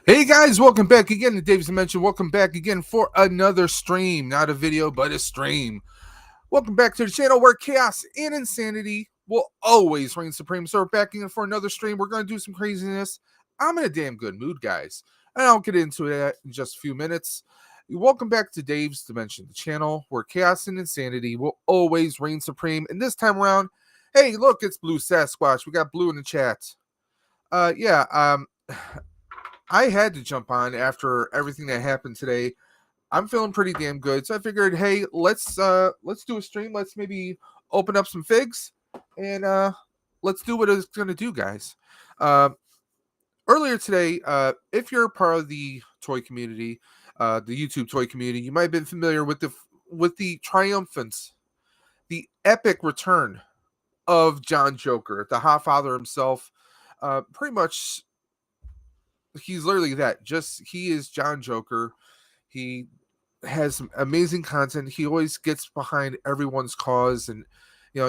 Hey guys, welcome back again to Dave's Dimension. Welcome back again for another stream. Not a video, but a stream. Welcome back to the channel where chaos and insanity will always reign supreme. So we're back in for another stream. We're going to do some craziness. I'm in a damn good mood, guys. And I'll get into that in just a few minutes. Welcome back to Dave's Dimension, the channel where chaos and insanity will always reign supreme. And this time around, hey, look, it's Blue Sasquatch. We got Blue in the chat. I had to jump on after everything that happened today. I'm feeling pretty damn good, so I figured, hey, let's do a stream. Let's maybe open up some figs, and let's do what it's gonna do, guys. Earlier today, if you're part of the toy community, the YouTube toy community, you might have been familiar with the triumphance, the epic return of John Joker, the Hotfather himself. Pretty much. He's literally that. He is John Joker. He has some amazing content. He always gets behind everyone's cause, and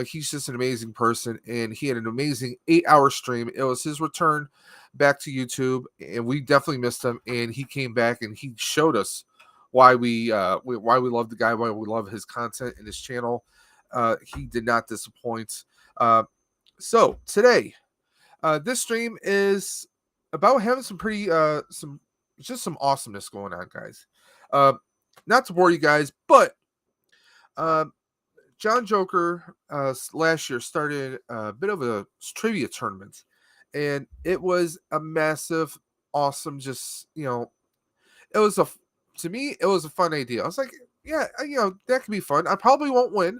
he's just an amazing person. And he had an amazing 8-hour stream. It was his return back to YouTube, and we definitely missed him. And he came back and he showed us why we love the guy, why we love his content and his channel. He did not disappoint. So today, this stream is about having some pretty some awesomeness going on, guys. Not to bore you guys, but John Joker last year started a bit of a trivia tournament, and it was a massive, awesome, it was to me it was a fun idea. I was like, yeah, that could be fun. I probably won't win.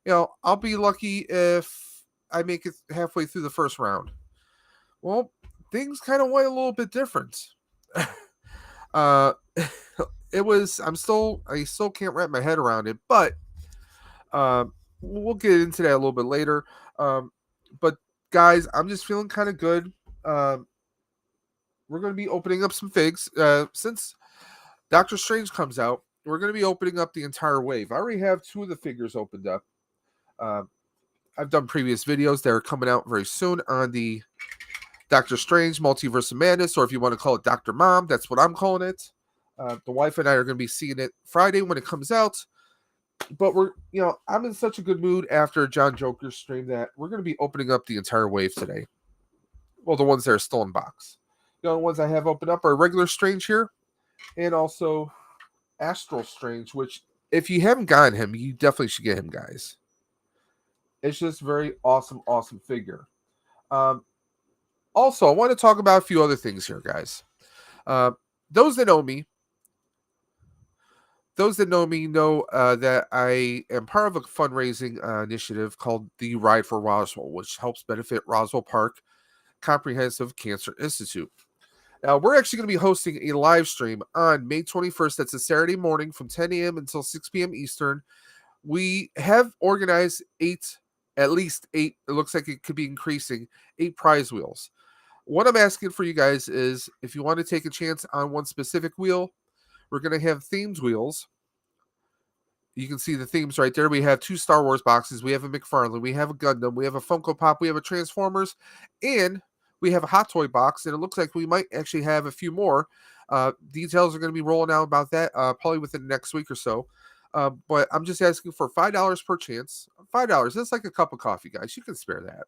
I'll be lucky if I make it halfway through the first round. Well, things kind of went a little bit different. I still can't wrap my head around it, but we'll get into that a little bit later. But guys, I'm just feeling kind of good. We're going to be opening up some figs. Since Doctor Strange comes out, we're going to be opening up the entire wave. I already have 2 of the figures opened up. I've done previous videos that are coming out very soon on the Doctor Strange Multiverse of Madness, or if you want to call it Dr. Mom, that's what I'm calling it. The wife and I are going to be seeing it Friday when it comes out. But I'm in such a good mood after John Joker's stream that we're going to be opening up the entire wave today. Well, the ones that are still in box. The ones I have opened up are regular Strange here, and also Astral Strange, which if you haven't gotten him, you definitely should get him, guys. It's just very awesome figure. Also, I want to talk about a few other things here, guys. Those that know me know that I am part of a fundraising initiative called the Ride for Roswell, which helps benefit Roswell Park Comprehensive Cancer Institute. Now, we're actually going to be hosting a live stream on May 21st. That's a Saturday morning from 10 a.m. until 6 p.m. Eastern. We have organized at least 8, it looks like it could be increasing, 8 prize wheels. What I'm asking for you guys is, if you want to take a chance on one specific wheel, we're going to have themed wheels. You can see the themes right there. We have 2 Star Wars boxes. We have a McFarlane. We have a Gundam. We have a Funko Pop. We have a Transformers. And we have a Hot Toy box. And it looks like we might actually have a few more. Details are going to be rolling out about that probably within the next week or so. But I'm just asking for $5 per chance. $5. That's like a cup of coffee, guys. You can spare that.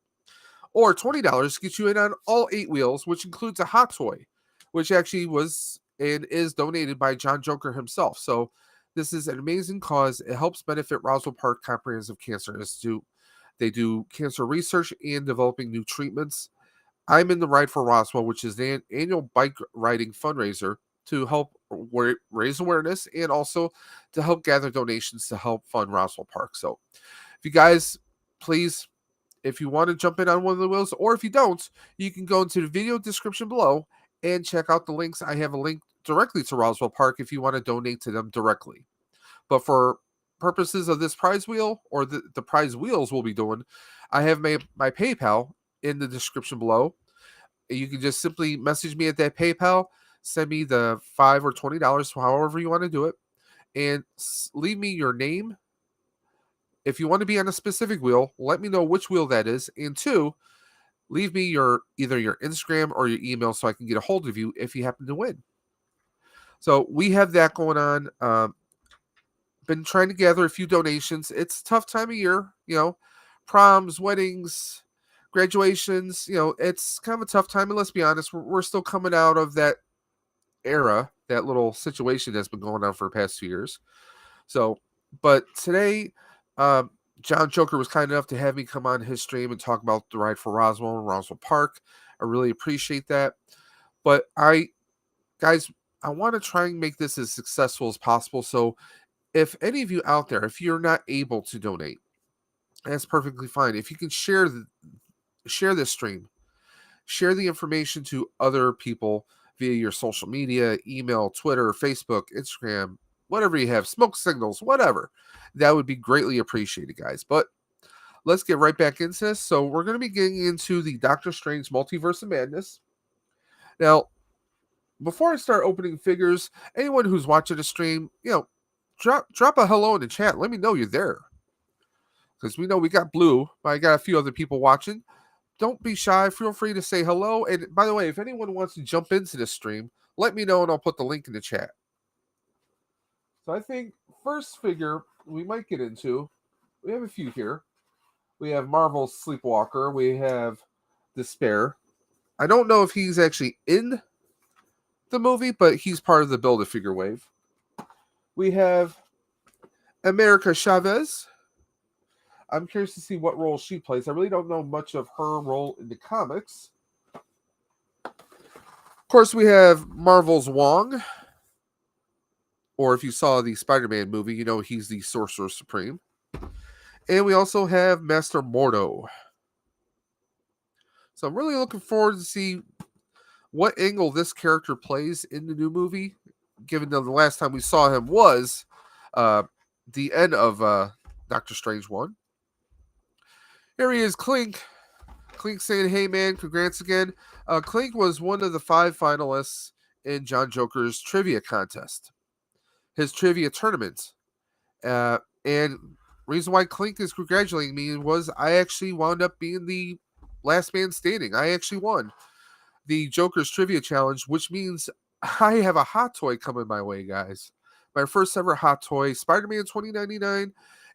Or $20 gets you in on all 8 wheels, which includes a Hot Toy, which actually was and is donated by John Joker himself. So this is an amazing cause. It helps benefit Roswell Park Comprehensive Cancer Institute. They do cancer research and developing new treatments. I'm in the Ride for Roswell, which is the annual bike riding fundraiser to help raise awareness and also to help gather donations to help fund Roswell Park. So if you guys, please, if you want to jump in on one of the wheels, or if you don't, you can go into the video description below and check out the links. I have a link directly to Roswell Park if you want to donate to them directly. But for purposes of this prize wheel, or the prize wheels we'll be doing, I have my PayPal in the description below. You can just simply message me at that PayPal, send me the $5 or $20, however you want to do it, and leave me your name. If you want to be on a specific wheel, let me know which wheel that is. And two, leave me either your Instagram or your email so I can get a hold of you if you happen to win. So we have that going on. Been trying to gather a few donations. It's a tough time of year, proms, weddings, graduations. It's kind of a tough time. And let's be honest, we're still coming out of that era, that little situation that's been going on for the past 2 years. So, but today, John Joker was kind enough to have me come on his stream and talk about the ride for Roswell and Roswell Park. I really appreciate that. But guys, I want to try and make this as successful as possible. So if any of you out there, if you're not able to donate, that's perfectly fine. If you can share this stream, share the information to other people via your social media, email, Twitter, Facebook, Instagram, whatever you have, smoke signals, whatever. That would be greatly appreciated, guys. But let's get right back into this. So we're going to be getting into the Doctor Strange Multiverse of Madness. Now, before I start opening figures, anyone who's watching the stream, drop a hello in the chat. Let me know you're there. Because we know we got Blue, but I got a few other people watching. Don't be shy. Feel free to say hello. And by the way, if anyone wants to jump into this stream, let me know and I'll put the link in the chat. So I think first figure we might get into, we have a few here. We have Marvel's Sleepwalker. We have Despair. I don't know if he's actually in the movie, but he's part of the Build-A-Figure wave. We have America Chavez. I'm curious to see what role she plays. I really don't know much of her role in the comics. Of course, we have Marvel's Wong. Or if you saw the Spider-Man movie, you know he's the Sorcerer Supreme. And we also have Master Mordo. So I'm really looking forward to see what angle this character plays in the new movie, given that the last time we saw him was the end of Doctor Strange 1. Here he is, Clink. Clink saying, hey man, congrats again. Clink was one of the 5 finalists in John Joker's trivia contest. His trivia tournament. And reason why Clink is congratulating me was I actually wound up being the last man standing. I actually won the Joker's Trivia Challenge, which means I have a hot toy coming my way, guys. My first ever hot toy, Spider-Man 2099.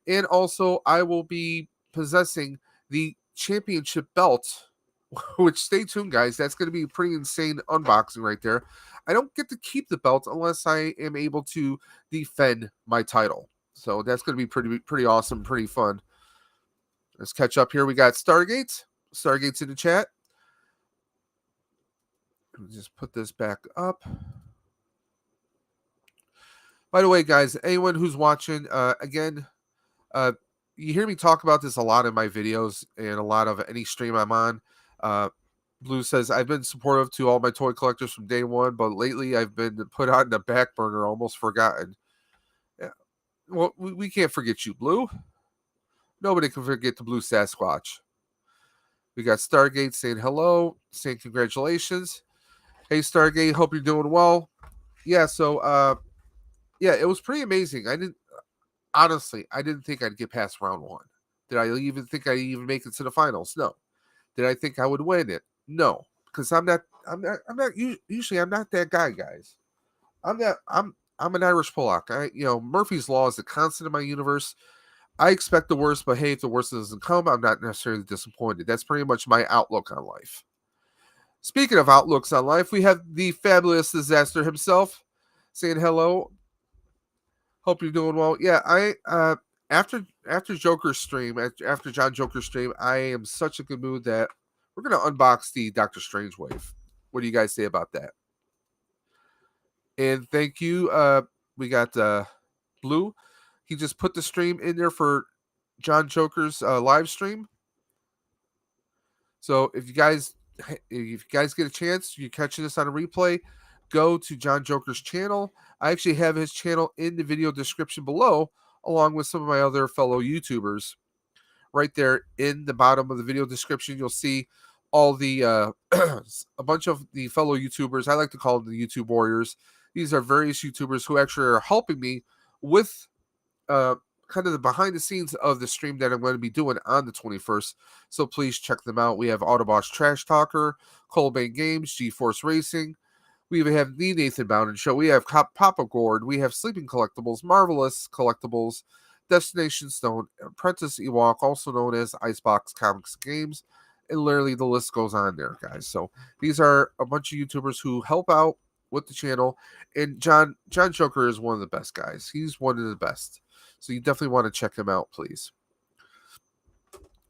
And also, I will be possessing the championship belt, which, stay tuned, guys. That's going to be a pretty insane unboxing right there. I don't get to keep the belt unless I am able to defend my title. So that's going to be pretty awesome, pretty fun. Let's catch up here. We got Stargate. Stargate's in the chat. Let me just put this back up. By the way, guys, anyone who's watching, again, you hear me talk about this a lot in my videos and a lot of any stream I'm on. Blue says, I've been supportive to all my toy collectors from day one, but lately I've been put on the back burner, almost forgotten. Yeah. Well, we can't forget you, Blue. Nobody can forget the Blue Sasquatch. We got Stargate saying hello, saying congratulations. Hey, Stargate, hope you're doing well. Yeah, so, it was pretty amazing. I didn't think I'd get past round 1. Did I even think I'd even make it to the finals? No. Did I think I would win it? No, because I'm not usually I'm not that guy, guys. I'm an Irish Pollock. Murphy's Law is a constant in my universe. I expect the worst, but hey, if the worst doesn't come, I'm not necessarily disappointed. That's pretty much my outlook on life. Speaking of outlooks on life, we have the fabulous Disaster himself saying hello. Hope you're doing well. Yeah, I after Joker's stream, after John Joker's stream, I am such a good mood that we're gonna unbox the Doctor Strange wave. What do you guys say about that? And thank you. We got Blue. He just put the stream in there for John Joker's live stream. So if you guys get a chance, you're catching this on a replay, go to John Joker's channel. I actually have his channel in the video description below, along with some of my other fellow YouTubers. Right there in the bottom of the video description, you'll see all the a bunch of the fellow YouTubers. I like to call them the YouTube warriors. These are various YouTubers who actually are helping me with uh, kind of the behind the scenes of the stream that I'm going to be doing on the 21st. So please check them out. We have Autobots Trash Talker, Colbane Games, GeForce Racing. We even have the Nathan Bowden Show. We have Papa Gord. We have Sleeping Collectibles, Marvelous Collectibles, Destination Stone, Apprentice Ewok, also known as Icebox Comics Games. And literally the list goes on there, guys. So these are a bunch of YouTubers who help out with the channel. And John Joker is one of the best guys. He's one of the best. So you definitely want to check him out, please.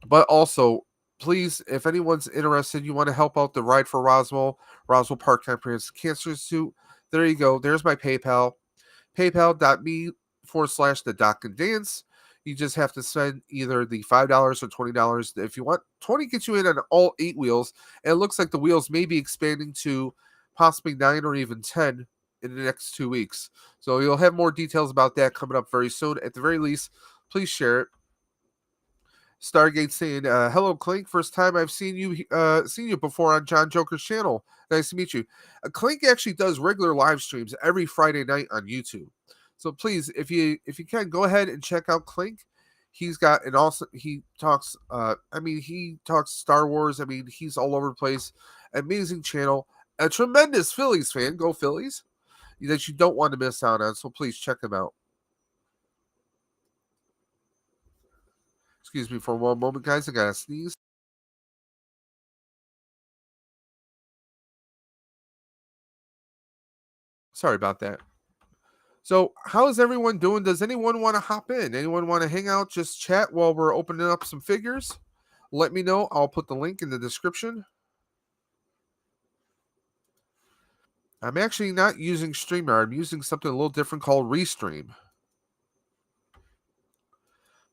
But also, please, if anyone's interested, you want to help out the Ride for Roswell Park Comprehensive Cancer Institute, there you go. There's my PayPal. PayPal.me/the Doc and Dance. You just have to send either the $5 or $20. If you want, 20 gets you in on all 8 wheels. And it looks like the wheels may be expanding to possibly 9 or even 10 in the next 2 weeks. So you'll have more details about that coming up very soon. At the very least, please share it. Stargate saying, "Hello, Clink. First time I've seen you before on John Joker's channel. Nice to meet you." Clink actually does regular live streams every Friday night on YouTube. So please, if you can, go ahead and check out Clink. He's got an awesome. He talks. He talks Star Wars. He's all over the place. Amazing channel. A tremendous Phillies fan. Go Phillies! That you don't want to miss out on. So please check him out. Excuse me for one moment, guys. I gotta sneeze. Sorry about that. So, how is everyone doing? Does anyone want to hop in? Anyone want to hang out, just chat while we're opening up some figures? Let me know. I'll put the link in the description. I'm actually not using StreamYard. I'm using something a little different called Restream.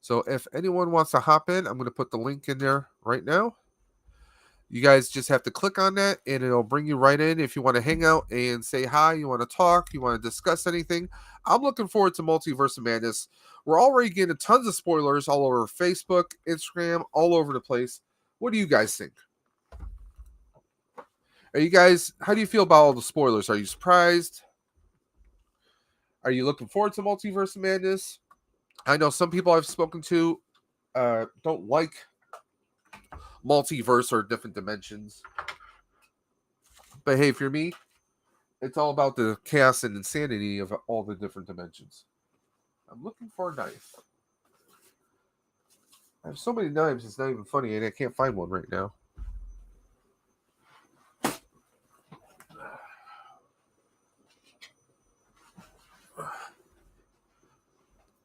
So, if anyone wants to hop in, I'm going to put the link in there right now. You guys just have to click on that and it'll bring you right in. If you want to hang out and say hi, you want to talk, you want to discuss anything, I'm looking forward to Multiverse of Madness. We're already getting tons of spoilers all over Facebook, Instagram, all over the place. What do you guys think? How do you feel about all the spoilers? Are you surprised? Are you looking forward to Multiverse of Madness? I know some people I've spoken to don't like multiverse or different dimensions. But hey, for me, it's all about the chaos and insanity of all the different dimensions. I'm looking for a knife. I have so many knives, it's not even funny, and I can't find one right now.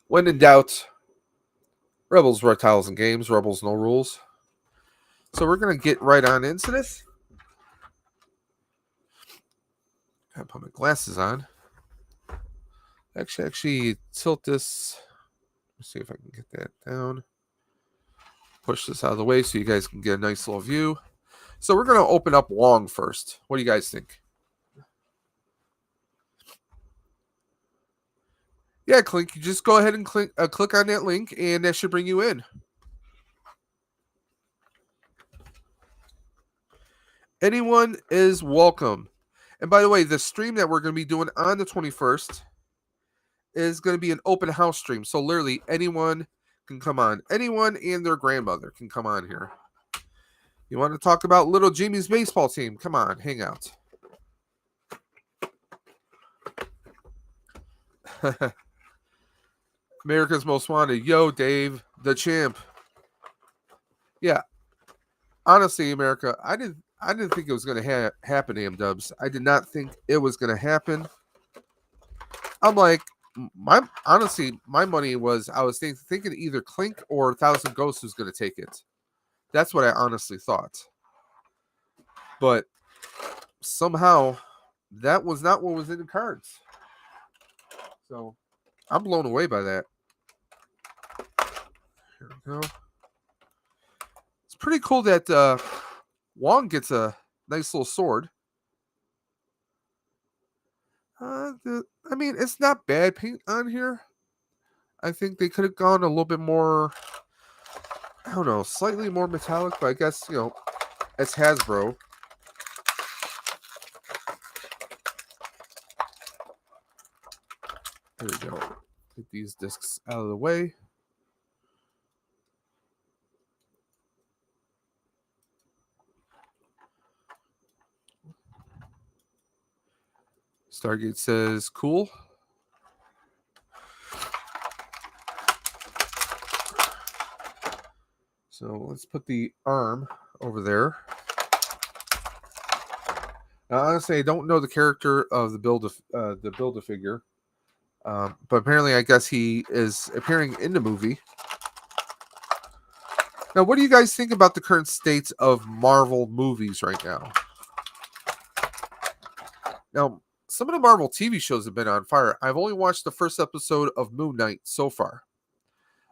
When in doubt, Rebels, Reptiles, and Games. Rebels, no rules. So we're going to get right on into this. I put my glasses on. Actually, tilt this. Let's see if I can get that down. Push this out of the way so you guys can get a nice little view. So we're going to open up Wong first. What do you guys think? Yeah, Clink, you just go ahead and click on that link, and that should bring you in. Anyone is welcome. And by the way, the stream that we're going to be doing on the 21st is going to be an open house stream. So literally anyone can come on. Anyone and their grandmother can come on here. You want to talk about little Jimmy's baseball team? Come on, hang out. America's Most Wanted. Yo, Dave, the champ. Yeah. Honestly, America, I didn't think it was going to happen, Dubs. I did not think it was going to happen. I'm like, my money was, I was thinking either Clink or 1,000 Ghosts was going to take it. That's what I honestly thought. But somehow, that was not what was in the cards. So, I'm blown away by that. Here we go. It's pretty cool that Wong gets a nice little sword. It's not bad paint on here. I think they could have gone a little bit more, I don't know, slightly more metallic, but I guess, it's Hasbro. There we go. Get these discs out of the way. Stargate says, cool. So let's put the arm over there. Now, honestly, I don't know the character of the Build-A-Figure. But apparently, I guess he is appearing in the movie. Now, what do you guys think about the current states of Marvel movies right now? Now, some of the Marvel TV shows have been on fire. I've only watched the first episode of Moon Knight so far.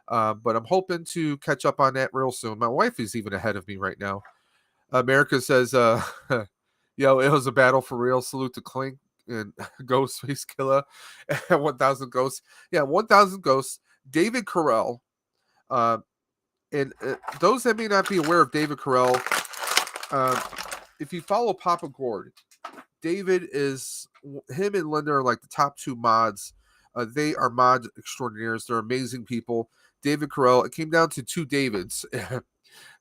But I'm hoping to catch up on that real soon. My wife is even ahead of me right now. America says, it was a battle for real. Salute to Clink and Ghostface Killer and 1,000 Ghosts. Yeah, 1,000 Ghosts. David Carell. And those that may not be aware of David Carell, if you follow Papa Gord, David is, him and Linda are like the top two mods. They are mod extraordinaires. They're amazing people. David Carell, it came down to two Davids.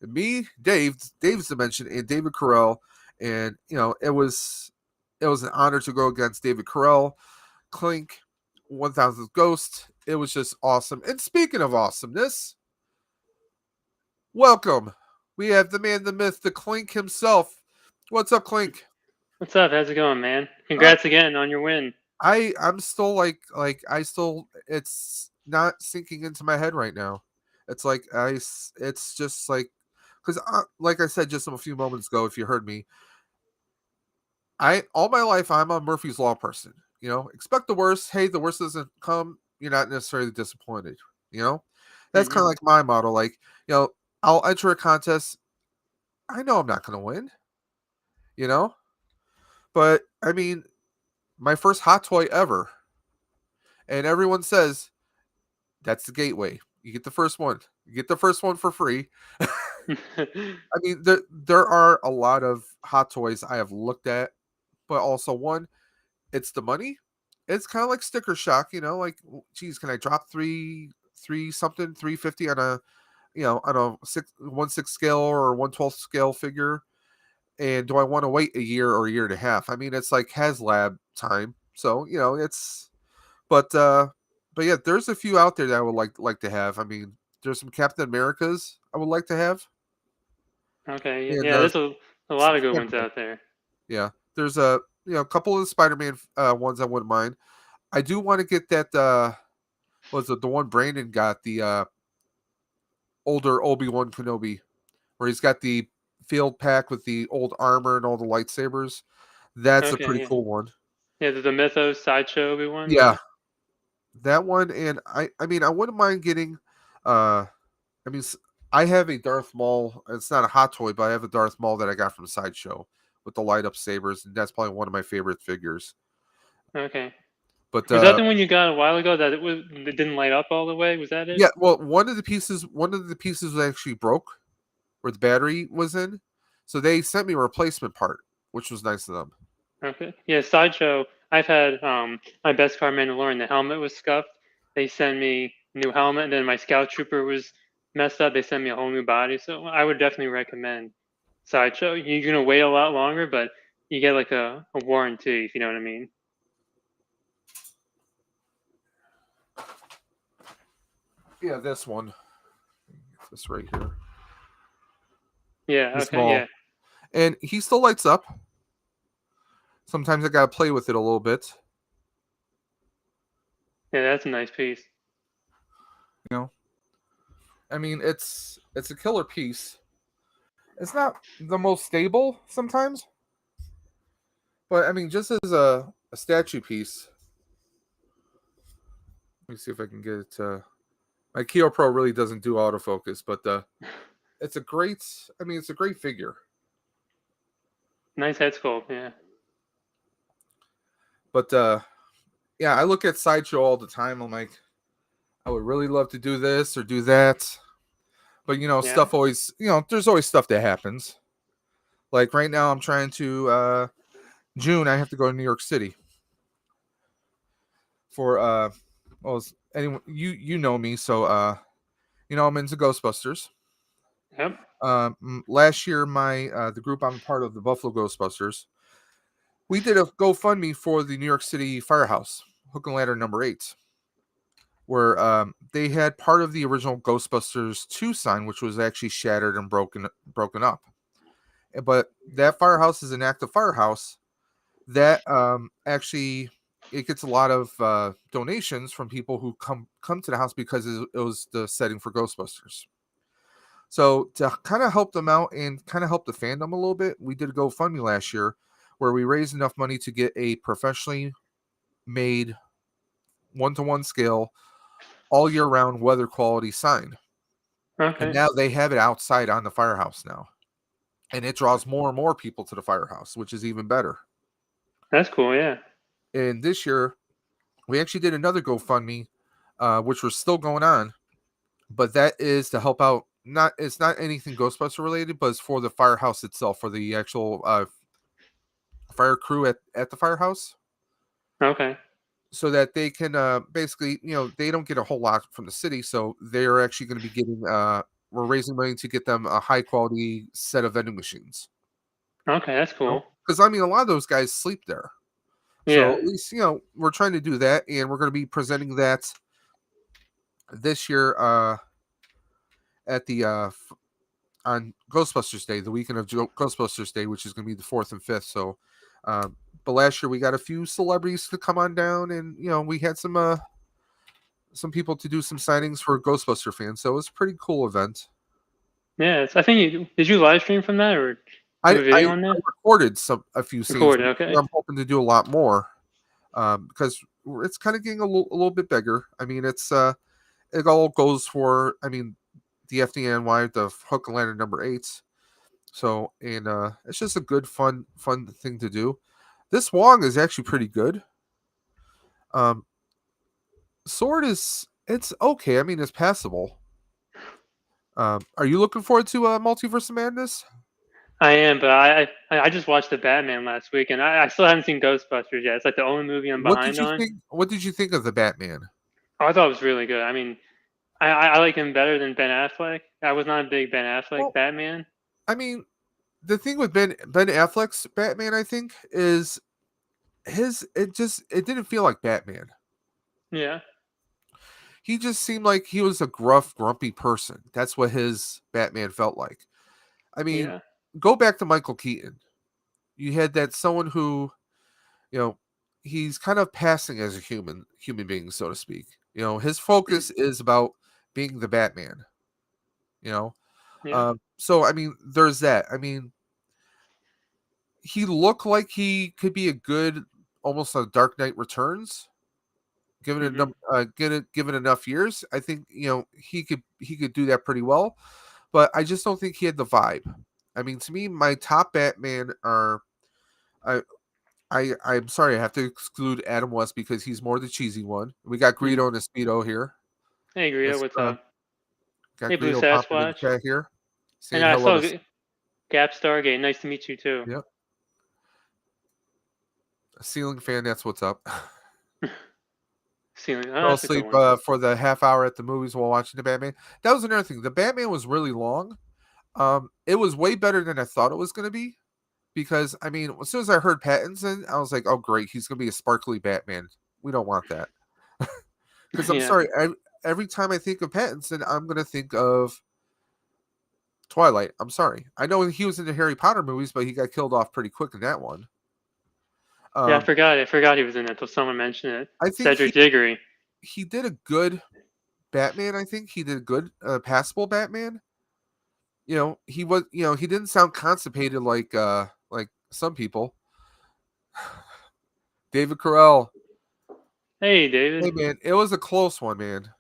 Me, Dave's Dimension, and David Carell. And, it was an honor to go against David Carell, Clink, 1,000 Ghost. It was just awesome. And speaking of awesomeness, welcome. We have the man, the myth, the Clink himself. What's up, Clink? What's up? How's it going, man? Congrats again on your win. I'm still like it's not sinking into my head right now. It's like it's just like, because like I said just a few moments ago, if you heard me, all my life I'm a Murphy's Law person. Expect the worst. Hey, the worst doesn't come, you're not necessarily disappointed. That's kind of like my motto. Like, I'll enter a contest. I know I'm not going to win. But I mean, my first hot toy ever, and everyone says that's the gateway. You get the first one. You get the first one for free. I mean, there are a lot of hot toys I have looked at, but also one, it's the money. It's kind of like sticker shock, like, geez, can I drop three something, 350 on a, on a 1/6 scale or 1/12 scale figure? And do I want to wait a year or a year and a half? I mean, it's like HasLab time. So, it's, but yeah, there's a few out there that I would like to have. I mean, there's some Captain Americas I would like to have. Okay, And yeah, there's a lot some of good ones Spider-Man. out there. Yeah. There's a couple of the Spider-Man ones I wouldn't mind. I do want to get that was it the one Brandon got, the older Obi-Wan Kenobi, where he's got the field pack with the old armor and all the lightsabers. That's a Okay, pretty yeah, cool one. yeah. The Mythos sideshow one, Yeah, yeah. that one. And I mean, I wouldn't mind getting uh I mean, I have a Darth Maul. It's not a hot toy, but I have a Darth Maul that I got from Sideshow with the light up sabers, and that's probably one of my favorite figures. Okay, But was that the one you got a while ago that it didn't light up all the way? Was that it? yeah, well, one of the pieces was actually broke, where the battery was in, so they sent me a replacement part, which was nice of them. Okay, yeah. Sideshow. I've had my best car Mandalorian. The helmet was scuffed. They sent me a new helmet, and then my Scout Trooper was messed up. They sent me a whole new body. So I would definitely recommend Sideshow. You're gonna wait a lot longer, but you get like a warranty, if you know what I mean. Yeah, this one, this right here, Yeah. this Okay. Maul, Yeah. and he still lights up. Sometimes I gotta play with it a little bit. Yeah. That's a nice piece. You know, I mean, it's a killer piece. It's not the most stable sometimes, but I mean, just as a statue piece. Let me see if I can get it. My Keo Pro really doesn't do autofocus, but it's a great. I mean, it's a great figure. Nice head sculpt. Yeah. But yeah, I look at Sideshow all the time. I'm like, I would really love to do this or do that. But Yeah. stuff always, there's always stuff that happens. Like right now, I'm trying to June. I have to go to New York City for well, anyone you know me, so I'm into Ghostbusters. Yep. Last year, my the group I'm a part of, the Buffalo Ghostbusters, we did a GoFundMe for the New York City Firehouse, Hook and Ladder number 8, where they had part of the original Ghostbusters 2 sign, which was actually shattered and broken up. But that firehouse is an active firehouse that actually it gets a lot of donations from people who come to the house because it was the setting for Ghostbusters. So to kind of help them out and kind of help the fandom a little bit, we did a GoFundMe last year where we raised enough money to get a professionally made 1-to-1 scale all year round weather quality sign. And Okay. now they have it outside on the firehouse now. And it draws more and more people to the firehouse, which is even better. That's cool. Yeah. And this year, we actually did another GoFundMe, which was still going on, but that is to help out. It's not anything Ghostbuster related, but it's for the firehouse itself, for the actual fire crew at the firehouse, Okay. so that they can basically, they don't get a whole lot from the city, so they're actually going to be getting. We're raising money to get them a high quality set of vending machines. Okay. That's cool. Because I mean, a lot of those guys sleep there. So Yeah. at least we're trying to do that, and we're going to be presenting that this year at the on Ghostbusters Day, the weekend of Ghostbusters Day, which is going to be the 4th and 5th. So, but last year we got a few celebrities to come on down, and we had some people to do some signings for Ghostbuster fans. So it was a pretty cool event. Yeah. I think did you live stream from that or I do a I, video on I that? recorded a few scenes. Recorded. But Okay. I'm hoping to do a lot more because it's kind of getting a little bit bigger. I mean, it all goes for, I mean, the FDNY, the Hook and Ladder number 8. So, and it's just a good, fun thing to do. This Wong is actually pretty good. Um, Sword it's okay. I mean, it's passable. Are you looking forward to Multiverse of Madness? I am, but I just watched the Batman last week, and I still haven't seen Ghostbusters yet. It's like the only movie I'm What did behind you on. think? What did you think of the Batman? Oh, I thought it was really good. I mean, I like him better than Ben Affleck. I was not a big Ben Affleck Well, Batman. I mean, the thing with Ben Affleck's Batman, I think, is it didn't feel like Batman. Yeah. He just seemed like he was a gruff, grumpy person. That's what his Batman felt like. I mean, Yeah. go back to Michael Keaton. You had that someone who, you know, he's kind of passing as a human being, so to speak. His focus is about being the Batman. You know, Yeah. so I mean, there's that. I mean, he looked like he could be a good, almost a Dark Knight Returns. Given Mhm. enough, given enough years, I think he could do that pretty well. But I just don't think he had the vibe. I mean, to me, my top Batman are I I'm sorry, I have to exclude Adam West because he's more the cheesy one. We got Mhm. Greedo and Speedo here. Hey, Greedo, That's what's up? got Hey, Blue Greedo popping in Sasquatch. the chat here, And saying I hello saw to. Gap Stargate. Nice to meet you too. Yep, ceiling fan. That's what's up. Ceiling. Oh, Fell that's a good asleep one. for the half hour at the movies while watching the Batman. That was another thing. The Batman was really long. It was way better than I thought it was going to be because I mean, as soon as I heard Pattinson, I was like, "Oh, great, he's going to be a sparkly Batman." We don't want that because I'm Yeah. sorry. Every time I think of Pattinson, I'm going to think of Twilight. I'm sorry. I know he was in the Harry Potter movies, but he got killed off pretty quick in that one. Yeah, I Um, forgot. I forgot he was in it until someone mentioned it. I think Cedric Diggory. he did a good Batman. I think he did a good passable Batman. He was. He didn't sound constipated like some people. David Carell. Hey, Hey David. man, it was a close one, man.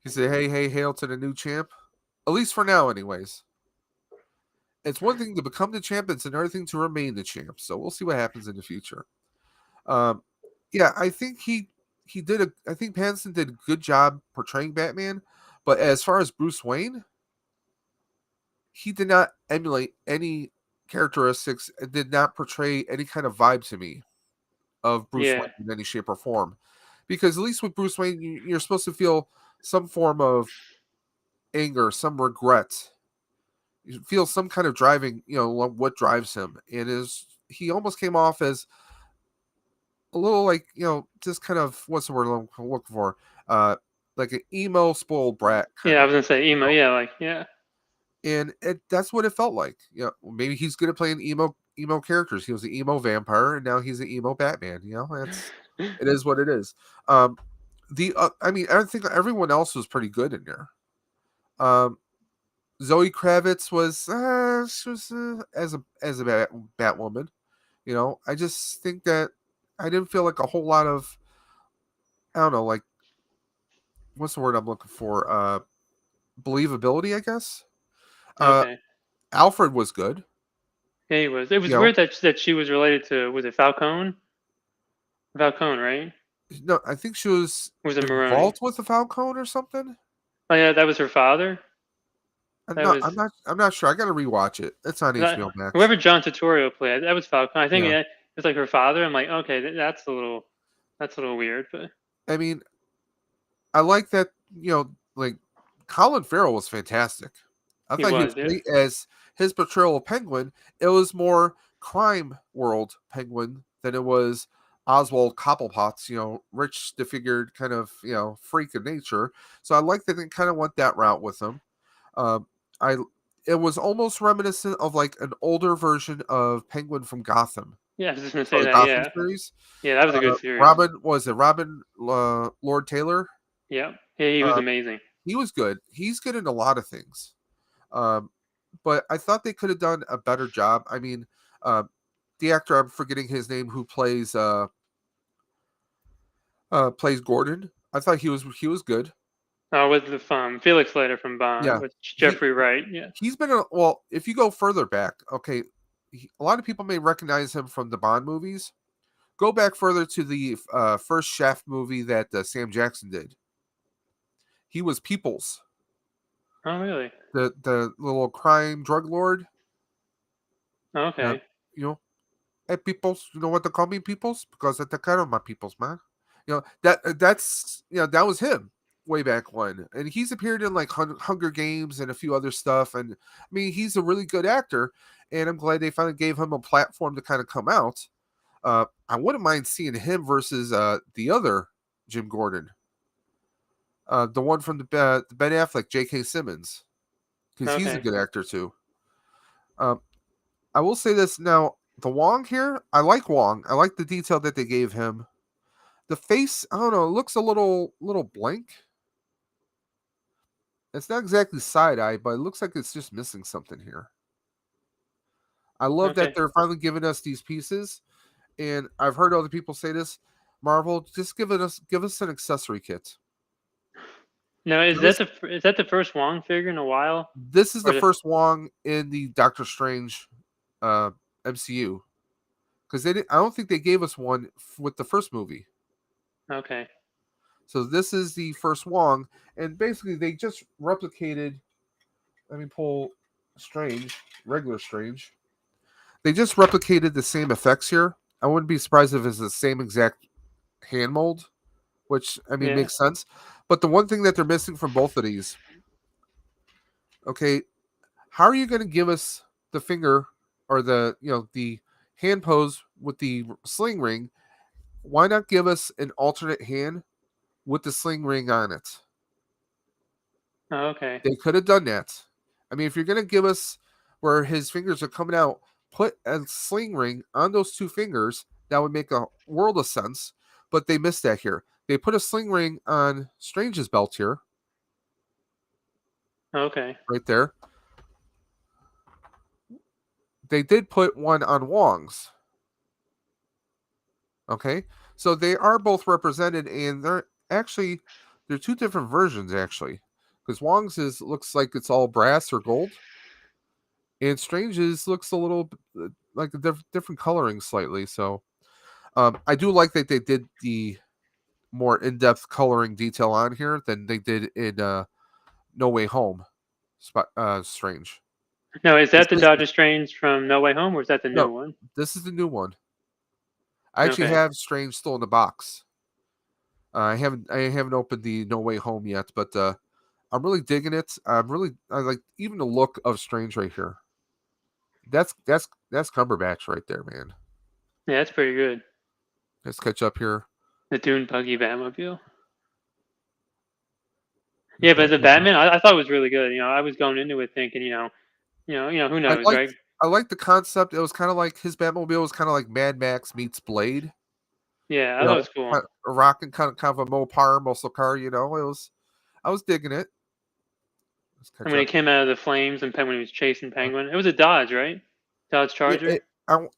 He said, "Hey, hey, hail to the new champ." At least for now, anyways. It's one thing to become the champ; it's another thing to remain the champ. So we'll see what happens in the future. Um, yeah, I think I think Pattinson did a good job portraying Batman, but as far as Bruce Wayne, he did not emulate any characteristics and did not portray any kind of vibe to me of Bruce Yeah. Wayne in any shape or form. Because at least with Bruce Wayne, you're supposed to feel some form of anger, some regret. You feel some kind of driving, what drives him. And is he almost came off as a little like, just kind of what's the word I'm looking for? Uh like an emo spoiled brat kind Yeah, I of. was gonna say emo. Yeah, like yeah. And that's what it felt like. Maybe he's good at playing emo characters. He was an emo vampire, and now he's an emo Batman. It is what it is. Um, I mean, I think everyone else was pretty good in there. Um, Zoe Kravitz was she was as a Batwoman. I just think that I didn't feel like a whole lot of, I don't know, like, what's the word I'm looking for? Believability, I guess. Uh, Okay. Alfred was good. Yeah, he was. It was You know, weird that she was related to, was it Falcone? Falcone, right? no, I think she was Or was it Maroni? involved with the Falcone or something. Oh yeah, that was her father. I'm That not. was I'm not sure. I got to rewatch it. It's on HBO Max. whoever John Turturro played. That was Falcone. I think Yeah. it was like her father. I'm like, okay, that's a little weird, but I mean, I like that. Like, Colin Farrell was fantastic. I he thought he was was, yeah. great as his portrayal of Penguin. It was more crime world Penguin than it was Oswald Cobblepot's, rich, disfigured kind of, freak of nature. So I like that they kind of went that route with him. Um, I It was almost reminiscent of like an older version of Penguin from Gotham, Yeah, I was just gonna or say the that. Gotham Yeah, series. yeah, that was a good series. Robin was it Robin Lord Taylor? Yeah, yeah, he was Uh, amazing. he was good. He's good in a lot of things. Um, but I thought they could have done a better job. I mean, uh, the actor I'm forgetting his name who plays Gordon. I thought he was good. With the Felix Leiter from Bond Yeah, with he Jeffrey Wright. Yeah. he's been well. If you go further back, okay, a lot of people may recognize him from the Bond movies. Go back further to the first Shaft movie that Sam Jackson did. He was Peoples, Oh really? the little crime drug lord. Uh, Okay. you know, Hey, peoples, you know what they call me, peoples? Because I take care of my peoples, man. That was him way back when, and he's appeared in like Hunger Games and a few other stuff. And I mean, he's a really good actor, and I'm glad they finally gave him a platform to kind of come out. I wouldn't mind seeing him versus the other Jim Gordon, the one from the Ben Affleck, J.K. Simmons, because he's a Okay. good actor too. Um, I will say this now. The Wong here, I like Wong. I like the detail that they gave him. The face, I don't know, it looks a little blank. It's not exactly side eye, but it looks like it's just missing something here. I love that Okay. they're finally giving us these pieces, and I've heard other people say this. Marvel, just give us an accessory kit. Now, is Give that us, the first Wong figure in a while, this is or the the first Wong in the Doctor Strange uh, MCU, because I don't think they gave us one with the first movie. okay, So this is the first Wong, and basically they just replicated. Let me pull Strange, regular Strange. They just replicated the same effects here. I wouldn't be surprised if it's the same exact hand mold, which I mean yeah, makes sense. But the one thing that they're missing from both of these, okay, how are you going to give us the finger or the hand pose with the sling ring? Why not give us an alternate hand with the sling ring on it? okay, They could have done that. I mean, if you're going to give us where his fingers are coming out, put a sling ring on those two fingers. That would make a world of sense. But they missed that here. They put a sling ring on Strange's belt here, okay, right there. They did put one on Wong's. Okay, so they are both represented, and they're two different versions actually, because Wong's looks like it's all brass or gold, and Strange's looks a little like a different coloring slightly. So I do like that they did the more in-depth coloring detail on here than they did in No Way Home. Strange. No, is This that the is Doctor Strange from No Way Home, or is that the no, new one? this is the new one. I actually Okay. have Strange still in the box. I haven't opened the No Way Home yet, but I'm really digging it. I like even the look of Strange right here. That's Cumberbatch right there, man. Yeah, that's pretty good. Let's catch up here. The Dune Buggy Batmobile. The Yeah, but the Batmobile. Batman, I thought was really good. I was going into it thinking, who I knows, liked right? I liked the concept. It was kind of like his Batmobile was kind of like Mad Max meets Blade. Yeah, I You thought it know, was cool. a rocking kind of a Mopar muscle car. I was digging it. Let's And catch when he up. came out of the flames and when he was chasing Penguin, it was a Dodge, right? Dodge Yeah, Charger.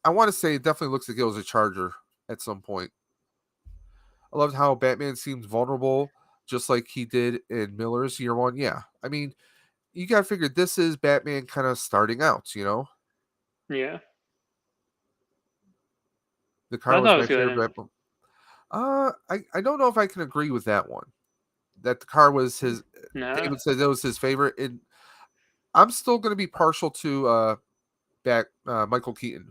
I want to say it definitely looks like it was a Charger at some point. I loved how Batman seems vulnerable, just like he did in Miller's Year One. Yeah, I mean, you got to figure this is Batman kind of starting out. Yeah, The but car I thought was it my was good. favorite And Batman. I don't know if I can agree with that one. That the car was his. nah, David said that was his favorite, and I'm still going to be partial to Michael Keaton.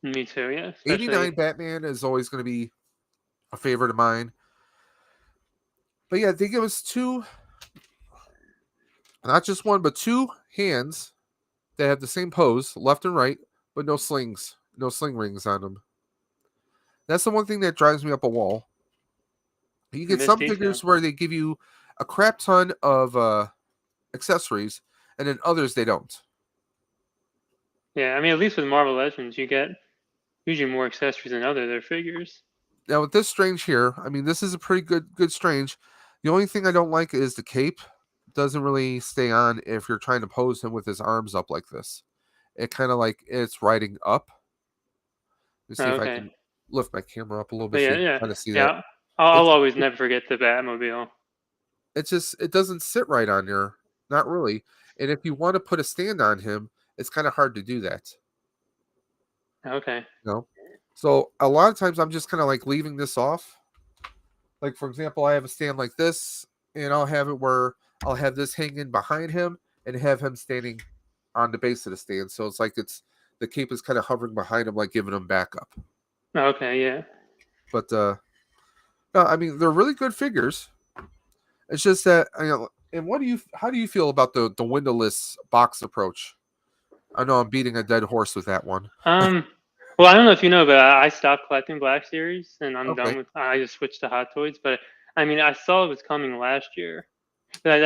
me too. Yeah, especially. 89 Batman is always going to be a favorite of mine. But yeah, they give us two, not just one, but two hands that have the same pose, left and right, but no slings, no sling rings on them. That's the one thing that drives me up a wall. You I get missed some detail. figures where they give you a crap ton of accessories, and then others they don't. Yeah, I mean, at least with Marvel Legends, you get usually more accessories than other their figures. Now with this Strange here, I mean this is a pretty good Strange. The only thing I don't like is the cape. Doesn't really stay on if you're trying to pose him with his arms up like this. It kind of like it's riding up. Let me see if I Okay, can lift my camera up a little but bit so yeah, you can yeah, kind of see that. yeah. I'll It's always it, never forget the Batmobile. it's just it doesn't sit right on there, not really. And if you want to put a stand on him, it's kind of hard to do that. Okay. You know, so a lot of times I'm just kind of like leaving this off. Like for example, I have a stand like this, and I'll have it where I'll have this hanging behind him and have him standing on the base of the stand. So it's like it's the cape is kind of hovering behind him, like giving him backup. Okay, yeah. But no, I mean they're really good figures. It's just that and how do you feel about the windowless box approach? I know I'm beating a dead horse with that one. Um, well, I don't know if you know, but I stopped collecting Black Series, and I'm Okay. done with. I just switched to Hot Toys. But I mean, I saw it was coming last year. But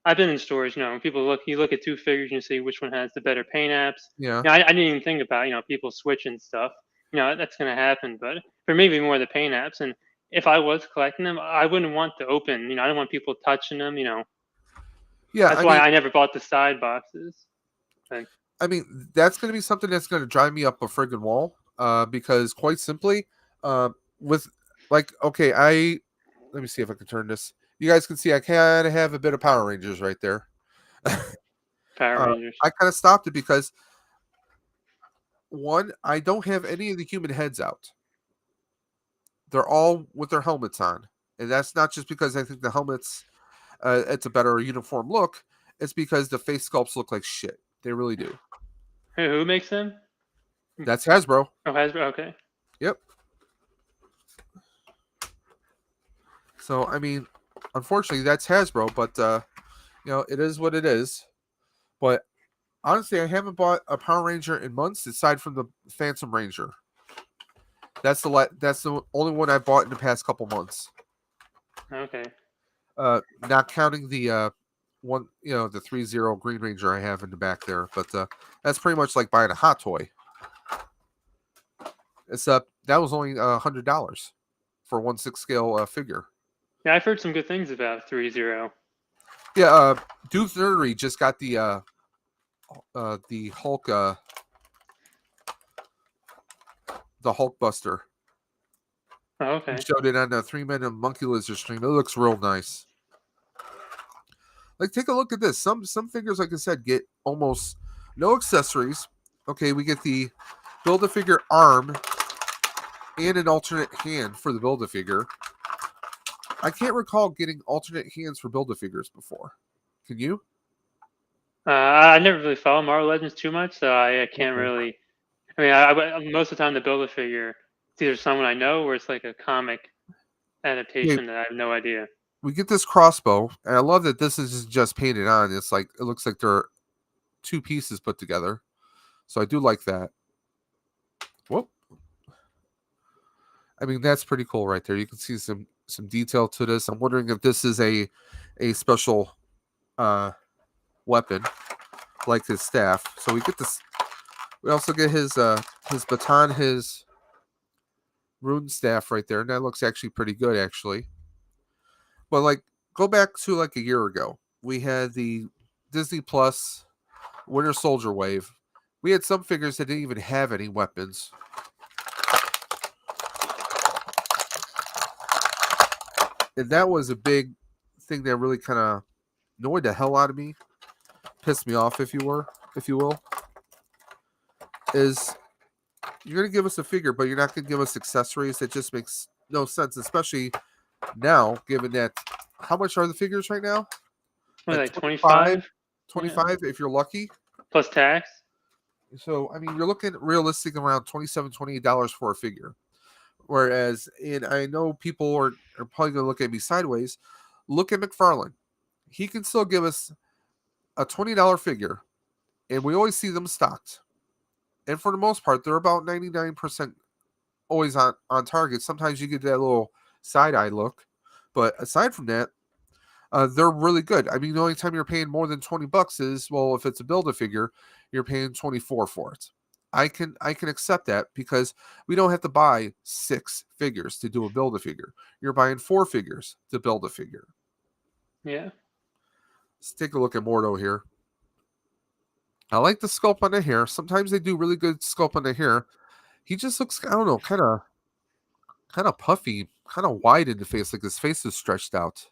I've been in stores. People you look at two figures, and you see which one has the better paint apps. Yeah. I didn't even think about people switching stuff. That's gonna happen. But for me, it'd be more the paint apps. And if I was collecting them, I wouldn't want to open. I don't want people touching them. Yeah, That's why I never bought the side boxes. But, I mean that's going to be something that's going to drive me up a friggin' wall because quite simply with like okay, let me see if I can turn this. You guys can see I kind of have a bit of Power Rangers right there. Power uh, Rangers. I kind of stopped it because one, I don't have any of the human heads out. They're all with their helmets on, and that's not just because I think the helmets it's a better uniform look. It's because the face sculpts look like shit. They really do. Hey, who makes them? That's Hasbro. Oh, Hasbro. Okay. Yep. So I mean, unfortunately, that's Hasbro, but it is what it is. But honestly, I haven't bought a Power Ranger in months, aside from the Phantom Ranger. That's the only one I bought in the past couple months. Okay. Not counting the one, the 3-0 Green Ranger I have in the back there, but that's pretty much like buying a hot toy. Except that was only $100 for a 1/6 scale figure. Yeah, I've heard some good things about 3-0. Yeah, Duke Nerdery just got the Hulk the Hulk Buster. Oh, He okay. showed it on the 3 Men and Monkey Lizard stream. It looks real nice. Like, take a look at this. Some figures, like I said, get almost no accessories. Okay, we get the Build-A-Figure arm and an alternate hand for the Build-A-Figure. I can't recall getting alternate hands for Build-A-Figures before. Can you? I never really follow Marvel Legends too much, so I can't Okay. really. I mean, most of the time the Build a Figure, it's either someone I know or it's like a comic Yeah, adaptation that I have no idea. we get this crossbow, and I love that this is just painted on. It's like it looks like there are two pieces put together. So I do like that. Whoop. I mean, that's pretty cool right there. You can see some detail to this. I'm wondering if this is a special uh weapon like his staff. So we get this. We also get his baton, his rune staff right there, and that looks actually pretty good actually. But like, go back to like a year ago, we had the Disney Plus Winter Soldier wave. We had some figures that didn't even have any weapons. And that was a big thing that really kind of annoyed the hell out of me, pissed me off, if you will. Is you're gonna give us a figure, but you're not gonna give us accessories. That just makes no sense, especially now, given that how much are the figures right now? What, Like like 25, 25? Yeah. 25 if you're lucky. Plus tax? So I mean, you're looking realistic around $27, $28 for a figure. Whereas, and I know people are probably gonna look at me sideways. Look at McFarlane. He can still give us a $20 figure, and we always see them stocked. And for the most part, they're about 99% always on target. Sometimes you get that little side eye look, but aside from that, they're really good. I mean, the only time you're paying more than $20 is, well, if it's a build a figure, you're paying 24 for it. I can accept that because we don't have to buy 6 figures to do a build a figure. You're buying 4 figures to build a figure. Yeah. Let's take a look at Mordo here. I like the sculpt on the hair. Sometimes they do really good sculpt on the hair. He just looks, I don't know, kind of puffy, kind of wide in the face, like his face is stretched out.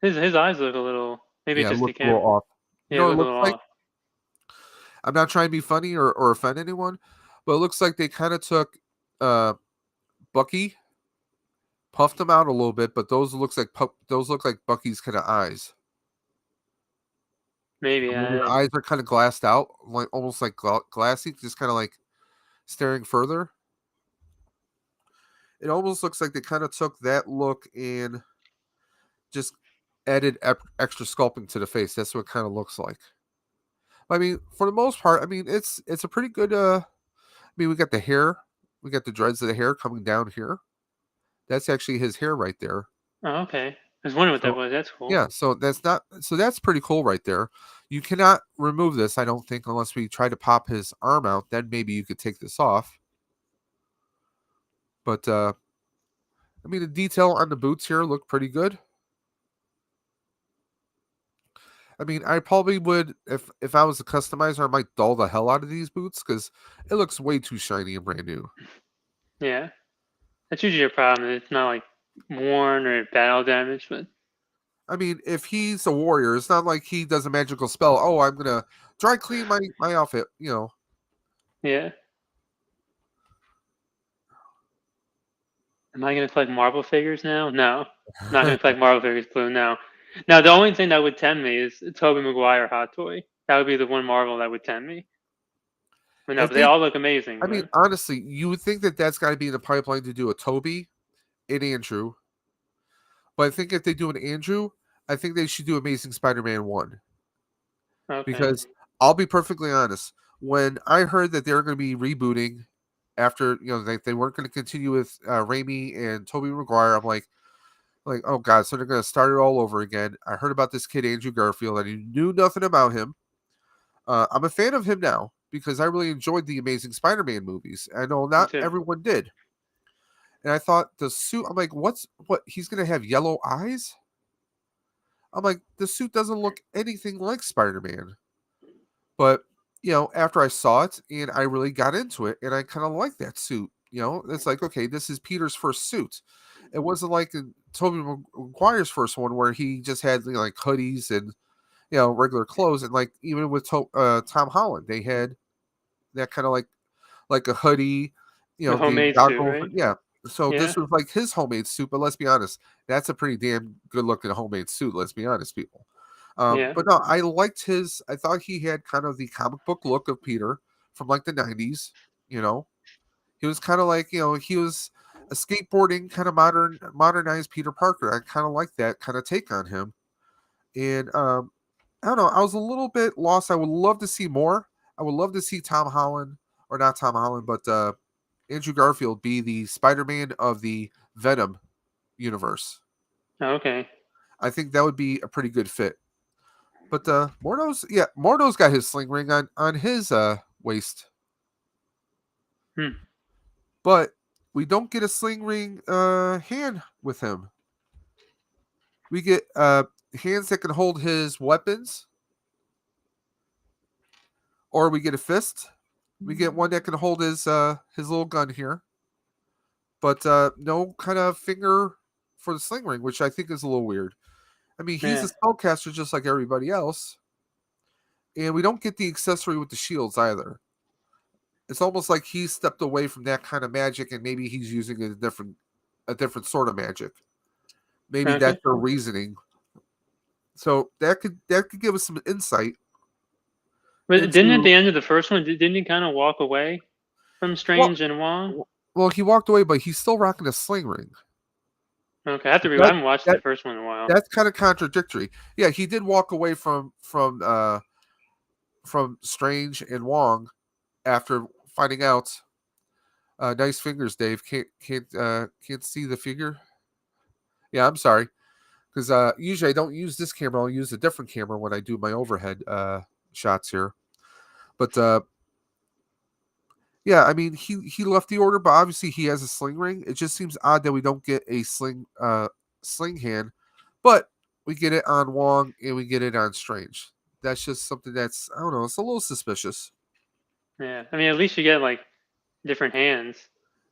His eyes look a little. Maybe Yeah, it's it just the looks a little camera. off. You Yeah, know what it look a looks little like? off. I'm not trying to be funny or offend anyone, but it looks like they kind of took uh Bucky, puffed him out a little bit, but those look like Bucky's kind of eyes. Maybe. I mean, his eyes are kind of glassed out, like almost like glassy, just kind of like staring further. It almost looks like they kind of took that look and just added extra sculpting to the face. That's what it kind of looks like. I mean, for the most part, I mean, it's a pretty good. I mean, we got the hair, we got the dreads of the hair coming down here. That's actually his hair right there. Oh, okay. I was wondering what that So was. That's cool. yeah, so that's pretty cool right there. You cannot remove this, I don't think, unless we try to pop his arm out. Then maybe you could take this off. But I mean, the detail on the boots here look pretty good. I mean, I probably would if I was a customizer, I might dull the hell out of these boots because it looks way too shiny and brand new. Yeah. That's usually a problem. It's not like worn or battle damage, but I mean, if he's a warrior, it's not like he does a magical spell. Oh, I'm gonna dry clean my outfit. You know, yeah. Am I gonna collect Marvel figures now? No. I'm not gonna collect Marvel figures, Blue. No. Now the only thing that would tempt me is a Tobey Maguire hot toy. That would be the one Marvel that would tempt me. But no, if but they they, all look amazing. I mean, But honestly, you would think that that's got to be in the pipeline to do a Toby and Andrew. But I think if they do an Andrew, I think they should do Amazing Spider-Man 1 okay. because I'll be perfectly honest. When I heard that they were going to be rebooting after they weren't going to continue with Raimi and Toby Maguire, I'm like oh god, so they're going to start it all over again. I heard about this kid Andrew Garfield. I knew nothing about him. I'm a fan of him now because I really enjoyed the Amazing Spider-Man movies. I know Me not too. everyone did, and I thought the suit. I'm like, what? He's going to have yellow eyes? I'm like, the suit doesn't look anything like Spider-Man. But after I saw it and I really got into it, and I kind of like that suit. It's like, okay, this is Peter's first suit. It wasn't like in Tobey Maguire's first one where he just had like hoodies and regular clothes, and like even with Tom Holland, they had that kind of like a hoodie, The the homemade suit, goggles, right? yeah. So Yeah. this was like his homemade suit, but let's be honest, that's a pretty damn good looking homemade suit. Let's be honest, people. Yeah. But no, I liked his. I thought he had kind of the comic book look of Peter from like the '90s. You know, he was kind of like he was a skateboarding kind of modernized Peter Parker. I kind of like that kind of take on him. And I don't know. I was a little bit lost. I would love to see more. I would love to see Tom Holland, or not Tom Holland, but Andrew Garfield be the Spider-Man of the Venom universe. Okay. I think that would be a pretty good fit. But Mordo's got his sling ring on his waist, Hmm. but we don't get a sling ring hand with him. We get hands that can hold his weapons, or we get a fist. We get one that can hold his little gun here, but no kind of finger for the sling ring, which I think is a little weird. I mean, he's a Yeah. spellcaster just like everybody else, and we don't get the accessory with the shields either. It's almost like he stepped away from that kind of magic, and maybe he's using a different sort of magic. Maybe that's Okay. their reasoning. So that could give us some insight But didn't at into the end of the first one, didn't he kind of walk away from well, Strange and Wong? well, he walked away, but he's still rocking a sling ring. Okay, I have to I That haven't watched the that first one in a while. that's kind of contradictory. Yeah, he did walk away from Strange and Wong after finding out. Nice fingers, Dave. Can't see the figure. Yeah, I'm sorry, because usually I don't use this camera. I'll use a different camera when I do my overhead shots here. But yeah, I mean he left the order, but obviously he has a sling ring. It just seems odd that we don't get a sling hand, but we get it on Wong and we get it on Strange. That's just something that's I don't know. It's a little suspicious. Yeah. I mean, at least you get like different hands.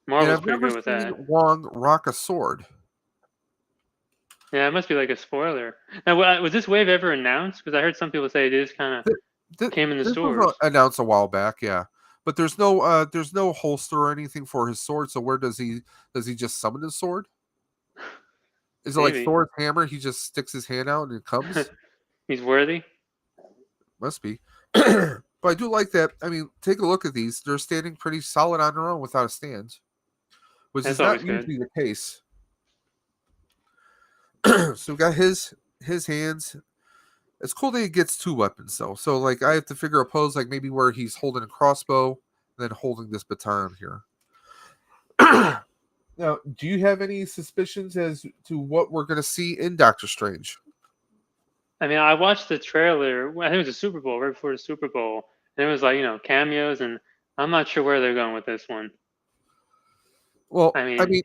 And Marvel's I've pretty never good with seen that. Wong rock a sword. Yeah, it must be like a spoiler. Now, was this wave ever announced? Because I heard some people say it is kind of Th- came in the this was stores. announced a while back, yeah. But there's no holster or anything for his sword. So where does he just summon his sword? Is it like Maybe Thor's hammer? He just sticks his hand out and it comes. he's worthy. Must be. But I do like that. I mean, take a look at these. They're standing pretty solid on their own without a stand, which That's is not always good. usually the case. So we got his hands. It's cool that he gets two weapons though. So like I have to figure a pose like maybe where he's holding a crossbow and then holding this baton here. Now, do you have any suspicions as to what we're going to see in Doctor Strange? I mean, I watched the trailer. I think it was the Super Bowl, right before the Super Bowl, and it was like cameos, and I'm not sure where they're going with this one. Well, I I mean, mean,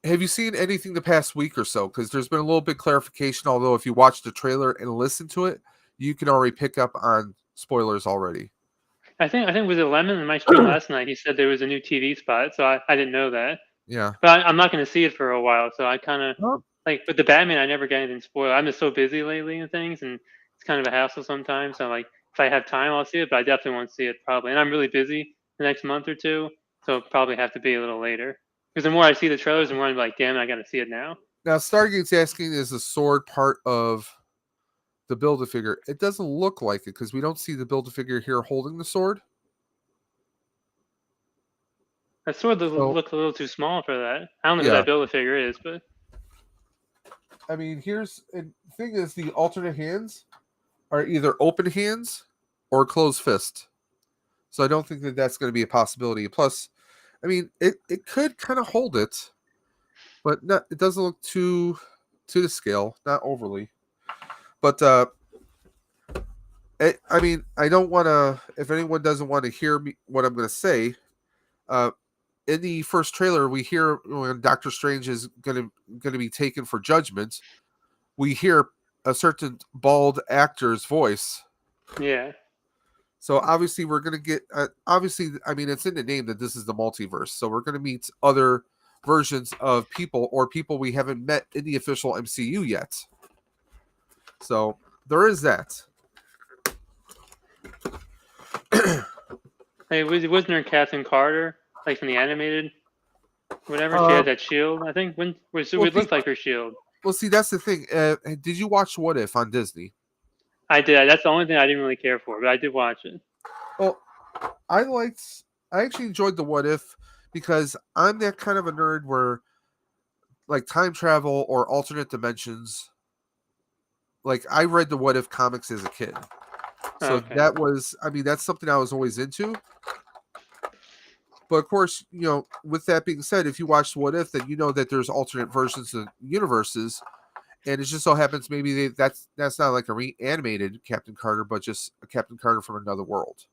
have you seen anything the past week or so? Because there's been a little bit clarification. Although if you watch the trailer and listen to it, you can already pick up on spoilers already. I think was it Lemon in my stream last night? He said there was a new TV spot, so I didn't know that. Yeah. But I'm not going to see it for a while, so I kind of Well, like with the Batman. I never get anything spoiled. I'm just so busy lately and things, and it's kind of a hassle sometimes. So like, if I have time, I'll see it, but I definitely won't see it probably. And I'm really busy the next month or two, so it'll probably have to be a little later. Because the more I see the trailers, the more I'm like, damn, I got to see it now. now Stargate's asking, is the sword part of the Build-A-Figure? It doesn't look like it because we don't see the Build-A-Figure here holding the sword. That sword So looks a little too small for that. I don't know who yeah, that Build-A-Figure is, but I mean, the thing is, the alternate hands are either open hands or closed fist. So I don't think that that's going to be a possibility. Plus, I mean, it could kind of hold it, but not, it doesn't look to the scale, not overly. But I mean, I don't want to. If anyone doesn't want to hear me, what I'm going to say, uh, in the first trailer, we hear when Doctor Strange is going to be taken for judgment. We hear a certain bald actor's voice. yeah. So obviously we're going to get obviously I mean it's in the name that this is the multiverse. So we're going to meet other versions of people or people we haven't met in the official MCU yet. So there is that. Hey, wasn't there Captain Carter, like from the animated Whenever she had Um, that shield, I think when it well, would see, look like her shield. that's the thing. Did you watch What If on Disney? I did. That's the only thing I didn't really care for, but I did watch it. Well, I liked. I actually enjoyed the What If because I'm that kind of a nerd where like time travel or alternate dimensions. Like I read the What If comics as a kid, so Okay. that was. I mean, that's something I was always into. But of course, with that being said, if you watch What If, then you know that there's alternate versions of universes, and it just so happens maybe that's not like a reanimated Captain Carter, but just a Captain Carter from another world.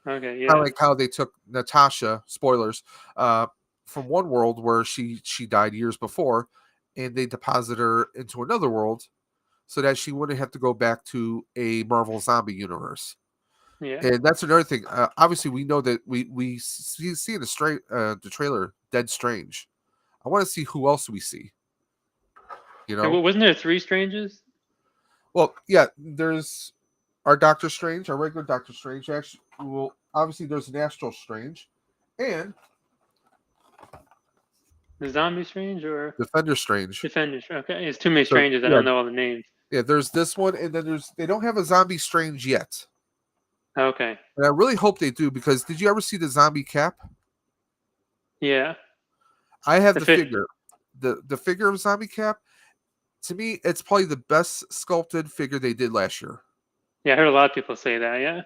Okay. I Yeah. like how they took Natasha, spoilers, uh, from one world where she died years before, and they deposited her into another world so that she wouldn't have to go back to a Marvel zombie universe. Yeah. And that's another thing. Obviously, we know that we see in the trailer Dead Strange. I want to see who else we see. You And know, wasn't there three Stranges? well, yeah. There's our Doctor Strange, our regular Doctor Strange. Actually, well, obviously there's an Astral Strange, and The Zombie Strange or Defender Strange. Defender? Okay. It's too many So Stranges. I yeah, don't know all the names. yeah. There's this one, and then they don't have a Zombie Strange yet, Okay. and I really hope they do because did you ever see the Zombie Cap? Yeah. I have The the fifth. figure, the figure of Zombie Cap. To me, it's probably the best sculpted figure they did last year. Yeah, I heard a lot of people say that. Yeah.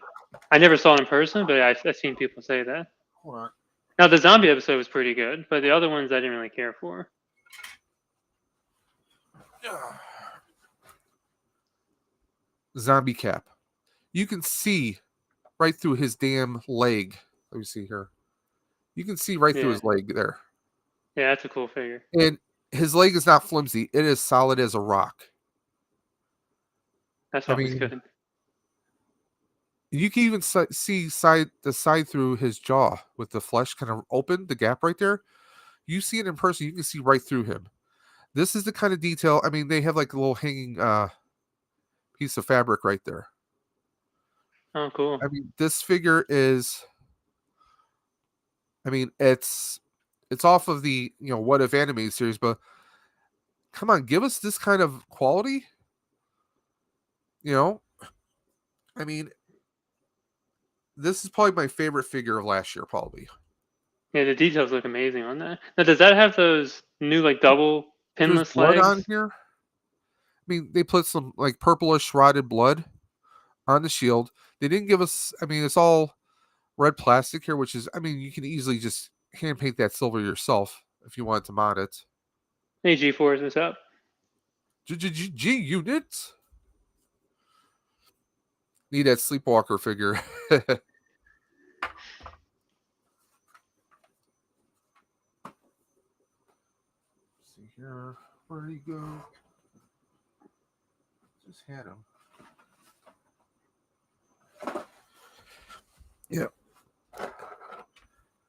I never saw it in person, but I've seen people say that. Hold on. Now the zombie episode was pretty good, but the other ones I didn't really care for. Zombie Cap. You can see right through his damn leg. Let me see here. You can see right through Yeah. his leg there. Yeah, that's a cool figure. And his leg is not flimsy. It is solid as a rock. That's I always mean, good. you can even see the side through his jaw with the flesh kind of open, the gap right there. You see it in person, you can see right through him. This is the kind of detail. I mean, they have like a little hanging piece of fabric right there. Oh, cool. I mean, this figure is. I mean, it's off of the What If animated series, but come on, give us this kind of quality. You know, I mean, this is probably my favorite figure of last year, probably. Yeah, the details look amazing on that. Now, does that have those new like double There's pinless blood on legs? here. I mean, they put some like purplish rotted blood on the shield. They didn't give us. I mean, it's all red plastic here, which is. I mean, you can easily just hand paint that silver yourself if you wanted to mod it. Hey, G-Force, what's up? G units. Need that sleepwalker figure. See here. Where did he go? Just had him. Yeah.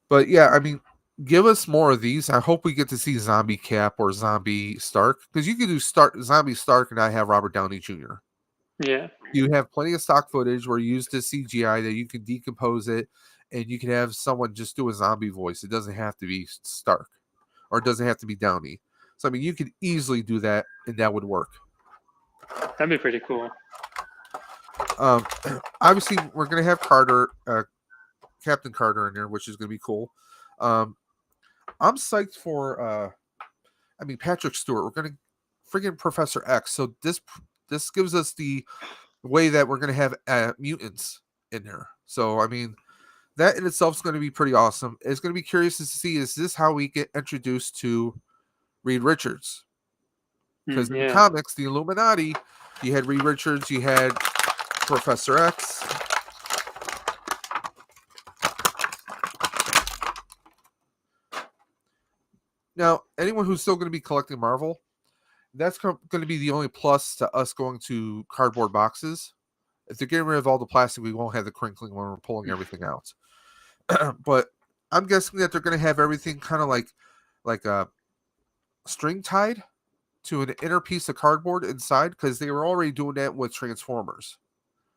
But yeah, I mean, give us more of these. I hope we get to see Zombie Cap or Zombie Stark because you could do Zombie Stark and I have Robert Downey Jr. Yeah. You have plenty of stock footage where you use the CGI that you can decompose it, and you can have someone just do a zombie voice. It doesn't have to be Stark, or it doesn't have to be Downey. So I mean, you could easily do that, and that would work. That'd be pretty cool. Obviously, we're gonna have Carter, Captain Carter in there, which is gonna be cool. I'm psyched for. I mean, Patrick Stewart. We're gonna friggin' Professor X. So this gives us the way that we're gonna have mutants in there. So I mean, that in itself is going to be pretty awesome. It's going to be curious to see is this how we get introduced to Reed Richards? Because in the Yeah. comics, the Illuminati, you had Reed Richards, you had Professor X. Now, anyone who's still going to be collecting Marvel, that's going to be the only plus to us going to cardboard boxes. If they're getting rid of all the plastic, we won't have the crinkling when we're pulling everything out. But I'm guessing that they're going to have everything kind of like a string tied to an inner piece of cardboard inside because they were already doing that with Transformers.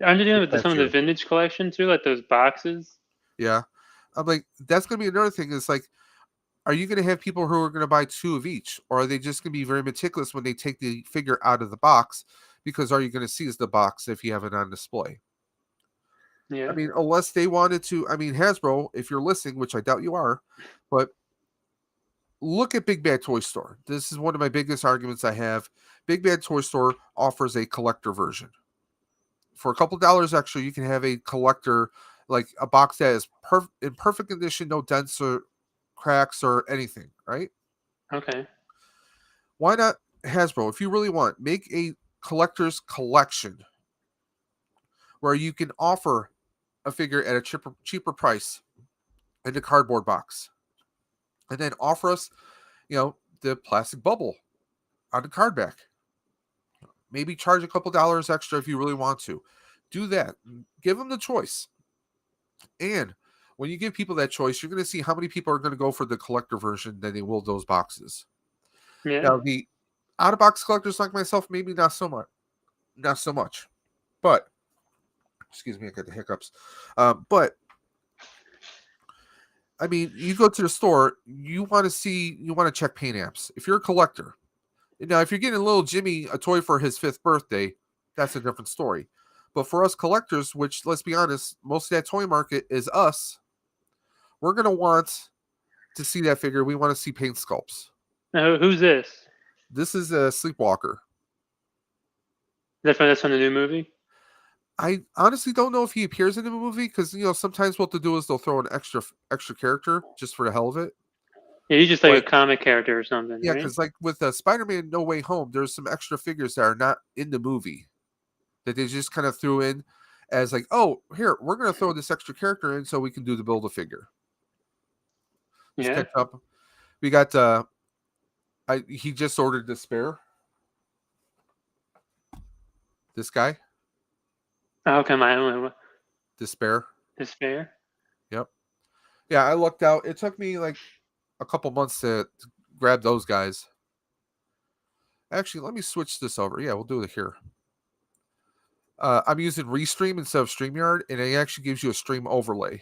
I'm doing with some Last of the year. vintage collection too, like those boxes. Yeah. I'm like, that's going to be another thing is like, are you going to have people who are going to buy 2 of each, or are they just going to be very meticulous when they take the figure out of the box? Because all you're going to see is the box if you have it on display. I Yeah. mean, unless they wanted to, I mean, Hasbro, if you're listening, which I doubt you are, but look at Big Bad Toy Store. This is one of my biggest arguments I have. Big Bad Toy Store offers a collector version. For a couple dollars extra, you can have a collector, like a box that is in perfect condition, no dents or cracks or anything, right? Okay. Why not Hasbro? If you really want, make a collector's collection where you can offer a figure at a cheaper price in the cardboard box, and then offer us, the plastic bubble on the card back. Maybe charge a couple dollars extra if you really want to. Do that. Give them the choice. And when you give people that choice, you're going to see how many people are going to go for the collector version than they will those boxes. Yeah. Now, the out of box collectors like myself, maybe not so much. Not so much. But, excuse me, I got the hiccups. But, I mean, you go to the store, you want to check paint apps. If you're a collector, now, if you're getting little Jimmy a toy for his 5th birthday, that's a different story. But for us collectors, which, let's be honest, most of that toy market is us, we're going to want to see that figure. We want to see paint sculpts. Now, who's this? This is a Sleepwalker. That's from the new movie. I honestly don't know if he appears in the movie because sometimes what they'll do is they'll throw an extra character just for the hell of it. Yeah, he's just like a But comic character or something, yeah, right? because like with Spider-Man No Way Home, there's some extra figures that are not in the movie that they just kind of threw in as like, oh, here, we're going to throw this extra character in so we can do the Build-A-Figure. Just Yeah. catch up. We got, he just ordered Despair. This guy, How come I don't know? Despair. Despair. Yep. Yeah, I looked out. It took me like a couple months to grab those guys. Actually, let me switch this over. Yeah, we'll do it here. I'm using Restream instead of StreamYard, and it actually gives you a stream overlay.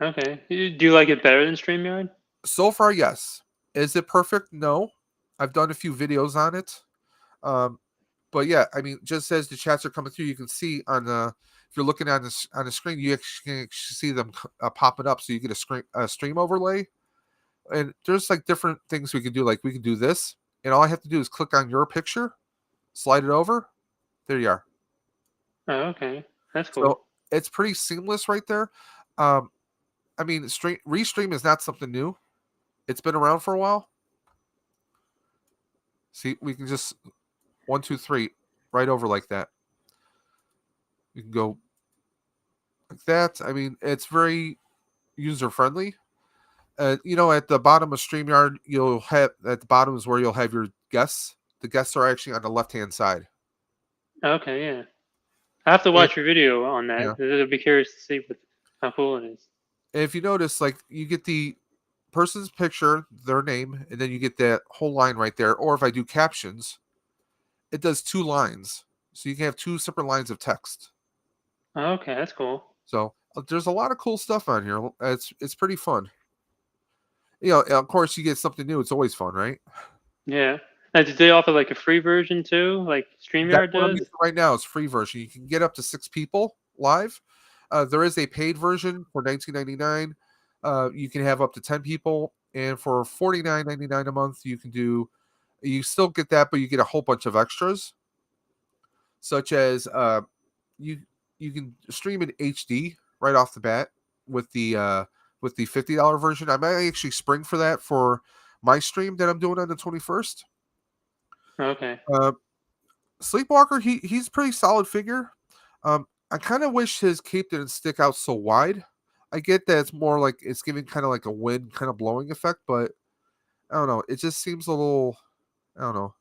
Okay. Do you like it better than StreamYard? So far, yes. Is it perfect? No. I've done a few videos on it. But yeah, I mean, just as the chats are coming through, you can see on the if you're looking on the screen, you actually can see them popping up, so you get a stream overlay. And there's like different things we can do. Like we can do this, and all I have to do is click on your picture, slide it over. There you are. Oh, okay. That's So cool. it's pretty seamless right there. I mean, Restream is not something new. It's been around for a while. See, we can just 1, 2, 3 right over like that. You can go like that. I mean, it's very user friendly. At the bottom of StreamYard, you'll have at the bottom is where you'll have your guests. The guests are actually on the left hand side. Okay, yeah. I have to And, watch your video on that. yeah. I'll be curious to see how cool it is. And if you notice, like you get the person's picture, their name, and then you get that whole line right there. Or if I do captions, it does 2 lines, so you can have 2 separate lines of text. Okay, that's cool. So there's a lot of cool stuff on here. It's pretty fun. Of course, you get something new. It's always fun, right? Yeah. Now, did they offer like a free version too, like That's StreamYard what I'm does? using right now. It's free version. You can get up to 6 people live. There is a paid version for $19.99. You can have up to 10 people, and for $49.99 a month, you still get that, but you get a whole bunch of extras, such as you you can stream in HD right off the bat with the $50 version. I might actually spring for that for my stream that I'm doing on the 21st. Okay. Uh, Sleepwalker, he's a pretty solid figure. I kind of wish his cape didn't stick out so wide. I get that it's more like it's giving kind of like a wind kind of blowing effect, but I don't know. It just seems a little. I don't know.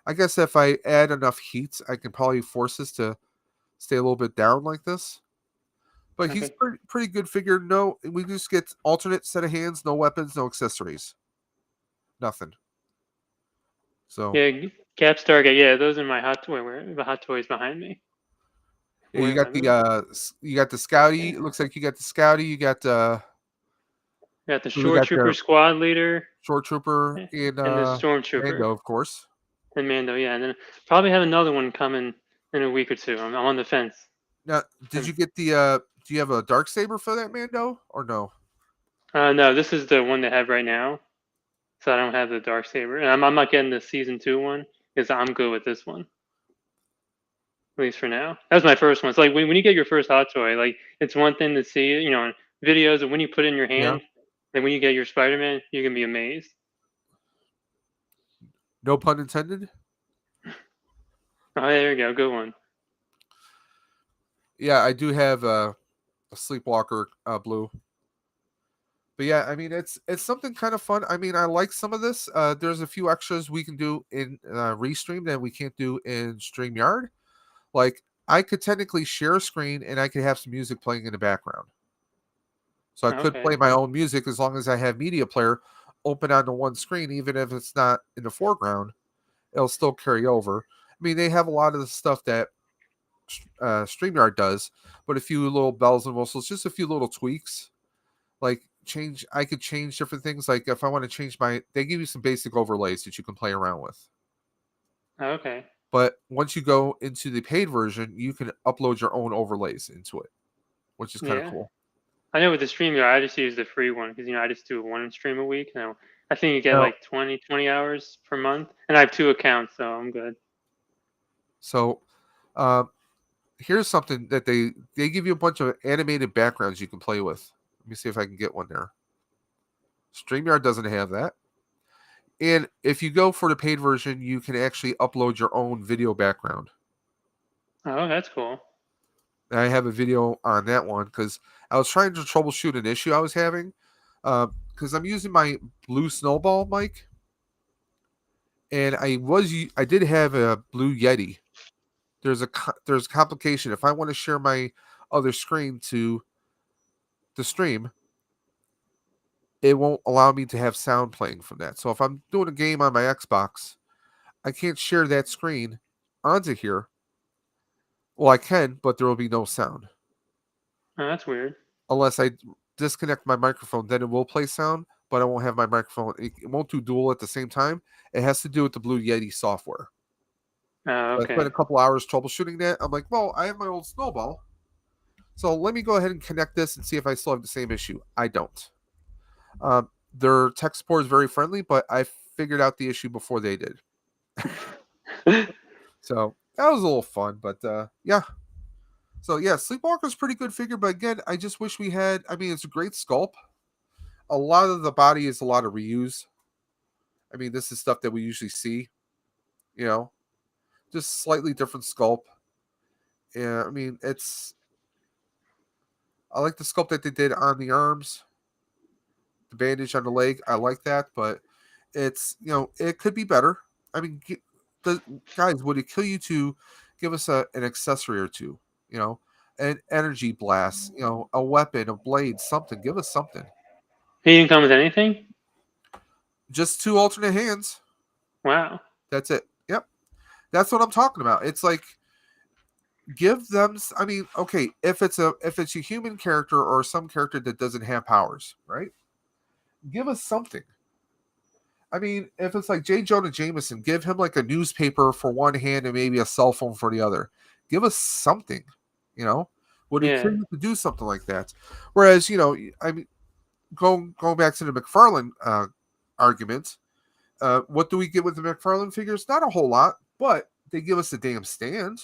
I guess if I add enough heat, I can probably force this to stay a little bit down like this. But he's Okay. pretty good figure. No, we just get alternate set of hands, no weapons, no accessories, nothing. So Yeah, Capstar. Yeah, those are my the hot toys behind me. yeah, Where am I moving? you got the Scouty. It looks like you got the Scouty. You got We got the So we Shore got Trooper the squad leader short trooper in and the Stormtrooper Mando, of course. and Mando. Yeah, and then probably have another one coming in a week or two. I'm on the fence. Now, did And, you get the? Do you have a dark saber for that Mando or no? no, this is the one they have right now, so I don't have the dark saber, and I'm not getting the season 2 one because I'm good with this one, at least for now. That was my first one. It's like when you get your first hot toy, like it's one thing to see it, in videos, and when you put it in your Yeah. hand, then when you get your Spider-Man, you're gonna be amazed. No pun intended. Oh, there you go, good one. Yeah, I do have a Sleepwalker blue. But yeah, I mean it's something kind of fun. I mean, I like some of this. There's a few extras we can do in Restream that we can't do in StreamYard. Like I could technically share a screen and I could have some music playing in the background. So I could Okay. play my own music as long as I have media player open on the one screen, even if it's not in the foreground, it'll still carry over. I mean, they have a lot of the stuff that StreamYard does, but a few little bells and whistles, just a few little tweaks. Like change, I could change different things. Like if I want to change they give you some basic overlays that you can play around with. Okay. But once you go into the paid version, you can upload your own overlays into it, which is kind of Yeah. cool. I know with the StreamYard, I just use the free one because I just do one stream a week. Now I think you get Now, like 20 hours per month, and I have 2 accounts, so I'm good. so um, here's something that they give you a bunch of animated backgrounds you can play with. Let me see if I can get one there. StreamYard doesn't have that. And if you go for the paid version, you can actually upload your own video background. Oh, that's cool. And I have a video on that one because I was trying to troubleshoot an issue I was having. Because I'm using my Blue Snowball mic, and I did have a Blue Yeti. There's a complication. If I want to share my other screen to the stream, it won't allow me to have sound playing from that. So if I'm doing a game on my Xbox, I can't share that screen onto here. Well, I can, but there will be no sound Oh, that's weird. unless I disconnect my microphone. Then it will play sound, but I won't have my microphone. It won't do dual at the same time. It has to do with the Blue Yeti software. Oh, So I spent okay. a couple hours troubleshooting that. I'm like, well, I have my old Snowball, so let me go ahead and connect this and see if I still have the same issue. I don't. Their tech support is very friendly, but I figured out the issue before they did. So that was a little fun, but yeah. So yeah, Sleepwalker's pretty good figure, but again, I just wish we had. I mean, it's a great sculpt. A lot of the body is a lot of reuse. I mean, this is stuff that we usually see, you know, just slightly different sculpt. Yeah, I mean, I like the sculpt that they did on the arms, the bandage on the leg. I like that, but it could be better. I mean, guys, would it kill you to give us an accessory or two? You know, an energy blast, a weapon, a blade, something. Give us something. He didn't come with anything. Just two alternate hands. Wow. That's it. Yep. That's what I'm talking about. It's like give them. I mean, okay, if it's a human character or some character that doesn't have powers, right? Give us something. I mean, if it's like J. Jonah Jameson, give him like a newspaper for one hand and maybe a cell phone for the other. Give us something, you know. Would it kill Yeah. you to do something like that? Whereas, I mean, going back to the McFarlane argument, what do we get with the McFarlane figures? Not a whole lot, but they give us a damn stand.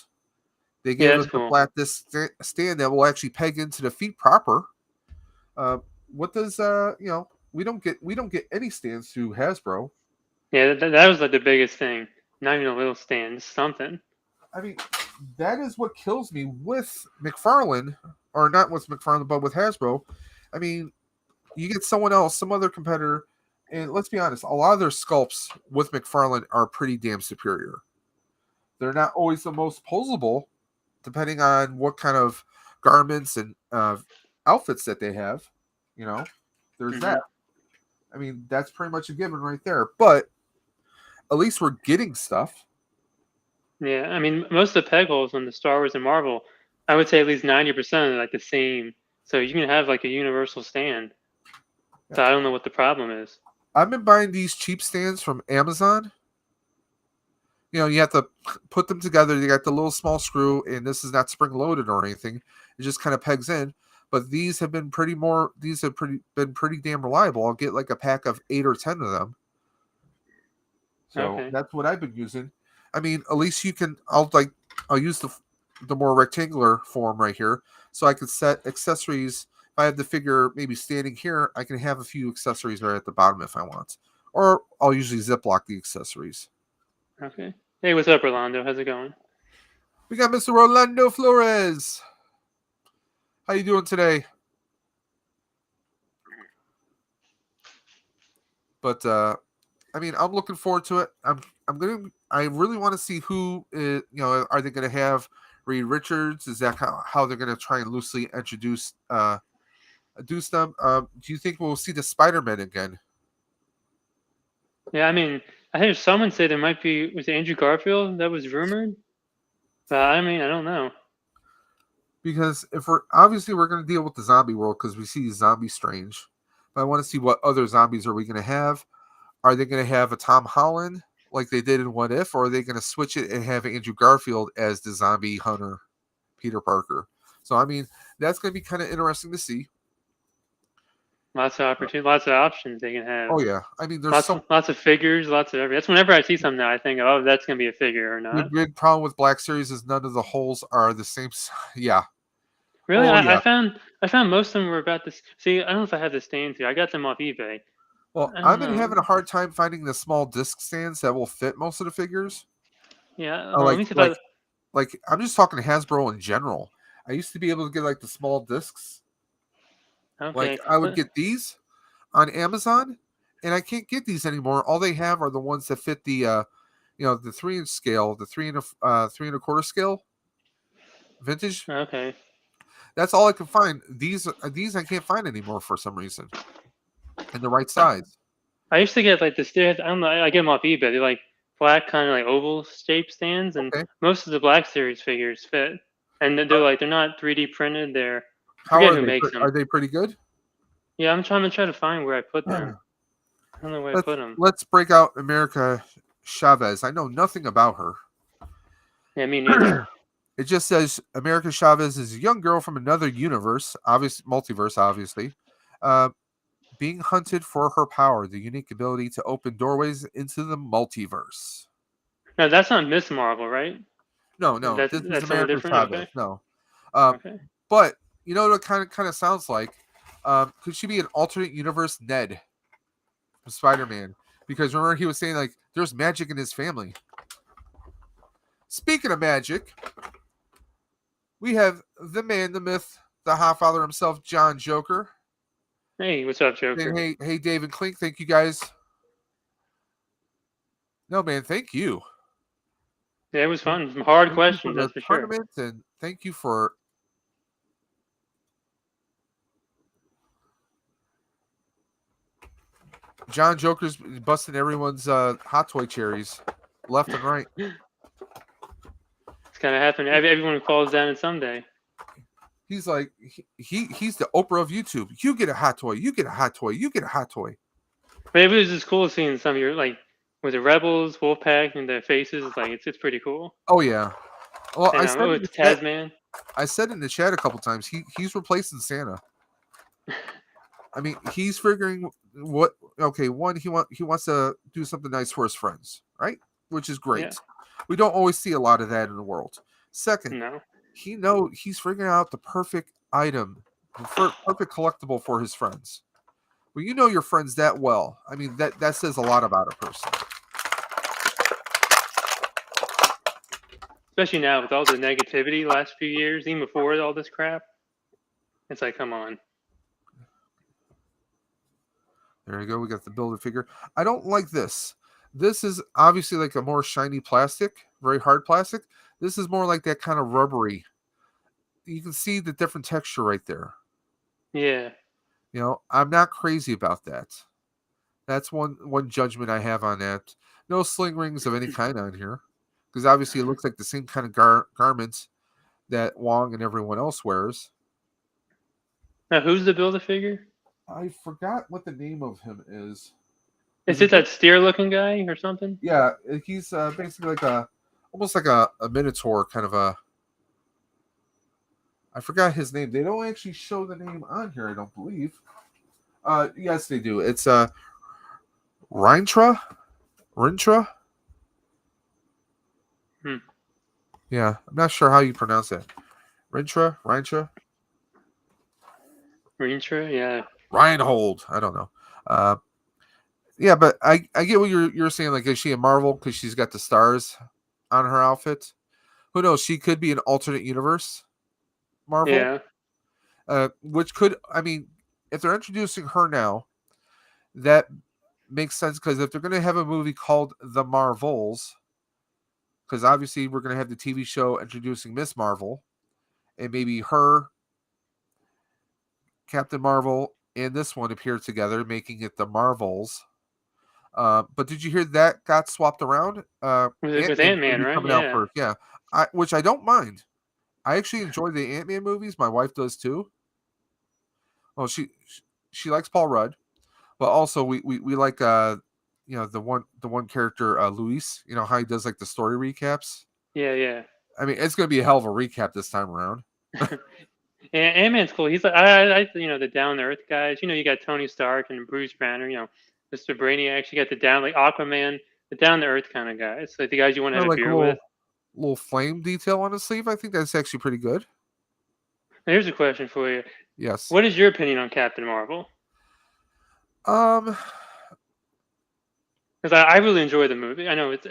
They Yeah, give us that's a cool. flat disc stand that will actually peg into the feet proper. Uh, what does we don't get any stands through Hasbro. Yeah, that was like the biggest thing. Not even a little stand, something. I mean, that is what kills me with McFarlane, or not with McFarlane, but with Hasbro. I mean, you get someone else, some other competitor, and let's be honest, a lot of their sculpts with McFarlane are pretty damn superior. They're not always the most posable, depending on what kind of garments and outfits that they have. You know, there's Hmm. that. I mean, that's pretty much a given right there. But at least we're getting stuff. Yeah, I mean, most of the peg holes on the Star Wars and Marvel, I would say at least 90% are like the same. So you can have like a universal stand. So I don't know what the problem is. I've been buying these cheap stands from Amazon. You have to put them together. You got the little small screw, and this is not spring loaded or anything. It just kind of pegs in. But these have been been pretty damn reliable. I'll get like a pack of 8 or 10 of them. So Okay. that's what I've been using. I mean, at least you can. I'll use the more rectangular form right here, so I can set accessories. If I have the figure maybe standing here, I can have a few accessories right at the bottom if I want, or I'll usually ziplock the accessories. Okay. Hey, what's up, Rolando? How's it going? We got Mr. Rolando Flores. How you doing today? But I mean, I'm looking forward to it. I really want to see who are they gonna have Reed Richards? Is that how they're gonna try and loosely introduce them? Do you think we'll see the Spider-Man again? Yeah, I mean, I heard someone say there might be was it Andrew Garfield that was rumored, but I mean, I don't know. Because if we're going to deal with the zombie world because we see Zombie Strange, but I want to see what other zombies are we going to have. Are they going to have a Tom Holland like they did in What If, or are they going to switch it and have Andrew Garfield as the zombie hunter, Peter Parker? So I mean, that's going to be kind of interesting to see. Lots of opportunity, lots of options they can have. Oh yeah, I mean, there's Lots, so lots of figures, lots of everything. That's whenever I see something that I think, oh, that's gonna be a figure or the not. big problem with Black Series is none of the holes are the same. Yeah. Really, Oh I yeah. found most of them were about this. See, I don't know if I have the stands here. I got them off eBay. Well, I I've don't been having a know. hard time finding the small disc stands that will fit most of the figures. Yeah, Uh, let like me see if like I. like I'm just talking Hasbro in general. I used to be able to get like the small discs. Like Okay, I would get these on Amazon, and I can't get these anymore. All they have are the ones that fit the 3-inch scale, the 3 and a quarter scale vintage. okay. That's all I can find. These I can't find anymore for some reason, in the right size. I used to get like the stairs. I don't know. I get them off eBay. They're like black, kind of like oval shaped stands, and Okay, most of the Black Series figures fit. And they're not 3D printed. I how forget are who they? makes them. Are they pretty good? Yeah, I'm trying to find where I put them. I don't know where I let's put them. let's break out America Chavez. I know nothing about her. Yeah, me neither. It just says America Chavez is a young girl from another universe, obvious multiverse, obviously, uh, being hunted for her power, the unique ability to open doorways into the multiverse. No, that's not Miss Marvel, right? No, no, That's this is that's someone America different. Chavez. Okay, No, uh, okay. but you know what it kind of sounds like? Could she be an alternate universe Ned from Spider-Man? Because remember he was saying like there's magic in his family. Speaking of magic, we have the man, the myth, the Hotfather himself, John Joker. Hey, what's up, And Joker? hey, Dave and Clink, thank you guys. No, man, thank you. Yeah, it was fun. Some hard Thank you for questions, the that's for sure. tournament, and thank you for John Joker's busting everyone's hot toy cherries left and right. It's kind of happening. Everyone falls down it someday. He's like he's the Oprah of YouTube. You get a hot toy. You get a hot toy. You get a hot toy. But it was just cool seeing some of your like with the Rebels, Wolfpack, and their faces. It's like it's pretty cool. Oh yeah. Well, And oh, it's Tasman. I said in the chat a couple times. He's replacing Santa. I mean, he's figuring what. Okay, one he wants to do something nice for his friends, right? Which is Yeah. great. We don't always see a lot of that in the world. Second, No. he's figuring out the perfect item, the perfect collectible for his friends. Well, you know your friends that well. I mean, that says a lot about a person. Especially now with all the negativity last few years, even before all this crap. It's like, come on. There you go. We got the builder figure. I don't like this. This is obviously like a more shiny plastic, very hard plastic. This is more like that kind of rubbery. You can see the different texture right there. Yeah. I'm not crazy about that. That's one judgment I have on that. No sling rings of any kind on here, because obviously it looks like the same kind of garments that Wong and everyone else wears. Now, who's the Build-A-Figure? I forgot what the name of him is. Is Because it that steer-looking guy or something? yeah, he's basically like a almost like a minotaur kind of a. I forgot his name. They don't actually show the name on here. I don't believe. Yes, they do. It's Reintra. Rintra. Hmm. Yeah, I'm not sure how you pronounce that. Rintra. Reintra. Reintra? Yeah. Reinhold. I don't know. Uh, yeah, but I get what you're saying. Like, is she a Marvel because she's got the stars on her outfit? Who knows? She could be an alternate universe Marvel, Yeah. which could. I mean, if they're introducing her now, that makes sense because if they're going to have a movie called The Marvels, because obviously we're going to have the TV show introducing Miss Marvel, and maybe her, Captain Marvel, and this one appear together, making it The Marvels. But did you hear that got swapped around? Ant With Man's going Ant-Man, to be right? coming out Yeah. first. Yeah, which I don't mind. I actually enjoy the Ant Man movies. My wife does too. Well, she likes Paul Rudd, but also we like the one character Luis. You know how he does like the story recaps. Yeah, yeah. I mean, it's going to be a hell of a recap this time around. And Ant-Man's cool. He's like, the down to earth guys. You got Tony Stark and Bruce Banner. Mr. Brainiac. You got the down like Aquaman, the down to earth kind of guys. Like the guys you want to have a Like a beer with. little flame detail on his sleeve. I think that's actually pretty good. Now, here's a question for you. Yes. What is your opinion on Captain Marvel? Um, Because I really enjoy the movie. I know it's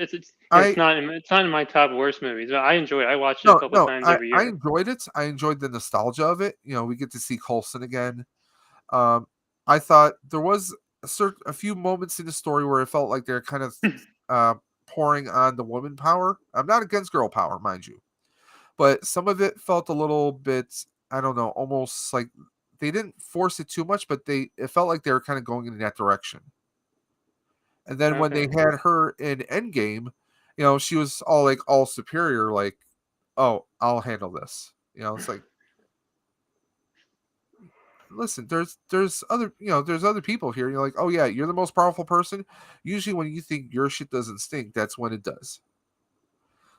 I not in my top worst movies, but I enjoy it. I watch it a no couple no times every I year. enjoyed it. I enjoyed the nostalgia of it. You know, we get to see Coulson again. Um, I thought there was a few moments in the story where it felt like they're kind of uh, pouring on the woman power. I'm not against girl power, mind you, but some of it felt a little bit, I don't know, almost like they didn't force it too much, but it felt like they were kind of going in that direction. And then when they Okay. had her in Endgame, you know, she was all like all superior, like, oh, I'll handle this. You know, it's like, listen, there's other people here. You're like, oh yeah, you're the most powerful person. Usually when you think your shit doesn't stink, that's when it does.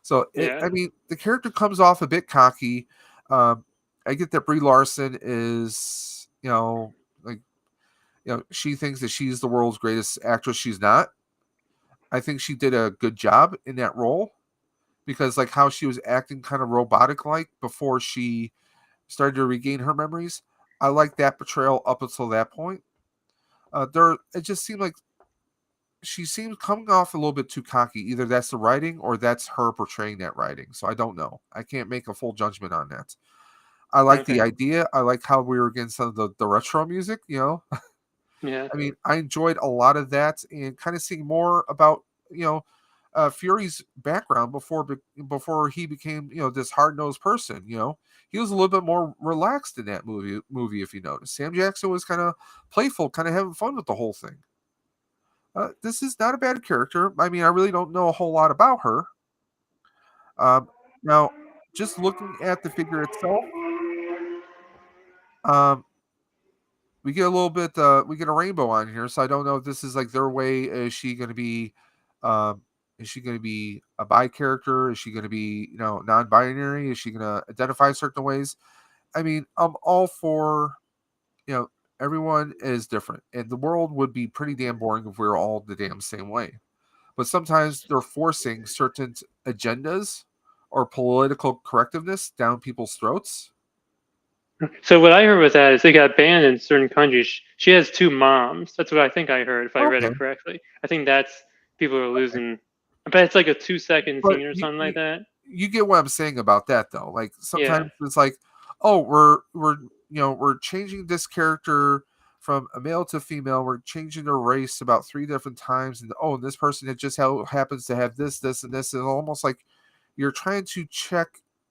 So Yeah. I mean, the character comes off a bit cocky. I get that Brie Larson is, like, she thinks that she's the world's greatest actress. She's not. I think she did a good job in that role because like how she was acting kind of robotic like before she started to regain her memories. I like that portrayal up until that point. It just seemed like she seems coming off a little bit too cocky. Either that's the writing or that's her portraying that writing. So I don't know. I can't make a full judgment on that. I like the Okay. idea. I like how we were getting some of the retro music. Yeah. I mean, I enjoyed a lot of that and kind of seeing more about Fury's background before he became this hard nosed person. He was a little bit more relaxed in that movie. If you notice, Sam Jackson was kind of playful, kind of having fun with the whole thing. This is not a bad character. I mean, I really don't know a whole lot about her. Um, Now, just looking at the figure itself, um, we get a little bit. We get a rainbow on here, so I don't know if this is like their way. Is she going to be? Um, is she going to be a bi character? Is she going to be non-binary? Is she going to identify certain ways? I mean, I'm all for you know everyone is different, and the world would be pretty damn boring if we were all the damn same way. But sometimes they're forcing certain agendas or political correctiveness down people's throats. So what I heard with that is they got banned in certain countries. She has two moms. That's what I think I heard, if I read Okay, it correctly. I think that's people are losing. I bet it's like a 2 second but scene or something like that. you get what I'm saying about that though. Like Yeah. sometimes it's like, oh, we're changing this character from a male to female. We're changing their race about 3 different times, and oh, and this person that just happens to have this, and this is almost like you're trying to check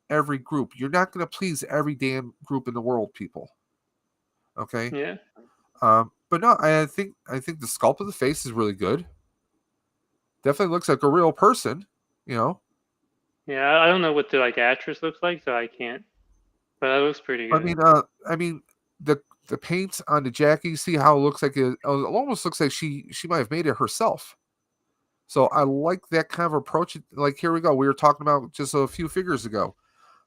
every group. You're not going to please every damn group in the world, people. Okay. Yeah. But no, I think the sculpt of the face is really good. Definitely looks like a real person. You know, Yeah. I don't know what the like actress looks like, so I can't. But that looks pretty I good. mean, I mean the the paint on the jacket. You see how it looks like it almost looks like she might have made it herself. So I like that kind of approach. Like here we go. We were talking about just a few figures ago.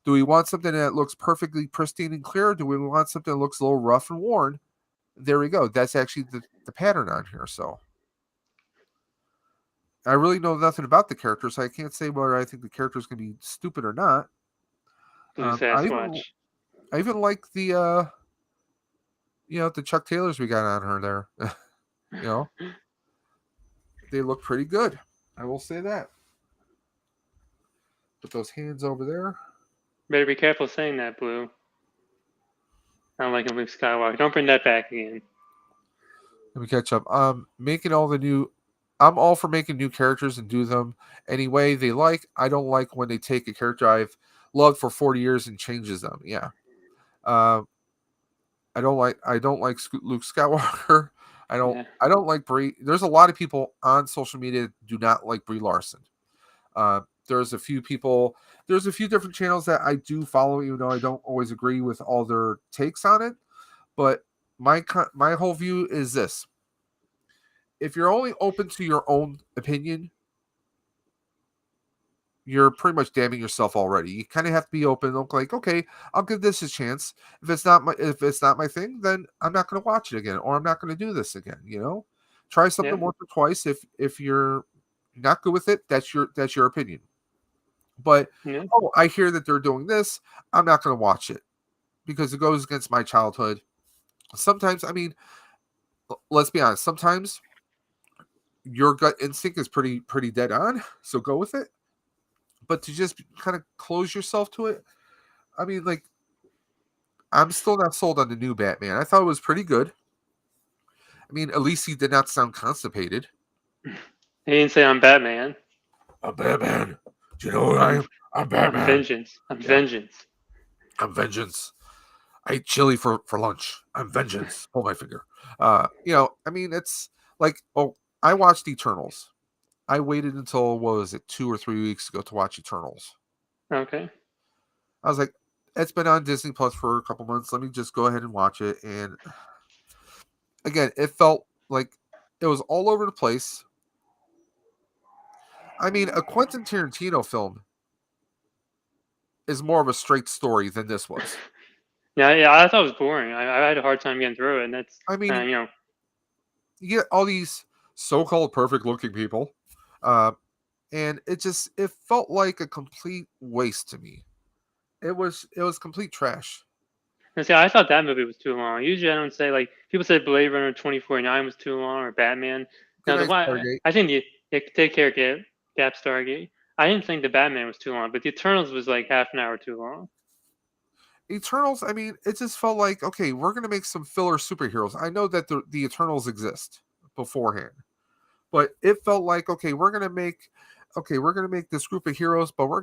Do we want something that looks perfectly pristine and clear? Or do we want something that looks a little rough and worn? There we go. That's actually the pattern on here. So I really know nothing about the characters, so I can't say whether I think the character is going to be stupid or not. Blue I even Sasquatch. like the the Chuck Taylors we got on her there. you know, they look pretty good. I will say that. Put those hands over there. Better be careful saying that, Blue. I don't like him, Luke Skywalker. Don't bring that back again. Let me catch up. Making all the new. I'm all for making new characters and do them any way they like. I don't like when they take a character I've loved for 40 years and changes them. Yeah. Uh, I don't like Luke Skywalker. Yeah. I don't like Brie. There's a lot of people on social media do not like Brie Larson. There's a few people. There's a few different channels that I do follow, even though I don't always agree with all their takes on it. But my whole view is this: if you're only open to your own opinion, you're pretty much damning yourself already. You kind of have to be open. Look like, okay, I'll give this a chance. If it's not my thing, then I'm not going to watch it again, or I'm not going to do this again. Try something Yeah. once or twice. If you're not good with it, that's your opinion. But Yeah. I hear that they're doing this. I'm not going to watch it because it goes against my childhood. Sometimes, I mean, let's be honest. Sometimes your gut instinct is pretty dead on, so go with it. But to just kind of close yourself to it, I mean, like, I'm still not sold on the new Batman. I thought it was pretty good. I mean, at least he did not sound constipated. He didn't say I'm Batman. I'm Batman. Do you know who I I'm am? I'm I'm Batman. vengeance. I'm Yeah, vengeance. I'm vengeance. I ate chili for lunch. I'm vengeance. Pull my finger. I mean, it's like, I watched Eternals. I waited until, what was it, 2 or 3 weeks ago to watch Eternals. Okay. I was like, it's been on Disney Plus for a couple months. Let me just go ahead and watch it. And again, it felt like it was all over the place. I mean, a Quentin Tarantino film is more of a straight story than this was. Yeah, yeah. I thought it was boring. I had a hard time getting through it, and that's I mean, you know. you get all these so-called perfect-looking people, uh, and it felt like a complete waste to me. It was complete trash. And see, I thought that movie was too long. Usually, I don't say like people say Blade Runner 2049 was too long or Batman. Good Now the night, why Stargate. I think the take care Gap Stargate. I didn't think the Batman was too long, but the Eternals was like half an hour too long. Eternals, I mean, it just felt like, okay, we're gonna make some filler superheroes. I know that the Eternals exist beforehand, but it felt like, we're gonna make this group of heroes, but we're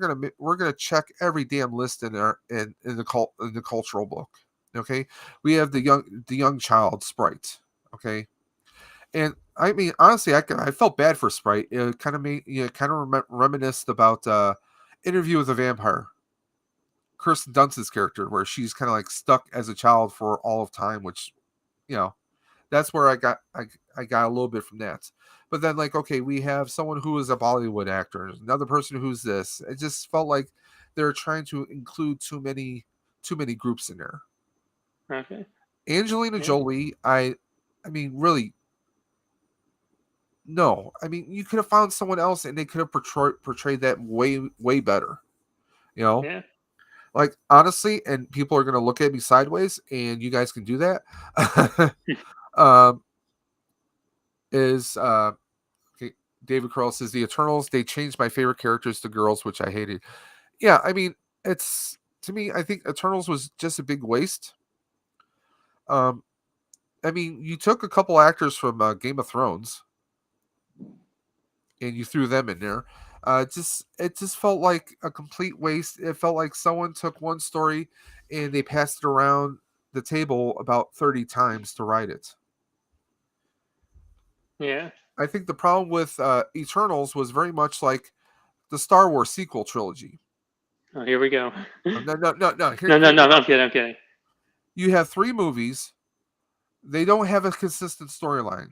gonna check every damn list in our in the cultural book. Okay, we have the young child Sprite. Okay, and I mean, honestly, I felt bad for Sprite. It kind of made kind of reminisced about Interview with a Vampire, Kirsten Dunst's character, where she's kind of like stuck as a child for all of time, which you know that's where I got a little bit from that. But then, like, okay, we have someone who is a Bollywood actor, another person who's this. It just felt like they're trying to include too many groups in there. Okay. Angelina Yeah. Jolie, I mean, really, no. I mean, you could have found someone else, and they could have portrayed that way better. You know, Yeah. like, honestly, and people are gonna look at me sideways, and you guys can do that. um, is okay, David Carell says the Eternals, they changed my favorite characters to girls, which I hated. Yeah, I mean, it's to me, I think Eternals was just a big waste. Um, I mean, you took a couple actors from Game of Thrones and you threw them in there. It just felt like a complete waste. It felt like someone took one story and they passed it around the table about 30 times to write it. Yeah. I think the problem with Eternals was very much like the Star Wars sequel trilogy. Oh, here we go. No, no, no, no. Here, No, no, here we no. go. I'm kidding. I'm kidding. You have three movies. They don't have a consistent storyline.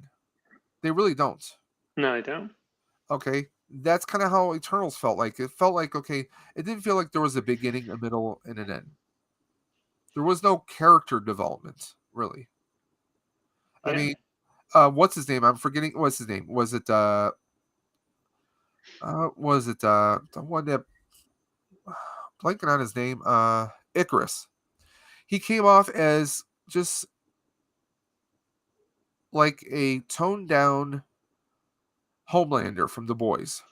They really don't. No, I don't. Okay, that's kind of how Eternals felt like. It felt like, okay, it didn't feel like there was a beginning, a middle, and an end. There was no character development, really. I Yeah. mean, what's his name? I'm forgetting. What's his name? Was it the one that blanking on his name? Icarus. He came off as just like a toned down Homelander from The Boys.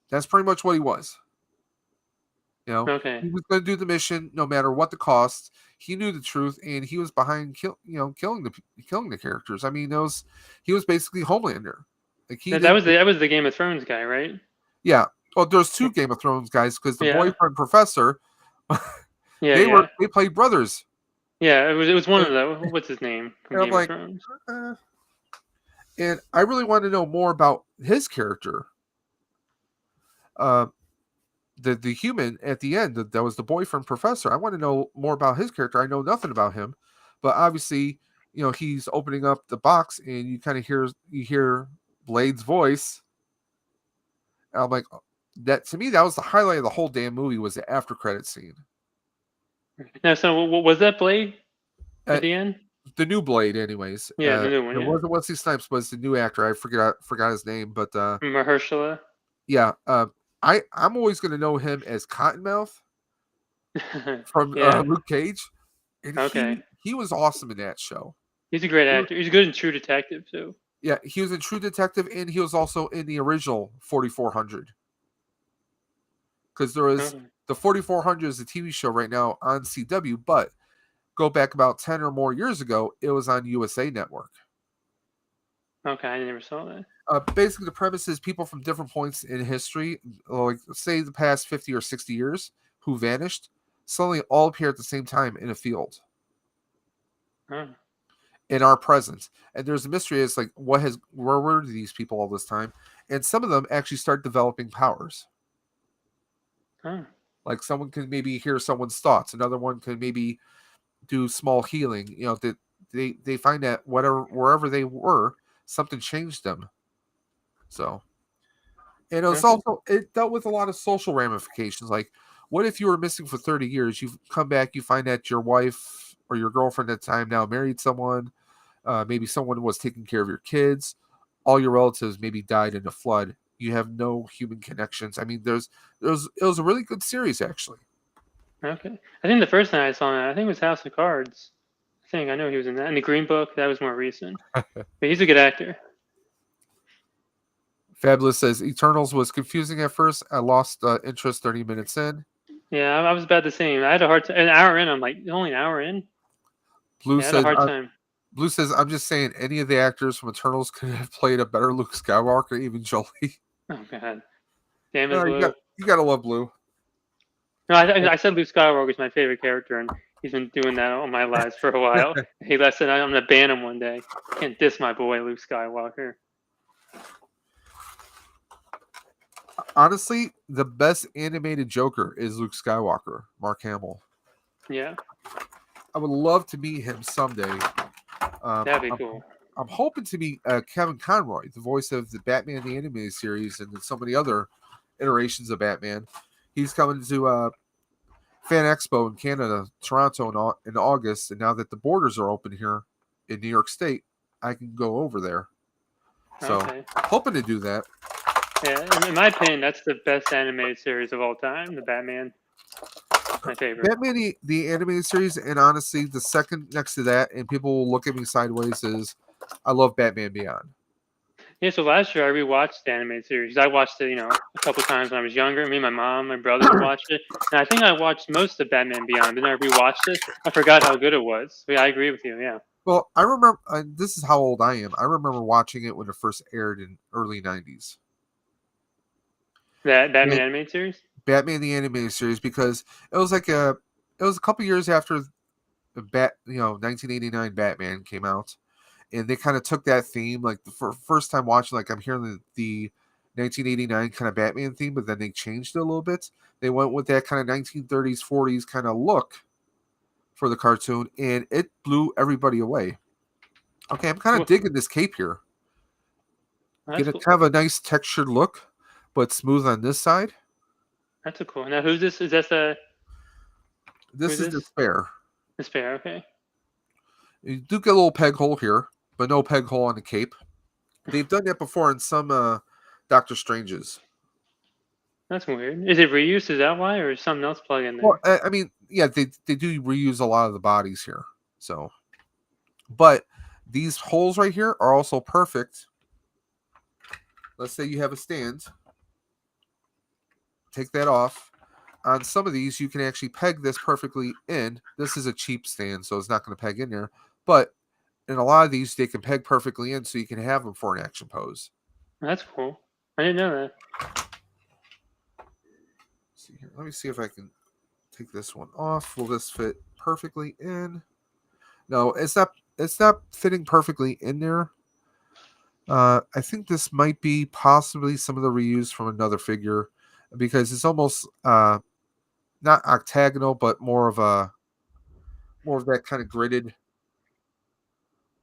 That's pretty much what he was. You know, Okay. he was going to do the mission no matter what the cost. He knew the truth, and he was behind killing the characters. I mean, he was basically Homelander. Like he That didn't. was the Game of Thrones guy, right? Yeah. Well, there's two Game of Thrones guys because the Yeah. boyfriend professor, Yeah. Yeah. they played brothers. Yeah. It was one And, of the what's his name from and I'm Game of like, Thrones. uh, and I really want to know more about his character. Uh, the human at the end that was the boyfriend professor. I want to know more about his character. I know nothing about him, but obviously, he's opening up the box and you kind of hear Blade's voice. And I'm like, that to me that was the highlight of the whole damn movie was the after credit scene. Now, so was that Blade Uh, at the end? the new Blade, anyways. Yeah, the new one. It Yeah, wasn't Wesley Snipes, but it's the new actor. I forgot his name, but Mahershala. yeah. I'm always gonna know him as Cottonmouth from Yeah. Luke Cage, and Okay. he was awesome in that show. He's a great actor. He's good in True Detective too. Yeah, he was in True Detective, and he was also in the original 4400. Because there was Okay. the 4400 is a TV show right now on CW, but go back about 10 or more years ago, it was on USA Network. Okay, I never saw that. Basically, the premise is people from different points in history, like say the past 50 or 60 years, who vanished, suddenly all appear at the same time in a field Oh. in our present. And there's a mystery as like where were these people all this time? And some of them actually start developing powers. Oh. Like someone can maybe hear someone's thoughts, another one can maybe do small healing. That they find that wherever they were, something changed them. So, and Okay. it dealt with a lot of social ramifications. Like, what if you were missing for 30 years? You come back, you find that your wife or your girlfriend at the time now married someone. Maybe someone was taking care of your kids. All your relatives maybe died in a flood. You have no human connections. I mean, it was a really good series actually. Okay. I think the first time I saw that, I think it was House of Cards. I know he was in that. And the Green Book, that was more recent. But he's a good actor. Fabulous says Eternals was confusing at first. I lost interest 30 minutes in. Yeah, I was about the same. I had a hard time. An hour in, I'm like, only an hour in? Blue Yeah, I had a says hard time. Blue says I'm just saying any of the actors from Eternals could have played a better Luke Skywalker, even Jolie. Oh, God. Damn it, You Blue. gotta love Blue. No, I said Luke Skywalker is my favorite character, and he's been doing that all my lives for a while. He said I'm going to ban him one day. Can't diss my boy, Luke Skywalker. Honestly, the best animated Joker is Luke Skywalker, Mark Hamill. Yeah, I would love to meet him someday. that'd be cool. I'm hoping to meet Kevin Conroy, the voice of the Batman the Animated Series and so many other iterations of Batman. He's coming to Fan Expo in Canada, Toronto in August, and now that the borders are open here in New York State, I can go over there. So, Okay. hoping to do that. Yeah, in my opinion, that's the best animated series of all time, the Batman. My favorite. Batman the Animated Series, and honestly, the second next to that, and people will look at me sideways, is I love Batman Beyond. Yeah, so last year I rewatched the animated series. I watched it, a couple times when I was younger. Me, my mom, my brother would watch it, and I think I watched most of Batman Beyond. Then I rewatched it. I forgot how good it was. Yeah, I agree with you. Yeah. Well, I remember, this is how old I am. I remember watching it when it first aired in early 90s. That Batman animated series? Batman the Animated Series, because it was it was a couple years after the 1989 Batman came out, and they kind of took that theme, like the first time watching, like I'm hearing the 1989 kind of Batman theme, but then they changed it a little bit. They went with that kind of 1930s, 40s kind of look for the cartoon, and it blew everybody away. Okay, I'm kind of Well, digging this cape here. Get that's a cool. kind of a nice textured look, but smooth on this side. That's a cool. Now, who's this? Is that the This who's is this? Despair. Despair. Okay. You do get a little peg hole here, but no peg hole on the cape. They've done that before in some Doctor Stranges. That's weird. Is it reused? Is that why, or is something else plugged in Well, there? I mean, yeah, they do reuse a lot of the bodies here. So, but these holes right here are also perfect. Let's say you have a stand, take that off. On some of these, you can actually peg this perfectly in. This is a cheap stand, so it's not going to peg in there. But in a lot of these, they can peg perfectly in, so you can have them for an action pose. That's cool. I didn't know that. See here. Let me see if I can take this one off. Will this fit perfectly in? No, it's not. It's not fitting perfectly in there. I think this might be possibly some of the reuse from another figure because it's almost not octagonal, but more of that kind of gridded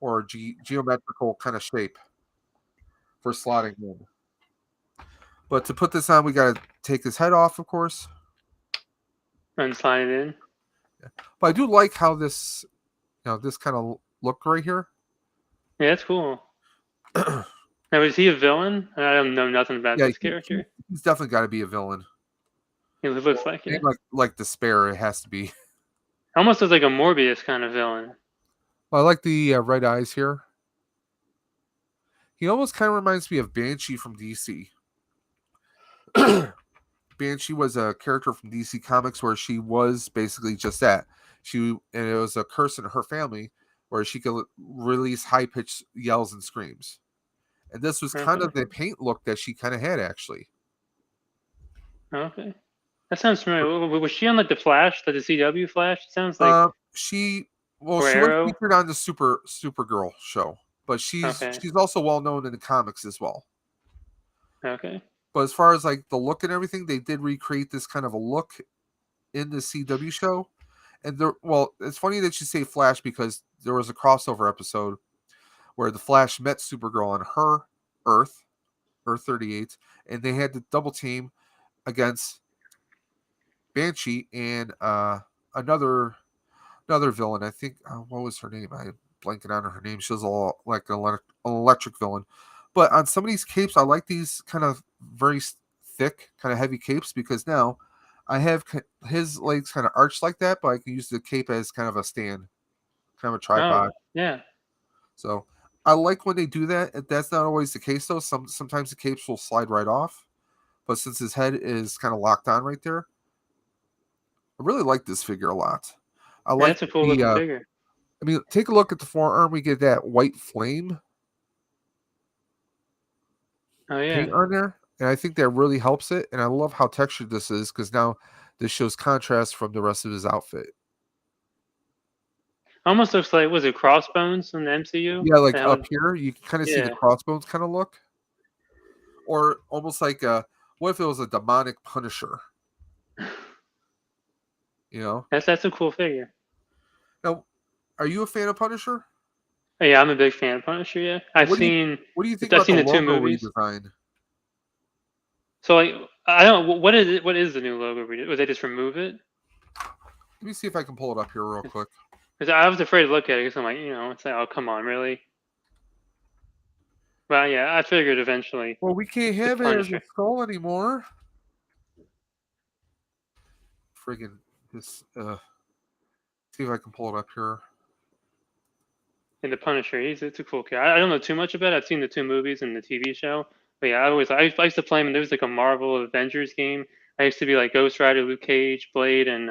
or geometrical kind of shape for slotting in. But to put this on, we got to take his head off, of course. And slide it in. But I do like how this, this kind of look right here. Yeah, that's cool. Now, is he a villain? I don't know nothing about Yeah, this character. he's definitely got to be a villain. He looks like Name it. like Despair, it has to be. Almost looks like a Morbius kind of villain. Well, I like the red eyes here. He almost kind of reminds me of Banshee from DC. Banshee was a character from DC Comics where she was basically just that. And it was a curse in her family where she could release high pitched yells and screams. And this was kind Okay. of the paint look that she kind of had actually. Okay. That sounds familiar. Was she on like the Flash, like the CW Flash? It sounds like She or she was Arrow. featured on the Supergirl show, but Okay. she's also well known in the comics as well. Okay. But as far as like the look and everything, they did recreate this kind of a look in the CW show. And it's funny that you say Flash because there was a crossover episode where the Flash met Supergirl on her Earth, Earth 38, and they had to double team against Banshee and another villain. I think what was her name? I'm blanking on her name. She was like an electric villain. But on some of these capes, I like these kind of very thick, kind of heavy capes because now I have his legs kind of arched like that, but I can use the cape as kind of a stand, kind of a tripod. Oh, yeah. So I like when they do that. That's not always the case though. Sometimes the capes will slide right off, but since his head is kind of locked on right there, I really like this figure a lot. I Yeah, like that's a cool the looking figure. I mean, take a look at the forearm. We get that white flame Oh yeah. paint on there, and I think that really helps it. And I love how textured this is because now this shows contrast from the rest of his outfit. Almost looks like was it Crossbones in the MCU? Yeah, like That up was here, you can kind of see the yeah. crossbones kind of look, or almost like what if it was a demonic Punisher? You know. That's a cool figure. Now, are you a fan of Punisher? Oh, yeah, I'm a big fan of Punisher. Yeah, I've What do you seen What do you think I've about the seen the two logo movies. redesign? So like I don't what is it? What is the new logo? Was they just remove it? Let me see if I can pull it up here real quick. Because I was afraid to look at it because I'm like, it's like, oh come on, really? Well, yeah, I figured eventually Well, we can't the have it as a Punisher. skull anymore. Friggin' this. See if I can pull it up here. And the Punisher, it's a cool character. I don't know too much about it. I've seen the two movies and the TV show, but yeah, I used to play him. And there was like a Marvel Avengers game. I used to be like Ghost Rider, Luke Cage, Blade, and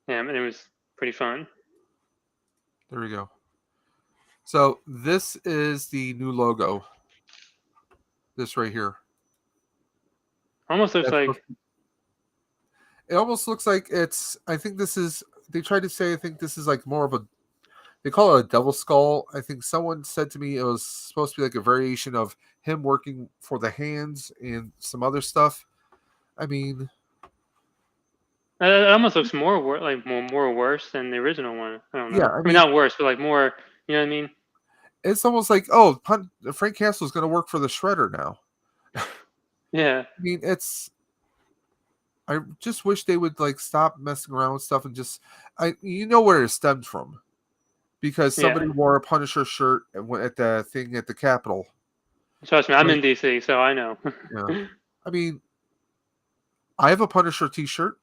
yeah, and it was pretty fun. There we go. So this is the new logo. This right here. Almost looks That's like it almost looks like it's. I think this is. They tried to say. I think this is like more of a. They call it a devil skull. I think someone said to me it was supposed to be like a variation of him working for the hands and some other stuff. I mean, it almost looks like more worse than the original one. I don't yeah. know. I I mean, mean, not worse, but like more. You know what I mean? It's almost like, oh, Frank Castle's going to work for the Shredder now. Yeah. I mean, I just wish they would like stop messing around with stuff and just, you know where it stemmed from, because somebody Yeah. wore a Punisher shirt and went at the thing at the Capitol. Trust me, I'm Right? in DC, so I know. Yeah. I mean, I have a Punisher T-shirt.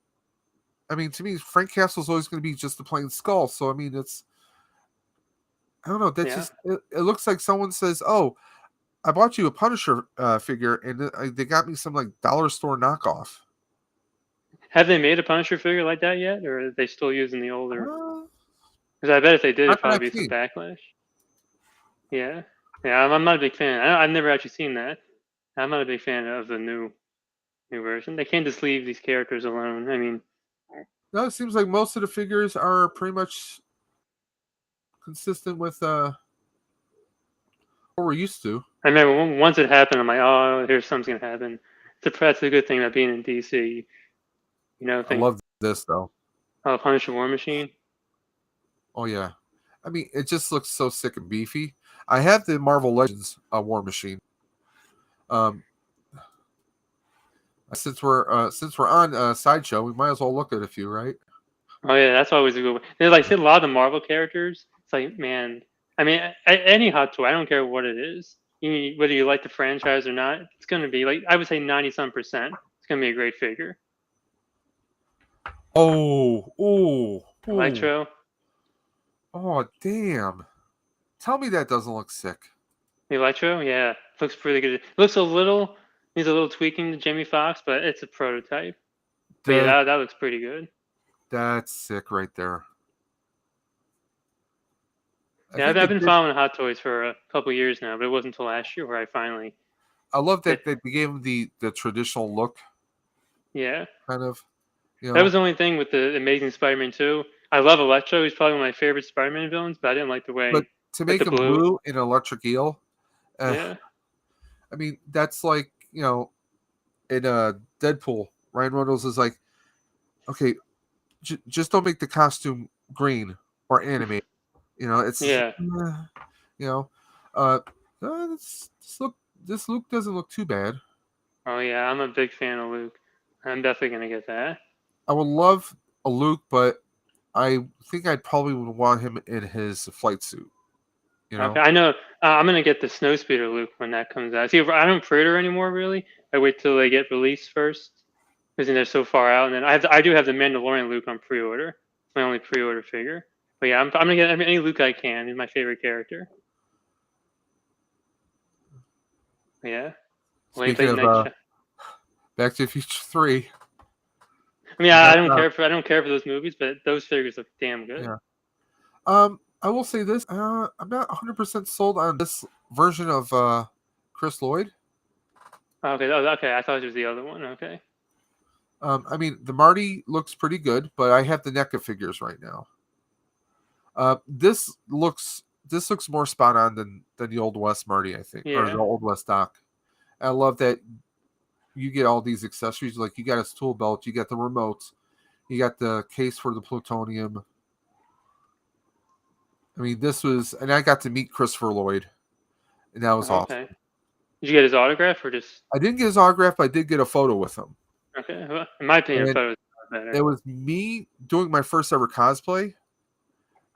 I mean, to me, Frank Castle's always going to be just a plain skull. So I mean, I don't know. That's Yeah. just it looks like someone says, "Oh, I bought you a Punisher figure, and they got me some like dollar store knockoff." Have they made a Punisher figure like that yet, or are they still using the older? Uh, Because I bet if they did, Not it'd that probably I've be some seen. backlash. Yeah. Yeah, I'm not a big fan. I've never actually seen that. I'm not a big fan of the new version. They can't just leave these characters alone. I mean, No, it seems like most of the figures are pretty much consistent with what we're used to. I remember once it happened, I'm like, oh, here's something's gonna happen. That's a good thing about being in DC. You know, I think, love this though. oh, Punisher War Machine. Oh yeah, I mean, it just looks so sick and beefy. I have the Marvel Legends War Machine. Um, since we're on Sideshow, we might as well look at a few, right? Oh yeah, that's always a good one. There's like see, a lot of the Marvel characters. It's like, man, I mean, any hot toy, I don't care what it is. Whether you like the franchise or not, it's gonna be like I would say 90-some%. It's gonna be a great figure. Oh, Electro, oh, damn! Tell me that doesn't look sick. Electro, yeah, looks pretty good. It looks a little needs a little tweaking to Jamie Foxx, but it's a prototype. But yeah, That that looks pretty good. that's sick right there. I Yeah, think I've it been did. following Hot Toys for a couple years now, but it wasn't until last year where I finally I love hit. that they gave him the traditional look, Yeah, kind of. You that was know, the only thing with the Amazing Spider-Man 2. I love Electro. He's probably one of my favorite Spider-Man villains, but I didn't like the but way to with make the him blue. blue in Electric Eel, uh, Yeah, I mean, that's like, in Deadpool, Ryan Reynolds is like, okay, just don't make the costume green or animate. It's just, yeah. you know, uh, this look doesn't look too bad. Oh yeah, I'm a big fan of Luke. I'm definitely gonna get that. I would love a Luke, but I think I'd probably would want him in his flight suit. You Okay, know, I know. I'm gonna get the Snowspeeder Luke when that comes out. See, I don't pre-order anymore really. I wait till they get released first because they're so far out. And then I do have the Mandalorian Luke on pre-order. It's my only pre-order figure. But yeah, I'm gonna get any Luke I can. He's my favorite character. Yeah, speaking late of night. Back to the Future 3, I mean, we got I don't care for those movies, but those figures look damn good. yeah. I will say this. I'm not 100% sold on this version of Chris Lloyd. Okay, oh, okay. I thought it was the other one. Okay. I mean, the Marty looks pretty good, but I have the NECA figures right now. This looks more spot on than the Old West Marty, I think, or the Yeah. Old West Doc. I love that you get all these accessories. Like you got his tool belt, you got the remote, you got the case for the plutonium. I mean, and I got to meet Christopher Lloyd, and that was awesome. Okay. Did you get his autograph or just? I didn't get his autograph, but I did get a photo with him. Okay. Well, in my opinion, And photos are it better. was me doing my first ever cosplay.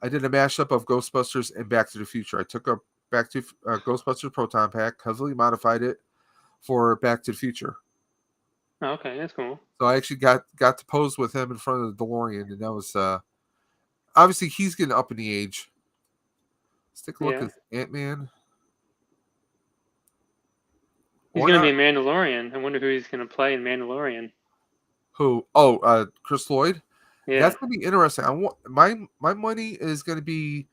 I did a mashup of Ghostbusters and Back to the Future. I took a Back to Ghostbusters Proton Pack, heavily modified it for Back to the Future. Oh, okay, that's cool. So I actually got to pose with him in front of the DeLorean, and that was obviously he's getting up in the age. Let's take a look Yeah. at Ant-Man. He's Or gonna be not a Mandalorian. I wonder who he's gonna play in Mandalorian. who? Oh, Chris Lloyd. Yeah. That's gonna be interesting. I want my money is gonna be.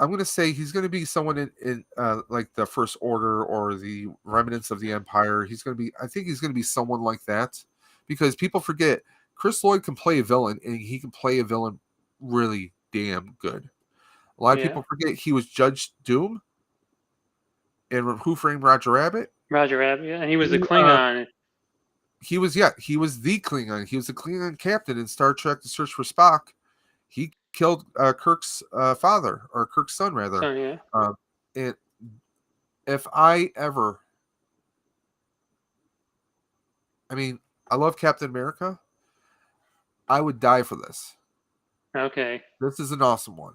I'm gonna say he's gonna be someone in like the First Order or the remnants of the Empire. I think he's gonna be someone like that, because people forget Chris Lloyd can play a villain, and he can play a villain really damn good. A lot of Yeah. people forget he was Judge Doom in Who Framed Roger Rabbit. Roger Rabbit. Yeah, and he was a He, Klingon. he was the Klingon. He was the Klingon captain in Star Trek: The Search for Spock. He killed Kirk's father, or Kirk's son rather. So yeah. And if I ever, I mean, I love Captain America. I would die for this. Okay. This is an awesome one,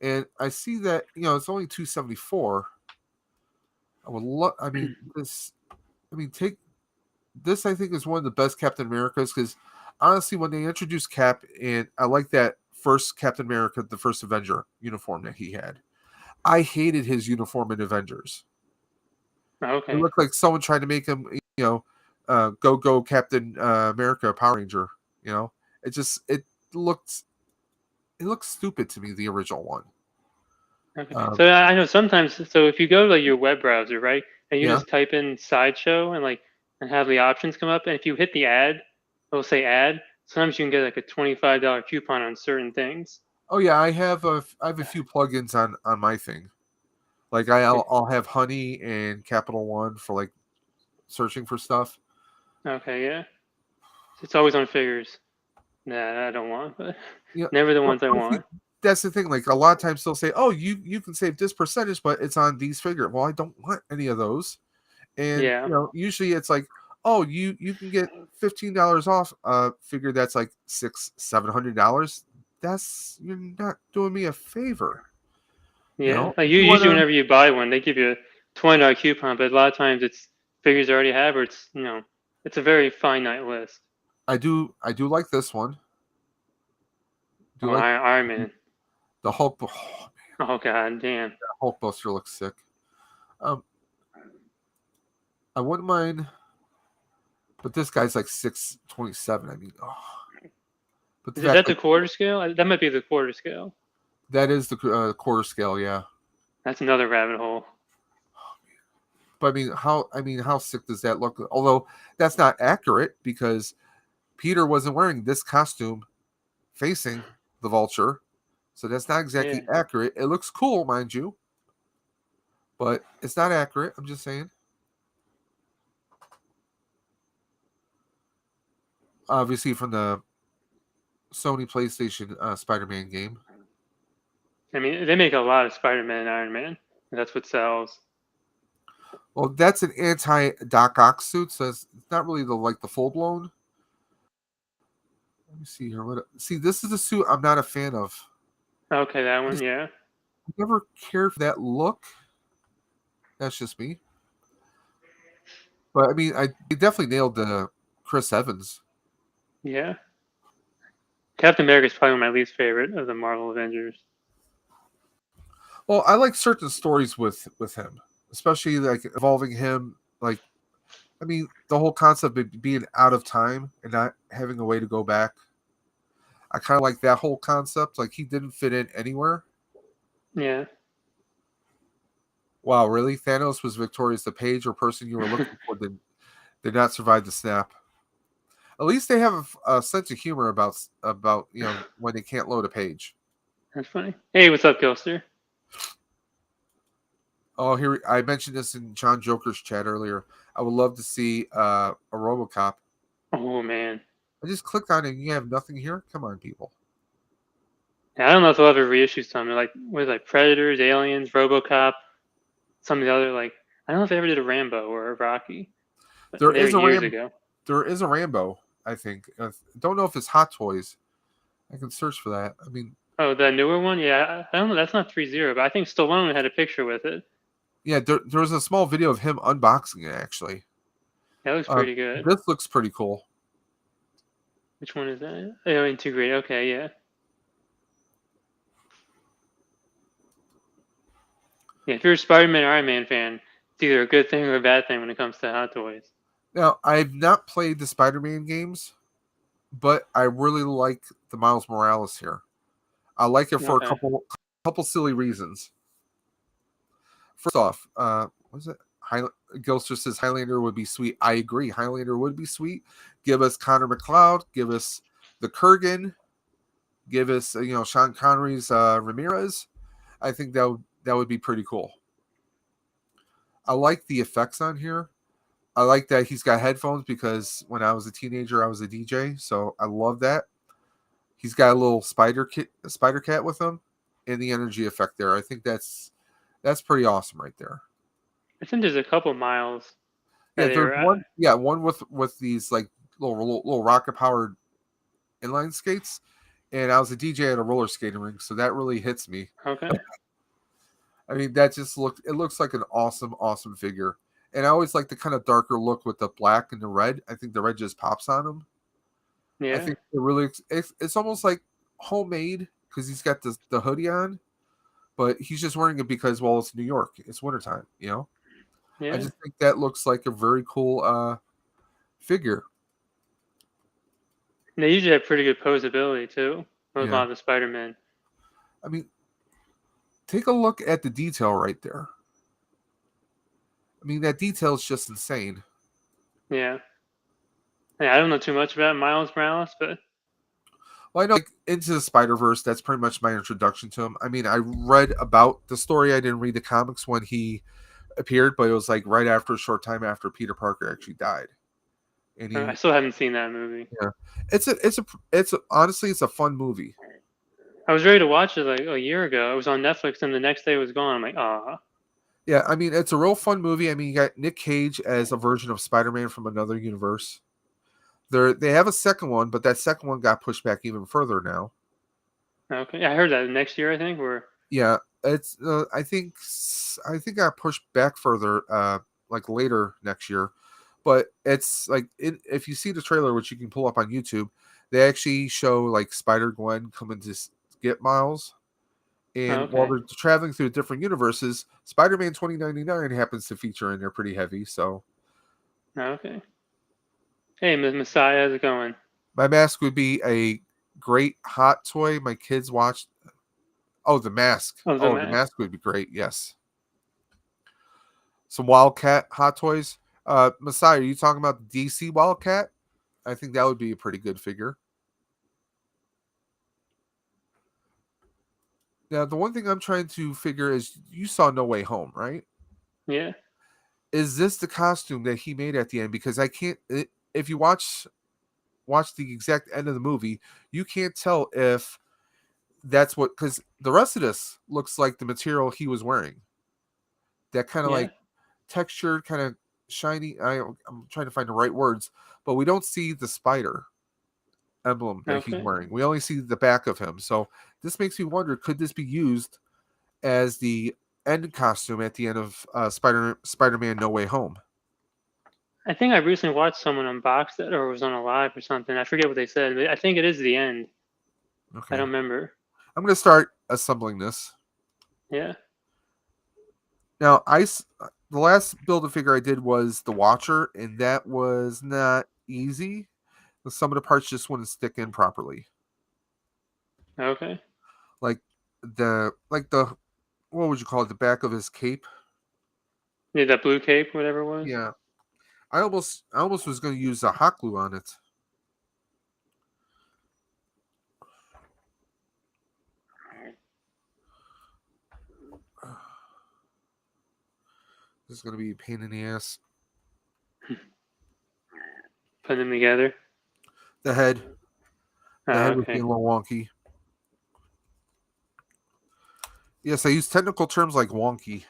and I see that it's only 274. I would love. I mean, this. I mean, take this. I think is one of the best Captain Americas because honestly, when they introduced Cap, and I like that first Captain America, the first Avenger uniform that he had. I hated his uniform in Avengers. It Okay. looked like someone tried to make him, go Captain America Power Ranger. You know, it looked stupid to me, the original one. Okay. Um, So I know sometimes. So if you go to like your web browser, right, and you yeah. just type in sideshow and have the options come up, and if you hit the ad, it'll say ad. Sometimes you can get like a $25 coupon on certain things. Oh yeah, I have a few plugins on my thing. Like I'll have Honey and Capital One for like searching for stuff. Okay, yeah. It's always on figures. Nah, I don't want, but You know, never the well, ones I see, want. that's the thing. Like a lot of times they'll say, "Oh, you can save this percentage, but it's on these figure." Well, I don't want any of those. And Yeah. usually it's like, "Oh, you can get $15 off a figure that's like $600-700." That's You're not doing me a favor. Yeah. Like If you you usually wanna, whenever you buy one, they give you a $20 coupon, but a lot of times it's figures I already have, or it's a very finite list. I do like this one. Do Oh, you like Iron Man. the Hulk? Oh, Oh god damn. Hulk Buster looks sick. Um, I wouldn't mind, but this guy's like 627. I mean, but the Is fact that like the quarter scale? That might be the quarter scale. that is the quarter scale, yeah. That's another rabbit hole. But how sick does that look? Although that's not accurate because Peter wasn't wearing this costume facing the Vulture, so that's not exactly Yeah. accurate. It looks cool, mind you, but it's not accurate. I'm just saying. Obviously, from the Sony PlayStation Spider-Man game. I mean, they make a lot of Spider-Man and Iron Man. And that's what sells. Well, that's an anti-Doc Ock suit, so it's not really the full blown. Let me see here. See, this is a suit I'm not a fan of. Okay, that I one, just yeah. never cared for that look. That's just me. But I mean, they definitely nailed the Chris Evans. Yeah. Captain America is probably my least favorite of the Marvel Avengers. Well, I like certain stories with him, especially like involving him. Like, I mean, the whole concept of being out of time and not having a way to go back. I kind of like that whole concept. Like, he didn't fit in anywhere. Yeah. Wow, really? Thanos was victorious. The page or person you were looking for did not survive the snap. At least they have a sense of humor about when they can't load a page. That's funny. Hey, what's up, Gilster? Oh, here I mentioned this in John Joker's chat earlier. I would love to see a RoboCop. Oh man. I just clicked on it and you have nothing here. Come on, people. Yeah, I don't know if they'll ever reissue something like with like Predators, Aliens, RoboCop, some of the other like I don't know if they ever did a Rambo or a Rocky, but There they were is a years Ram. ago. There is a Rambo. I think. Don't know if it's Hot Toys. I can search for that. I mean, Oh, the newer one? Yeah, I don't know. That's not 3-0, but I think Stallone had a picture with it. yeah, there was a small video of him unboxing it. Actually, That looks pretty good. this looks pretty cool. Which one is that? Oh, Integrate. Okay, yeah. Yeah, if you're a Spider-Man or Iron Man fan, it's either a good thing or a bad thing when it comes to Hot Toys. Now, I've not played the Spider-Man games, but I really like the Miles Morales here. I like it for a Okay. couple silly reasons. First off, what is it? Gilster says Highlander would be sweet. I agree. Highlander would be sweet. Give us Connor McLeod. Give us the Kurgan. Give us Sean Connery's Ramirez. I think that would be pretty cool. I like the effects on here. I like that he's got headphones because when I was a teenager, I was a DJ, so I love that. he's got a little spider cat with him, and the energy effect there. I think that's pretty awesome right there. I think there's a couple miles that Yeah, they there's were at. one. Yeah, one with these like little rocket powered inline skates, and I was a DJ at a roller skating rink, so that really hits me. Okay. I mean, that just looks like an awesome figure. And I always like the kind of darker look with the black and the red. I think the red just pops on him. I Yeah. think it's almost like homemade because he's got the hoodie on, but he's just wearing it because well it's New York, it's wintertime, you know. I Yeah. just think that looks like a very cool figure. They usually have pretty good posability too. With a Yeah, lot of the Spider-Man. I mean, take a look at the detail right there. I mean, that detail is just insane. Yeah. Yeah, I don't know too much about Miles Morales, but Well, I know like Into the Spider Verse. That's pretty much my introduction to him. I mean, I read about the story. I didn't read the comics when he appeared, but it was like right after a short time after Peter Parker actually died. And I he, still haven't seen that movie. yeah, honestly, it's a fun movie. I was ready to watch it like a year ago. It was on Netflix, and the next day it was gone. I'm like, ah, Yeah, I mean, it's a real fun movie. I mean, you got Nick Cage as a version of Spider-Man from another universe. They have a second one, but that second one got pushed back even further now. okay. Yeah, I heard that next year. I think or Yeah, it's I think got pushed back further, like later next year. But it's like if you see the trailer, which you can pull up on YouTube, they actually show like Spider Gwen coming to get Miles, and while okay, they're traveling through different universes, Spider-Man 2099 happens to feature in there pretty heavy. So okay. Hey, Messiah, how's it going? my mask would be a great hot toy. My kids watched. Oh, the mask. Oh, the Oh, the mask. mask would be great. Yes. Some Wildcat hot toys. Messiah, are you talking about the DC Wildcat? I think that would be a pretty good figure. Now, the one thing I'm trying to figure is you saw No Way Home, right? Yeah, Is this the costume that he made at the end? Because I can't. If you watch the exact end of the movie, you can't tell if that's what because the rest of this looks like the material he was wearing. That kind of yeah. like textured, kind of shiny. I'm trying to find the right words, but we don't see the spider emblem that he's Okay. wearing. We only see the back of him. So this makes me wonder: could this be used as the end costume at the end of Spider-Man No Way Home? I think I recently watched someone unbox it, or it was on a live or something. I forget what they said, but I think it is the end. I Okay, don't remember. I'm going to start assembling this Yeah. now. The last build a figure I did was the Watcher, and that was not easy. Some of the parts just wouldn't stick in properly, Okay. like the what would you call it? The back of his cape. Yeah, that blue cape, whatever it was. Yeah, I almost was going to use a hot glue on it. This is going to be a pain in the ass. Put them together. The head, the Oh, head was being okay. a little wonky. Yes, I use technical terms like wonky,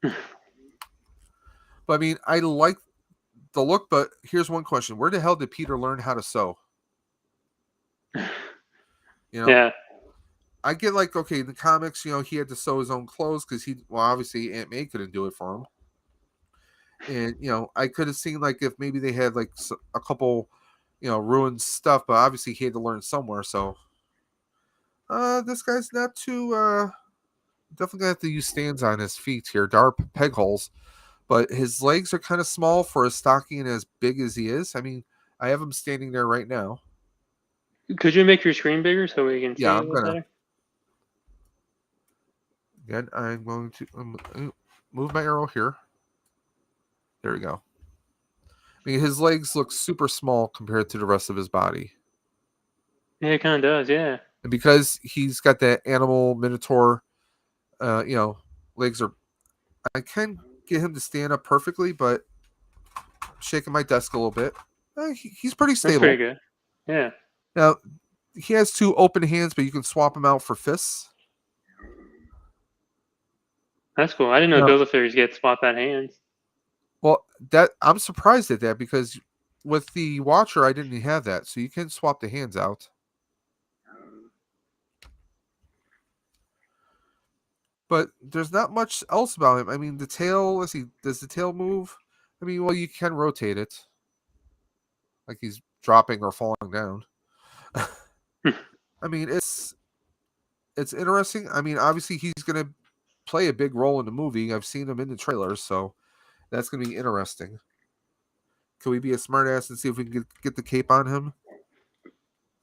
but I mean I like the look. But here's one question: where the hell did Peter learn how to sew? You know, Yeah. I get like okay, in the comics, he had to sew his own clothes because obviously Aunt May couldn't do it for him. And I could have seen like if maybe they had like a couple ruined stuff, but obviously he had to learn somewhere. So this guy's not too definitely gonna have to use stands on his feet here. Dark peg holes, but his legs are kind of small for a stocking as big as he is. I mean, I have him standing there right now. Could you make your screen bigger so we can Yeah, see a I'm little gonna better? again. I'm going to move my arrow here. There we go. I mean, his legs look super small compared to the rest of his body. Yeah, it kind of does. Yeah. And because he's got that animal minotaur, legs are. I can get him to stand up perfectly, but shaking my desk a little bit. He's pretty That's pretty stable. good. Yeah. Now, he has 2 open hands, but you can swap them out for fists. That's cool. I didn't know No. Build-A-Figures get swap out hands. Well, that I'm surprised at that because with the Watcher, I didn't have that, so you can swap the hands out. But there's not much else about him. I mean, the tail. Let's see. Does the tail move? I mean, well, you can rotate it, like he's dropping or falling down. I mean, it's interesting. I mean, obviously he's gonna play a big role in the movie. I've seen him in the trailers, so that's gonna be interesting. Can we be a smartass and see if we can get the cape on him?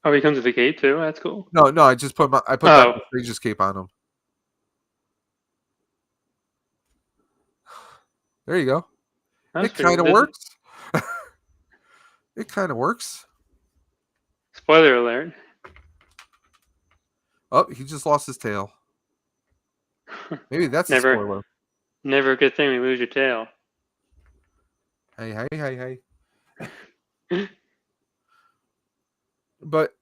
Oh, he comes with a cape too. That's cool. No, I just put I put Oh, Dr. Strange's cape on him. There you go. that's It pretty kind of cool. works. It kind of works. Spoiler alert. Oh, he just lost his tail. Maybe that's a Never, spoiler. never a good thing when you lose your tail. Hey. But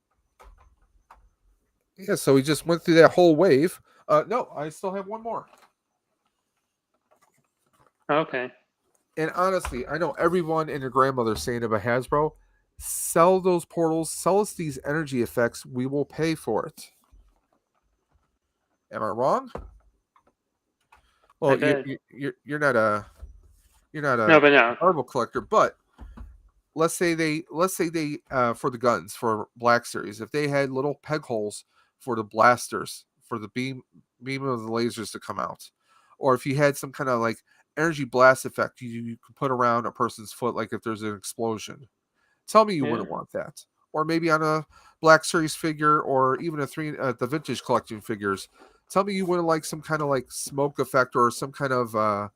yeah, so we just went through that whole wave. No, I still have one more. Okay. And honestly, I know everyone and their grandmother saying about Hasbro, sell those portals, sell us these energy effects. We will pay for it. Am I wrong? Well, I bet. you're not a No, but no. Marvel collector, but let's say they for the guns for Black Series, if they had little peg holes for the blasters for the beam of the lasers to come out, or if you had some kind of like energy blast effect you could put around a person's foot, like if there's an explosion, tell me you Yeah. wouldn't want that. Or maybe on a Black Series figure, or even the vintage collection figures, tell me you wouldn't like some kind of like smoke effect or some kind of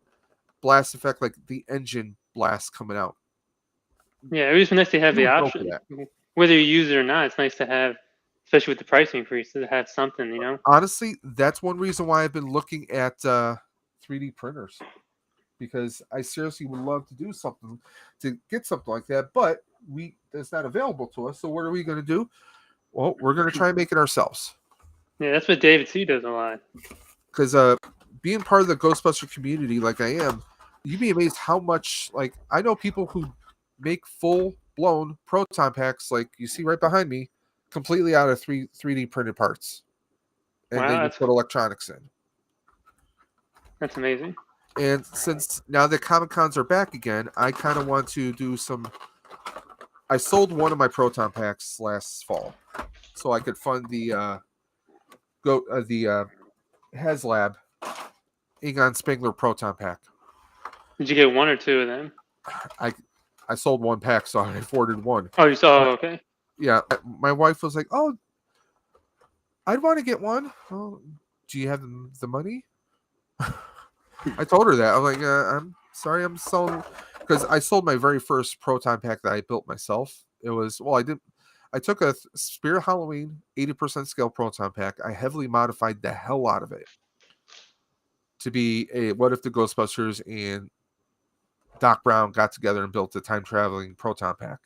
blast effect, like the engine blast coming out. Yeah, it was nice to have You the would go for option. that. Whether you use it or not, it's nice to have, especially with the price increase, to have something, you know? Honestly, that's one reason why I've been looking at 3D printers, because I seriously would love to do something to get something like that, but it's not available to us. So what are we going to do? Well, we're going to try and make it ourselves. Yeah, that's what David C does a lot. Because being part of the Ghostbuster community, like I am, you'd be amazed how much. Like I know people who make full blown proton packs, like you see right behind me, completely out of 3D printed parts, and Wow, they just put electronics in. that's amazing. And since now that Comic Cons are back again, I kind of want to do some. I sold one of my proton packs last fall, so I could fund the HasLab Egon Spengler proton pack. Did you get one or two of them? I sold one pack, so I afforded one. Oh, you saw? Okay. Yeah, my wife was like, "Oh, I'd want to get one. Oh, do you have the money?" I told her that. I'm like, I'm sorry, I'm selling, because I sold my very first proton pack that I built myself. It was I took a Spirit Halloween 80% scale proton pack. I heavily modified the hell out of it to be a what if the Ghostbusters and Doc Brown got together and built a time traveling proton pack.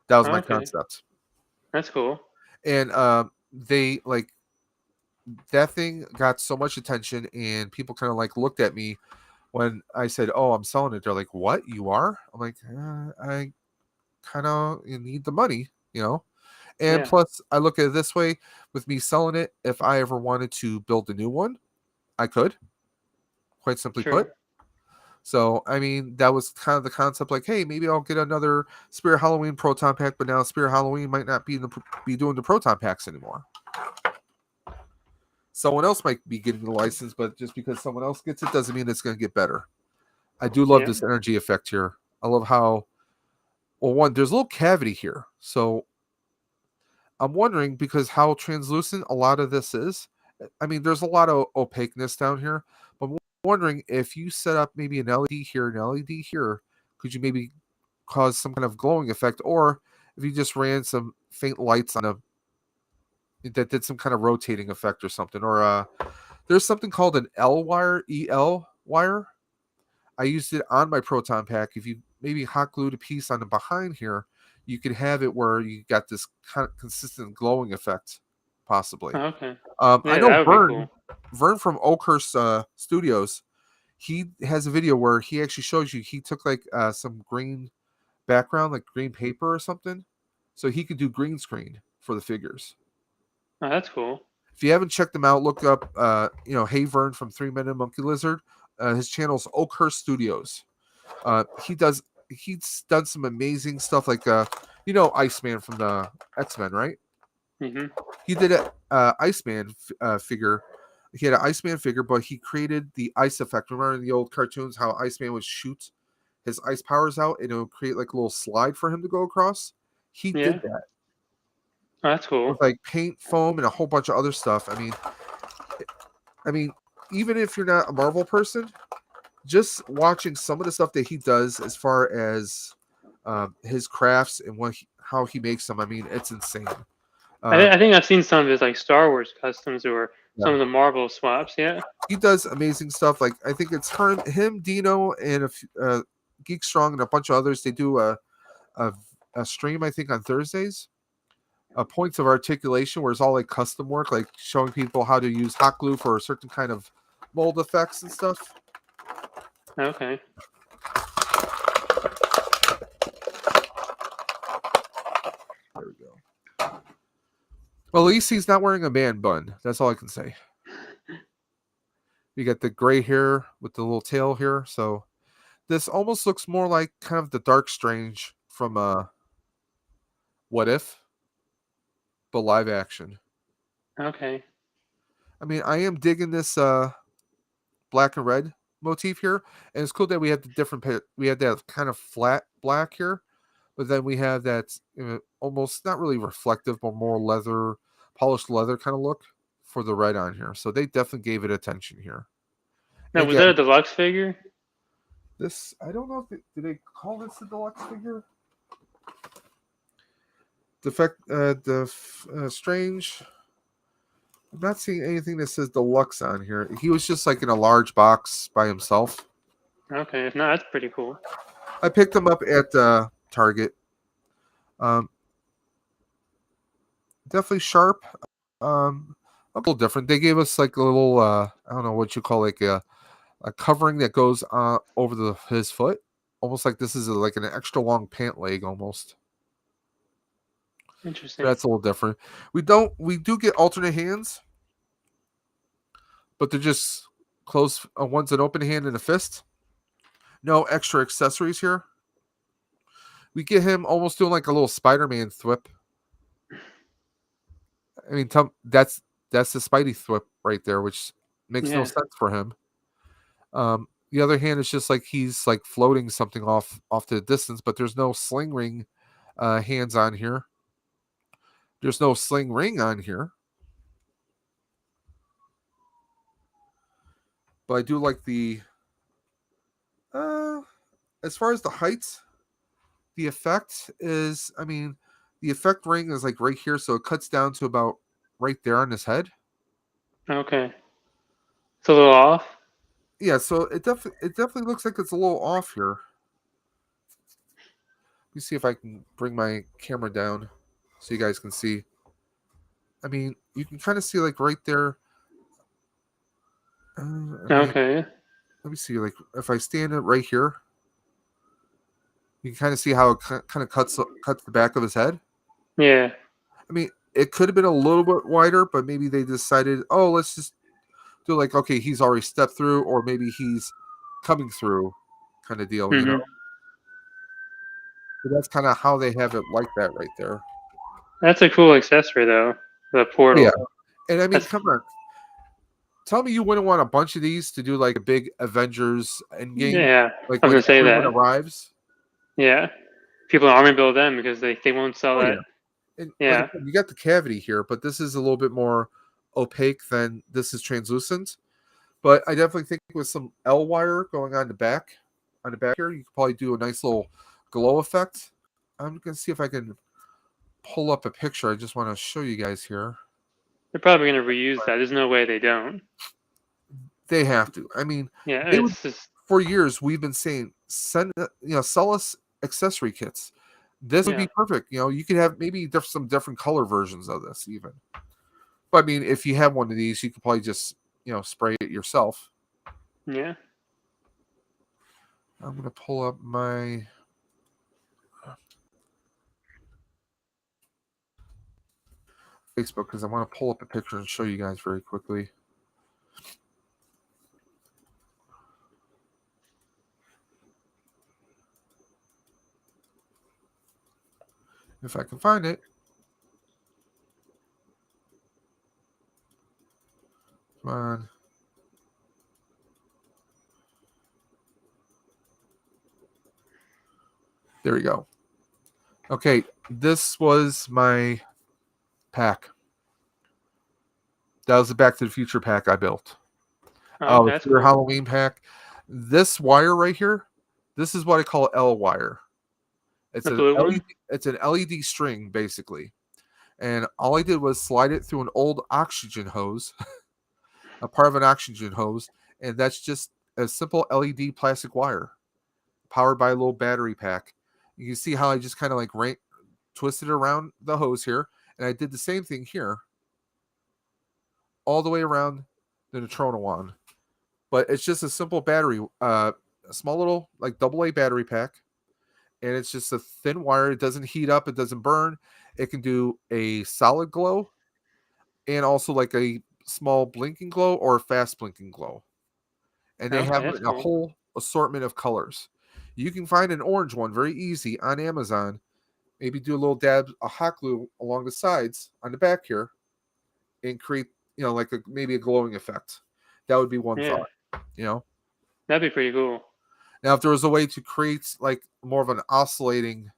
That was my Okay. concept. That's cool. And they like that thing got so much attention, and people kind of like looked at me when I said, "Oh, I'm selling it." They're like, "What? You are?" I'm like, "I kind of need the money, you know." And Yeah. plus, I look at it this way: with me selling it, if I ever wanted to build a new one, I could. Quite simply put. True. So, I mean, that was kind of the concept. Like, hey, maybe I'll get another Spirit Halloween proton pack, but now Spirit Halloween might not be doing the proton packs anymore. Someone else might be getting the license, but just because someone else gets it doesn't mean it's going to get better. I do love Yeah. this energy effect here. I love how, well, one, there's a little cavity here. So I'm wondering, because how translucent a lot of this is. I mean, there's a lot of opaqueness down here, but I'm wondering if you set up maybe an LED here, an LED here, could you maybe cause some kind of glowing effect? Or if you just ran some faint lights on them that did some kind of rotating effect or something. Or there's something called an L wire, EL wire. I used it on my proton pack. If you maybe hot glued a piece on the behind here, you could have it where you got this kind of consistent glowing effect, possibly. Okay. I Yeah, know that would be cool. Vern from Oakhurst Studios. He has a video where he actually shows you. He took like some green background, like green paper or something, so he could do green screen for the figures. Oh, that's cool. If you haven't checked them out, look up, Hey Vern from 3 Men and Monkey Lizard. His channel's Oakhurst Studios. He's done some amazing stuff, like Iceman from the X-Men, right? Mhm. He did a Iceman figure. He had an Iceman figure, but he created the ice effect. Remember in the old cartoons how Iceman would shoot his ice powers out and it would create like a little slide for him to go across? He Yeah. did that Oh, that's with cool. like paint, foam, and a whole bunch of other stuff. I mean, even if you're not a Marvel person, just watching some of the stuff that he does as far as his crafts and how he makes them, I mean, it's insane. Um, I think I've seen some of his like Star Wars customs or some yeah. of the Marvel swaps. Yeah. He does amazing stuff. Like I think it's him, Dino, and Geek Strong and a bunch of others. They do a, a stream, I think, on Thursdays. Points of articulation, where it's all like custom work, like showing people how to use hot glue for a certain kind of mold effects and stuff. Okay. There we go. Well, at least he's not wearing a man bun. That's all I can say. You got the gray hair with the little tail here. So this almost looks more like kind of the Dark Strange from What If, but live action. Okay. I mean, I am digging this black and red motif here, and it's cool that we have the different. We have that kind of flat black here, but then we have that almost not really reflective, but more leather, polished leather kind of look for the red on here. So they definitely gave it attention here. And Now, was again, that a deluxe figure? this I don't know if do they call this a deluxe figure? Strange. I'm not seeing anything that says deluxe on here. He was just like in a large box by himself. Okay. If not, that's pretty cool. I picked him up at Target. Um, definitely sharp. A little different. They gave us like a little I don't know what you call like a covering that goes over his foot, almost like this is like an extra long pant leg almost. Interesting. That's a little different. We do get alternate hands, but they're just closed. One's an open hand and a fist. No extra accessories here. We get him almost doing like a little Spider-Man thwip. I mean, that's the Spidey thwip right there, which makes no Yeah. sense for him. The other hand is just like he's like floating something off to the distance, but there's no sling ring hands on here. There's no sling ring on here. But I do like the as far as the height, the effect is, I mean, the effect ring is like right here, so it cuts down to about right there on his head. Okay. It's a little off. Yeah, so it definitely looks like it's a little off here. Let me see if I can bring my camera down so you guys can see. I mean, you can kind of see like right there. Okay. Let me see, like if I stand it right here, you can kind of see how it kind of cuts the back of his head. Yeah. I mean, it could have been a little bit wider, but maybe they decided, oh, let's just do like, okay, he's already stepped through, or maybe he's coming through, kind of deal, Hmm. So that's kind of how they have it like that right there. That's a cool accessory, though. The Oh, yeah, portal. and I mean, That's come on, tell me you wouldn't want a bunch of these to do like a big Avengers Endgame, yeah. like I was when gonna say everyone that. arrives. Yeah. People army build them because they won't sell Oh yeah. that. And like I Yeah. said, you got the cavity here, but this is a little bit more opaque than this is translucent. But I definitely think with some L wire going on the back here, you could probably do a nice little glow effect. I'm gonna see if I can pull up a picture. I just want to show you guys here. They're probably gonna reuse that. There's no way they don't. They have to. I mean, Yeah. for years we've been saying sell us accessory kits. This would Yeah. be perfect. You could have maybe some different color versions of this even. But I mean, if you have one of these, you could probably just spray it yourself. Yeah. I'm gonna pull up my Facebook because I want to pull up a picture and show you guys very quickly. If I can find it. Come on. There we go. Okay, this was my pack. That was the Back to the Future pack I built. Oh, okay, It's that's your cool. Halloween pack. This wire right here, this is what I call L wire. It's The an blue one. LED. It's an LED string basically, and all I did was slide it through an old oxygen hose, a part of an oxygen hose, and that's just a simple LED plastic wire powered by a little battery pack. You can see how I just kind of like twisted around the hose here, and I did the same thing here, all the way around the neutrona wand. But it's just a simple battery, a small little like AA battery pack, and it's just a thin wire. It doesn't heat up, it doesn't burn. It can do a solid glow and also like a small blinking glow or a fast blinking glow. And they Okay, have that's a cool. whole assortment of colors. You can find an orange one very easy on Amazon. Maybe do a little dab of hot glue along the sides on the back here and create, like maybe a glowing effect. That would be one Yeah, thought, you know. that'd be pretty cool. Now, if there was a way to create like more of an oscillating,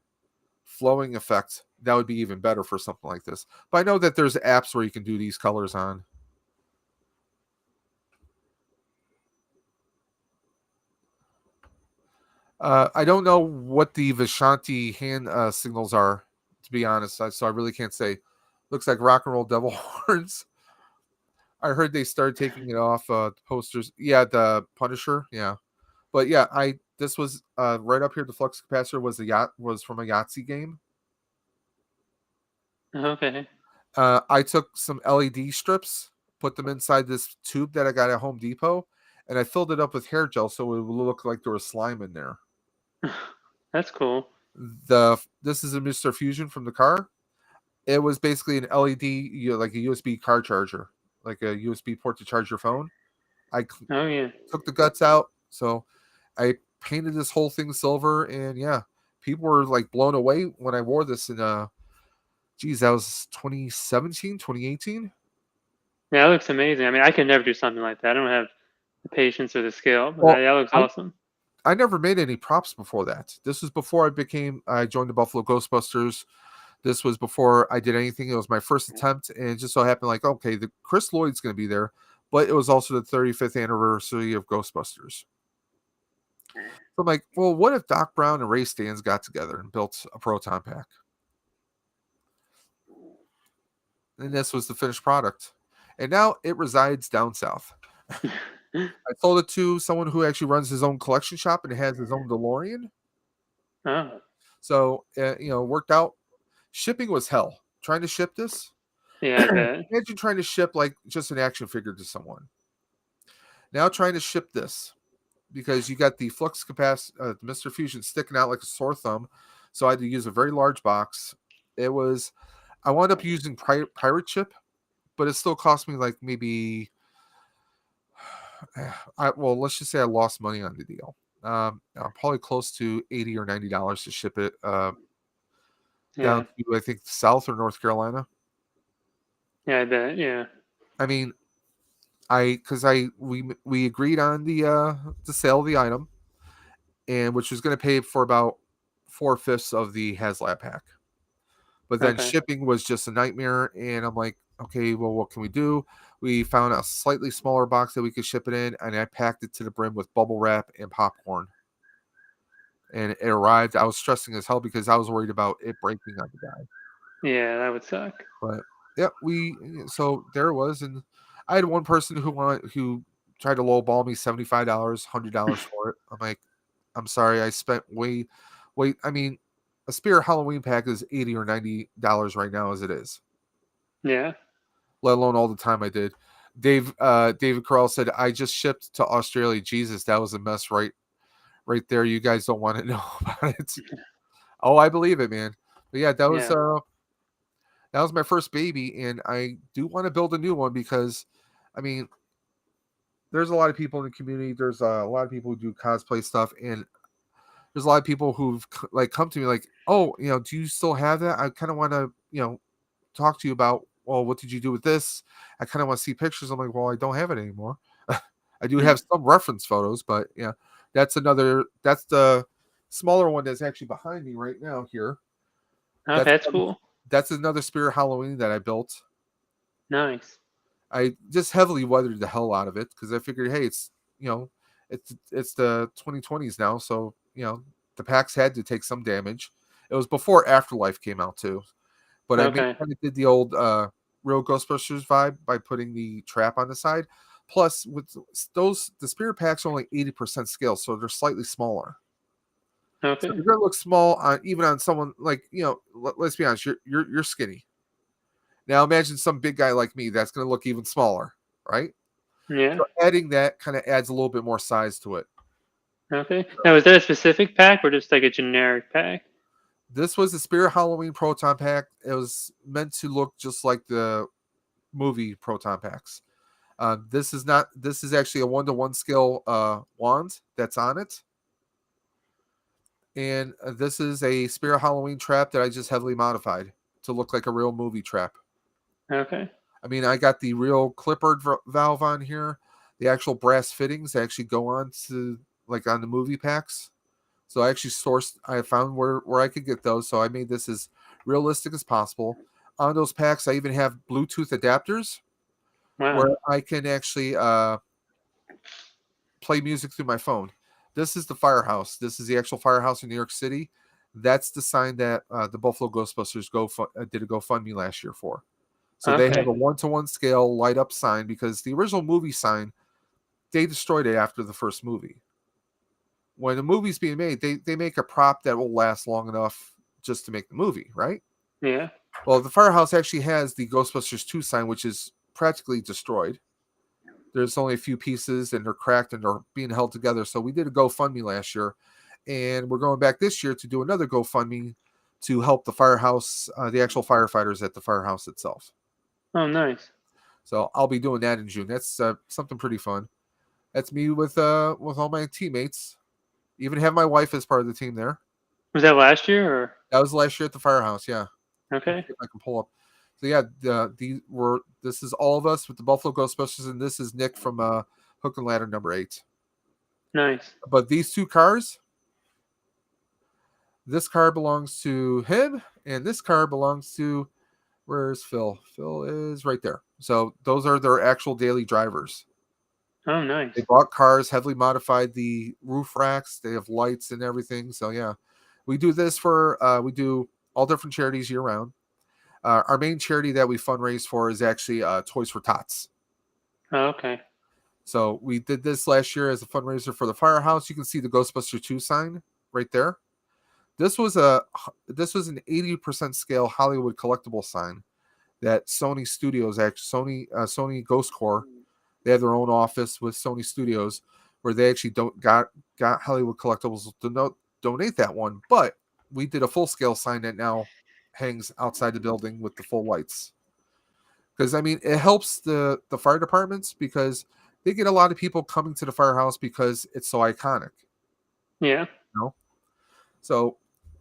flowing effect, that would be even better for something like this. But I know that there's apps where you can do these colors on. I don't know what the Vishanti hand signals are, to be honest. So I really can't say. Looks like rock and roll devil horns. I heard they started taking it off posters. Yeah, the Punisher. Yeah, but yeah, I this was right up here. The flux capacitor was from a Yahtzee game. Okay. I took some LED strips, put them inside this tube that I got at Home Depot, and I filled it up with hair gel so it would look like there was slime in there. That's cool. This is a Mr. Fusion from the car. It was basically an LED, like a USB car charger, like a USB port to charge your phone. I Oh yeah. took the guts out, so I painted this whole thing silver, and yeah, people were like blown away when I wore this in geez, that was 2017, 2018. Yeah, that looks amazing. I mean, I could never do something like that. I don't have the patience or the skill, but Well, that looks I awesome. I never made any props before that. This was before I joined the Buffalo Ghostbusters. This was before I did anything. It was my first attempt, and it just so happened like, okay, the Chris Lloyd's going to be there, but it was also the 35th anniversary of Ghostbusters. So I'm like, well, what if Doc Brown and Ray Stans got together and built a proton pack? And this was the finished product. And now it resides down south. I sold it to someone who actually runs his own collection shop and has his own DeLorean. Oh, So, worked out. Shipping was hell. Trying to ship this. yeah, I bet. Imagine trying to ship like just an action figure to someone. Now trying to ship this because you got the flux capacitor, Mr. Fusion sticking out like a sore thumb. So I had to use a very large box. I wound up using pirate chip, but it still cost me like maybe, let's just say I lost money on the deal. Probably close to $80 or $90 to ship it down Yeah, to I think South or North Carolina. yeah, I bet. Yeah. I mean, we agreed on the sale of the item, and which was going to pay for about 4/5 of the HasLab pack. But then Okay. shipping was just a nightmare, and I'm like, okay, well, what can we do? We found a slightly smaller box that we could ship it in, and I packed it to the brim with bubble wrap and popcorn. And it arrived. I was stressing as hell because I was worried about it breaking on the guy. Yeah, that would suck. But yeah, so there it was, and I had one person who tried to lowball me $75, $100 for it. I'm like, I'm sorry, I spent way. I mean, a Spirit Halloween pack is $80 or $90 right now as it is. Yeah. Let alone all the time I did. David Carell said, I just shipped to Australia. Jesus, that was a mess right there. You guys don't want to know about it. Oh, I believe it, man. But yeah, Yeah. that was my first baby, and I do want to build a new one because, I mean, there's a lot of people in the community. There's a lot of people who do cosplay stuff, and there's a lot of people who've like come to me like, oh, do you still have that? I kind of want to, talk to you about, well, what did you do with this? I kind of want to see pictures. I'm like, well, I don't have it anymore. I do Hmm. have some reference photos, but yeah, that's the smaller one that's actually behind me right now here. Okay, That's that's cool. that's another Spirit Halloween that I built. Nice. I just heavily weathered the hell out of it because I figured, hey, it's the 2020s now, so the packs had to take some damage. It was before Afterlife came out too, but I Okay. kind of did the old real Ghostbusters vibe by putting the trap on the side. Plus, with the spirit packs are only 80% scale, so they're slightly smaller. So Okay. they're gonna look small on even on someone like let's be honest, you're skinny. Now imagine some big guy like me that's gonna look even smaller, right? Yeah. So adding that kind of adds a little bit more size to it. Okay. Now, is that a specific pack or just like a generic pack? This was the Spirit Halloween Proton Pack. It was meant to look just like the movie Proton Packs. This is not. This is actually a 1-to-1 scale wand that's on it, and this is a Spirit Halloween trap that I just heavily modified to look like a real movie trap. Okay. I mean, I got the real clippered valve on here. The actual brass fittings actually go on to like on the movie packs. So I found where I could get those. So I made this as realistic as possible. On those packs, I even have Bluetooth adapters Wow. where I can actually play music through my phone. This is the firehouse. This is the actual firehouse in New York City. That's the sign that the Buffalo Ghostbusters did a GoFundMe last year for. So they have Okay. a 1-to-1 scale light up sign because the original movie sign, they destroyed it after the first movie. When a movie's being made, they make a prop that will last long enough just to make the movie, right? Yeah. Well, the firehouse actually has the Ghostbusters 2 sign, which is practically destroyed. There's only a few pieces and they're cracked and they're being held together. So we did a GoFundMe last year, and we're going back this year to do another GoFundMe to help the firehouse, the actual firefighters at the firehouse itself. Oh, nice. So I'll be doing that in June. That's something pretty fun. That's me with all my teammates. Even have my wife as part of the team there. Was that last year or? That was last year at the firehouse. Yeah, let me Okay. see if I can pull up. So yeah, this is all of us with the Buffalo Ghostbusters, and this is Nick from Hook and Ladder number 8. Nice. But these two cars, this car belongs to him, and this car belongs to where's Phil? Phil is right there. So those are their actual daily drivers. Oh, They nice. bought cars, heavily modified the roof racks. They have lights and everything. So yeah, we do this for we do all different charities year round. Our main charity that we fundraise for is actually Toys for Tots. Oh, okay. So we did this last year as a fundraiser for the firehouse. You can see the Ghostbuster 2 sign right there. This was an 80% scale Hollywood collectible sign that Sony Studios Sony Ghost Corps, they have their own office with Sony Studios where they actually don't got Hollywood collectibles to donate that one, but we did a full scale sign that now hangs outside the building with the full lights. Because I mean, it helps the fire departments because they get a lot of people coming to the firehouse because it's so iconic. Yeah. You know, so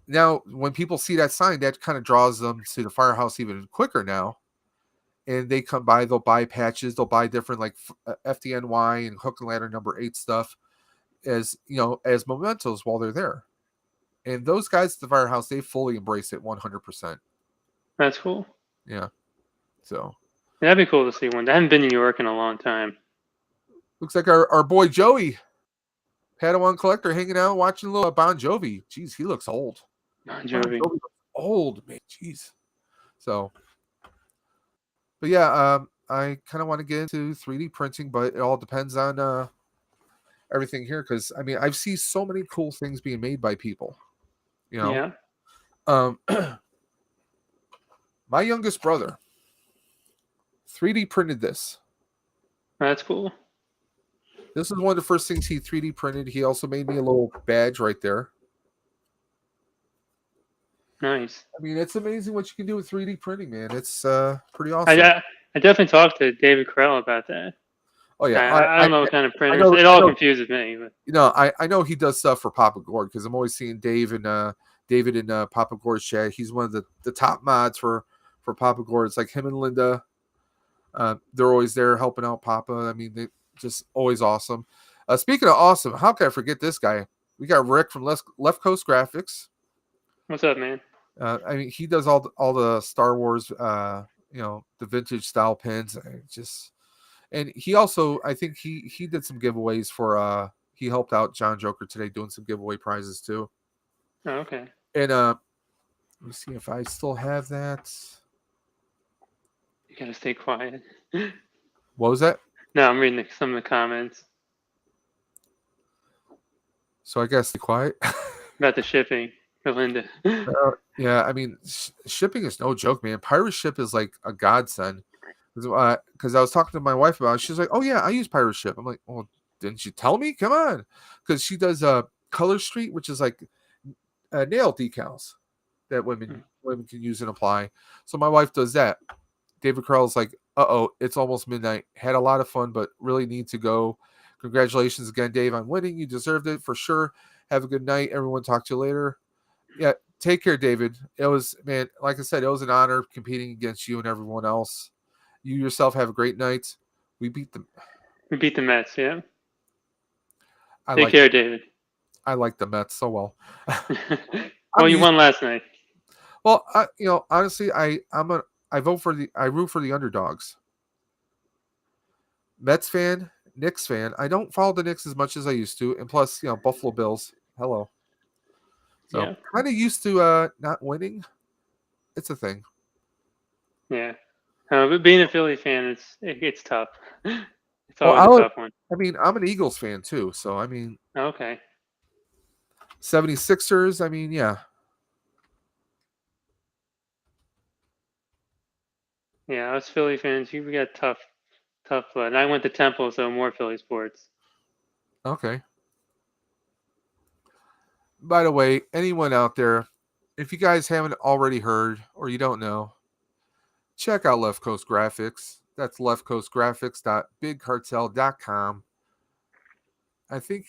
now when people see that sign, that kind of draws them to the firehouse even quicker now. And they come by, they'll buy patches, they'll buy different like FDNY and Hook and Ladder number 8 stuff as as mementos while they're there. And those guys at the firehouse, they fully embrace it 100%. That's cool. Yeah. So Yeah, that'd be cool to see one. I haven't been to New York in a long time. looks like our boy Joey, Padawan collector, hanging out watching a little Bon Jovi. Jeez, he looks old. Bon Bon Jovi. Jovi looks old, man. Jeez. So, but yeah, I kind of want to get into 3D printing, but it all depends on everything here because I mean I've seen so many cool things being made by people. You know, Yeah. Um, my youngest brother 3D printed this. That's cool. This is one of the first things he 3D printed. He also made me a little badge right there. Nice. I mean, it's amazing what you can do with 3D printing, man. It's pretty I, awesome. I definitely talked to David Carell about that. Oh yeah, I don't know what kind of I printers. know, It I all know. confuses me. But You know, I know he does stuff for Papa Gord because I'm always seeing David in Papa Gord's chat. He's one of the top mods for Papa Gord. It's like him and Linda. They're always there helping out Papa. I mean, they just always awesome. Speaking of awesome, how can I forget this guy? We got Rick from Left Coast Graphics. what's up, man? I mean, he does all the Star Wars, the vintage style pins. And he also, I think he did some giveaways for. He helped out John Joker today doing some giveaway prizes too. Oh, okay. And let me see if I still have that. You gotta stay quiet. What was that? No, I'm reading some of the comments So I guess be quiet. about the shipping for Linda. Yeah, I mean, shipping is no joke, man. Pirate Ship is like a godsend. Because I was talking to my wife about it. She's like, "Oh yeah, I use Pirate Ship." I'm like, "Well, didn't you tell me? Come on," because she does Color Street, which is like nail decals that women can use and apply. So my wife does that. David Carell's like, "Uh-oh, it's almost midnight. Had a lot of fun, but really need to go. Congratulations again, Dave, on winning. You deserved it for sure. Have a good night. Everyone, talk to you later." Yeah, take care, David. It was, man, like I said, it was an honor competing against you and everyone else. You yourself have a great night. We beat them. We beat the Mets. Yeah. I Take like care, David. I like the Mets so well. Well, I'm you used. won last night. Well, honestly, I root for the underdogs. Mets fan, Knicks fan. I don't follow the Knicks as much as I used to, and plus, Buffalo Bills. Hello. So Yeah. kind of used to not winning. It's a thing. Yeah. But being a Philly fan, it's tough. It's Well, always a tough one. I mean, I'm an Eagles fan too, so I mean, Okay. 76ers, I mean, yeah. Yeah, us Philly fans, we got tough blood. And I went to Temple, so more Philly sports. Okay. By the way, anyone out there, if you guys haven't already heard or you don't know, check out Left Coast Graphics. That's leftcoastgraphics.bigcartel.com. I think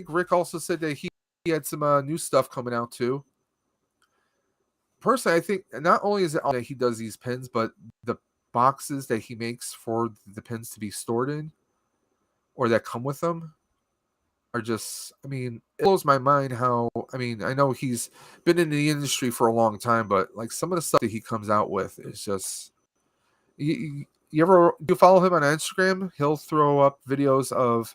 Rick also said that he had some new stuff coming out too. Personally, I think not only is it that he does these pins, but the boxes that he makes for the pins to be stored in or that come with them are just, I mean, it blows my mind how, I mean, I know he's been in the industry for a long time, but like some of the stuff that he comes out with is just, you ever, do you follow him on Instagram? He'll throw up videos of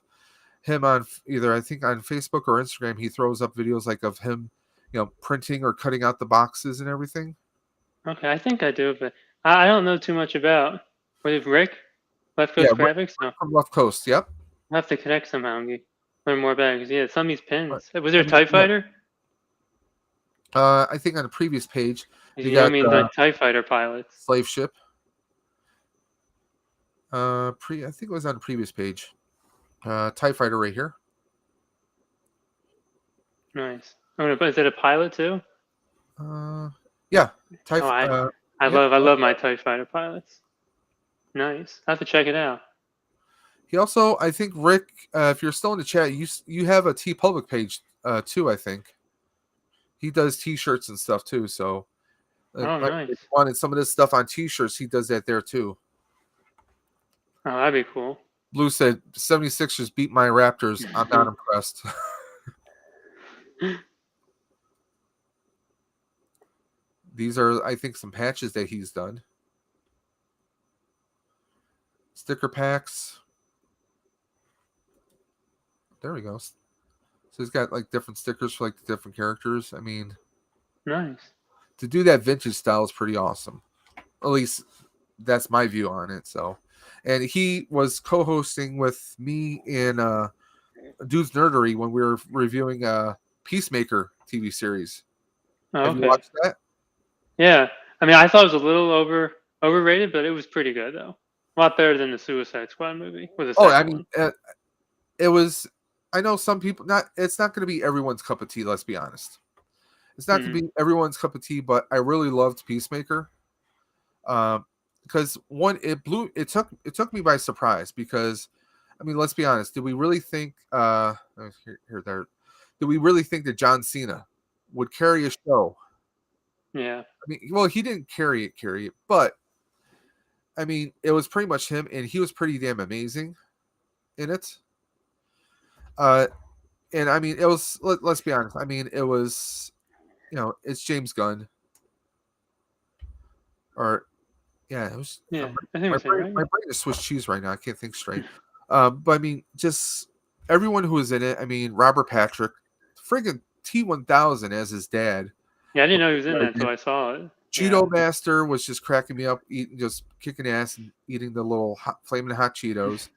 him on either, I think on Facebook or Instagram. He throws up videos like of him, printing or cutting out the boxes and everything. Okay, I think I do, but I don't know too much about. What is Rick? Left Yeah, Coast Graphics? No. from Left Coast. Yep. I'll have to connect somehow and learn more about it. 'Cause, yeah, some of these But, pins. Was there I a mean, TIE Fighter? I think on the previous page, you You know got me and my TIE Fighter pilots. slave ship. I think it was on the previous page. TIE fighter right here. Nice. Is it a pilot too? Yeah. Oh, Yep. I love my TIE Fighter pilots. Nice. I have to check it out. He also, I think, Rick, if you're still in the chat, you have a T Public page too. I think he does T-shirts and stuff too. So, Oh, if nice. you wanted some of this stuff on T-shirts, he does that there too. Oh, that'd be cool. Blue said 76ers beat my Raptors. I'm not impressed. These are, I think, some patches that he's done. Sticker packs. There we go. So he's got like different stickers for like the different characters. I mean, Nice. to do that vintage style is pretty awesome. At least that's my view on it. So, and he was co-hosting with me in Dude's Nerdery when we were reviewing Peacemaker TV series. Oh, Have you okay. watched that? Yeah. I mean, I thought it was a little overrated, but it was pretty good though. A lot better than the Suicide Squad movie, or the Oh, I second mean, one. it was. I know some people not. It's not going to be everyone's cup of tea. Let's be honest. It's not going Hmm. to be everyone's cup of tea. But I really loved Peacemaker. Because one, it took me by surprise. Because, I mean, let's be honest. Did we really think? Here, there. Did we really think that John Cena would carry a show? Yeah. I mean, well, he didn't carry it, but I mean, it was pretty much him, and he was pretty damn amazing in it. Uh, and I mean, it was. Let's be honest. I mean, it was. It's James Gunn, or yeah, it was. Yeah. I think we're saying right. My Yeah. brain is Swiss cheese right now. I can't think straight. But I mean, just everyone who was in it. I mean, Robert Patrick, friggin' T1000 as his dad. Yeah. I didn't know he was in that until I saw it. Yeah. Judo Master was just cracking me up, eating, just kicking ass and eating the little flaming hot Cheetos.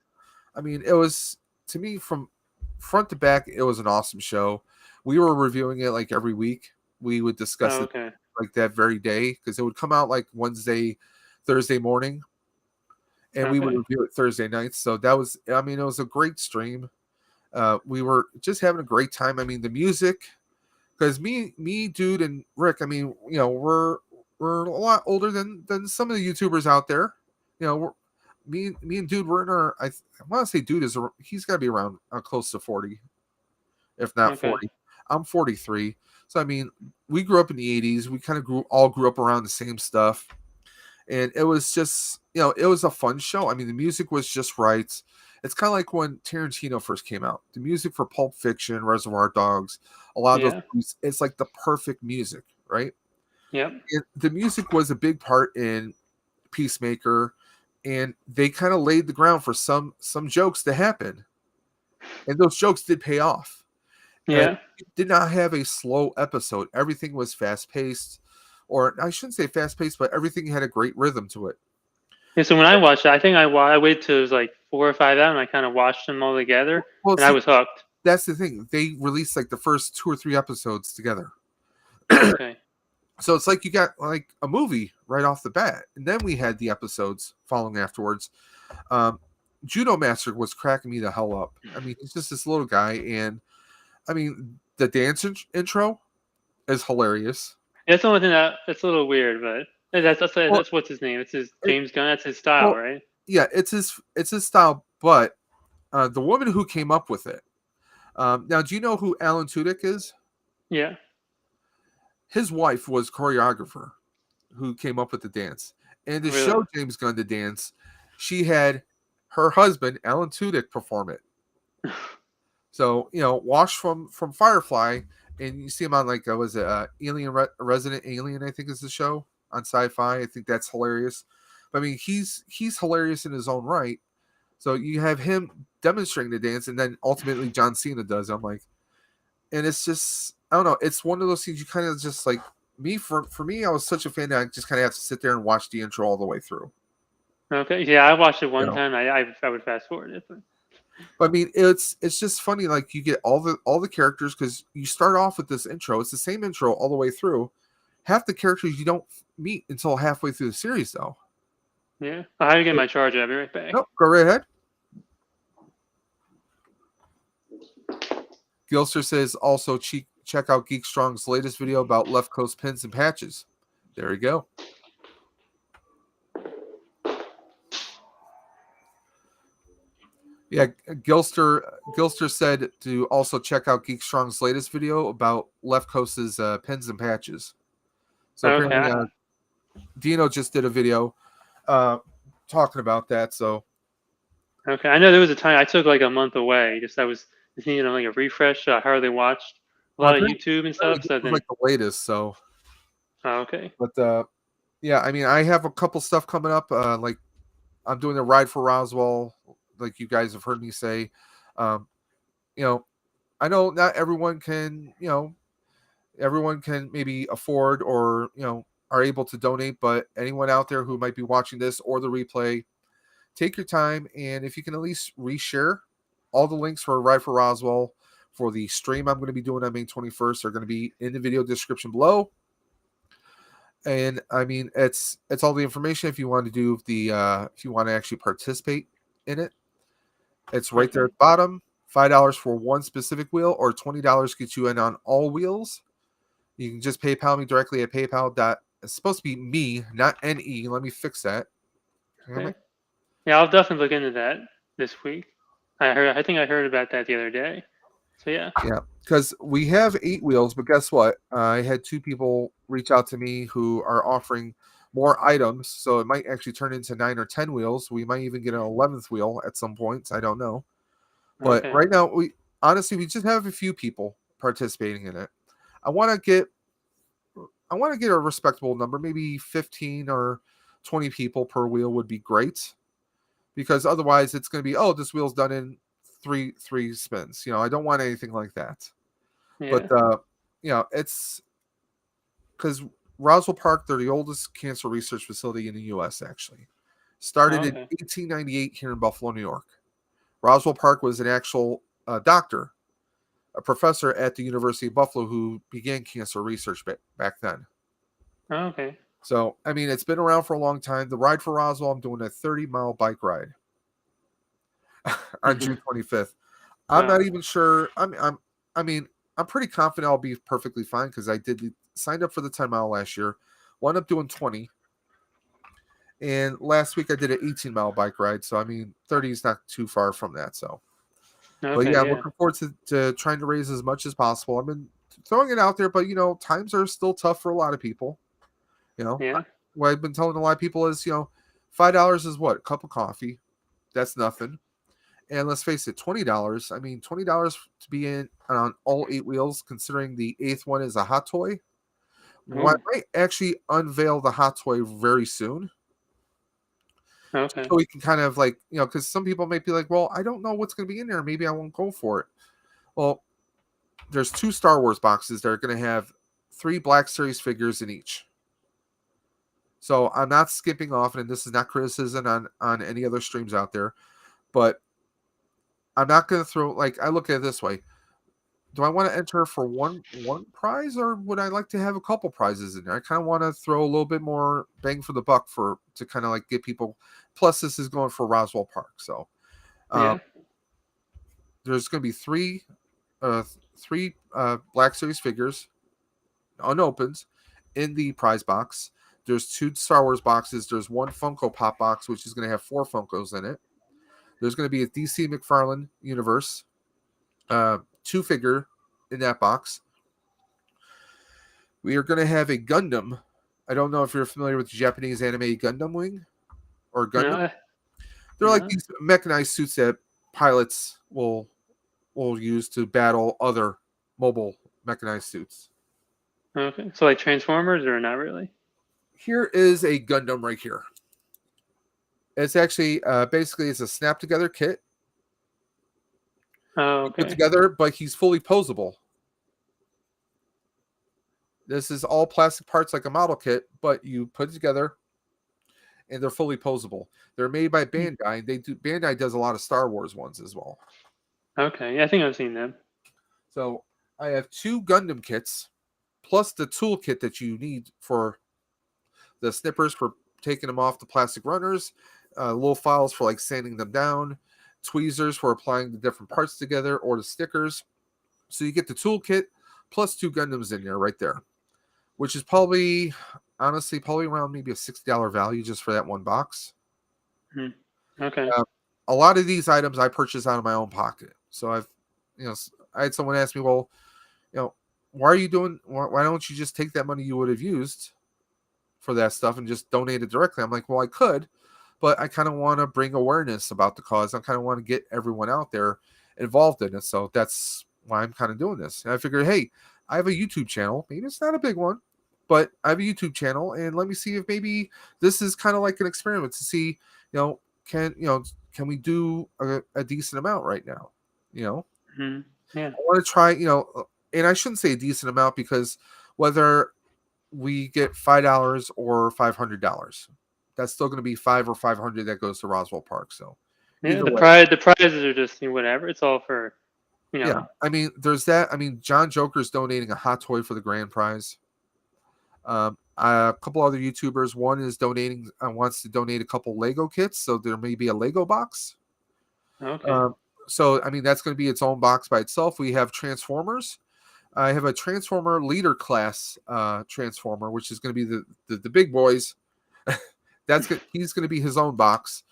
I mean, it was, to me, from front to back, it was an awesome show. We were reviewing it like every week. We would discuss Oh, it okay. like that very day because it would come out like Wednesday, Thursday morning, and we would Okay. review it Thursday nights. So that was, I mean, it was a great stream. We were just having a great time. I mean, the music, because me, dude, and Rick. I mean, we're a lot older than some of the YouTubers out there. We're, me and dude, we're in our. I want to say, dude he's got to be around close to 40, if not Okay. 40. I'm 43, so I mean, we grew up in the 80s. We kind of grew up around the same stuff, and it was just it was a fun show. I mean, the music was just right. It's kind of like when Tarantino first came out. The music for Pulp Fiction, Reservoir Dogs, a lot of those Yeah. movies, it's like the perfect music, right? Yep. The music was a big part in Peacemaker, and they kind of laid the ground for some jokes to happen, and those jokes did pay off. Yeah. It did not have a slow episode. Everything was fast paced, or I shouldn't say fast paced, but everything had a great rhythm to it. Yeah. So when I watched it, I think I waited till it was like 4 or 5 out, and I kind of watched them all together, Well, and I see, was hooked. that's the thing. They released like the first 2 or 3 episodes together. Okay. So it's like you got like a movie right off the bat, and then we had the episodes following afterwards. Um, Judo Master was cracking me the hell up. I mean, he's just this little guy, and I mean, the dance intro is hilarious. It's the only thing that's a little weird, but Well, that's what's his name. It's his it, James Gunn. That's his style, well, right? yeah, it's his style, but the woman who came up with it. Now, do you know who Alan Tudyk is? Yeah. His wife was choreographer who came up with the dance, and to Really. show James Gunn the dance, she had her husband Alan Tudyk perform it. So Wash from Firefly, and you see him on like was it Alien Resident Alien? I think is the show on Sci-Fi. I think that's hilarious. But I mean, he's hilarious in his own right. So you have him demonstrating the dance, and then ultimately John Cena does. I'm like, and it's just I don't know. It's one of those things you kind of just like me for me. I was such a fan that I just kind of have to sit there and watch the intro all the way through. Okay. Yeah, I watched it You one know, time. I would fast forward it. But but I mean, it's just funny. Like you get all the characters because you start off with this intro. It's the same intro all the way through. Half the characters you don't meet until halfway through the series, though. yeah. I had to get my charger. I'll be right back. Nope, go right ahead. Gilster says also check out Geek Strong's latest video about left coast pins and patches. There you go. Yeah, Gilster said to also check out Geek Strong's latest video about Left Coast's pins and patches. So apparently, Okay. Dino just did a video talking about that. So Okay. I know there was a time I took like a month away. I was just needing like a refresh. I hardly watched a well, lot of YouTube and apparently stuff. this So was then, like the latest. So, oh, okay. but yeah, I mean, I have a couple stuff coming up. Like I'm doing a ride for Roswell, like you guys have heard me say. Um, you know, I know not everyone can, everyone can maybe afford or, are able to donate, but anyone out there who might be watching this or the replay, take your time. And if you can at least reshare all the links for Ride for Roswell for the stream I'm going to be doing on May 21st are going to be in the video description below. And I mean, it's all the information if you want to do if you want to actually participate in it. It's right there Okay. at the bottom. $5 for one specific wheel, or $20 gets you in on all wheels. You can just PayPal me directly at PayPal. It's supposed to be me, not NE. Let me fix that. Damn Okay. it. Yeah, I'll definitely look into that this week. I think I heard about that the other day. So yeah. Yeah, because we have 8 wheels, but guess what? I had 2 people reach out to me who are offering more items, so it might actually turn into 9 or 10 wheels. We might even get an 11th wheel at some points. I don't know, but Okay. right now we just have a few people participating in it. I want to get I want to get a respectable number, maybe 15 or 20 people per wheel would be great, because otherwise it's going to be, oh, this wheel's done in three spins. I don't want anything like that. But Yeah. it's because Roswell Park, they're the oldest cancer research facility in the U.S. Actually, started in Okay. 1898 here in Buffalo, New York. Roswell Park was an actual doctor, a professor at the University of Buffalo who began cancer research back then. Okay. So I mean, it's been around for a long time. The ride for Roswell, I'm doing a 30-mile bike ride on June 25th. I'm not Wow. even sure. I mean, I'm pretty confident I'll be perfectly fine because I did signed up for the 10-mile last year. Wound up doing 20, and last week I did an 18-mile bike ride. So I mean, 30 is not too far from that. So, but yeah, Okay. I'm Yeah. looking forward to trying to raise as much as possible. I've been throwing it out there, but times are still tough for a lot of people. Yeah. What I've been telling a lot of people is, $5 is what, a cup of coffee. That's nothing. And let's face it, $20. I mean, $20 to be in on all 8 wheels, considering the eighth one is a hot toy. Well, Oh. I might actually unveil the hot toy very soon, Okay. so we can kind of like, because some people might be like, well, I don't know what's going to be in there. Maybe I won't go for it. Well, there's 2 Star Wars boxes that are going to have 3 Black Series figures in each. So I'm not skipping off, and this is not criticism on any other streams out there, but I'm not going to throw, like, I look at it this way. Do I want to enter for one prize, or would I like to have a couple prizes in there? I kind of want to throw a little bit more bang for the buck to kind of like get people. Plus, this is going for Roswell Park, so um, Yeah. there's going to be three Black Series figures unopened in the prize box. There's 2 Star Wars boxes. There's 1 Funko Pop box, which is going to have 4 Funkos in it. There's going to be a DC McFarlane universe, 2 figure in that box. We are going to have a Gundam. I don't know if you're familiar with the Japanese anime Gundam Wing or Gundam. No. They're like No. these mechanized suits that pilots will use to battle other mobile mechanized suits. Okay. So like Transformers or not really? Here is a Gundam right here. It's actually basically it's a snap together kit. Oh, Put okay. together, but he's fully posable. This is all plastic parts like a model kit, but you put it together and they're fully posable. They're made by Hmm. Bandai, and Bandai does a lot of Star Wars ones as well. Okay. Yeah, I think I've seen them. So I have 2 Gundam kits plus the toolkit that you need for the snippers for taking them off the plastic runners, little files for like sanding them down, tweezers for applying the different parts together, or the stickers. So you get the toolkit plus 2 Gundams in there right there, which is probably, honestly, probably around maybe a $60 value just for that one box. Hmm. Okay. Uh, a lot of these items I purchased out of my own pocket. So I had someone ask me, well, why are you doing? Why don't you just take that money you would have used for that stuff and just donate it directly? I'm like, well, I could, but I kind of want to bring awareness about the cause. I kind of want to get everyone out there involved in it. So that's why I'm kind of doing this. And I figured, hey, I have a YouTube channel. Maybe it's not a big one, but I have a YouTube channel, and let me see if maybe this is kind of like an experiment to see, can can we do a decent amount right now? Hmm. Yeah. I want to try, and I shouldn't say a decent amount because whether we get $5 or $500, that's still going to be 500 that goes to Roswell Park. So Yeah. either The way, prizes are just whatever. It's all for you yeah. know. I mean, there's that. I mean, John Joker's donating a hot toy for the grand prize. A couple other YouTubers. One is donating, wants to donate a couple Lego kits, so there may be a Lego box. Okay. Um, so I mean, that's going to be its own box by itself. We have Transformers. I have a Transformer leader class Transformer, which is going to be the big boys. He's going to be his own box.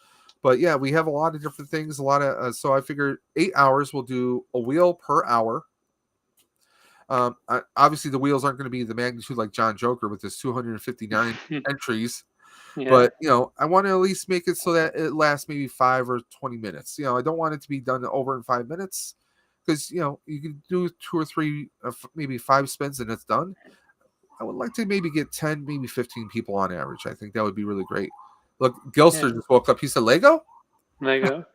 But yeah, we have a lot of different things. A lot of so I figured 8 hours. We'll do a wheel per hour. Obviously, the wheels aren't going to be the magnitude like John Joker with his 259 entries. Yeah. But I want to at least make it so that it lasts maybe 5 or 20 minutes. I don't want it to be done over in 5 minutes because you can do 2 or 3, maybe 5 spins and it's done. I would like to maybe get 10, maybe 15 people on average. I think that would be really great. Look, Gilster Yeah. just woke up. He said Lego. Lego.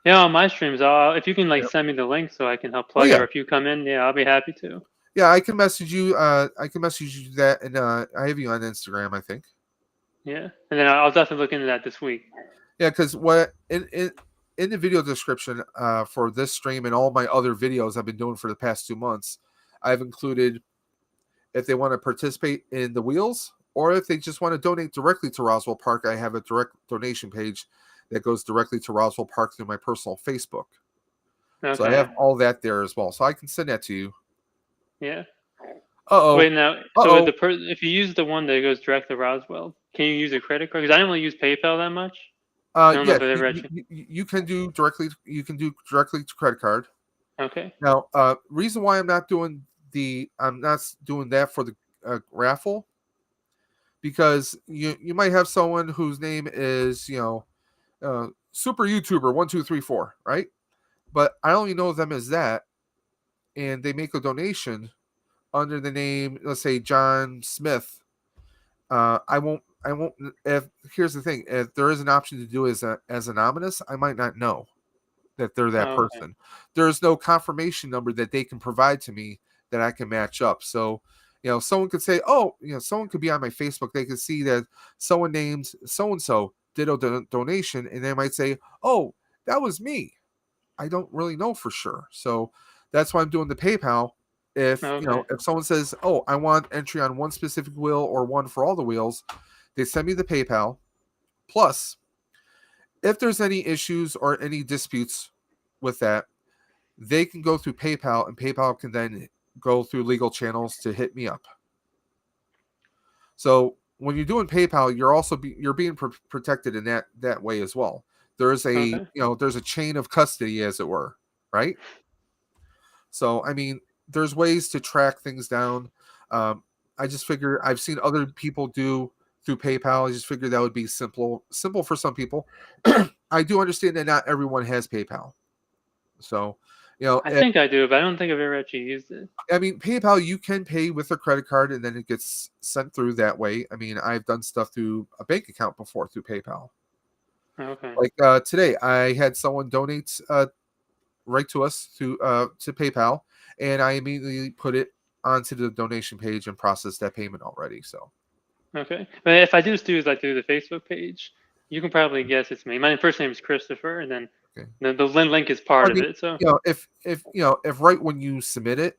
Yeah, on my streams, if you can like Yeah. send me the link so I can help Oh plug it, yeah, or if you come in, yeah, I'll be happy to. yeah. I can message you. I can message you that, and I have you on Instagram. I think. Yeah, and then I'll definitely look into that this week. Yeah, because what in the video description for this stream and all my other videos I've been doing for the past 2 months, I've included if they want to participate in the wheels or if they just want to donate directly to Roswell Park. I have a direct donation page that goes directly to Roswell Park through my personal Facebook. So I have Okay. all that there as well. So I can send that to you. Yeah. Uh-oh. Wait, now, so Uh-oh. if you use the one that goes direct to Roswell, can you use a credit card? Because I don't really use PayPal that much. I don't know Yes, if it ever actually. you can do directly. You can do directly to credit card. Okay. Now, reason why I'm not doing that for the raffle because you might have someone whose name is super YouTuber 1234, right? But I only know them as that, and they make a donation under the name, let's say John Smith. I won't. I won't. If here's the thing, if there is an option to do as anonymous, I might not know that they're that Okay. person. There's no confirmation number that they can provide to me that I can match up. So, someone could say, oh, someone could be on my Facebook. They could see that someone named so and so did a donation, and they might say, oh, that was me. I don't really know for sure. So that's why I'm doing the PayPal. If Okay. if someone says, oh, I want entry on one specific wheel or one for all the wheels, they send me the PayPal. Plus, if there's any issues or any disputes with that, they can go through PayPal, and PayPal can then go through legal channels to hit me up. So when you're doing PayPal, you're being protected in that way as well. There's a Okay. there's a chain of custody, as it were, right? So I mean, there's ways to track things down. I just figure I've seen other people do through PayPal. I just figured that would be simple for some people. I do understand that not everyone has PayPal. So, I think I do, but I don't think I've ever actually used it. I mean, PayPal, you can pay with a credit card and then it gets sent through that way. I mean, I've done stuff through a bank account before through PayPal. Okay. Like today, I had someone donate right to us to PayPal, and I immediately put it onto the donation page and processed that payment already. So, Okay. But if I just do like through the Facebook page, you can probably guess it's me. My first name is Christopher, and then okay. the link is part I of mean, it. So if right when you submit it,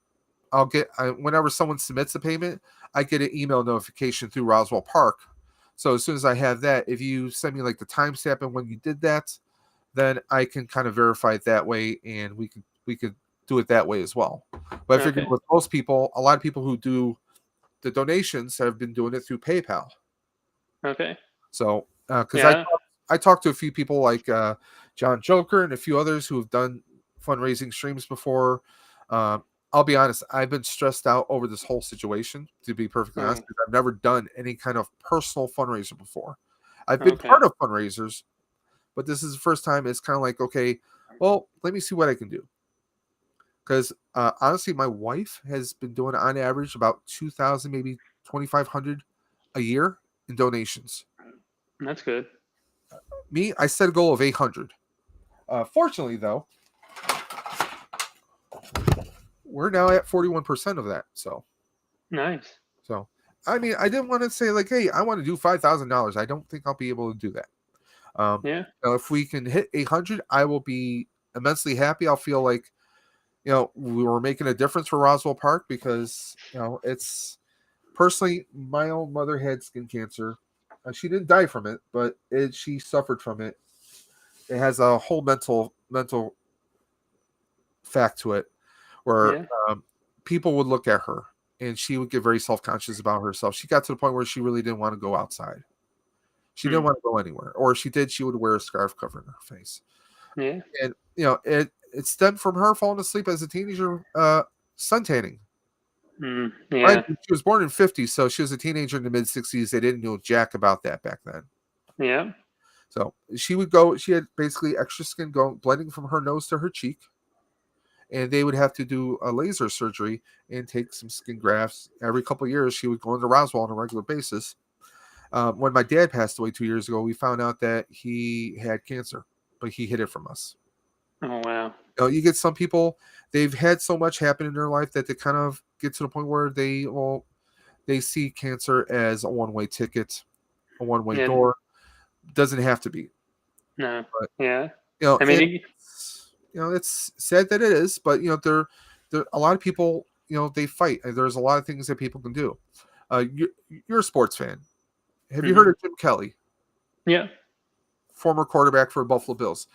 whenever someone submits a payment, I get an email notification through Roswell Park. So as soon as I have that, if you send me like the timestamp and when you did that, then I can kind of verify it that way, and we could do it that way as well. But I figured okay. with most people, a lot of people who do the donations have been doing it through PayPal. Okay. So because Yeah. I talked to a few people like John Joker and a few others who have done fundraising streams before. I'll be honest, I've been stressed out over this whole situation, to be perfectly honest, Oh, because I've never done any kind of personal fundraiser before. I've been okay. part of fundraisers, but this is the first time it's kind of like, okay, well, let me see what I can do. Because honestly, my wife has been doing on average about 2,000, maybe 2,500 a year in donations. That's good. Me, I set a goal of 800. Fortunately, though, we're now at 41% of that. Nice. So I mean, I didn't want to say like, hey, I want to do $5,000. I don't think I'll be able to do that. Yeah. If we can hit 800, I will be immensely happy. I'll feel like we were making a difference for Roswell Park because it's Personally, my own mother had skin cancer. She didn't die from it, but she suffered from it. It has a whole mental fact to it, where Yeah. people would look at her and she would get very self conscious about herself. She got to the point where she really didn't want to go outside. She didn't Hmm. want to go anywhere, or if she did, she would wear a scarf covering her face. Yeah. And it stemmed from her falling asleep as a teenager, suntanning. Mind Yeah. you, she was born in '50s, so she was a teenager in the mid '60s. They didn't know jack about that back then. Yeah. So she would go. She had basically extra skin going, blending from her nose to her cheek, and they would have to do a laser surgery and take some skin grafts every couple of years. She would go into Roswell on a regular basis. When my dad passed away 2 years ago, we found out that he had cancer, but he hid it from us. Oh wow. You get some people, they've had so much happen in their life that they kind of get to the point where they see cancer as a one-way ticket, a one-way Yeah. door. Doesn't have to be, No. but Yeah. you know, I mean, and it's sad that it is, but there a lot of people, they fight. And there's a lot of things that people can do. You're a sports fan. Have you heard mhm. of Jim Kelly, Yeah. former quarterback for Buffalo Bills?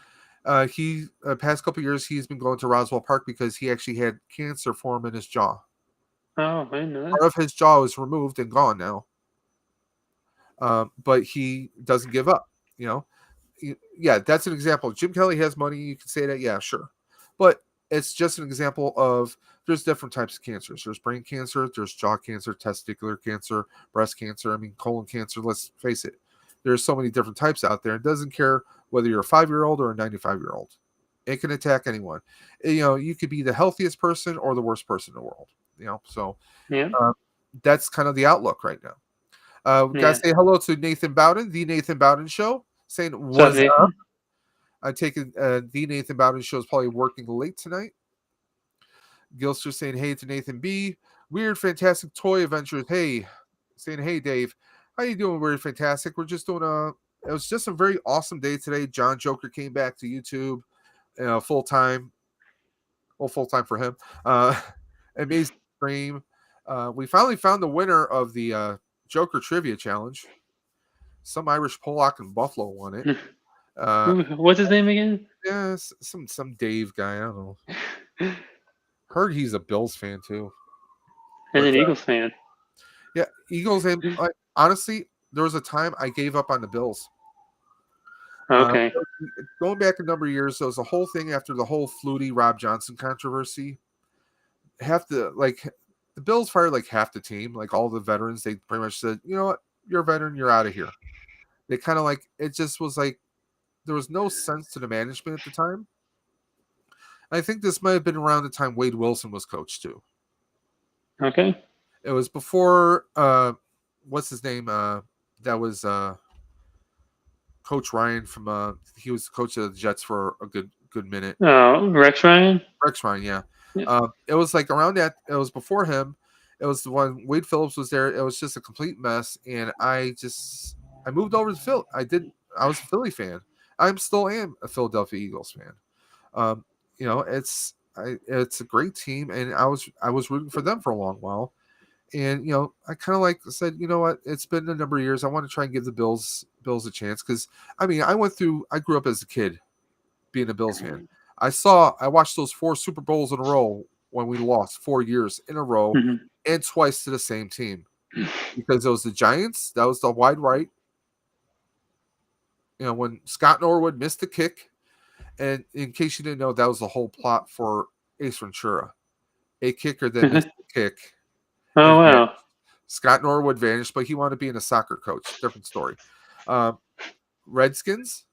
He past couple years he's been going to Roswell Park because he actually had cancer form in his jaw. Oh, I didn't know that. Part of his jaw is removed and gone now, but he doesn't give up. You know, yeah, that's an example. Jim Kelly has money. You can say that, yeah, sure, but it's just an example of there's different types of cancers. There's brain cancer, there's jaw cancer, testicular cancer, breast cancer. I mean, colon cancer. Let's face it. There's so many different types out there. It doesn't care whether you're a 5-year-old or a 95-year-old. It can attack anyone. You could be the healthiest person or the worst person in the world. So Yeah. uh, that's kind of the outlook right now. We gotta Yeah. say hello to Nathan Bowden, the Nathan Bowden Show, saying What's up, was up. Nathan? I take it the Nathan Bowden Show is probably working late tonight. Gilster saying hey to Nathan B. Weird Fantastic Toy Adventures. Hey, saying hey Dave, how you doing? Weird Fantastic. We're just doing It was just a very awesome day today. John Joker came back to YouTube, full time. Well, full time for him. Amazing stream. We finally found the winner of the Joker Trivia Challenge. Some Irish Pollock in Buffalo won it. What's his name again? Yeah, some Dave guy. I don't know. Heard he's a Bills fan too. And But an Eagles fan. yeah, Eagles. And honestly, there was a time I gave up on the Bills. Okay. Going back a number of years, there was a whole thing after the whole Flutie Rob Johnson controversy. The Bills fired like half the team, like all the veterans. They pretty much said, you know what, you're a veteran, you're out of here. They kind of it just was like there was no sense to the management at the time. I think this might have been around the time Wade Wilson was coach too. Okay. It was before what's his name? That was Coach Ryan from he was the coach of the Jets for a good minute. Oh, Rex Ryan? Rex Ryan, yeah. Yeah. It was like around that. It was before him. It was the one Wade Phillips was there. It was just a complete mess, and I moved over to Philly. I was a Philly fan. I'm still am a Philadelphia Eagles fan. Um, it's a great team, and I was rooting for them for a long while. And I kind of said, you know what? It's been a number of years. I want to try and give the Bills a chance because I mean I grew up as a kid being a Bills fan. I watched those 4 Super Bowls in a row when we lost 4 years in a row Mhm. and twice to the same team because it was the Giants. That was the wide right. When Scott Norwood missed the kick, and in case you didn't know, that was the whole plot for Ace Ventura. A kicker that missed the kick. Oh, And wow. Scott Norwood vanished, but he wanted to be a soccer coach. Different story. Redskins,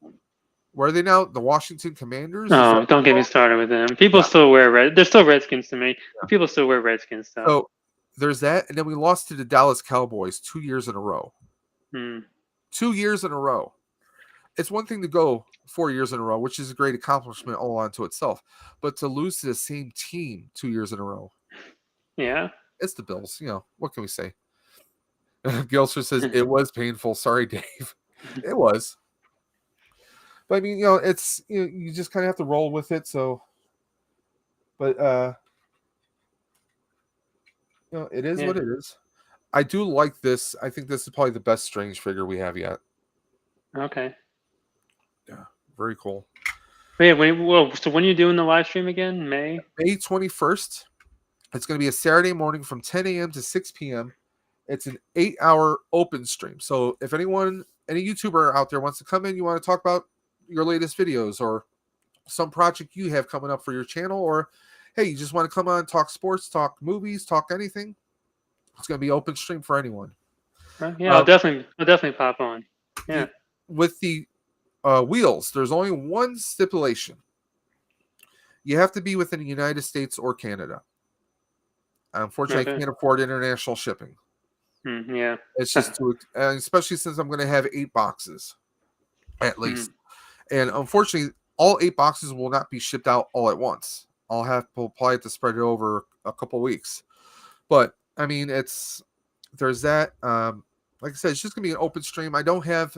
where are they now? The Washington Commanders? Is Oh, that don't get me started with them. People yeah. still wear red. They're still Redskins to me. Yeah. People still wear Redskins stuff. So there's that, and then we lost to the Dallas Cowboys 2 years in a row. 2 years in a row. It's one thing to go 4 years in a row, which is a great accomplishment all onto itself, but to lose to the same team 2 years in a row. Yeah. It's the Bills. What can we say? Gilster says it was painful. Sorry, Dave. It was. But I mean, it's you just kind of have to roll with it. So, but it is Yeah. what it is. I do like this. I think this is probably the best Strange figure we have yet. Okay. Yeah, very cool. But yeah. So when are you doing the live stream again? May. May 21st. It's going to be a Saturday morning from 10 a.m. to 6 p.m. It's an 8-hour open stream. So if any YouTuber out there wants to come in, you want to talk about your latest videos or some project you have coming up for your channel, or hey, you just want to come on, talk sports, talk movies, talk anything, it's going to be open stream for anyone. Yeah, I'll definitely pop on. Yeah. With the wheels, there's only one stipulation. You have to be within the United States or Canada. Unfortunately, I Okay. can't afford international shipping. Yeah. It's just too, especially since I'm going to have 8 boxes at least. And unfortunately, all 8 boxes will not be shipped out all at once. I'll have to probably to spread it over a couple weeks. But I mean, there's that. Like I said, it's just gonna be an open stream. I don't have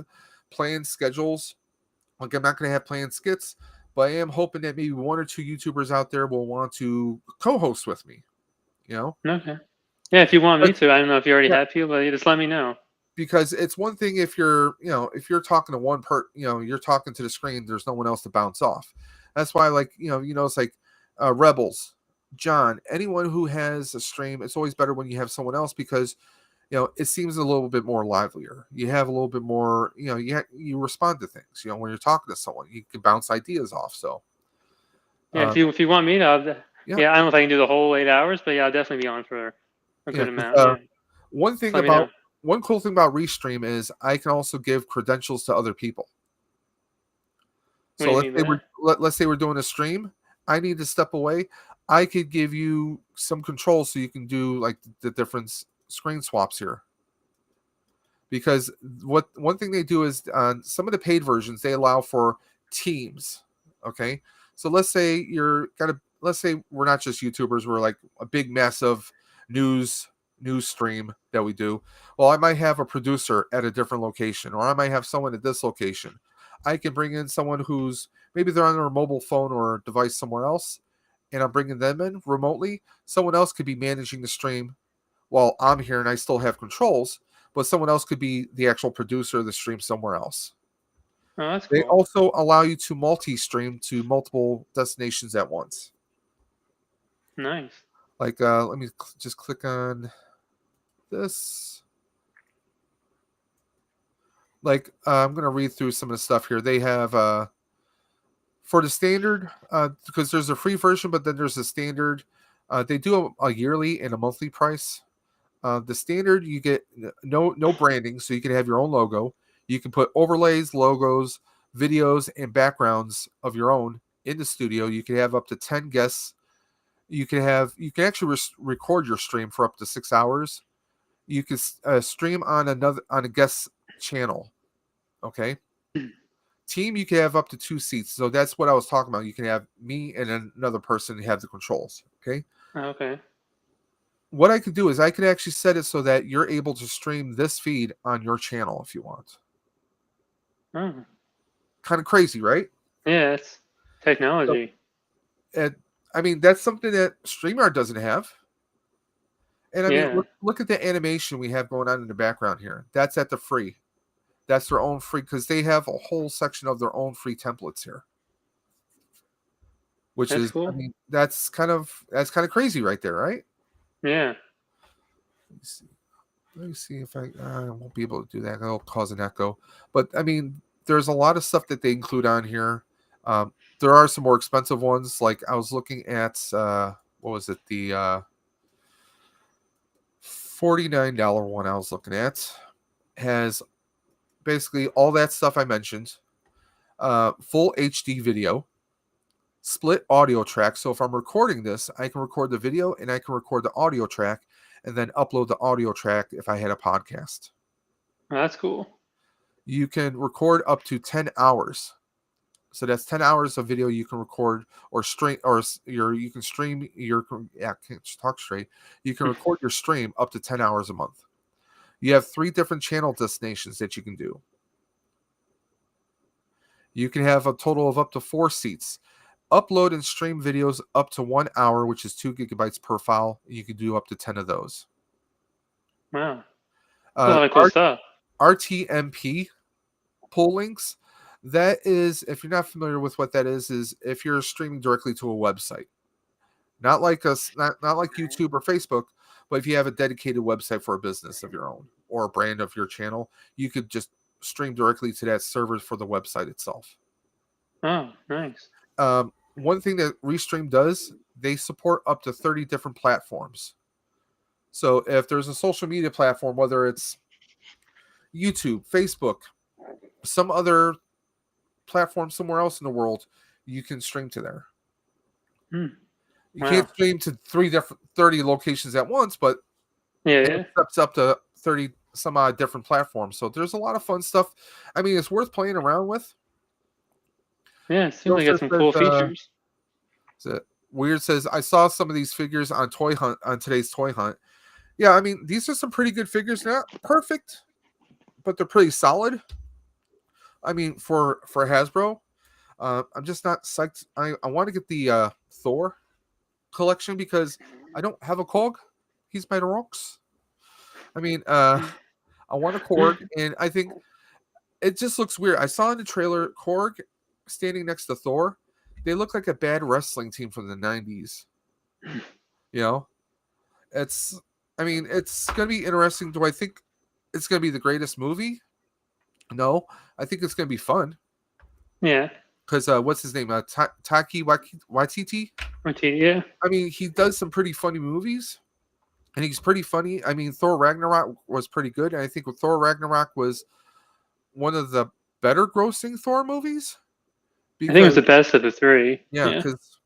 planned schedules. Like I'm not gonna have planned skits, but I am hoping that maybe 1 or 2 YouTubers out there will want to co-host with me. You know, Okay. Yeah, if you want me but, to, I don't know if you already yeah, have people, but you just let me know. because it's one thing if you're, if you're talking to you're talking to the screen. There's no one else to bounce off. That's why, like, it's like Rebels, John, anyone who has a stream. It's always better when you have someone else because it seems a little bit more livelier. You have a little bit more, you respond to things. When you're talking to someone, you can bounce ideas off. So, Yeah, um, if you want me to, yeah, yeah, I don't know if I can do the whole 8 hours, but yeah, I'll definitely be on for a yeah. good 'Cause, amount. Yeah, one just thing let me know. about one cool thing about Restream is I can also give credentials to other people. What do So you mean by that? let's say we're doing a stream. I need to step away. I could give you some controls so you can do like the different screen swaps here. Because what one thing they do is on some of the paid versions they allow for teams. Okay, so let's say we're not just YouTubers, we're like a big massive news stream that we do. Well, I might have a producer at a different location, or I might have someone at this location. I can bring in someone who's maybe they're on their mobile phone or device somewhere else, and I'm bringing them in remotely. Someone else could be managing the stream while I'm here and I still have controls, but someone else could be the actual producer of the stream somewhere else. Oh, that's They cool. also allow you to multi-stream to multiple destinations at once. Nice. Like, let me just click on this. Like, I'm going to read through some of the stuff here. They have, for the standard, because there's a free version, but then there's a standard. They do a yearly and a monthly price. The standard, you get no branding, so you can have your own logo. You can put overlays, logos, videos, and backgrounds of your own in the studio. You can have up to 10 guests. You can actually record your stream for up to 6 hours. You can stream on a guest channel. Okay, team, you can have up to 2 seats. So that's what I was talking about. You can have me and another person have the controls. Okay. Okay. What I could do is I could actually set it so that you're able to stream this feed on your channel if you want. Oh, Kind of crazy, right? yeah, it's So, technology. and I mean, that's something that StreamYard doesn't have. And I mean, Yeah, look at the animation we have going on in the background here. That's at the free. That's their own free because they have a whole section of their own free templates here. Which that's is, I cool. mean, that's kind of crazy right there, right? Yeah. Let me see. Let me see if I won't be able to do that. That'll cause an echo. But I mean, there's a lot of stuff that they include on here. There are some more expensive ones. Like I was looking at what was it? The $49 one I was looking at has basically all that stuff I mentioned. Full HD video, split audio track. So if I'm recording this, I can record the video and I can record the audio track and then upload the audio track if I had a podcast. Oh, that's cool. You can record up to 10 hours. So that's 10 hours of video you can record or stream, or you can stream your, yeah, I can't talk straight. You can record your stream up to 10 hours a month. You have 3 different channel destinations that you can do. You can have a total of up to 4 seats. Upload and stream videos up to 1 hour, which is 2 gigabytes per file. You can do up to 10 of those. Wow. That's a Uh, lot of cool stuff. RTMP pull links. That is, if you're not familiar with what that is if you're streaming directly to a website, not like us, not like YouTube or Facebook, but if you have a dedicated website for a business of your own or a brand of your channel, you could just stream directly to that server for the website itself. Oh, nice. One thing that Restream does, they support up to 30 different platforms. So if there's a social media platform, whether it's YouTube, Facebook, some other platform somewhere else in the world, you can stream to there. Hmm. You can't Wow. stream to 30 locations at once, but Yeah, it yeah. accepts up to 30 some odd different platforms. So there's a lot of fun stuff. I mean, it's worth playing around with. Yeah, it seems like it has Joseph some says, cool features. Weird says, I saw some of these figures on Toy Hunt on today's Toy Hunt. Yeah, I mean, these are some pretty good figures. Not perfect, but they're pretty solid. I mean, for Hasbro, I'm just not psyched. I want to get the Thor collection because I don't have a Korg. He's made of rocks. I mean, I want a Korg, and I think it just looks weird. I saw in the trailer Korg standing next to Thor. They look like a bad wrestling team from the 90s. You know, it's. I mean, it's gonna be interesting. Do I think it's gonna be the greatest movie? No, I think it's gonna be fun Yeah. because what's his name? Taki Waititi. Yeah. I mean, he does some pretty funny movies, and he's pretty funny. I mean, Thor Ragnarok was pretty good, and I think Thor Ragnarok was one of the better grossing Thor movies I think it was because the best of the three. yeah, Yeah. because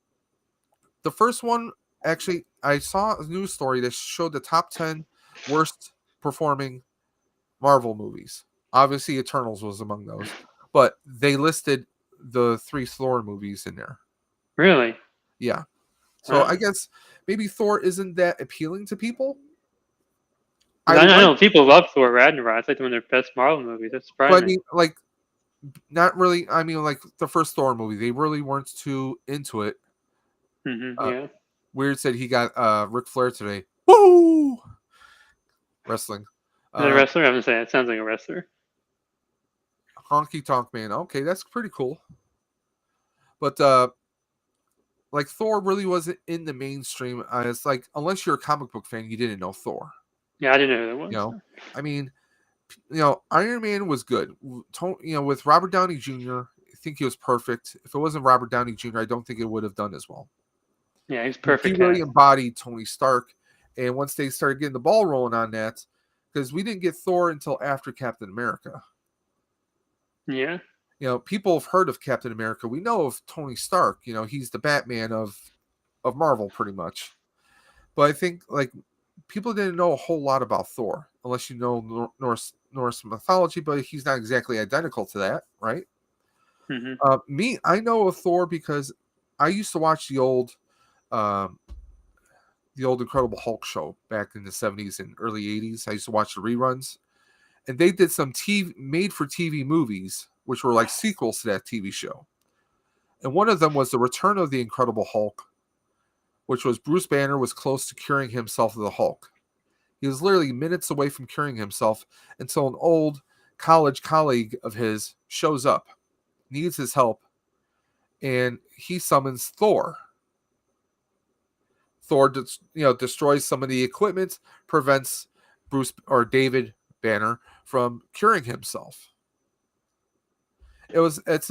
the first one actually I saw a news story that showed the top 10 worst performing Marvel movies. Obviously, Eternals was among those, but they listed the three Thor movies in there. Really? Yeah. So I Wow. guess maybe Thor isn't that appealing to people. 'Cause I I like, know people love Thor Ragnarok. It's like one of their best Marvel movies. That's but I surprising. mean, like, not really. I mean, like the first Thor movie, they really weren't too into it. Uh, Yeah. Weird said he got Ric Flair today. Woo! Wrestling. Is that a Uh, wrestler? I haven't say it sounds like a wrestler. Honky Tonk Man. Okay, that's pretty cool. But like Thor really wasn't in the mainstream. It's like unless you're a comic book fan, you didn't know Thor. Yeah, I didn't know who that You was. know, I mean, Iron Man was good. With Robert Downey Jr., I think he was perfect. If it wasn't Robert Downey Jr., I don't think it would have done as well. Yeah, he's He perfect really cast. embodied Tony Stark. And once they started getting the ball rolling on that, because we didn't get Thor until after Captain America. Yeah. People have heard of Captain America. We know of Tony Stark. He's the Batman of Marvel, pretty much. But I think like people didn't know a whole lot about Thor, unless you know Norse mythology. But he's not exactly identical to that, right? Hmm. I know of Thor because I used to watch um, the old Incredible Hulk show back in the 70s and early 80s. I used to watch the reruns, and they did some TV made for TV movies, which were like sequels to that TV show. And one of them was The Return of the Incredible Hulk, which was Bruce Banner was close to curing himself of the Hulk. He was literally minutes away from curing himself until an old college colleague of his shows up, needs his help, and he summons Thor. Thor, destroys some of the equipment, prevents Bruce or David Banner from curing himself. It's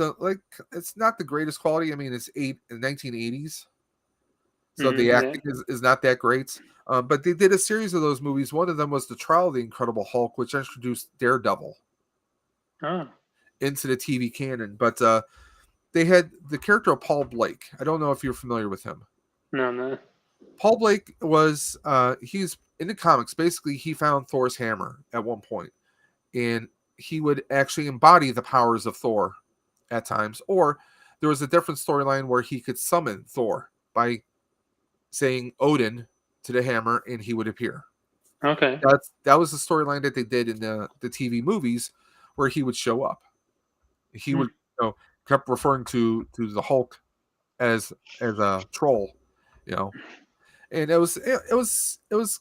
not the greatest quality. I mean, it's 1980s, so the Yeah. acting is not that great. But they did a series of those movies. One of them was The Trial of the Incredible Hulk, which introduced Daredevil Oh. into the TV canon. But they had the character of Paul Blake. I don't know if you're familiar with him. No, no. Paul Blake was he's in the comics. Basically, he found Thor's hammer at one point, and he would actually embody the powers of Thor at times. Or there was a different storyline where he could summon Thor by saying Odin to the hammer, and he would appear. Okay. That was the storyline that they did in the TV movies, where he would show up. He Hmm. would kept referring to the Hulk as a troll, you know. and it was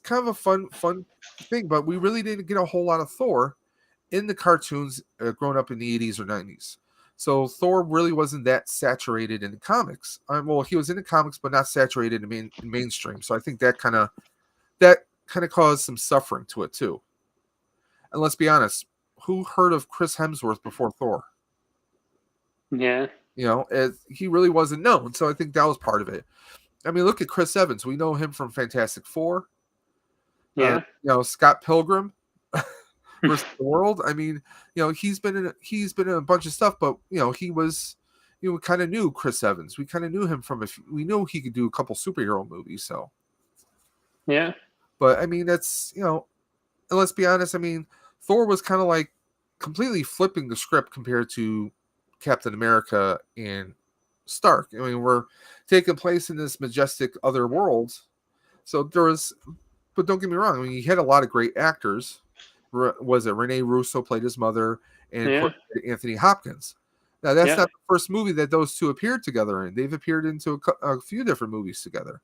kind of a fun thing, but we really didn't get a whole lot of Thor in the cartoons growing up in the 80s or 90s. So Thor really wasn't that saturated in the comics. Well, he was in the comics, but not saturated in mainstream. So I think that kind of caused some suffering to it too. And let's be honest, who heard of Chris Hemsworth before Thor? Yeah. He really wasn't known. So I think that was part of it. I mean, look at Chris Evans. We know him from Fantastic Four. Yeah. Scott Pilgrim versus the World. I mean, he's been in a bunch of stuff, but he was, we kind of knew Chris Evans. We kind of knew him we knew he could do a couple superhero movies. So, Yeah. but I mean, and let's be honest. I mean, Thor was kind of like completely flipping the script compared to Captain America and Stark. I mean, we're taking place in this majestic other world. So there was, but don't get me wrong. I mean, he had a lot of great actors. Was it Rene Russo played his mother, and of Yeah. course Anthony Hopkins. Now that's Yeah. not the first movie that those two appeared together in. They've appeared into a few different movies together.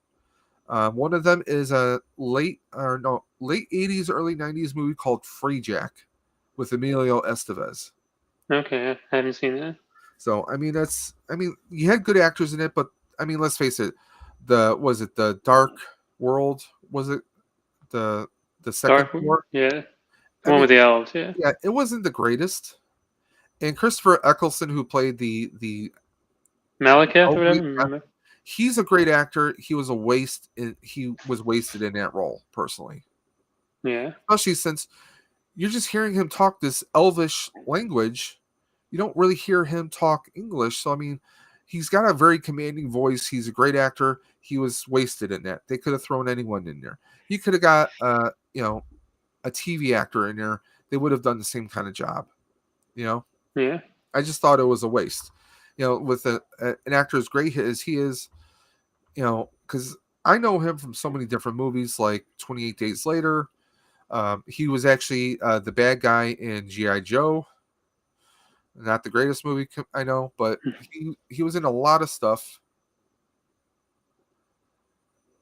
One of them is a late 80s, early 90s movie called Free Jack with Emilio Estevez. Okay. I haven't seen that. So you had good actors in it, but I mean, let's face it. Was it the Dark World? Was it the second Dark. Thor? Yeah. The I one mean, with the elves. Yeah. yeah, it wasn't the greatest. And Christopher Eccleston, who played the Malekith or elderly, whatever. Remember? he's a great actor. He was wasted in that role, personally. Yeah. Especially since you're just hearing him talk this elvish language. You don't really hear him talk English. So I mean, he's got a very commanding voice. He's a great actor. He was wasted in that. They could have thrown anyone in there. You could have got a TV actor in there. They would have done the same kind of job. Yeah. I just thought it was a waste. With an actor as great as he is, because I know him from so many different movies, like 28 Days Later. He was actually the bad guy in G.I. Joe. Not the greatest movie I know, but he was in a lot of stuff.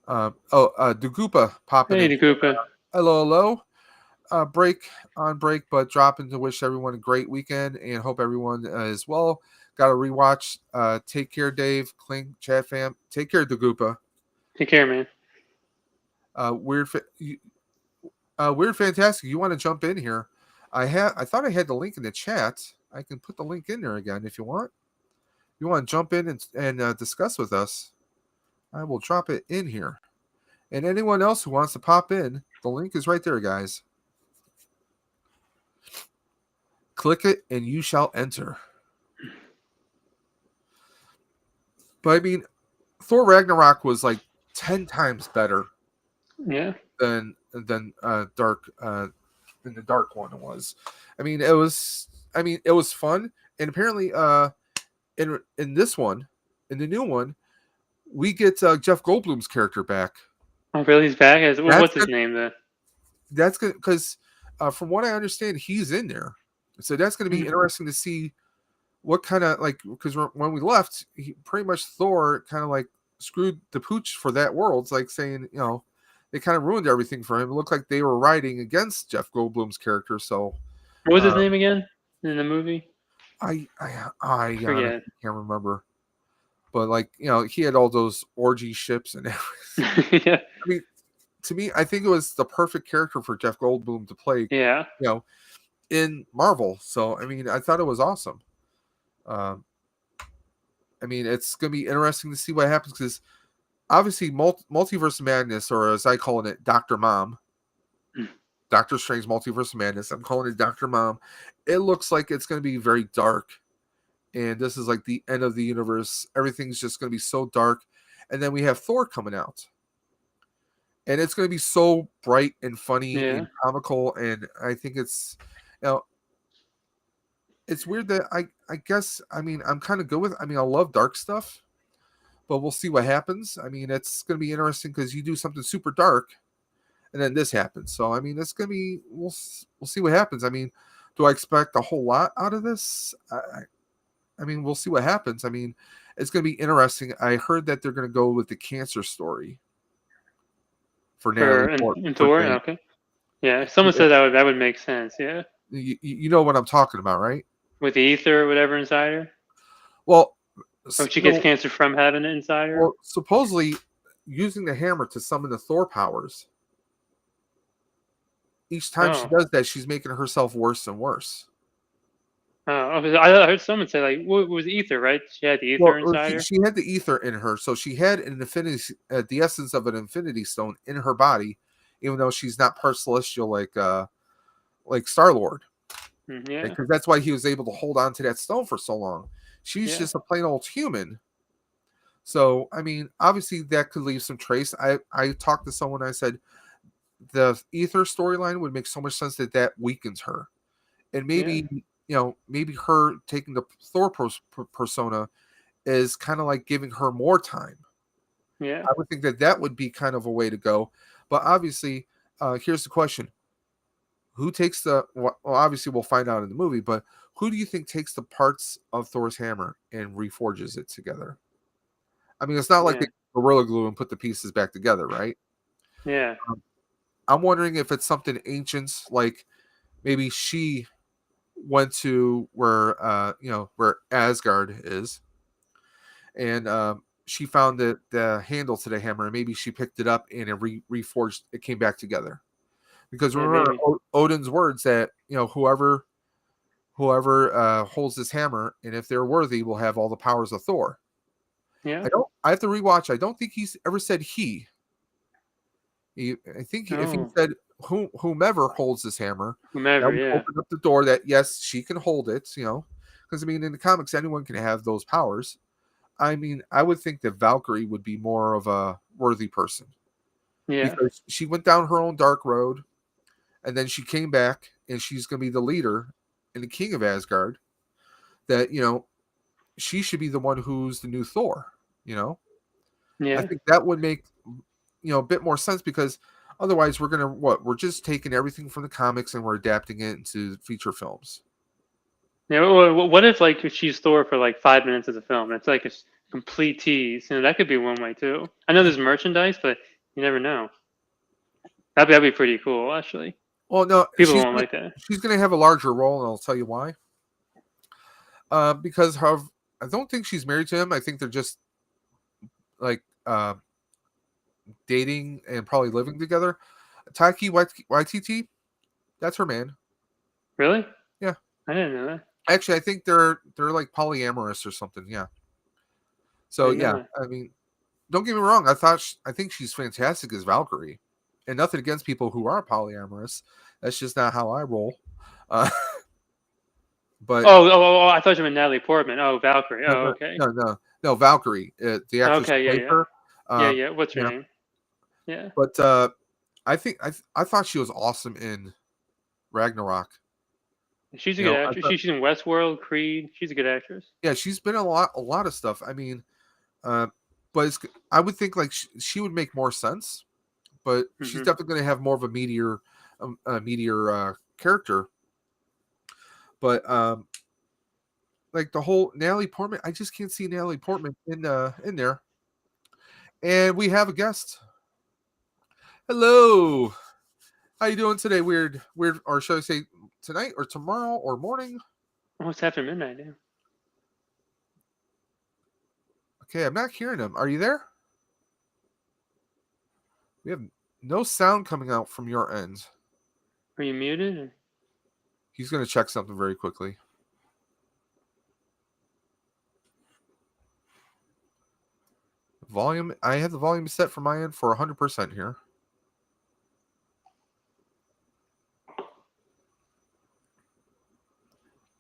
Dagupa popping Hey, in. the Koopa. Hello. Break, but dropping to wish everyone a great weekend and hope everyone is well. Got to rewatch. Take care, Dave, Clink, Chat Fam. Take care, Dagupa. Take care, man. Weird, weird, fantastic. You want to jump in here? I thought I had the link in the chat. I can put the link in there again if you want. You want to jump in and discuss with us? I will drop it in here. And anyone else who wants to pop in, the link is right there, guys. Click it and you shall enter. But I mean, Thor Ragnarok was like 10 times better Yeah. than Dark than the Dark one was. I mean, it was fun, and apparently in this one, in the new one, we get Jeff Goldblum's character back. Oh, really? He's back? What's his That's name then? That's good because from what I understand, he's in there. So that's going to be interesting to see what kind of because when we left, pretty much Thor kind of like screwed the pooch for that world. It's like saying they kind of ruined everything for him. It looked like they were riding against Jeff Goldblum's character. So What was his name again in the movie? I Forget. can't remember. But he had all those orgy ships and everything. Yeah. I mean, to me, I think it was the perfect character for Jeff Goldblum to play. Yeah. In Marvel. So I mean, I thought it was awesome. I mean, it's gonna be interesting to see what happens because obviously, Multiverse of Madness, or as I call it, Doctor Mom, Doctor Strange Multiverse of Madness. I'm calling it Doctor Mom. It looks like it's gonna be very dark, and this is like the end of the universe. Everything's just gonna be so dark, and then we have Thor coming out. And it's going to be so bright and funny and comical, and I think it's weird that I guess I'm kind of good with. I love dark stuff, but we'll see what happens. I mean, it's going to be interesting because you do something super dark, and then this happens. So I mean, it's going to be we'll see what happens. I mean, do I expect a whole lot out of this? I mean, we'll see what happens. I mean, it's going to be interesting. I heard that they're going to go with the cancer story. for for Natalie Port in Thor. Portman. Okay, yeah. Someone said that would make sense. Yeah, You know what I'm talking about, right? with the ether or whatever inside her. Well, Or she gets no, cancer from having it inside her. well, supposedly using the hammer to summon the Thor powers. Each time she Oh, does that, she's making herself worse and worse. oh, okay. I heard someone say like, what was ether, right? She had the ether Well, inside her. she had the ether in her, so she had an infinity, the essence of an infinity stone in her body, even though she's not part celestial like Star Lord, Yeah, because that's why he was able to hold on to that stone for so long. She's yeah, just a plain old human. So I mean, obviously that could leave some trace. I talked to someone. I said the ether storyline would make so much sense that weakens her, and yeah, maybe maybe her taking the Thor persona is kind of like giving her more time. yeah, I would think that would be kind of a way to go. But obviously, here's the question: who takes well, obviously, we'll find out in the movie, but who do you think takes the parts of Thor's hammer and reforges it together? I mean, it's not like they yeah, gorilla glue and put the pieces back together, right? yeah, Um, I'm wondering if it's something ancient, like maybe she went to where Asgard is, and she found the handle to the hammer, and maybe she picked it up and it reforged. It came back together. Because yeah, remember maybe. Odin's words that whoever holds this hammer, and if they're worthy, will have all the powers of Thor. Yeah. I have to rewatch. I don't think he's ever said I think if he Oh, said whomever holds this hammer, that whomever. would Yeah, open up the door that yes, she can hold it. Because I mean, in the comics, anyone can have those powers. I mean, I would think that Valkyrie would be more of a worthy person yeah, because she went down her own dark road, and then she came back, and she's going to be the leader and the king of Asgard. That she should be the one who's the new Thor. You know, I yeah. think that would make a bit more sense because otherwise we're just taking everything from the comics and we're adapting it into feature films. Yeah. What if like she's Thor for like 5 minutes of the film? It's like a complete tease. That could be one way too. I know there's merchandise, but you never know. That'd be pretty cool, actually. Well, no, People won't like that. she's gonna have a larger role, and I'll tell you why. Because I don't think she's married to him. I think they're just like dating and probably living together. Taiki Waititi, that's her man. Really? Yeah, I didn't know that. actually, I think they're like polyamorous or something. Yeah. I So didn't know yeah, that. I mean, don't get me wrong. I think she's fantastic as Valkyrie, and nothing against people who are polyamorous. That's just not how I roll. Uh, but Oh! I thought you meant Natalie Portman. Oh, Valkyrie. no, Oh, no, okay. no, no, no. Valkyrie, the actress who Okay. Yeah. played Yeah. her. Yeah. Um, Yeah. What's her yeah, name? Yeah. but I thought she was awesome in Ragnarok. She's a good I actress. thought She's in Westworld, Creed. She's a good actress. yeah, she's been a lot of stuff. I mean, uh, but I would think like she would make more sense, but she's Hmm. definitely going to have more of a meteor character. But like the whole Natalie Portman, I just can't see Natalie Portman in there. And we have a guest. Hello, how you doing today? Weird, or should I say tonight or tomorrow or morning? Oh, it's after midnight now. Okay, I'm not hearing him. Are you there? We have no sound coming out from your end. Are you muted? He's going to check something very quickly. Volume. I have the volume set for my end for 100% here.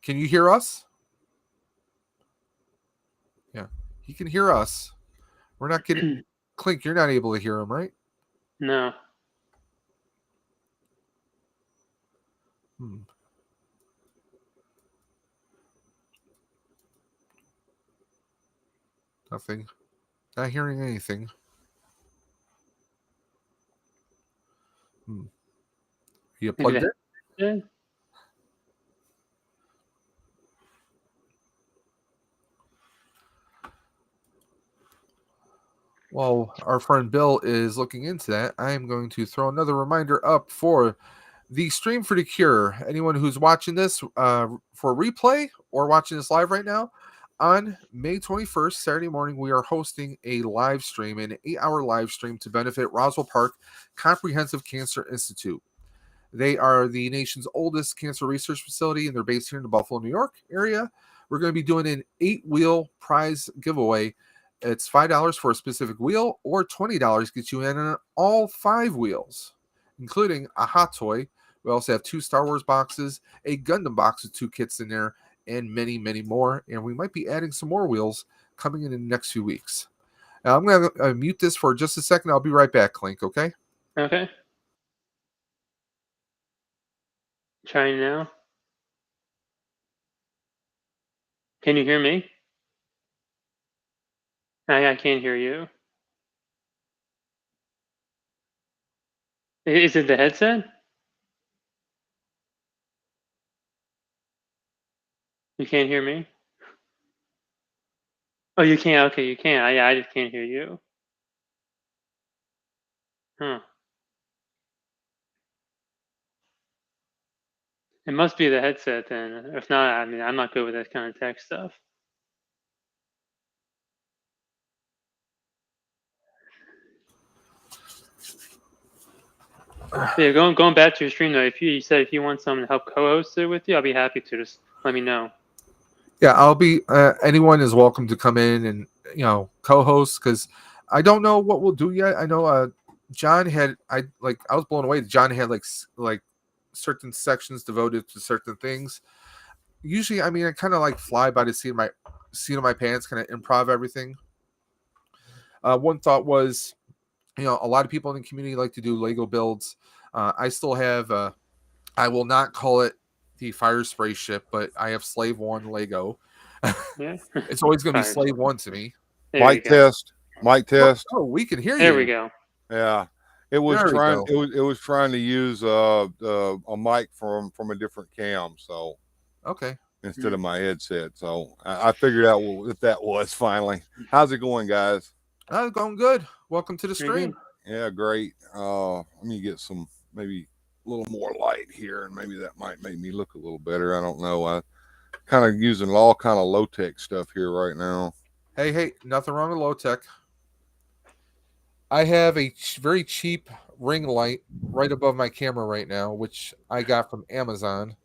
Can you hear us? Yeah, he can hear us. We're not getting Clink. You're not able to hear him, right? No. Hmm. Nothing. Not hearing anything. Hmm. You Maybe plugged in? the While our friend Bill is looking into that, I am going to throw another reminder up for the stream for the cure. Anyone who's watching this for replay or watching this live right now, on May 21st, Saturday morning, we are hosting a live stream, an 8-hour live stream to benefit Roswell Park Comprehensive Cancer Institute. They are the nation's oldest cancer research facility, and they're based here in the Buffalo, New York area. We're going to be doing an 8-wheel prize giveaway. It's $5 for a specific wheel, or $20 gets you in on all 5 wheels, including a hot toy. We also have 2 Star Wars boxes, a Gundam box with 2 kits in there, and many, many more. And we might be adding some more wheels coming in the next few weeks. Now, I'm going to mute this for just a second. I'll be right back, Clink, okay? Okay. Trying now. Can you hear me? I can't hear you. Is it the headset? You can't hear me? Oh, you can't. Okay, you can. I just can't hear you. Huh. It must be the headset then. If not, I mean, I'm not good with that kind of tech stuff. Yeah, going back to your stream though. If you said if you want someone to help co-host it with you, I'll be happy to. Just let me know. Yeah, I'll be. Anyone is welcome to come in and co-host, because I don't know what we'll do yet. I know John had. I was blown away that John had like certain sections devoted to certain things. Usually, I mean, I kind of like fly by the seat of my pants, kind of improv everything. One thought was, a lot of people in the community like to do Lego builds. I still have. I will not call it the fire spray ship, but I have Slave One Lego. Yeah. It's always going to be Fire. Slave One to me. There you Mic go. test. Mic test. Oh, we can hear There you. we go. Yeah. It was There we trying. go. It was trying to use a mic from a different cam. So Okay. instead of my headset, so I figured out what that was finally. How's it going, guys? Going good. Welcome to the Very stream. good. Yeah, great. Let me get some maybe a little more light here, and maybe that might make me look a little better. I don't know. I kind of using all kind of low tech stuff here right now. Hey, nothing wrong with low tech. I have a very cheap ring light right above my camera right now, which I got from Amazon.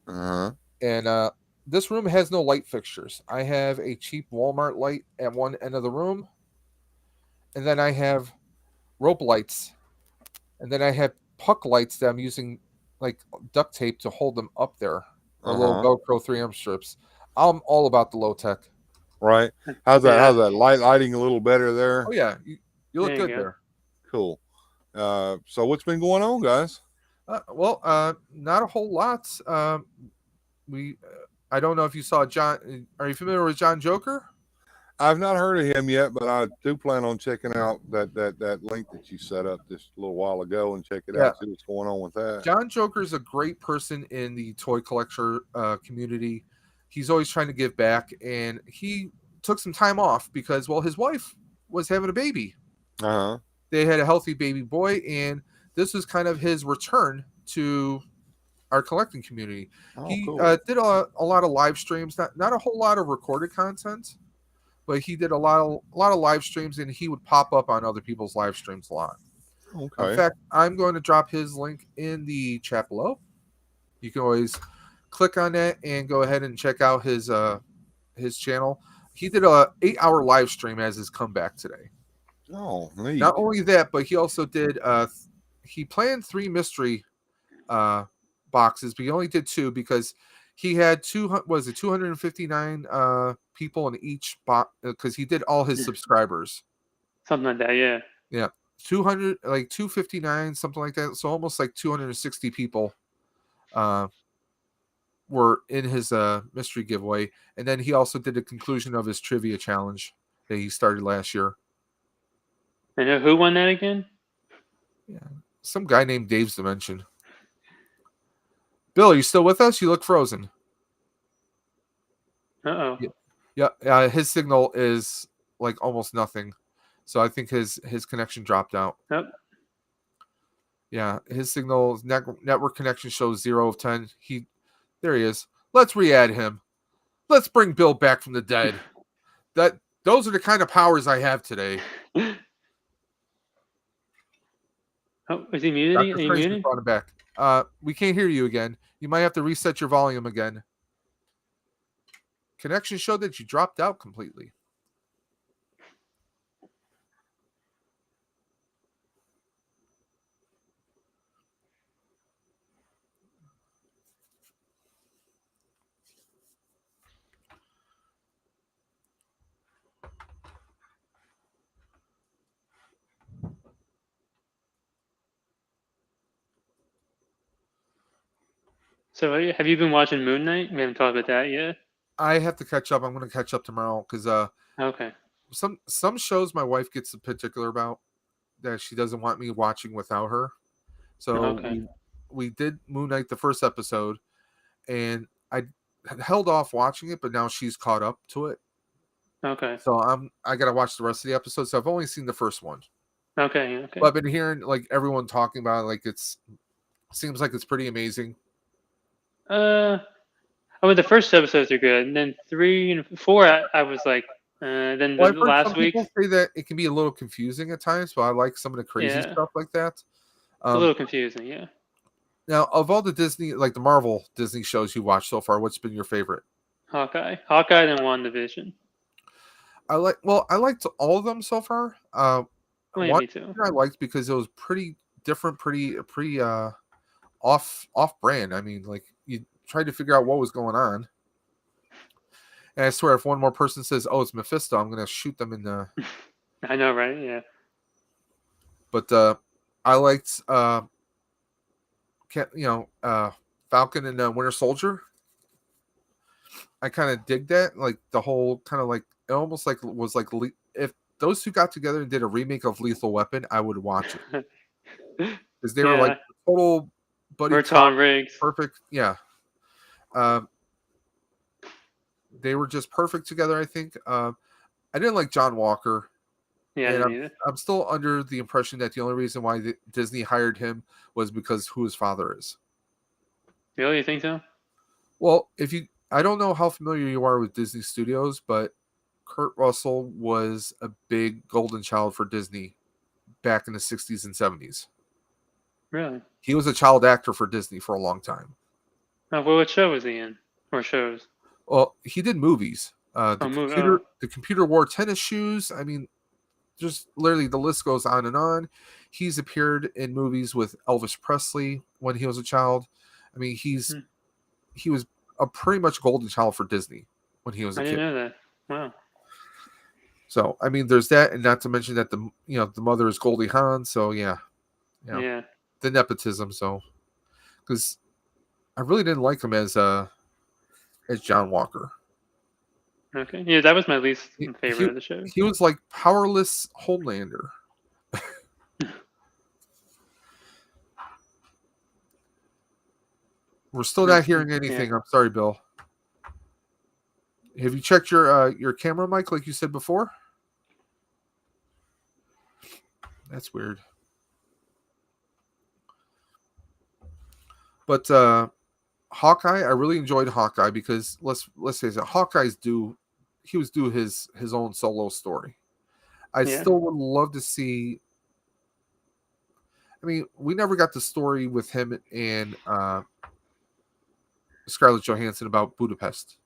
Uh-huh. And this room has no light fixtures. I have a cheap Walmart light at one end of the room, and then I have rope lights, and then I have puck lights that I'm using like duct tape to hold them up there, or little GoPro 3M strips. I'm all about the low tech. Right. How's that? Yeah. How's that lighting a little better there? Oh yeah, you look There you good go. there. Cool. So what's been going on, guys? Not a whole lot. I don't know if you saw John. Are you familiar with John Joker? I've not heard of him yet, but I do plan on checking out that link that you set up just a little while ago and check it out, see what's going on with that. John Joker is a great person in the toy collector community. He's always trying to give back, and he took some time off because, well, his wife was having a baby. Uh-huh. They had a healthy baby boy, and this was kind of his return to our collecting community. Oh, He cool. did a lot of live streams, not a whole lot of recorded content, but he did a lot of live streams, and he would pop up on other people's live streams a lot. Okay. In fact, I'm going to drop his link in the chat below. You can always click on that and go ahead and check out his channel. He did a 8-hour live stream as his comeback today. Oh, neat. Not only that, but he also did. He planned 3 mystery boxes, but he only did 2 because he had 259 people in each box, because he did all his subscribers. Something like that. Yeah. Yeah, 200, like 259, something like that. So almost like 260 people were in his mystery giveaway, and then he also did the conclusion of his trivia challenge that he started last year. And who won that again? Yeah, some guy named Dave's Dimension. Bill, are you still with us? You look frozen. Uh-oh. Yeah, his signal is like almost nothing. So I think his connection dropped out. Yep. Yeah, his signal network connection shows 0 of 10. There he is. Let's re-add him. Let's bring Bill back from the dead. Those are the kind of powers I have today. Oh, is he muting? Dr. Are you Strange just muting? brought him back. We can't hear you again. You might have to reset your volume again. Connection showed that you dropped out completely. So have you been watching Moon Knight? We haven't talked about that yet. I have to catch up. I'm going to catch up tomorrow because Okay. some shows my wife gets particular about that she doesn't want me watching without her. So Okay. we did Moon Knight the first episode, and I held off watching it, but now she's caught up to it. Okay. So I got to watch the rest of the episodes. So I've only seen the first one. Okay. Okay. But I've been hearing like everyone talking about it, like seems like it's pretty amazing. Oh, the first episodes are good, and then 3 and 4, I was like, then Well, the I've heard last some week, people say that it can be a little confusing at times, but I like some of the crazy yeah, stuff like that. it's a little confusing. Yeah. Now, of all the Disney, like the Marvel Disney shows you watched so far, what's been your favorite? Hawkeye, then WandaVision. I liked all of them so far. Well, yeah, One me too. I liked because it was pretty different, pretty off brand. I mean, like you tried to figure out what was going on. And I swear, if one more person says, "Oh, it's Mephisto," I'm gonna shoot them in the. I know, right? Yeah. But I liked Falcon and Winter Soldier. I kind of dig that, like the whole kind of like it almost like was like if those two got together and did a remake of Lethal Weapon, I would watch it because they were like Yeah. total buddy cop, Tom Riggs. perfect. Yeah, they were just perfect together. I think. I didn't like John Walker. Yeah, And me neither. I'm still under the impression that the only reason why Disney hired him was because who his father is. Really, you think so? Well, I don't know how familiar you are with Disney Studios, but Kurt Russell was a big golden child for Disney back in the 60s and 70s. Really? He was a child actor for Disney for a long time. Oh, well, what show was he in? Or shows? Well, he did movies. The computer wore tennis shoes. I mean, just literally the list goes on and on. He's appeared in movies with Elvis Presley when he was a child. I mean, he was a pretty much golden child for Disney when he was a kid. I didn't know that. Wow. So I mean, there's that, and not to mention that the mother is Goldie Hawn. So yeah, the nepotism. So because I really didn't like him as John Walker. Okay. Yeah, that was my least favorite of the show. He was like powerless Homelander. We're still not hearing anything. Yeah. I'm sorry, Bill. Have you checked your camera mic like you said before? That's weird. But Hawkeye, I really enjoyed Hawkeye because let's face it, Hawkeye's due his own solo story. I still would love to see. I mean, we never got the story with him and Scarlett Johansson about Budapest.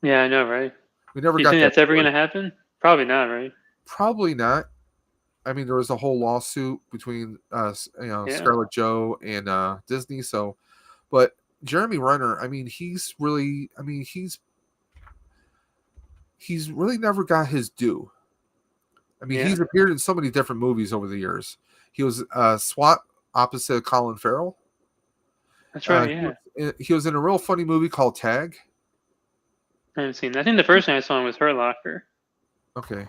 Yeah, I know, right? We never got. You think that's ever going to happen? Probably not, right? Probably not. I mean, there was a whole lawsuit between Scarlett Jo and Disney. So, but Jeremy Renner, I mean, he's really never got his due. I mean, he's appeared in so many different movies over the years. He was SWAT opposite Colin Farrell. That's right. He was in a real funny movie called Tag. I haven't seen that. I think the first time I saw him was Hurt Locker. Okay.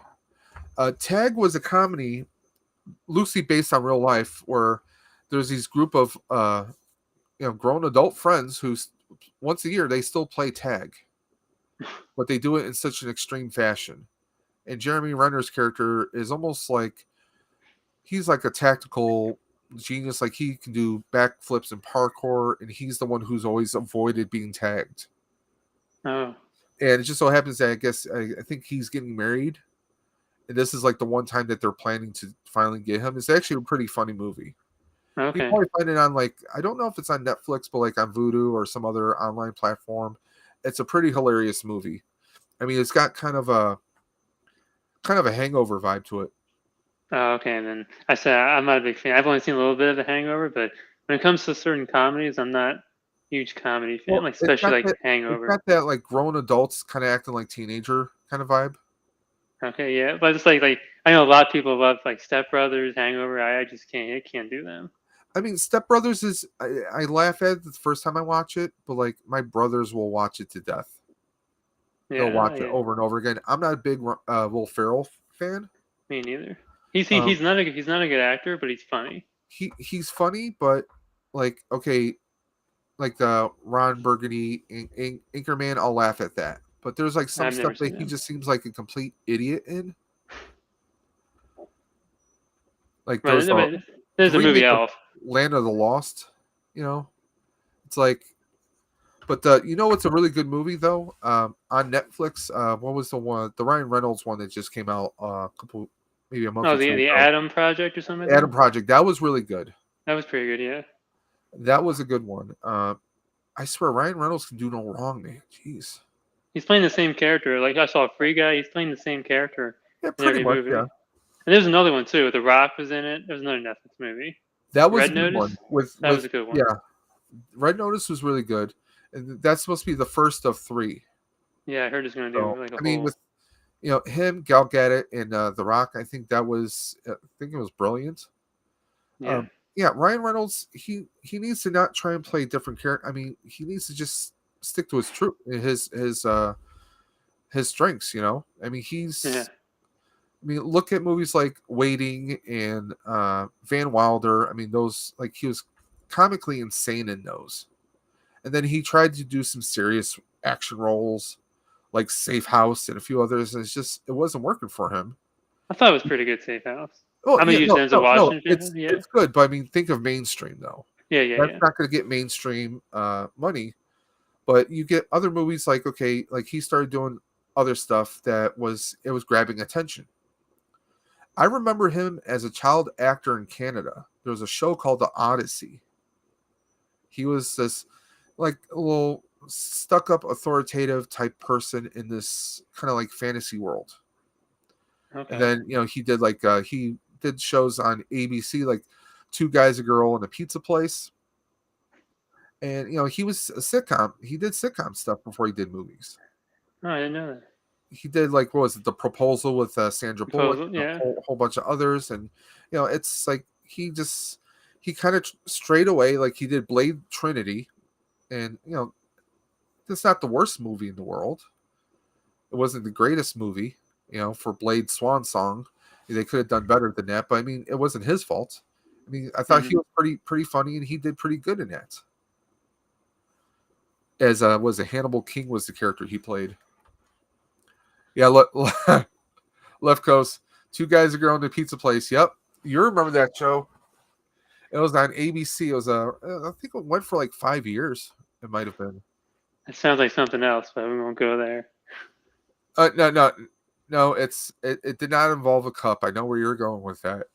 Tag was a comedy loosely based on real life where there's these group of grown adult friends who once a year they still play tag, but they do it in such an extreme fashion. And Jeremy Renner's character is almost like he's like a tactical genius. Like he can do backflips and parkour, and he's the one who's always avoided being tagged. Oh, And it just so happens that I think he's getting married, and this is like the one time that they're planning to finally get him. It's actually a pretty funny movie. You okay. can probably find it on like I don't know if it's on Netflix, but like on Vudu or some other online platform. It's a pretty hilarious movie. I mean, it's got kind of a Hangover vibe to it. Oh, okay. And then I said I'm not a big fan. I've only seen a little bit of The Hangover, but when it comes to certain comedies, I'm not a huge comedy fan, Well, like especially like it's Hangover. got that like grown adults kind of acting like teenager kind of vibe. Okay, yeah, but it's like I know a lot of people love like Step Brothers, Hangover. I just can't do them. I mean, Step Brothers is I laugh at it the first time I watch it, but like my brothers will watch it to death. They'll Yeah, watch it yeah. over and over again. I'm not a big Will Ferrell fan. Me neither. He's Um, not a good actor, but he's funny. he's funny, but like okay, like the Ron Burgundy Anchorman, I'll laugh at that. But there's like some I've never stuff that seen he him. just seems like a complete idiot in. Like Right, there's the a movie remake of Elf. Land of the Lost. You know, it's like, but you know what's a really good movie though? On Netflix, what was the one? The Ryan Reynolds one that just came out maybe a month Oh, or two the ago. Adam Project or something like Adam that. Project. That was really good. That was pretty good. Yeah, That was a good one. I swear Ryan Reynolds can do no wrong, man. Jeez. he's playing the same character. Like I saw Free Guy. He's playing the same character Yeah, in pretty every much. movie. Yeah, And there's another one too. The Rock was in it. There was another Netflix movie. that was a Red good Notice. one. With That was a good one. yeah, Red Notice was really good, and that's supposed to be the first of 3. Yeah, I heard it's gonna do So like a I mean, whole. with him, Gal Gadot, and The Rock, I think it was brilliant. Yeah. Yeah, Ryan Reynolds, he needs to not try and play different character. I mean, he needs to just stick to his strengths. I mean, Yeah. look at movies like Waiting and Van Wilder. I mean, those like he was comically insane in those, and then he tried to do some serious action roles like Safe House and a few others, and it wasn't working for him. I thought it was pretty good. Safe House. Oh, I'm a yeah, huge no, Denzel no, Washington fan. Yeah. it's good, but I mean, think of mainstream though. Yeah. Yeah. That's Yeah. not going to get mainstream money, but you get other movies like like he started doing other stuff that was grabbing attention. I remember him as a child actor in Canada. There was a show called The Odyssey. He was this like a little stuck up authoritative type person in this kind of like fantasy world. Okay. And then he did he did shows on ABC like Two Guys, a Girl, and a Pizza Place. And he was a sitcom. He did sitcom stuff before he did movies. Oh, I didn't know that. He did like what was it, The Proposal with Sandra Bullock, Proposal, yeah. a whole bunch of others, and it's like he kind of strayed away. Like he did Blade Trinity, and that's not the worst movie in the world. It wasn't the greatest movie, for Blade Swan Song. They could have done better than that, but I mean, it wasn't his fault. I mean, I thought he was pretty funny, and he did pretty good in that. As was it Hannibal King was the character he played. Yeah, Left Coast, Two Guys, a Girl, in a Pizza Place. Yep, you remember that show? It was on ABC. It was I think it went for like 5 years. It might have been. It sounds like something else, but we won't go there. No. It did not involve a cup. I know where you're going with that.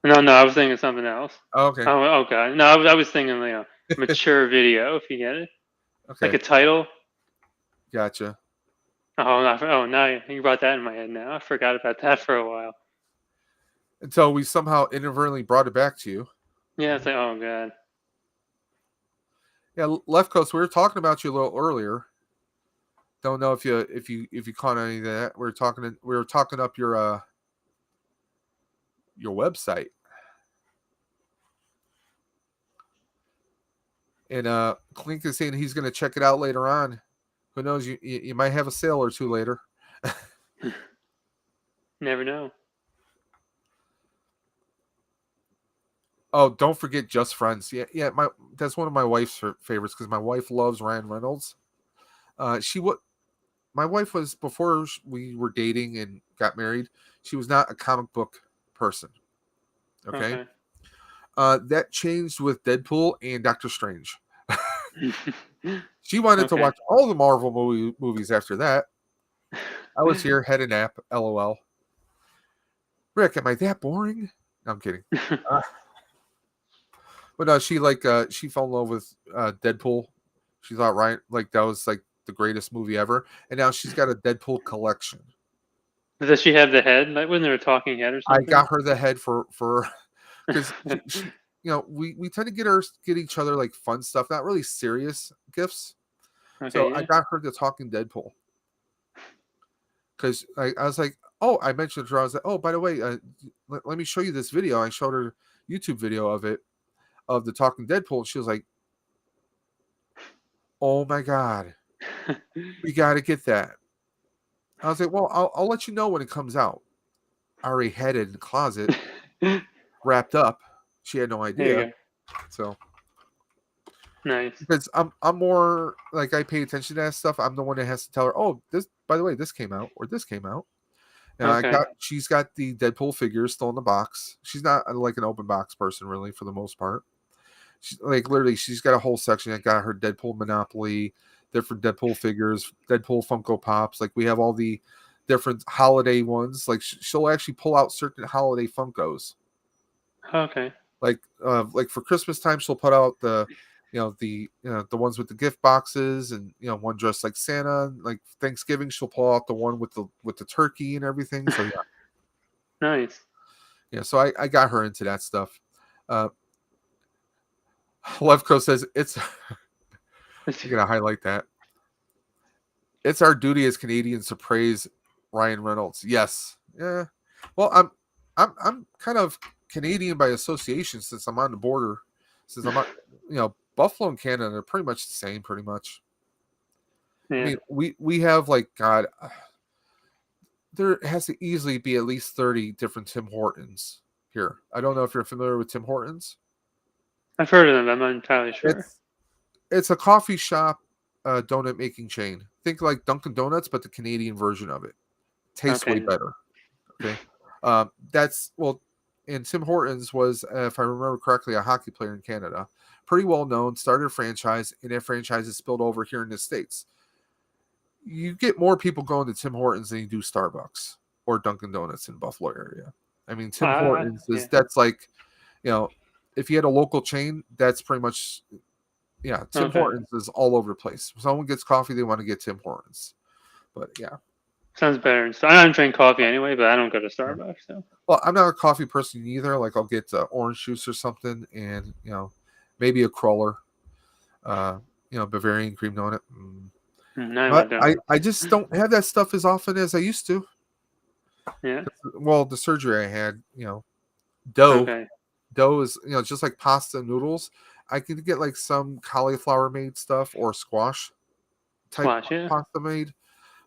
No, I was thinking something else. Oh, okay. Oh, okay. No, I was thinking mature video, if you get it. Okay. Like a title. Gotcha. Now you brought that in my head now. I forgot about that for a while. Until we somehow inadvertently brought it back to you. Yeah, it's like, oh god. Yeah, Left Coast, we were talking about you a little earlier. Don't know if you caught any of that. We were talking up your website. And Clink is saying he's going to check it out later on. Who knows? You might have a sale or two later. Never know. Oh, don't forget Just Friends. Yeah. That's one of my wife's favorites because my wife loves Ryan Reynolds. my wife was, before we were dating and got married, she was not a comic book person. Okay. That changed with Deadpool and Doctor Strange. She wanted to Okay. watch all the Marvel movies after that. I was here, had a nap, LOL. Rick, am I that boring? No, I'm kidding. But no, she fell in love with Deadpool. She thought that was like the greatest movie ever, and now she's got a Deadpool collection. Does she have the head? Like, wasn't there a talking head or I something? got her the head for because she we tend to get each other like fun stuff, not really serious gifts. Okay, So I yeah. got her the talking Deadpool because I was like, oh, I mentioned to her, I was like, oh, by the way, let me show you this video. I showed her a YouTube video of the talking Deadpool. And she was like, oh my god, we got to get that. I was like, well, I'll let you know when it comes out. I already had it in the closet, wrapped up. She had no There you idea. go. So Nice. because I'm more like, I pay attention to that stuff. I'm the one that has to tell her, oh, this, by the way, this came out, or this came out. Now Okay. she's got the Deadpool figures still in the box. She's not like an open box person really, for the most part. She's like, literally, she's got a whole section that got her Deadpool Monopoly, different Deadpool figures, Deadpool Funko Pops. Like, we have all the different holiday ones. Like, she'll actually pull out certain holiday Funkos. Okay. Like for Christmas time, she'll put out the ones with the gift boxes, and one dressed like Santa. Like Thanksgiving, she'll pull out the one with the turkey and everything. So yeah, Nice. yeah. So I got her into that stuff. Levco says it's. I'm gonna highlight that. It's our duty as Canadians to praise Ryan Reynolds. Yes. Yeah. Well, I'm kind of Canadian by association, since I'm on the border. Since I'm on, Buffalo and Canada are pretty much the same, pretty much. Yeah. I mean, we have like, God, there has to easily be at least 30 different Tim Hortons here. I don't know if you're familiar with Tim Hortons. I've heard of them. I'm not entirely sure. It's a coffee shop, donut making chain. Think like Dunkin' Donuts, but the Canadian version of it. Tastes way better. Okay. And Tim Hortons was, if I remember correctly, a hockey player in Canada. Pretty well known, started a franchise, and that franchise has spilled over here in the States. You get more people going to Tim Hortons than you do Starbucks or Dunkin' Donuts in Buffalo area. I mean, Tim Hortons that's like, if you had a local chain, that's pretty much, Tim Hortons is all over the place. If someone gets coffee, they want to get Tim Hortons. But yeah. Sounds better. So I don't drink coffee anyway, but I don't go to Starbucks. So. Well, I'm not a coffee person either. Like, I'll get orange juice or something, and maybe a crawler. Bavarian cream donut. But I just don't have that stuff as often as I used to. Yeah. Well, the surgery I had, dough. Okay. Dough is, just like pasta and noodles. I can get like some cauliflower made stuff or squash type pasta made,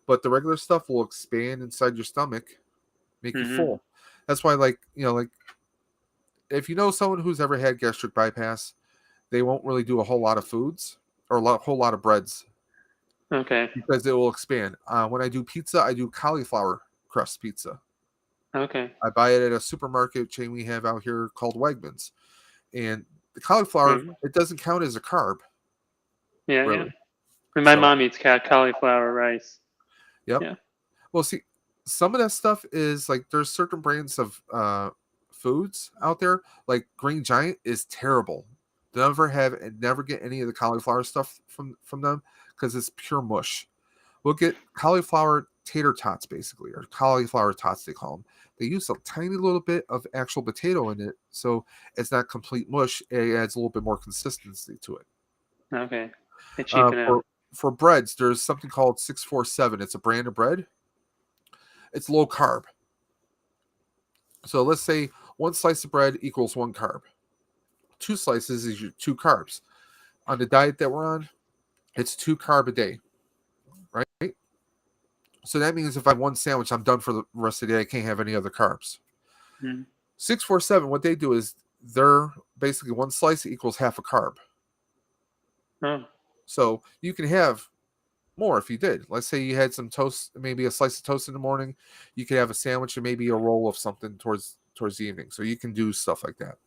but the regular stuff will expand inside your stomach, make you full. That's why, like if you know someone who's ever had gastric bypass, they won't really do a whole lot of foods or whole lot of breads. Okay. Because it will expand. When I do pizza, I do cauliflower crust pizza. Okay. I buy it at a supermarket chain we have out here called Wegmans. And the cauliflower, it doesn't count as a carb. Yeah, really. Yeah. And my mom eats cauliflower rice. Yep. Yeah. Well, see, some of that stuff is like, there's certain brands of foods out there. Like Green Giant is terrible. Never get any of the cauliflower stuff from them, because it's pure mush. We'll get cauliflower tater tots, basically, or cauliflower tots, they call them. They use a tiny little bit of actual potato in it, so it's not complete mush. It adds a little bit more consistency to it. Okay. For breads, there's something called 647. It's a brand of bread. It's low carb. So let's say one slice of bread equals 1 carb. 2 slices is your 2 carbs. On the diet that we're on, it's 2 carb a day, right? So that means if I have 1 sandwich, I'm done for the rest of the day. I can't have any other carbs. 647, what they do is they're basically 1 slice equals half a carb. Oh. So you can have more if you did. Let's say you had some toast, maybe a slice of toast in the morning. You could have a sandwich and maybe a roll of something towards the evening. So you can do stuff like that.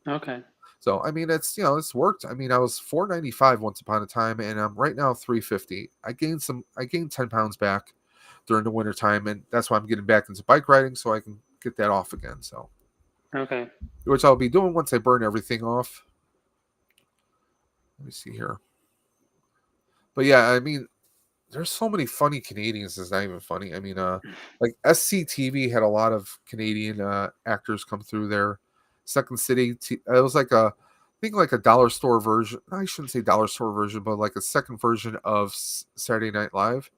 Okay. So I mean, it's worked. I mean, I was $4.95 once upon a time, and I'm right now $3.50. I gained 10 pounds back during the winter time, and that's why I'm getting back into bike riding so I can get that off again. So, Okay. which I'll be doing once I burn everything off. Let me see here. But yeah, I mean, there's so many funny Canadians. It's not even funny. I mean, like SCTV had a lot of Canadian actors come through there. Second City, it was like I think like a dollar store version. I shouldn't say dollar store version, but like a second version of Saturday Night Live,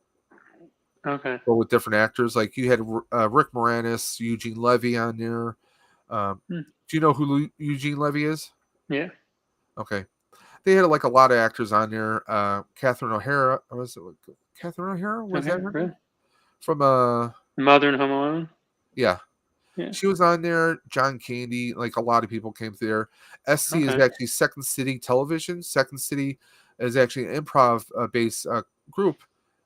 Okay. but with different actors. Like you had Rick Moranis, Eugene Levy on there. Hmm. Do you know who Eugene Levy is? Yeah. Okay. They had like a lot of actors on there. Catherine O'Hara, was it Catherine O'Hara? Was Okay. that her name? Really? From Mother and Home Alone. yeah, Yeah. she was on there. John Candy, like a lot of people came through there. SC is Okay. actually Second City Television. Second City is actually an improv based group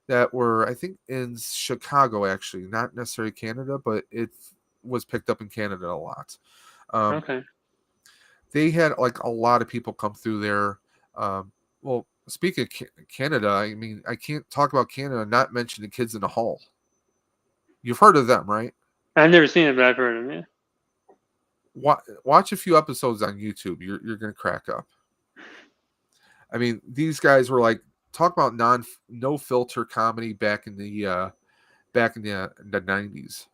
that were, I think, in Chicago, actually, not necessarily Canada, but it was picked up in Canada a lot. Okay. They had like a lot of people come through there. Well, speaking of Canada, I mean, I can't talk about Canada and not mention the Kids in the Hall. You've heard of them, right? I've never seen it, but I've heard of it. Watch a few episodes on YouTube. You're gonna crack up. I mean, these guys were like talk about no filter comedy back in the 90s.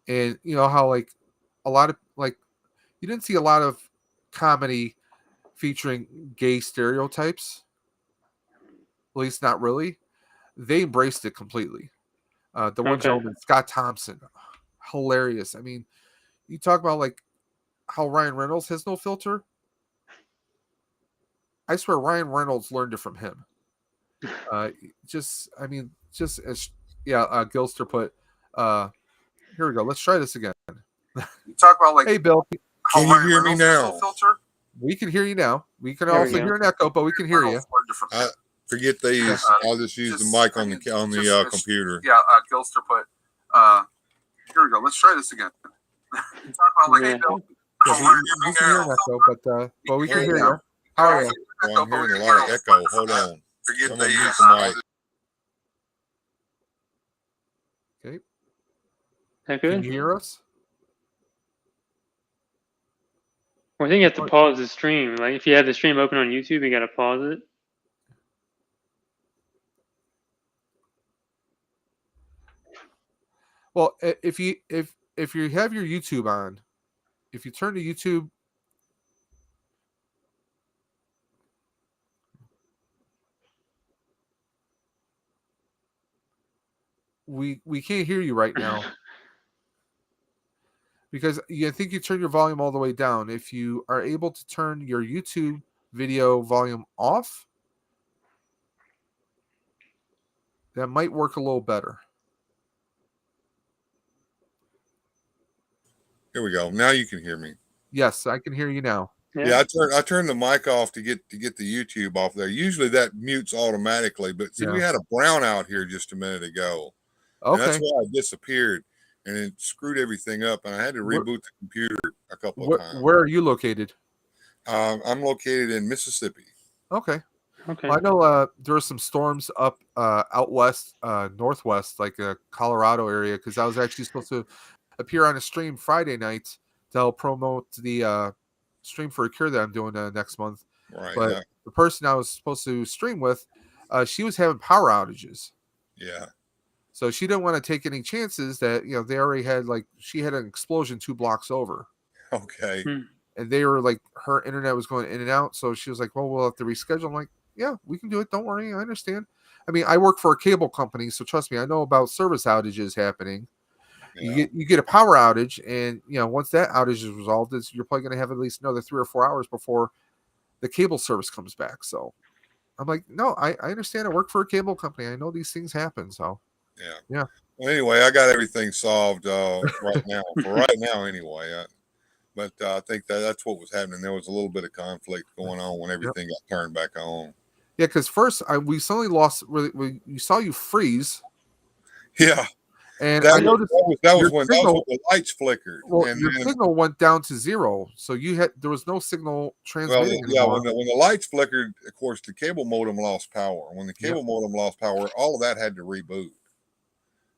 And you know how like a lot of like you didn't see a lot of comedy featuring gay stereotypes. At least not really. They embraced it completely. The one Okay. gentleman, Scott Thompson, hilarious. I mean, you talk about like how Ryan Reynolds has no filter. I swear Ryan Reynolds learned it from him. Just as Gilster put. Here we go. Let's try this again. You talk about like, hey Bill, Can you hear me now? Filter? We can hear you now. We can There we also go. hear an echo, but we can hear you. Forget these. I'll just use the mic on the computer. Yeah, Gilster put. Here we go. Let's try this again. You talk about like, hey Bill. We can hear an echo, but we can hear you. How are you? Oh, I'm hearing a lot of echo. Hold on. Forget I'm gonna use the mic. Okay. Is that Can good? you hear us? Well, I think you have to pause the stream. Like if you have the stream open on YouTube, you got to pause it. Well, if you have your YouTube on, if you turn to YouTube, we can't hear you right now because I think you turn your volume all the way down. If you are able to turn your YouTube video volume off, that might work a little better. Here we go. Now you can hear me. Yes, I can hear you now. Yeah, I turned the mic off to get the YouTube off there. Usually that mutes automatically, but see, we had a brownout here just a minute ago. Okay. And that's why I disappeared, and it screwed everything up, and I had to reboot the computer a couple of times. Where are you located? I'm located in Mississippi. Okay. Okay. Well, I know there were some storms up out west, northwest, like Colorado area, because I was actually supposed to appear on a stream Friday night to help promote the stream for a cure that I'm doing next month. Right. But the person I was supposed to stream with, she was having power outages. Yeah. So she didn't want to take any chances that, they already had she had an explosion 2 blocks over. Okay. And they were like, her internet was going in and out. So she was like, well, we'll have to reschedule. I'm like, yeah, we can do it. Don't worry. I understand. I mean, I work for a cable company, so trust me, I know about service outages happening. Yeah. You get a power outage, and once that outage is resolved, you're probably going to have at least another 3 or 4 hours before the cable service comes back. So I'm like, no, I understand. I work for a cable company. I know these things happen. So yeah. Well, anyway, I got everything solved right now. For right now, anyway. But I think that's what was happening. There was a little bit of conflict going on when everything got turned back on. Yeah, because first we suddenly lost. We saw you freeze, Yeah, and that I was noticed that your was when signal. the lights flickered, Well, and your then signal went down to 0, so there was no signal well, transmitting yeah, anymore. when the lights flickered, of course, the cable modem lost power. When the Yep. cable modem lost power, all of that had to reboot,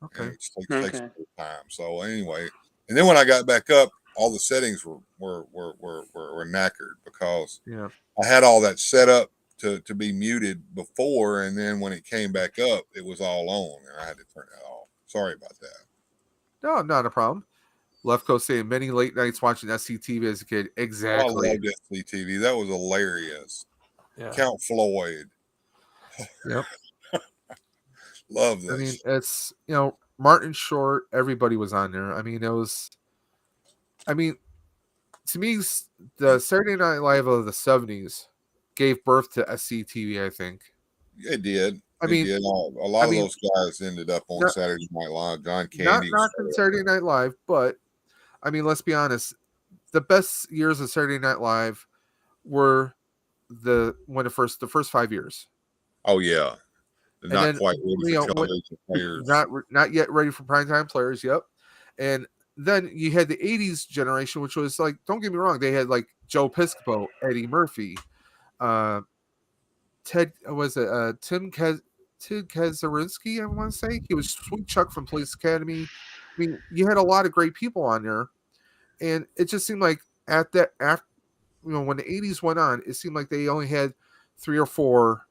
and Okay. it takes Okay. time. So anyway, and then when I got back up, all the settings were knackered because Yeah. I had all that set up to be muted before, and then when it came back up, it was all on, and I had to turn that off. Sorry about that. No, not a problem. Lefko saying many late nights watching SCTV as a kid. Oh, I Exactly. loved SCTV. That was hilarious. Yeah. Count Floyd. Yep. Love I that mean, shit. it's Martin Short. Everybody was on there. I mean, it was. I mean, to me, the Saturday Night Live of the '70s gave birth to SCTV. I think. It did. I It mean, did. A lot of those guys ended up on not Saturday Night Live. John not Candy. knocking Saturday Night Live, but I mean, let's be honest. The best years of Saturday Night Live were the first 5 years, Oh yeah. They're and not then quite ready for when television players. not yet ready for primetime players. Yep, and then you had the '80s generation, which was like, don't get me wrong, they had like Joe Piscopo, Eddie Murphy, uh, Ted was it Ted Kaczynski, I want to say he was Sweet Chuck from Police Academy. I mean, you had a lot of great people on there, and it just seemed like after when the '80s went on, it seemed like they only had 3 or 4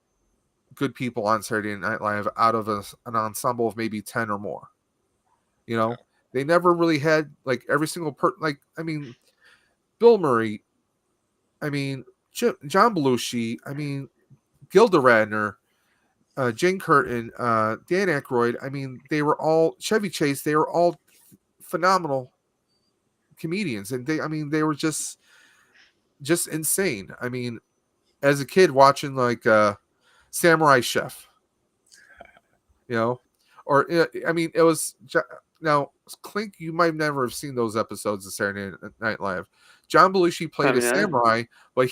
good people on Saturday Night Live out of an ensemble of maybe 10 or more. They never really had like every single like, I mean, Bill Murray, I mean, John Belushi, I mean, Gilda Radner, Jane Curtin, Dan Aykroyd. I mean, they were all Chevy Chase. They were all phenomenal comedians, and they were just insane. I mean, as a kid watching like Samurai Chef, or I mean, it was now Clink. You might never have seen those episodes of Saturday Night Live. John Belushi played a samurai, but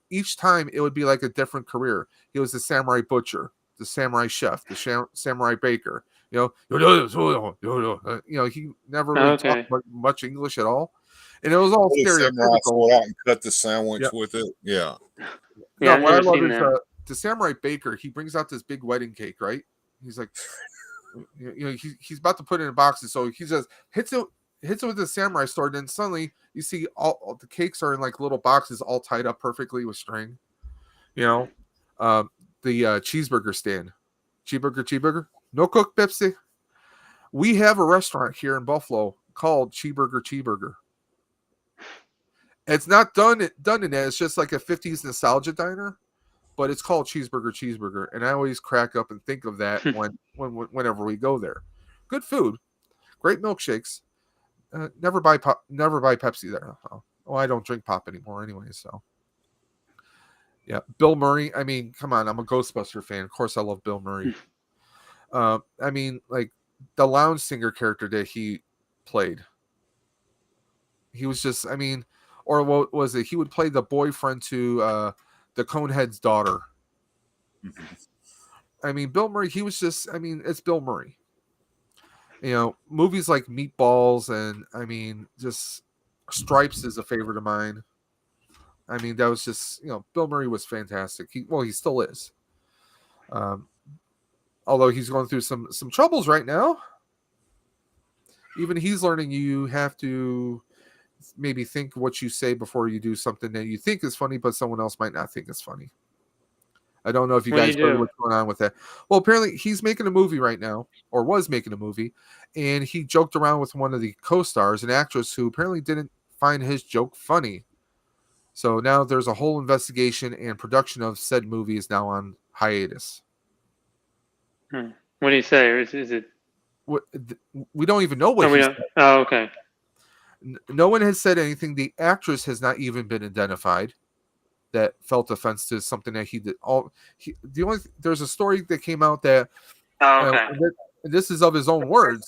each time it would be like a different career. He was the samurai butcher, the samurai chef, the samurai baker. He never really talked much English at all, and it was all Samurai stereotypical. out and cut the sandwich with it. Yeah. No, I've what I never love seen is that. the samurai baker. He brings out this big wedding cake, right? He's like, he's about to put it in boxes, so he just hits it with the samurai sword, and suddenly you see all the cakes are in like little boxes, all tied up perfectly with string. The cheeseburger stand, cheeseburger, no cook Pepsi. We have a restaurant here in Buffalo called Cheeseburger. It's not done in that. It's just like a '50s nostalgia diner, but it's called Cheeseburger, and I always crack up and think of that whenever we go there. Good food, great milkshakes. Never buy Pepsi there. Oh, I don't drink pop anymore anyway. So, yeah, Bill Murray. I mean, come on, I'm a Ghostbuster fan. Of course, I love Bill Murray. I mean, like the lounge singer character that he played. He was just, I mean, or what was it? He would play the boyfriend to the Conehead's daughter. I mean, Bill Murray. He was just, I mean, it's Bill Murray. Movies like Meatballs and I mean, just Stripes is a favorite of mine. I mean, that was just, Bill Murray was fantastic. He still is. Although he's going through some troubles right now. Even he's learning you have to maybe think what you say before you do something that you think is funny, but someone else might not think is funny. I don't know if you guys heard what's going on with that. Well, apparently he's making a movie right now, or was making a movie, and he joked around with one of the co-stars, an actress who apparently didn't find his joke funny. So now there's a whole investigation, and production of said movie is now on hiatus. What do you say? Or is it? We don't even know what he said. Oh, okay. No one has said anything. The actress has not even been identified that felt offense to something that he did. There's a story that came out that this is of his own words.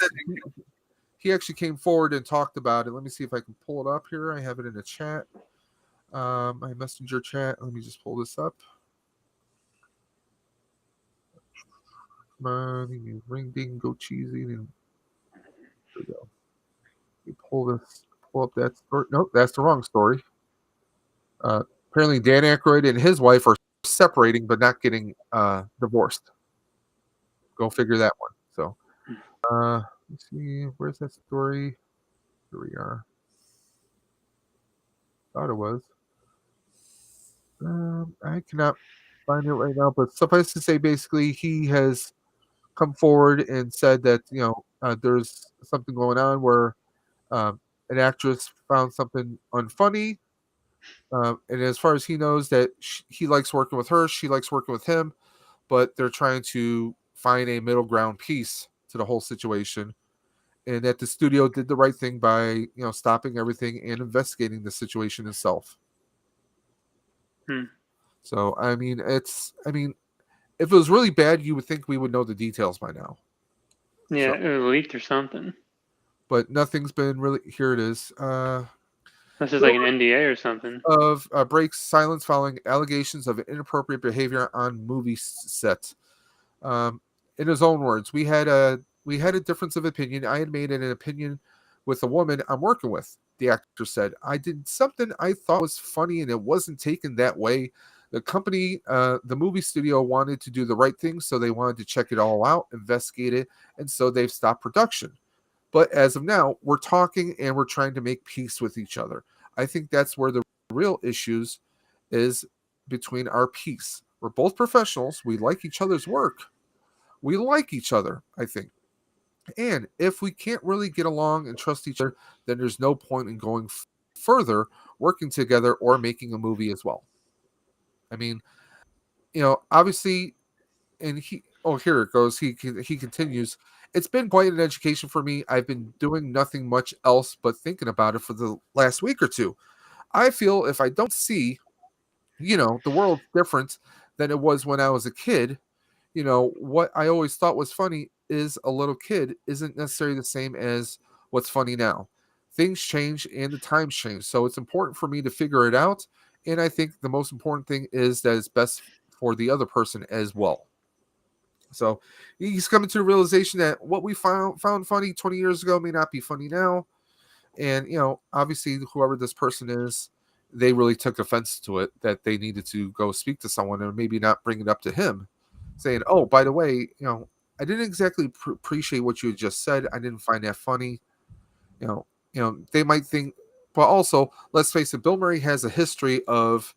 He actually came forward and talked about it. Let me see if I can pull it up here. I have it in the chat, my messenger chat. Let me just pull this up. Come on, you ring ding go cheesy. And there we go. You pull up that story. Nope, that's the wrong story. Apparently, Dan Aykroyd and his wife are separating, but not getting divorced. Go figure that one. So, let's see, where's that story? Here we are. Thought it was. I cannot find it right now, but suffice to say, basically, he has come forward and said that there's something going on where an actress found something unfunny, and as far as he knows, that he likes working with her, she likes working with him, but they're trying to find a middle ground piece to the whole situation, and that the studio did the right thing by stopping everything and investigating the situation itself. So I mean, if it was really bad, you would think we would know the details by now. Yeah, it leaked or something. But nothing's been really. Here it is. That's just like an NDA or something. Of breaks silence following allegations of inappropriate behavior on movie set. In his own words, we had a difference of opinion. I had made an opinion with a woman I'm working with. The actor said, I did something I thought was funny and it wasn't taken that way. The company, the movie studio wanted to do the right thing, so they wanted to check it all out, investigate it, and so they've stopped production. But as of now, we're talking and we're trying to make peace with each other. I think that's where the real issues is between our peace. We're both professionals. We like each other's work. We like each other, I think. And if we can't really get along and trust each other, then there's no point in going further, working together, or making a movie as well. I mean, obviously, and here it goes. He continues. It's been quite an education for me. I've been doing nothing much else but thinking about it for the last week or two. I feel if I don't see, the world's different than it was when I was a kid. What I always thought was funny is a little kid isn't necessarily the same as what's funny now. Things change and the times change. So it's important for me to figure it out. And I think the most important thing is that it's best for the other person as well. So he's coming to the realization that what we found funny 20 years ago may not be funny now. And, obviously, whoever this person is, they really took offense to it, that they needed to go speak to someone and maybe not bring it up to him, saying, oh, by the way, I didn't exactly appreciate what you had just said. I didn't find that funny. They might think, but also, let's face it, Bill Murray has a history of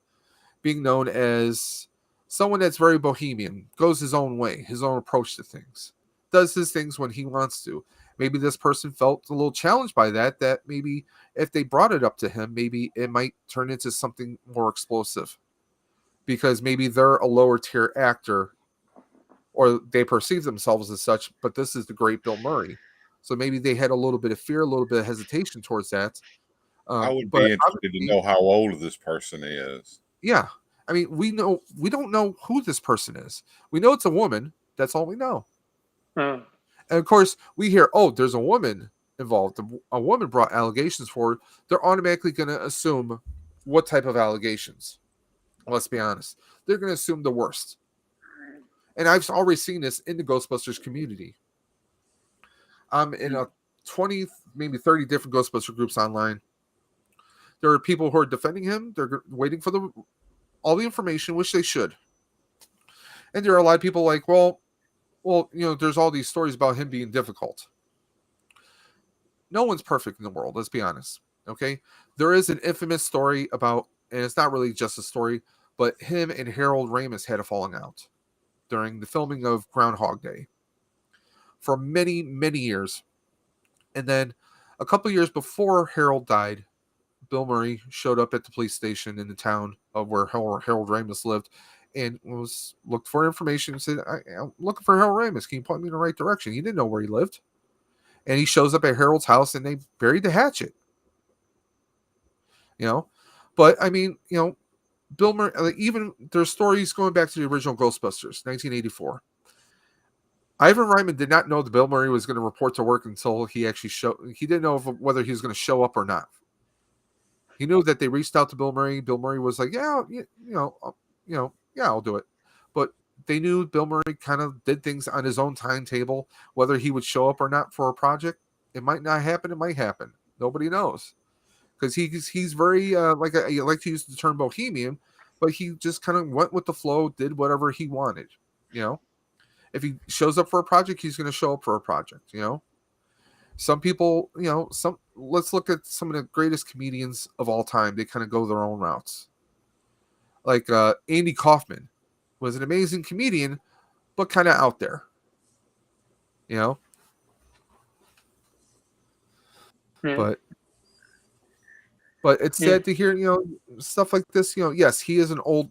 being known as someone that's very bohemian, goes his own way, his own approach to things, does his things when he wants to. Maybe this person felt a little challenged by that maybe if they brought it up to him, maybe it might turn into something more explosive, because maybe they're a lower tier actor or they perceive themselves as such, but this is the great Bill Murray. So maybe they had a little bit of fear, a little bit of hesitation towards that. I would be interested to know how old this person is. Yeah. I mean, we don't know who this person is. We know it's a woman. That's all we know. Oh. And of course, we hear, oh, there's a woman involved. A woman brought allegations forward. They're automatically going to assume what type of allegations. Let's be honest. They're going to assume the worst. And I've already seen this in the Ghostbusters community. I'm in a 20, maybe 30 different Ghostbuster groups online. There are people who are defending him. They're waiting for all the information, which they should. And there are a lot of people like, well, there's all these stories about him being difficult. No one's perfect in the world, let's be honest. Okay? There is an infamous story about, and it's not really just a story, but him and Harold Ramis had a falling out during the filming of Groundhog Day for many, many years. And then a couple years before Harold died, Bill Murray showed up at the police station in the town of where Harold Ramis lived and looked for information and said, I'm looking for Harold Ramis. Can you point me in the right direction? He didn't know where he lived. And he shows up at Harold's house and they buried the hatchet. But I mean, Bill Murray, even there's stories going back to the original Ghostbusters, 1984. Ivan Reitman did not know that Bill Murray was going to report to work until he actually he didn't know whether he was going to show up or not. He knew that they reached out to Bill Murray. Bill Murray was like, yeah, I'll do it. But they knew Bill Murray kind of did things on his own timetable. Whether he would show up or not for a project, it might not happen. It might happen. Nobody knows, because he's very like I like to use the term bohemian, but he just kind of went with the flow, did whatever he wanted. You know, if he shows up for a project, he's going to show up for a project. You know, some people, let's look at some of the greatest comedians of all time. They kind of go their own routes. Like Andy Kaufman was an amazing comedian, but kind of out there. You know, Yeah. but it's sad to hear, stuff like this. Yes, he is an old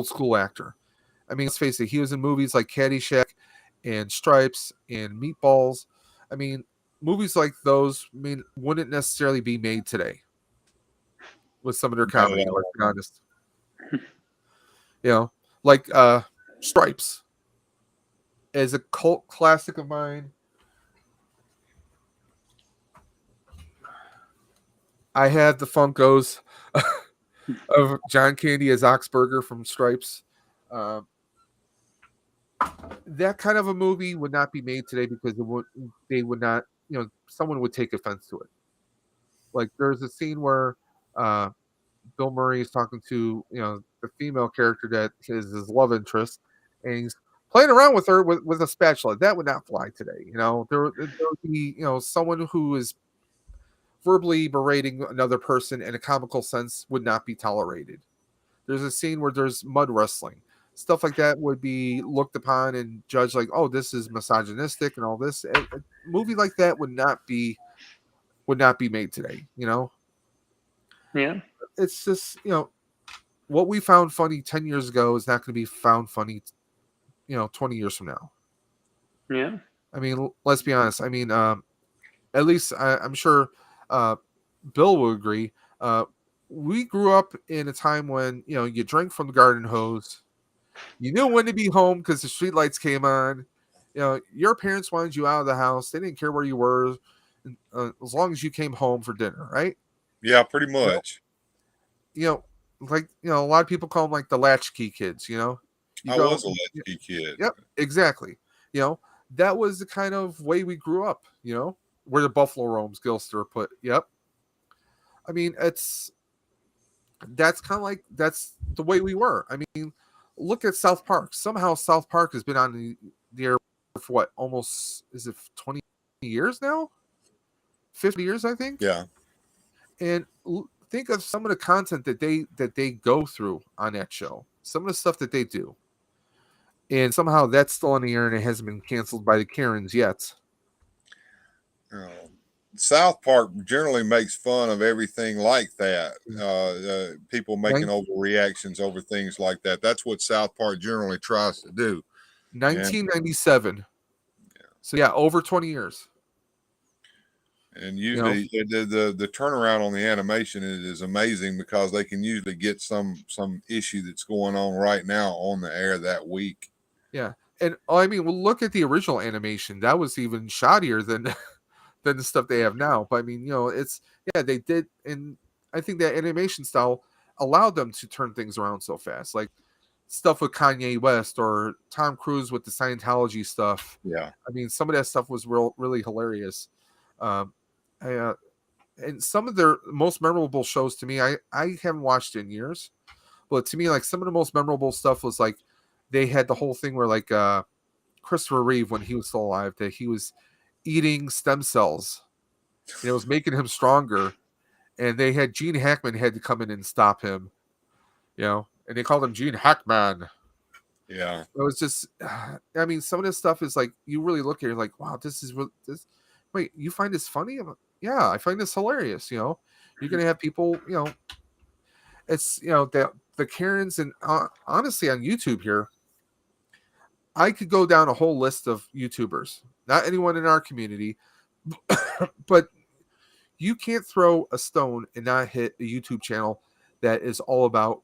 school actor. I mean, let's face it, he was in movies like Caddyshack and Stripes and Meatballs. I mean, movies like those wouldn't necessarily be made today with some of their comedy, let's be honest. Like Stripes is a cult classic of mine. I had the Funkos of John Candy as Oxburger from Stripes. That kind of a movie would not be made today because they would not, someone would take offense to it. Like there's a scene where Bill Murray is talking to, the female character that is his love interest, and he's playing around with her with a spatula. That would not fly today. There would be, someone who is verbally berating another person in a comical sense would not be tolerated. There's a scene where there's mud wrestling. Stuff like that would be looked upon and judged like, oh, this is misogynistic and all this. A movie like that would not be made today. Yeah. It's just, what we found funny 10 years ago is not going to be found funny, 20 years from now. Yeah. I mean, let's be honest. I mean, at least I'm sure Bill will agree. We grew up in a time when, you drank from the garden hose. You knew when to be home because the streetlights came on. Your parents wanted you out of the house. They didn't care where you were, as long as you came home for dinner, right? Yeah, pretty much. Like a lot of people call them like the latchkey kids. I was a latchkey kid. Yep, exactly. That was the kind of way we grew up. Where the buffalo roams, Gilster put. Yep. I mean, that's kind of like that's the way we were. I mean, look at South Park. Somehow South Park has been on the air for what? Almost, is it 20 years now? 50 years, I think. Yeah. And think of some of the content that they go through on that show. Some of the stuff that they do. And somehow that's still on the air and it hasn't been canceled by the Karens yet. South Park generally makes fun of everything like that. People making overreactions over things like that. That's what South Park generally tries to do. 1997. So yeah, over 20 years. And usually the turnaround on the animation is amazing because they can usually get some issue that's going on right now on the air that week. Yeah. And I mean, well, look at the original animation. That was even shoddier than the stuff they have now. But I mean, they did, and I think that animation style allowed them to turn things around so fast. Like stuff with Kanye West or Tom Cruise with the Scientology stuff. Yeah. I mean, some of that stuff was really hilarious. And some of their most memorable shows to me, I haven't watched in years, but to me, like some of the most memorable stuff was like they had the whole thing where like Christopher Reeve, when he was still alive, that he was eating stem cells and it was making him stronger, and they had Gene Hackman had to come in and stop him, and they called him Gene Hackman. Yeah, it was just, I mean, some of this stuff is like you really look at it, you're like, wow, this is this. Wait, you find this funny? Yeah, I find this hilarious. You're gonna have people, it's the Karens, and honestly on YouTube here, I could go down a whole list of YouTubers, not anyone in our community, but you can't throw a stone and not hit a YouTube channel that is all about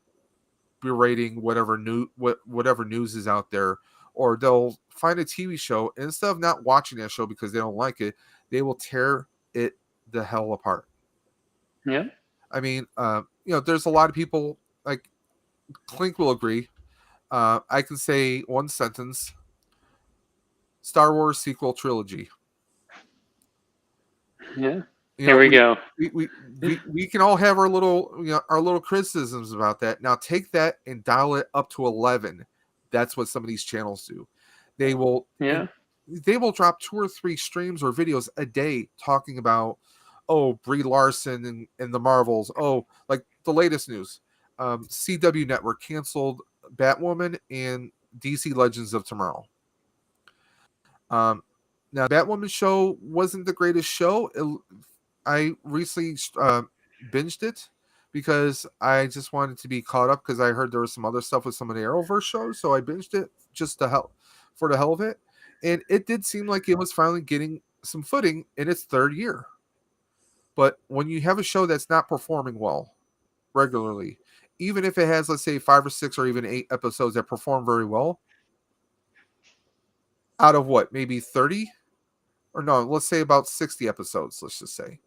berating whatever news is out there, or they'll find a TV show and instead of not watching that show because they don't like it, they will tear it the hell apart. Yeah. I mean, there's a lot of people like Clink will agree. I can say one sentence: Star Wars sequel trilogy. Yeah. You Here know, we go. we can all have our little criticisms about that. Now take that and dial it up to 11. That's what some of these channels do. They will Yeah. they will drop 2 or 3 streams or videos a day talking about, oh, Brie Larson and the Marvels. Oh, like the latest news. CW Network canceled Batwoman and DC Legends of Tomorrow. Now, Batwoman show wasn't the greatest show. I recently binged it because I just wanted to be caught up because I heard there was some other stuff with some of the Arrowverse shows, so I binged it just for the hell of it, and it did seem like it was finally getting some footing in its 3rd year. But when you have a show that's not performing well regularly, even if it has, let's say, 5 or 6 or even 8 episodes that perform very well, out of what, maybe 30, or no, let's say about 60 episodes, let's just say.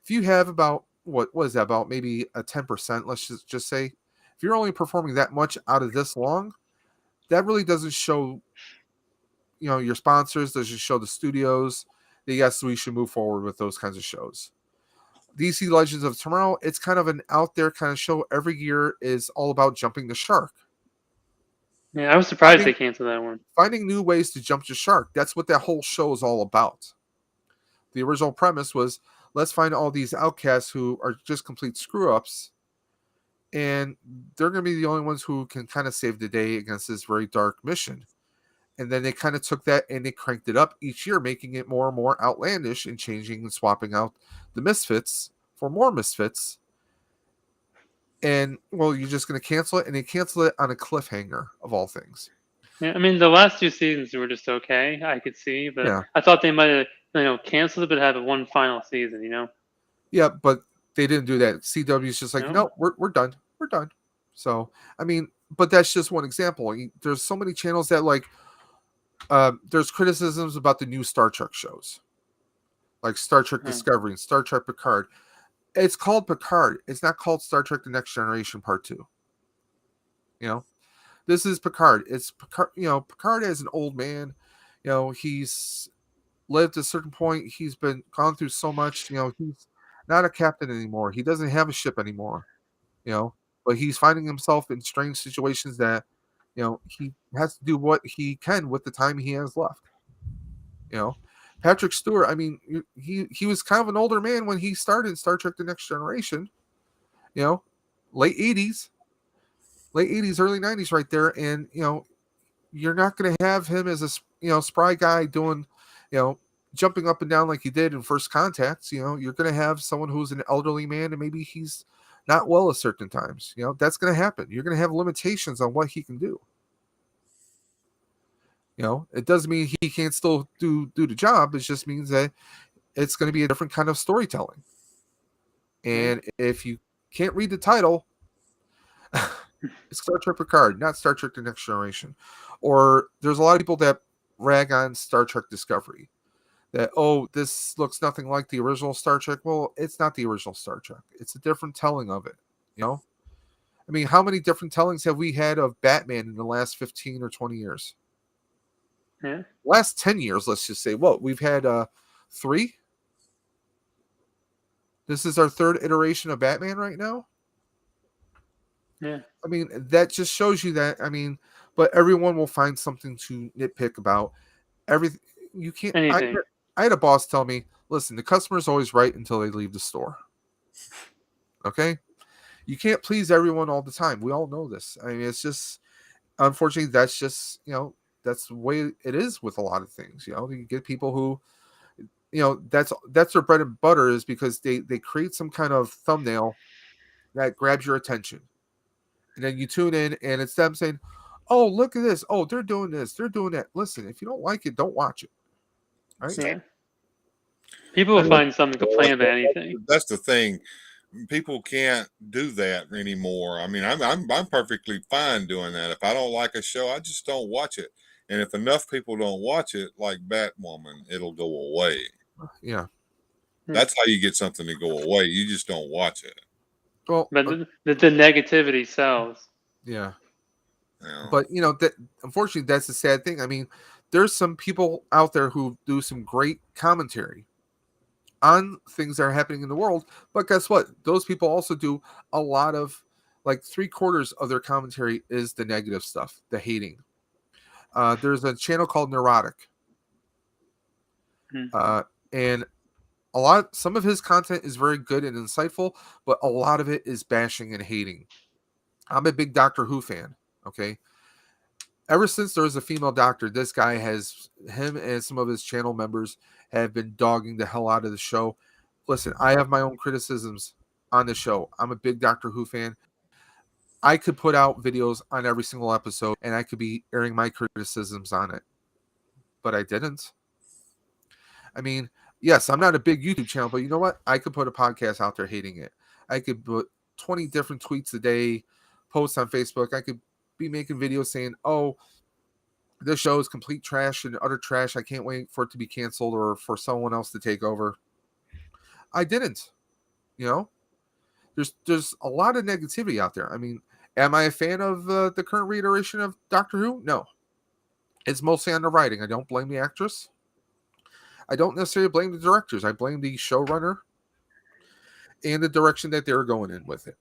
If you have about, what is that, about maybe a 10%, let's just say, if you're only performing that much out of this long, that really doesn't show, your sponsors, doesn't show the studios that yes, we should move forward with those kinds of shows. DC Legends of Tomorrow, it's kind of an out there kind of show. Every year is all about jumping the shark. Yeah, I was surprised they canceled that one. Finding new ways to jump the shark. That's what that whole show is all about. The original premise was, let's find all these outcasts who are just complete screw-ups, and they're going to be the only ones who can kind of save the day against this very dark mission. And then they kind of took that and they cranked it up each year, making it more and more outlandish and changing and swapping out the misfits for more misfits. And, well, you're just going to cancel it, and they cancel it on a cliffhanger, of all things. Yeah, I mean the last 2 seasons were just okay. I could see, but Yeah. I thought they might have canceled it, but have one final season. Yeah, but they didn't do that. CW's just like, No? no, we're done. We're done. So, I mean, but that's just one example. There's so many channels that, like, there's criticisms about the new Star Trek shows, like Star Trek Discovery and Star Trek Picard. It's called Picard. It's not called Star Trek The Next Generation Part 2. This is Picard. It's Picard. Picard as an old man. He's lived a certain point. He's been gone through so much. He's not a captain anymore. He doesn't have a ship anymore. But he's finding himself in strange situations that, he has to do what he can with the time he has left. Patrick Stewart, I mean, he was kind of an older man when he started Star Trek The Next Generation. Late 80s, early 90s right there. And, you're not going to have him as a, spry guy doing, jumping up and down like he did in First Contacts. You're going to have someone who's an elderly man and maybe he's not well at certain times. That's going to happen. You're going to have limitations on what he can do. It doesn't mean he can't still do the job. It just means that it's going to be a different kind of storytelling. And if you can't read the title, it's Star Trek Picard, not Star Trek The Next Generation. Or there's a lot of people that rag on Star Trek Discovery. That, oh, this looks nothing like the original Star Trek. Well, it's not the original Star Trek. It's a different telling of it. I mean, how many different tellings have we had of Batman in the last 15 or 20 years? Yeah. Last 10 years, let's just say. What? We've had 3? This is our 3rd iteration of Batman right now? Yeah. I mean, that just shows you that, but everyone will find something to nitpick about. Everything. You can't. Anything. I had a boss tell me, listen, the customer's always right until they leave the store. Okay? You can't please everyone all the time. We all know this. I mean, it's just, unfortunately, that's just, that's the way it is with a lot of things. You get people who, that's their bread and butter, is because they create some kind of thumbnail that grabs your attention. And then you tune in and it's them saying, oh, look at this. Oh, they're doing this. They're doing that. Listen, if you don't like it, don't watch it. Right? Yeah. People will find something to complain about anything. That's the thing. People can't do that anymore. I mean, I'm perfectly fine doing that. If I don't like a show, I just don't watch it. And if enough people don't watch it, like Batwoman, it'll go away. Yeah. That's how you get something to go away. You just don't watch it. Well, but the negativity sells. Yeah. But that unfortunately, that's the sad thing. I mean, there's some people out there who do some great commentary on things that are happening in the world. But guess what? Those people also do a lot of, like, 3/4 of their commentary is the negative stuff, the hating. There's a channel called Neurotic, and some of his content is very good and insightful, but a lot of it is bashing and hating. I'm a big Doctor Who fan. Okay, ever since there was a female doctor, this guy him and some of his channel members have been dogging the hell out of the show. Listen, I have my own criticisms on the show. I'm a big Doctor Who fan. I could put out videos on every single episode and I could be airing my criticisms on it, but I didn't. I mean, yes, I'm not a big YouTube channel, but you know what? I could put a podcast out there hating it. I could put 20 different tweets a day, posts on Facebook. I could be making videos saying, oh, this show is complete trash and utter trash. I can't wait for it to be canceled or for someone else to take over. I didn't. There's a lot of negativity out there. I mean, am I a fan of the current reiteration of Doctor Who? No. It's mostly on the writing. I don't blame the actress. I don't necessarily blame the directors. I blame the showrunner and the direction that they're going in with it.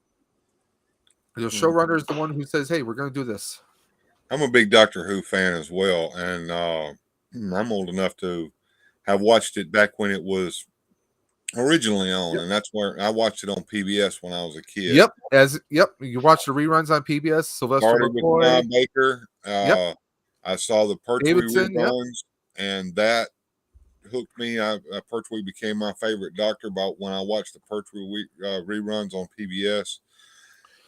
The showrunner is the one who says, hey, we're going to do this. I'm a big Doctor Who fan as well, and I'm old enough to have watched it back when it was originally on, and that's where I watched it on PBS when I was a kid. You watched the reruns on PBS. Sylvester Started with Tom Baker. I saw the Pertwee reruns, and that hooked me. Pertwee became my favorite Doctor about when I watched the Pertwee reruns on PBS,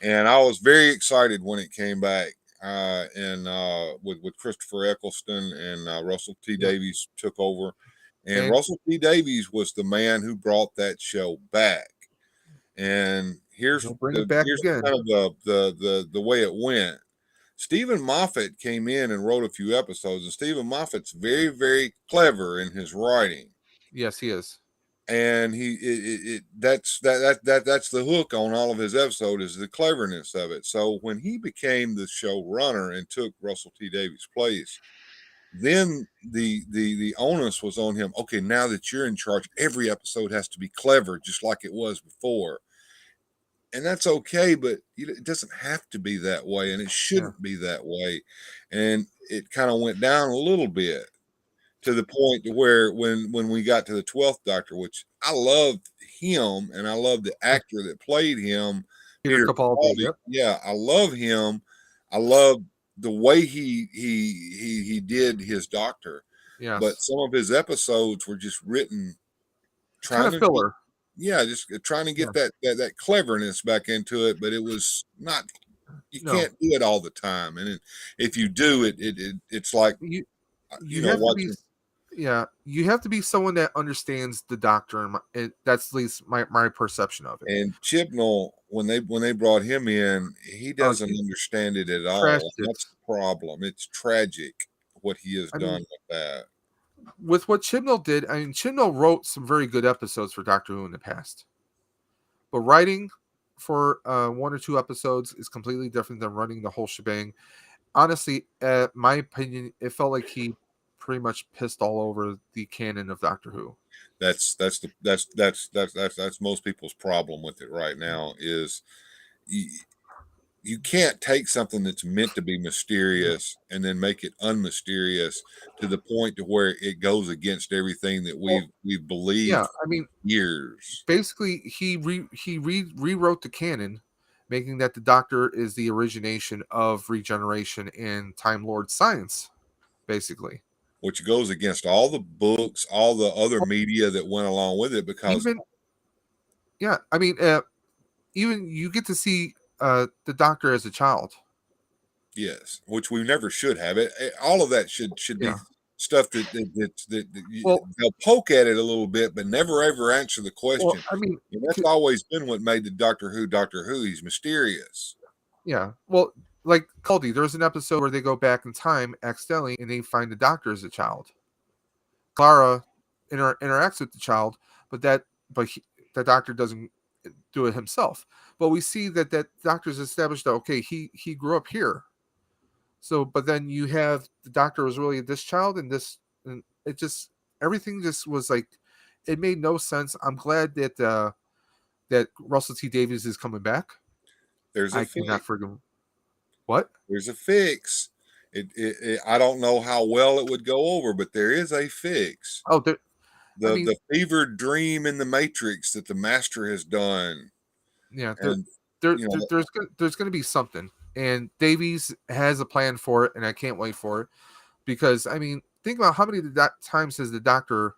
and I was very excited when it came back. With Christopher Eccleston and Russell T Davies took over, and Russell T Davies was the man who brought that show back. And here's kind of the way it went. Stephen Moffat came in and wrote a few episodes, and Stephen Moffat's very, very clever in his writing. Yes, he is. And that's the hook on all of his episodes, is the cleverness of it. So when he became the showrunner and took Russell T Davies' place, then the onus was on him. Okay, now that you're in charge, every episode has to be clever, just like it was before. And that's okay, but it doesn't have to be that way, and it shouldn't be that way. And it kind of went down a little bit, to the point to where when we got to the 12th Doctor, which I loved him and I love the actor that played him, Peter Capaldi. Yeah, I love him. I love the way he did his Doctor. Yes. But some of his episodes were just written kind of filler. Just trying to get that cleverness back into it, but it was not. You can't do it all the time, and if you do it's like you have to be. Yeah, you have to be someone that understands the Doctor, and that's at least my perception of it. And Chibnall, when they brought him in, he doesn't understand it at all. That's the problem. It's tragic what he has done with that. With what Chibnall did, I mean, Chibnall wrote some very good episodes for Doctor Who in the past, but writing for 1 or 2 episodes is completely different than running the whole shebang. Honestly, my opinion, it felt like he pretty much pissed all over the canon of Doctor Who. That's most people's problem with it right now, is you can't take something that's meant to be mysterious and then make it unmysterious to the point to where it goes against everything that we've believed. Yeah, I mean, years. Basically, he rewrote the canon, making that the Doctor is the origination of regeneration and Time Lord science, basically. Which goes against all the books, all the other media that went along with it, because even you get to see the Doctor as a child. Yes, which we never should have. All of that should be stuff that they'll poke at it a little bit, but never ever answer the question. Well, I mean, and that's always been what made the Doctor Who. He's mysterious. Yeah. Well, like Caldy, there's an episode where they go back in time accidentally and they find the Doctor as a child. Clara interacts with the child, but the Doctor doesn't do it himself. But we see that Doctor's established that, okay, he grew up here. So, but then you have the doctor was really this child, and this, and it just everything just was like, it made no sense. I'm glad that Russell T Davies is coming back. There's a I fix. cannot forgive him. What? There's a fix. I don't know how well it would go over, but there is a fix. Oh, there, I mean, The fevered dream in the Matrix that the master has done, yeah, and there's going to be something, and Davies has a plan for it, and I can't wait for it because I mean, think about how many times has the Doctor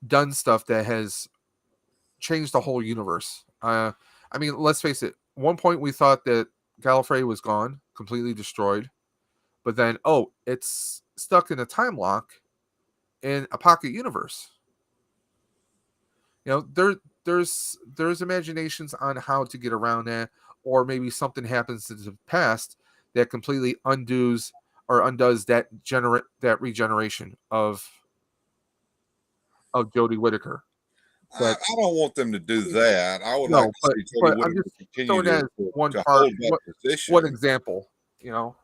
done stuff that has changed the whole universe. I mean, let's face it. One point we thought that Gallifrey was gone, completely destroyed, but then it's stuck in a time lock in a pocket universe. You know, there's imaginations on how to get around that, or maybe something happens in the past that completely undoes that regeneration of Jodie Whittaker. I don't want them to do that. I would like No, to see Jodie but I'm Whittaker just continue throwing that as to one to part. hold that position. One example, you know.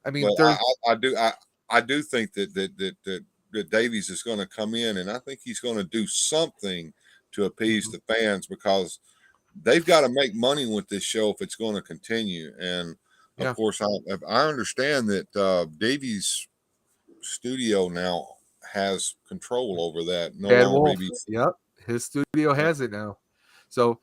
I mean, But there's I do think that Davies is going to come in, and I think he's going to do something to appease the fans because they've got to make money with this show if it's going to continue. And of yeah, course, I understand that Davies Studio now has control over that. No Bad longer Wolf. BBC. Yep, his studio has it now. So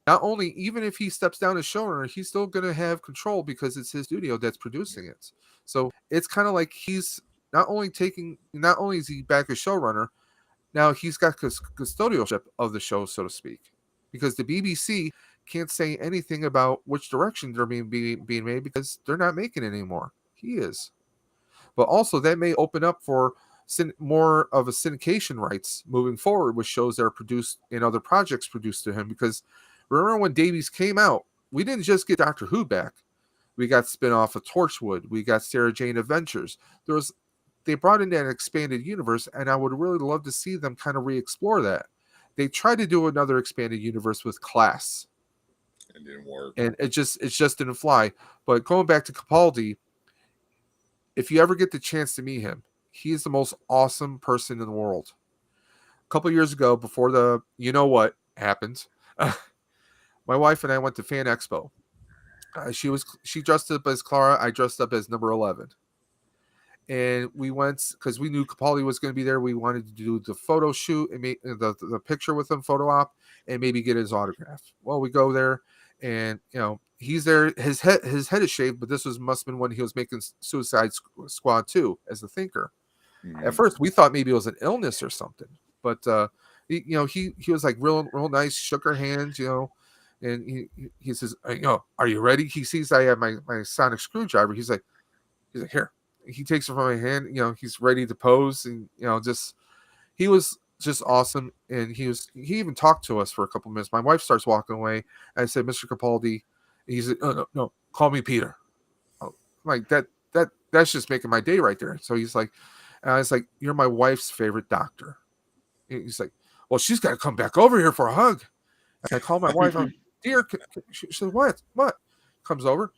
not only, even if he steps down as showrunner, he's still going to have control because it's his studio that's producing it. So it's kind of like he's not only is he back as showrunner, now he's got custodialship of the show, so to speak, because the BBC can't say anything about which direction they're being made because they're not making it anymore. He is. But also that may open up for more of a syndication rights moving forward with shows that are produced in other projects produced to him. Because remember when Davies came out, we didn't just get Doctor Who back. We got spin-off of Torchwood. We got Sarah Jane Adventures. They brought in that expanded universe, and I would really love to see them kind of re-explore that. They tried to do another expanded universe with Class, It didn't work. and it just didn't fly. But going back to Capaldi, if you ever get the chance to meet him, he is the most awesome person in the world. A couple years ago, before the what happened, my wife and I went to Fan Expo. She dressed up as Clara. I dressed up as number 11, and we went because we knew Capaldi was going to be there. We wanted to do the photo shoot and make the picture with him, photo op, and maybe get his autograph. Well, we go there, and he's there. His head is shaved, but this must have been when he was making Suicide Squad 2 as the Thinker. Mm-hmm. At first, we thought maybe it was an illness or something, but he was like real nice, shook our hands, and he says, are you ready? He sees I have my sonic screwdriver. He's like, here. He takes it from my hand. He's ready to pose, and he was just awesome. And he even talked to us for a couple minutes. My wife starts walking away. I said, Mr. Capaldi. He's like, oh, no, call me Peter. Oh, like that's just making my day right there. So he's like, and I was like, you're my wife's favorite doctor. And he's like, well, she's got to come back over here for a hug. And I call my wife. I'm, dear, she said, what? Comes over.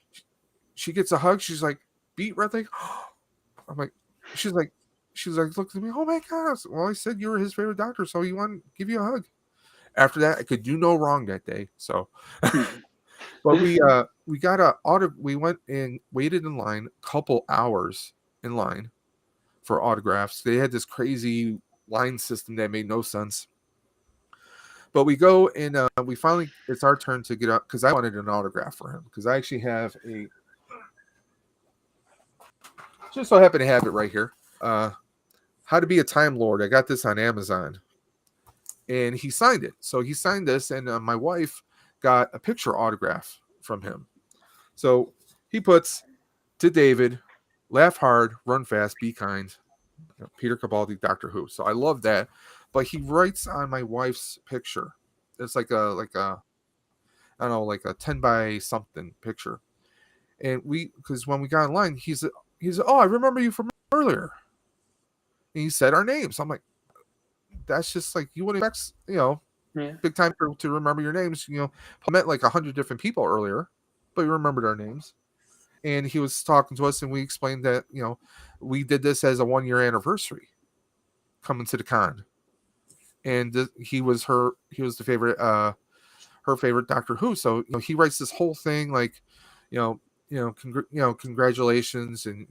She gets a hug. She's like, beat red thing. I'm like, she's like, look at me. Oh my gosh. Well, I said you were his favorite doctor, so he wanted to give you a hug. After that, I could do no wrong that day. So, but we got we went and waited in line a couple hours in line for autographs. They had this crazy line system that made no sense. But we go and we finally, it's our turn to get up because I wanted an autograph for him because I actually have just so happen to have it right here. How to Be a Time Lord. I got this on Amazon, and he signed it. So he signed this, and my wife got a picture autograph from him. So he puts, to David, laugh hard, run fast, be kind. Peter Capaldi, Doctor Who. So I love that. But he writes on my wife's picture. It's like a I don't know, like a 10 by something picture. And because when we got online, he's oh, I remember you from earlier. And he said our names. I'm like, that's just like you wouldn't expect, big time to remember your names. I met like 100 different people earlier, but you remembered our names. and he was talking to us, and we explained that we did this as a 1-year anniversary coming to the con, and he was the favorite her favorite Doctor Who. So he writes this whole thing like, congratulations, and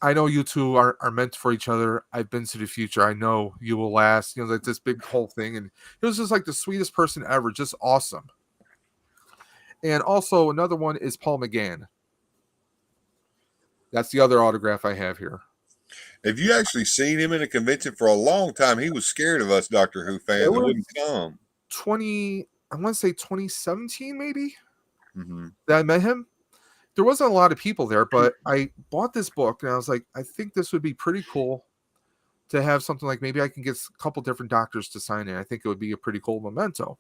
I know you two are meant for each other. I've been to the future. I know you will last. Like this big whole thing, and he was just like the sweetest person ever, just awesome. And also another one is Paul McGann. That's the other autograph I have here. Have you actually seen him in a convention? For a long time, he was scared of us Doctor Who fans and wouldn't come. I want to say 2017 maybe, Mm-hmm. that I met him. There wasn't a lot of people there, but I bought this book and I was like, I think this would be pretty cool to have something like, maybe I can get a couple different doctors to sign it. I think it would be a pretty cool memento.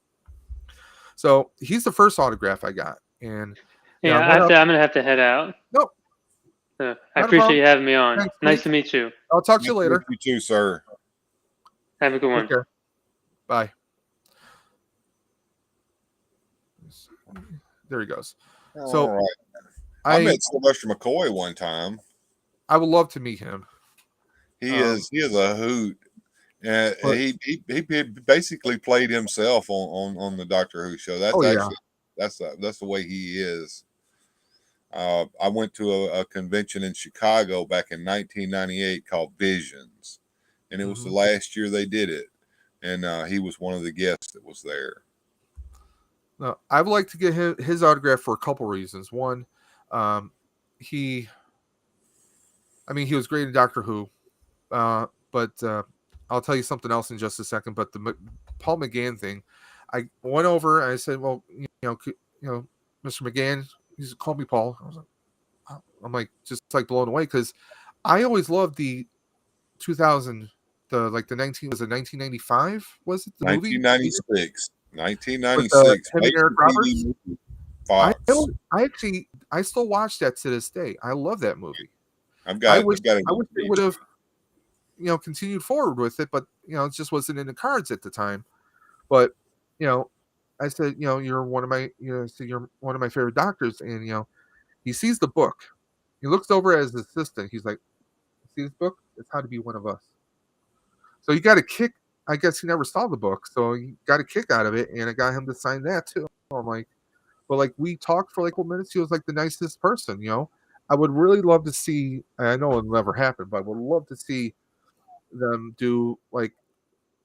So he's the first autograph I got. And yeah, I'm gonna have to head out. Nope. I appreciate you having me on. Thanks, nice to meet you. I'll talk to you later. You too, sir. Have a good one. Take care. Bye. There he goes. So right. I met Sylvester McCoy one time. I would love to meet him. He is a hoot. He basically played himself on the Doctor Who show. That's that's the way he is. I went to a convention in Chicago back in 1998 called Visions, and it was the last year they did it, and he was one of the guests that was there. Now, I would like to get his autograph for a couple reasons. One, he was great in Doctor Who, but I'll tell you something else in just a second. But the Paul McGann thing, I went over and I said, well, Mr. McGann, he's called me Paul. I'm like just like blown away because I always loved the 2000, the 1995, was it the 1996. movie? 1996. Him and Eric Roberts. Fox. I still watch that to this day. I love that movie. I wish they would have, continued forward with it, but it just wasn't in the cards at the time. But I said, you're one of my, you're one of my favorite doctors, and he sees the book. He looks over at his assistant. He's like, "See this book? It's How to Be One of Us." So he got a kick. I guess he never saw the book, so he got a kick out of it, and I got him to sign that too. I'm like, well, we talked for a couple minutes. He was like the nicest person, I would really love to see. I know it'll never happen, but I would love to see them do like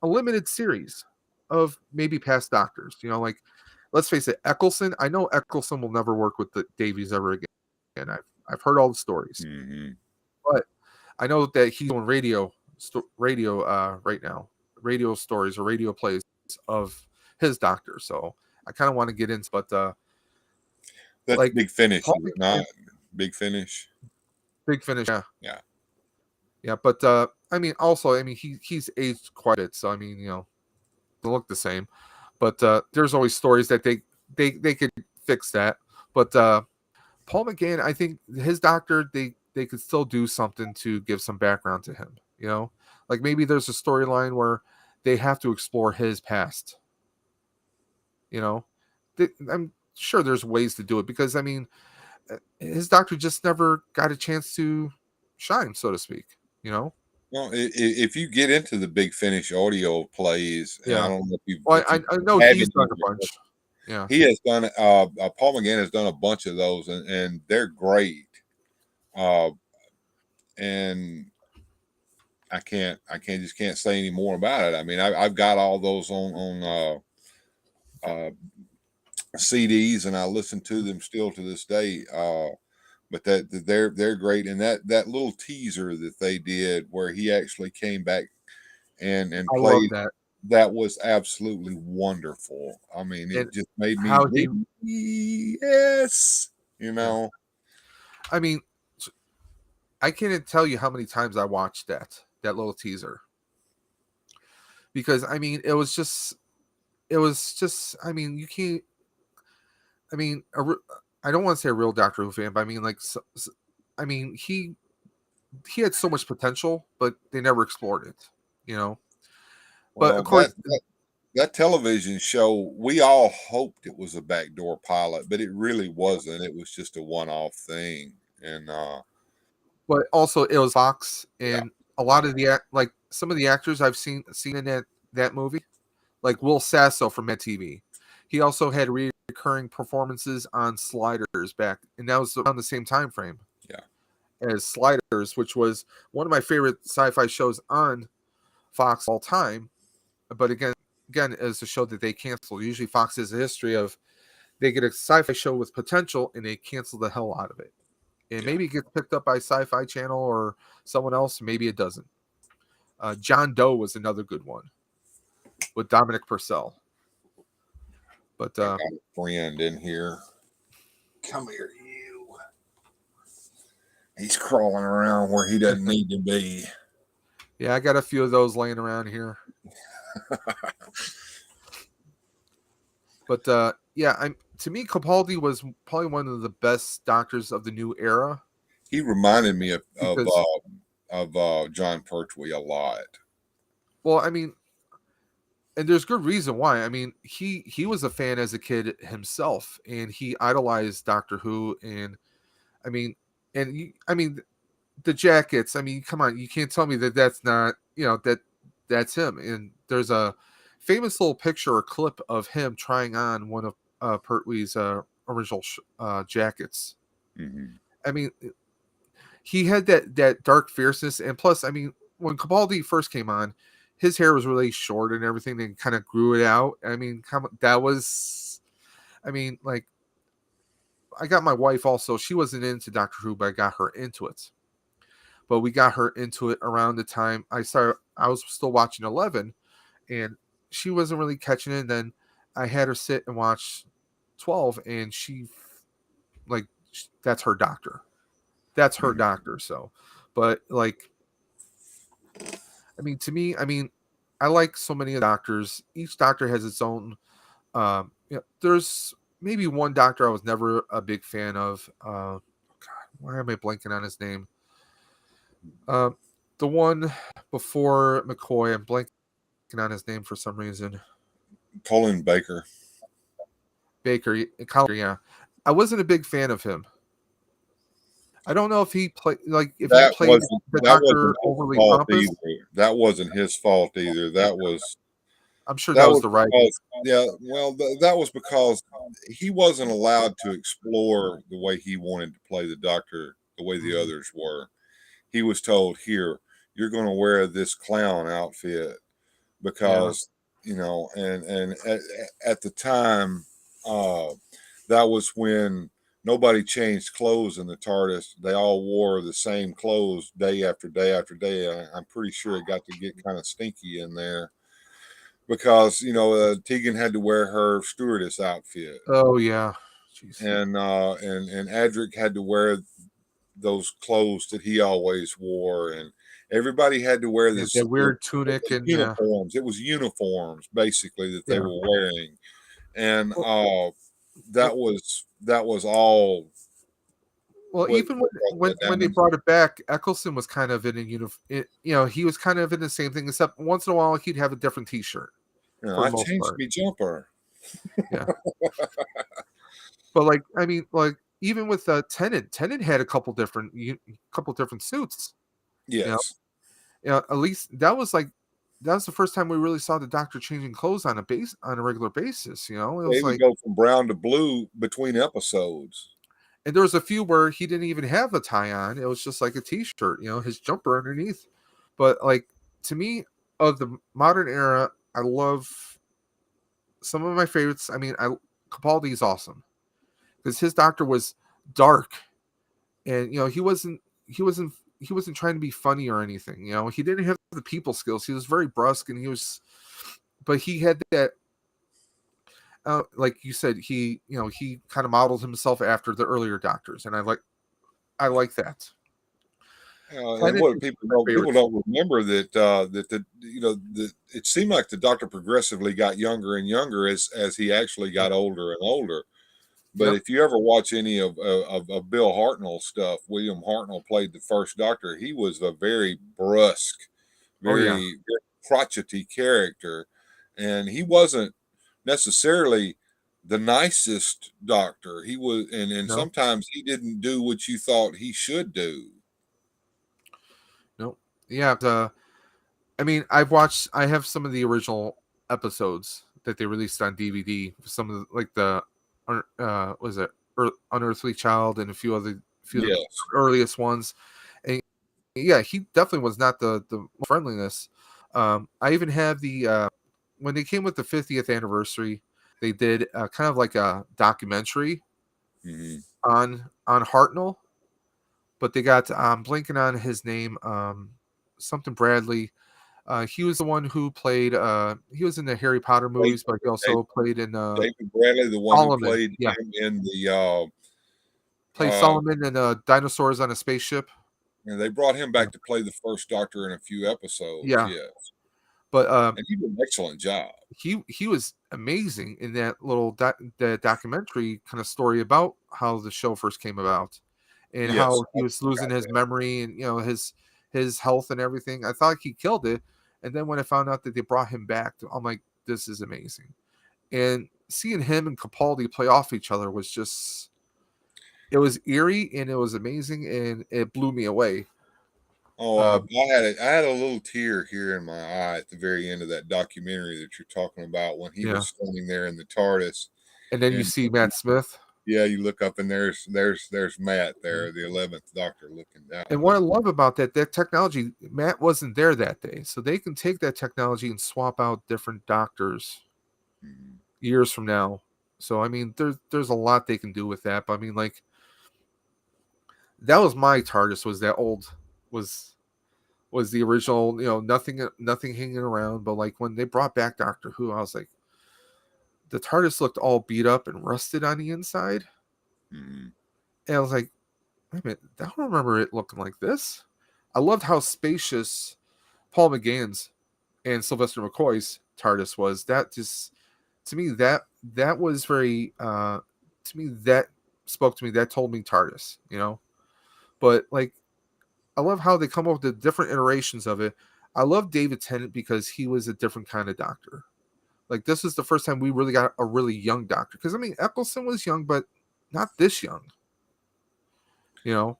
a limited series of maybe past doctors. Let's face it, Eccleston. I know Eccleston will never work with the Davies ever again, and I've heard all the stories, but I know that he's doing radio right now, radio stories or radio plays of his doctor. So I kind of want to get into, but that's Big Finish, not Big Finish. Big Finish, yeah. But also, he's aged quite a bit, so they look the same. But there's always stories that they could fix that. But Paul McGann, I think his doctor, they could still do something to give some background to him. Like maybe there's a storyline where they have to explore his past. I'm sure there's ways to do it because his doctor just never got a chance to shine, so to speak. Well, if you get into the Big Finish audio plays, I don't know if you. Well, I know he's done a bunch. Yeah, he has done. Paul McGann has done a bunch of those, and they're great. And I can't say any more about it. I've got all those on CDs, and I listen to them still to this day. But they're great, and that little teaser that they did where he actually came back and played, that was absolutely wonderful. It just made me yes, I can't tell you how many times I watched that little teaser because it was just you can't. I don't want to say a real Doctor Who fan, but he had so much potential, but they never explored it. But of course, that television show, we all hoped it was a backdoor pilot, but it really wasn't. It was just a one-off thing. And But also it was Fox, yeah, and a lot of the like some of the actors I've seen in that movie, like Will Sasso from Mad TV. He also had recurring performances on Sliders back, and that was around the same time frame yeah, as Sliders, which was one of my favorite sci-fi shows on Fox all time. But again, is a show that they canceled. Usually, Fox has a history of they get a sci-fi show with potential and they cancel the hell out of it. And yeah. maybe it gets picked up by Sci-Fi Channel or someone else. Maybe it doesn't. John Doe was another good one with Dominic Purcell. But I got a friend in here. Come here, you. He's crawling around where he doesn't need to be. yeah, I got a few of those laying around here. But yeah, to me, Capaldi was probably one of the best doctors of the new era He reminded me because, John Pertwee a lot. well, I mean, and there's good reason why. I mean, he was a fan as a kid himself, and he idolized Doctor Who, and I mean, I mean, the jackets. I mean, come on, you can't tell me that that's not that's him. And there's a famous little picture or clip of him trying on one of Pertwee's original jackets. Mm-hmm. I mean, he had that dark fierceness, and plus, I mean, when Capaldi first came on, his hair was really short and everything, and kind of grew it out. I mean, that was, I mean, like, I got my wife also. She wasn't into Doctor Who, but I got her into it. But we got her into it around the time I started. I was still watching 11, and she wasn't really catching it. And then I had her sit and watch 12, and she, like, that's her doctor. That's her Mm-hmm. doctor. So, but like, I mean, to me, I mean, I like so many doctors. Each doctor has its own. There's maybe one doctor I was never a big fan of. God, why am I blanking on his name? Uh, the one before McCoy, I'm blanking on his name for some reason. Colin Baker. Baker, yeah. I wasn't a big fan of him. I don't know if he played That wasn't the that doctor wasn't his overly fault pompous. either. That wasn't his fault either. I'm sure that That was was the writing. because, yeah, well, that was because he wasn't allowed to explore the way he wanted to play the doctor, the way the Mhm. others were. He was told, "Here, you're going to wear this clown outfit Yeah, because and at the time, uh, that was when nobody changed clothes in the TARDIS. They all wore the same clothes day after day after day. I'm pretty sure it got to get kind of stinky in there because Tegan had to wear her stewardess outfit, oh yeah, jeez, and Adric had to wear those clothes that he always wore, and everybody had to wear yeah, this that weird tunic and uniforms. It was uniforms basically that they yeah. were wearing, and Well, that was all even what brought that when down. they brought it back, Eccleston was kind of in a uniform. He was kind of in the same thing, except once in a while he'd have a different T-shirt for the I most changed part. my jumper. Yeah, but like I mean, like even with Tennant had a couple different suits. You know, Yes. at least that was the first time we really saw the Doctor changing clothes on a regular basis. It Yeah, he was would like, go from brown to blue between episodes. and there was a few where he didn't even have a tie on. It was just like a T-shirt, his jumper underneath. But like to me, of the modern era, I love some of my favorites. I mean, Capaldi is awesome because his Doctor was dark, and he wasn't trying to be funny or anything. He didn't have the people skills. He was very brusque, and but he had that. Like you said, he kind of modeled himself after the earlier doctors, and I like that. And Tennant what is people my don't favorite. people don't remember that it seemed like the doctor progressively got younger and younger as he actually Yep. got older and older. But Yep. if you ever watch any of Bill Hartnell stuff, William Hartnell played the first Doctor. He was a very brusque, Oh yeah. very crotchety character, and he wasn't necessarily the nicest doctor. He was, and No, sometimes he didn't do what you thought he should do. no, yeah. I mean, I have some of the original episodes that they released on DVD. Some of the, like the, was it Unearthly Child and few of the Yes. earliest ones. And yeah, he definitely was not the friendliness. I even have the when they came with the 50th anniversary, they did kind of like a documentary Hmm. on Hartnell, but they got blinking on his name, something Bradley. He was the one who played. He was in the Harry Potter movies, but he also played in David Bradley, the one who Solomon. played Yeah, him in the played uh, Solomon in Dinosaurs on a Spaceship. and they brought him Yeah, back to play the first Doctor in a few episodes. yeah. Yes, But and he did an excellent job. he was amazing in that little the documentary kind of story about how the show first came about and Yes, how I he was losing forgot his that. memory and his health and everything. I thought he killed it, and then when I found out that they brought him back, I'm like, this is amazing. And seeing him and Capaldi play off each other was just, it was eerie and it was amazing and it blew me away. Oh, Um, I had a little tear here in my eye at the very end of that documentary that you're talking about when he yeah, was standing there in the TARDIS, and then you and see Matt Smith. yeah, you look up and there's Matt Mhm. there, the 11th Doctor, looking down And at what I him. love about that technology, Matt wasn't there that day, so they can take that technology and swap out different doctors Mhm. years from now. So I mean, there's a lot they can do with that. But I mean, like that was my TARDIS, was that old, was was the original, nothing hanging around. But like when they brought back Doctor Who, I was like, the TARDIS looked all beat up and rusted on the inside, Mhm. and I was like, wait a minute, I don't remember it looking like this. I loved how spacious Paul McGann's and Sylvester McCoy's TARDIS was. That just, to me, that was very to me, that spoke to me, that told me TARDIS. But like, I love how they come up with the different iterations of it. I love David Tennant because he was a different kind of doctor. Like this is the first time we really got a really young doctor. Because I mean, Eccleston was young, but not this young. You know,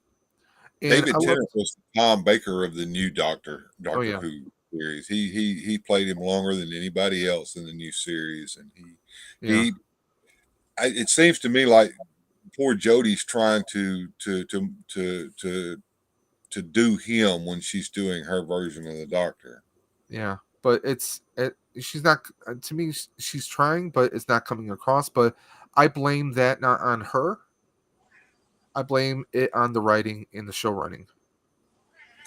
and I David love. Tennant was the Tom Baker of the new Oh Doctor yeah, Who series. He played him longer than anybody else in the new series, and yeah, he it seems to me like poor Jodie's trying to do him when she's doing her version of the Doctor. yeah. But she's not. To me, she's trying, but it's not coming across. But I blame that not on her. I blame it on the writing and the show running.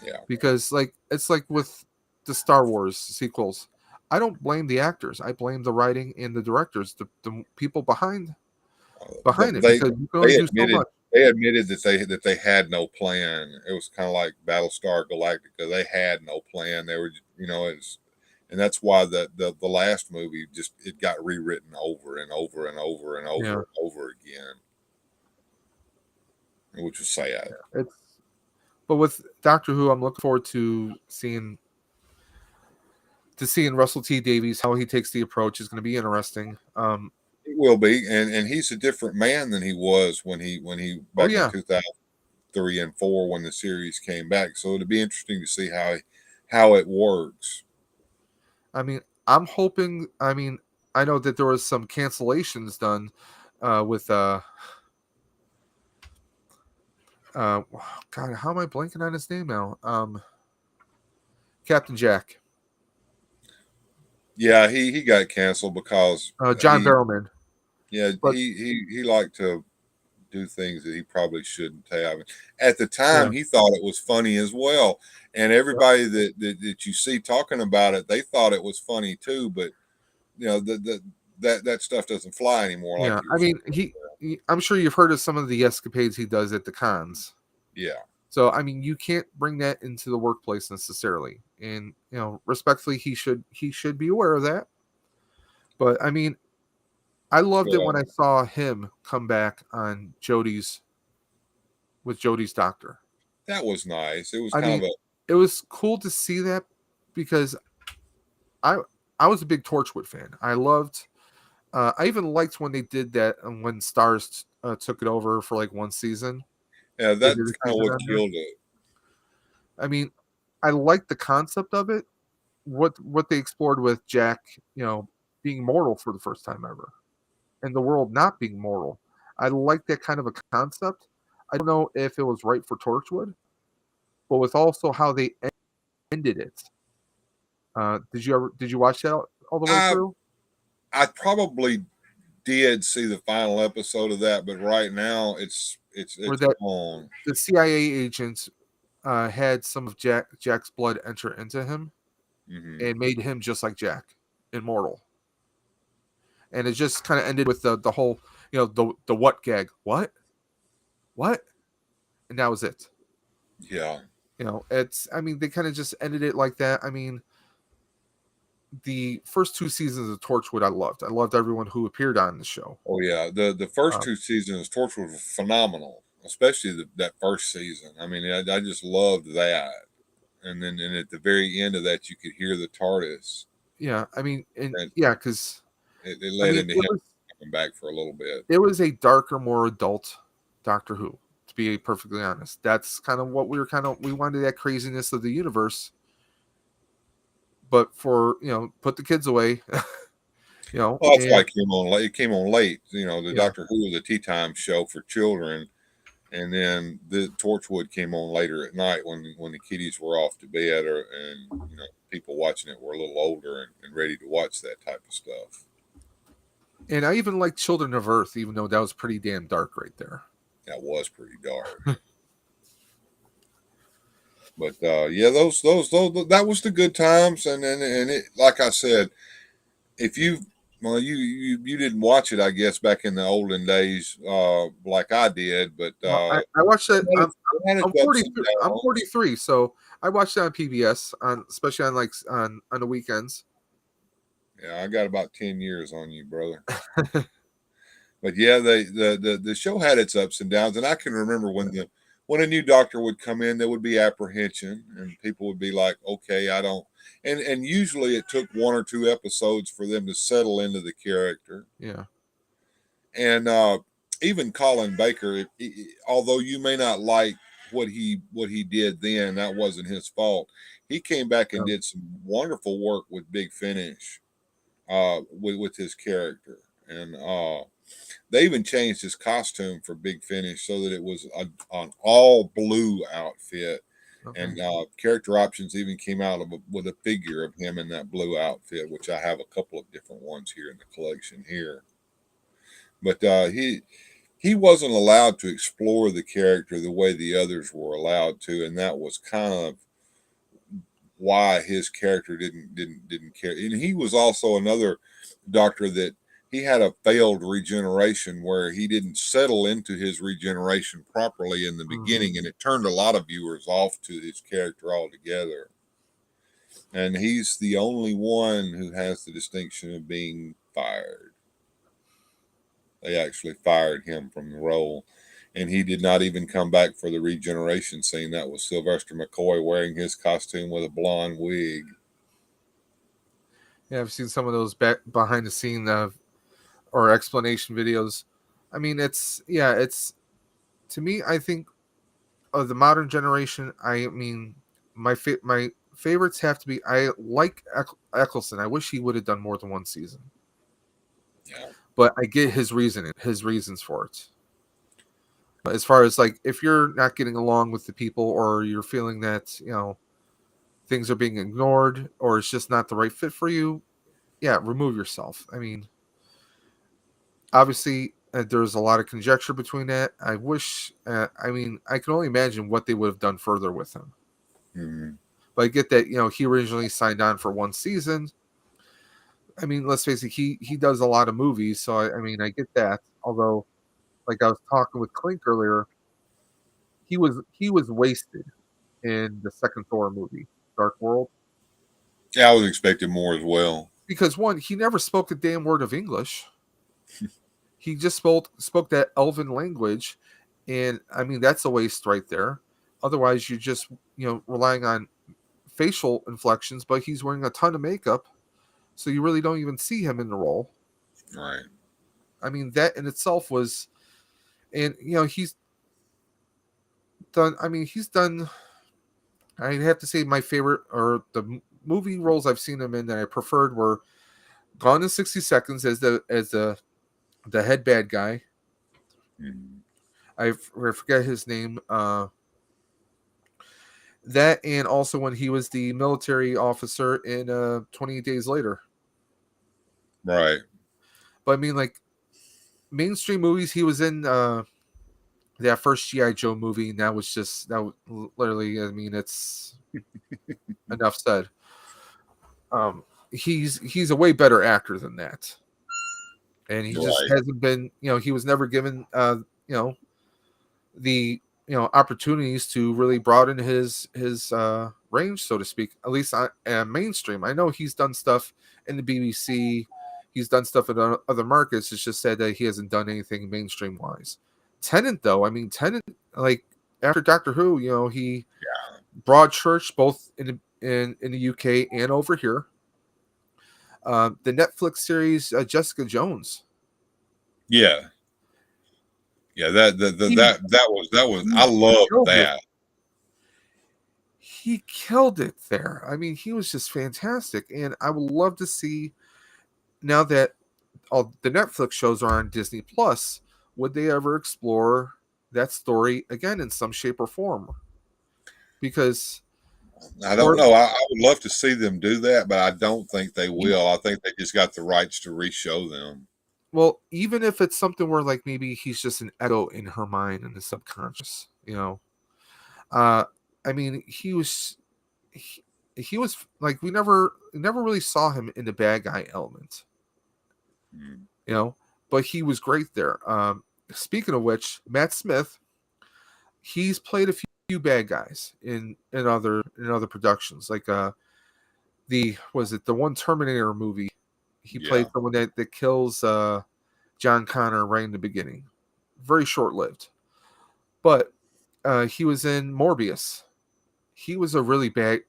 Yeah, Because like it's like with the Star Wars sequels, I don't blame the actors. I blame the writing and the directors, the people behind it, they because you can only they do so admitted much. that they had no plan. It was kind of like Battlestar Galactica. They had no plan. They were, it's, and that's why the last movie just it got rewritten over and over and over and over Yeah, and over again, which was sad. it's but with Doctor Who, I'm looking forward to seeing Russell T Davies, how he takes the approach is going to be interesting. It will be, and he's a different man than he was when he Oh back in yeah, 2003 and four when the series came back. So it'll be interesting to see how it works. I mean, I'm hoping. I mean, I know that there was some cancellations done with uh God, how am I blanking on his name now? Captain Jack, Yeah, he got canceled because John Barrowman. But he liked to do things that he probably shouldn't have. At the yeah, time, he thought it was funny as well, and everybody that you see talking about it, they thought it was funny too. But that stuff doesn't fly anymore, like yeah. you were I saying. mean, I'm sure you've heard of some of the escapades he does at the cons. Yeah, So I mean, you can't bring that into the workplace necessarily. And respectfully, he should be aware of that. But I mean, I loved it well, when I saw him come back on Jodie's doctor. that was nice. It was I kind mean, of a it was cool to see that because I I was a big Torchwood fan. I even liked when they did that when Stars took it over for like one season. Yeah, They did that's a kind of season what on there. killed it. I mean, I liked the concept of it. What they explored with Jack, being mortal for the first time ever, and the world not being mortal. I like that kind of a concept. I don't know if it was right for Torchwood, but with also how they ended it. Did you watch that all the way I through? I probably did see the final episode of that, but right now Where it's that gone. the CIA agents had some of Jack's blood enter into him Hmm. and made him just like Jack, immortal. And it just kind of ended with the whole, the what gag. What? And that was it. Yeah. They kind of just ended it like that. I mean, the first two seasons of Torchwood I loved. I loved everyone who appeared on the show. Oh yeah. The first Um, two seasons, Torch was phenomenal, especially that first season. I mean, I just loved that. And then and at the very end of that, you could hear the TARDIS, yeah, I mean, and and yeah, because it I led mean, into it him was coming back for a little bit. it was a darker, more adult Doctor Who. To be perfectly honest, that's kind of what we wanted, that craziness of the universe, but for put the kids away, Well, that's why and it came on late. It came on late. You know, the yeah, Doctor Who was a tea time show for children, and then the Torchwood came on later at night when the kiddies were off to bed, or and people watching it were a little older and ready to watch that type of stuff. and I even like Children of Earth, even though that was pretty damn dark right there. That was pretty dark. But yeah, those that was the good times, and it, like I said, if you well you didn't watch it, I guess, back in the olden days, like I did, but Well, I watched it. it had I'm its ups and 43. I'm downs. 43, so I watched it on PBS, especially on on the weekends. Yeah, I got about 10 years on you, brother. But yeah, the show had its ups and downs, and I can remember when a new doctor would come in, there would be apprehension, and people would be like, "Okay, I don't." And usually it took one or two episodes for them to settle into the character. Yeah. And even Colin Baker, although you may not like what he did then, that wasn't his fault. He came back and Yeah. did some wonderful work with Big Finish, with his character, and they even changed his costume for Big Finish so that it was an all blue outfit, Okay. and character options even came out with a figure of him in that blue outfit, which I have a couple of different ones here in the collection here. But he wasn't allowed to explore the character the way the others were allowed to, and that was kind of why his character didn't care. And he was also another doctor that he had a failed regeneration where he didn't settle into his regeneration properly in the Mhm. beginning, and it turned a lot of viewers off to his character altogether. And he's the only one who has the distinction of being fired. They actually fired him from the role, and he did not even come back for the regeneration scene. That was Sylvester McCoy wearing his costume with a blonde wig. Yeah, I've seen some of those back behind the scene or explanation videos. I mean, it's to me. I think of the modern generation. I mean, my favorites have to be. I like Eccleston. I wish he would have done more than one season, Yeah. but I get his reasons for it. As far as like, if you're not getting along with the people, or you're feeling that things are being ignored, or it's just not the right fit for you, yeah, remove yourself. I mean, obviously, there's a lot of conjecture between that. I wish, I mean, I can only imagine what they would have done further with him. Mm-hmm. But I get that, he originally signed on for one season. I mean, let's face it, he does a lot of movies, so I mean, I get that. Although, like I was talking with Clink earlier, he was wasted in the second Thor movie, Dark World, Yeah, I was expecting more as well. because one, he never spoke a damn word of English. He just spoke that Elven language, and I mean, that's a waste right there. Otherwise, you're just relying on facial inflections, but he's wearing a ton of makeup. so you really don't even see him in the role. Right. I mean, that in itself was, and he's done. I mean, he's done. I have to say, my favorite or the movie roles I've seen him in that I preferred were Gone in 60 Seconds as the head bad guy. Mhm. I forget his name. That, and also when he was the military officer in 28 Days Later. Right. But I mean, like, mainstream movies, he was in that first G.I. Joe movie, and that was literally, I mean, it's enough said. He's a way better actor than that. And he just Right. hasn't been, he was never given the opportunities to really broaden his range, so to speak, at least on mainstream. I know he's done stuff in the BBC, he's done stuff in other markets. It's just said that he hasn't done anything mainstream wise. Tennant, though, I mean, Tennant, like, after Doctor Who, he Broadchurch both in the UK and over here. The Netflix series Jessica Jones. Yeah. Yeah. He, That was. he I love killed it. that. He killed it there. I mean, he was just fantastic, and I would love to see, now that all the Netflix shows are on Disney Plus, would they ever explore that story again in some shape or form? Because, I don't or know. I would love to see them do that, but I don't think they will. I think they just got the rights to re-show them. well, even if it's something where, like, maybe he's just an echo in her mind and the subconscious, uh, I mean, he was like, we never really saw him in the bad guy element, Mm. but he was great there. Speaking of which, Matt Smith, he's played a few bad guys in other productions, like the one Terminator movie. He played Yeah. someone that kills John Connor right in the beginning. Very short lived, but he was in Morbius. He was a really bad,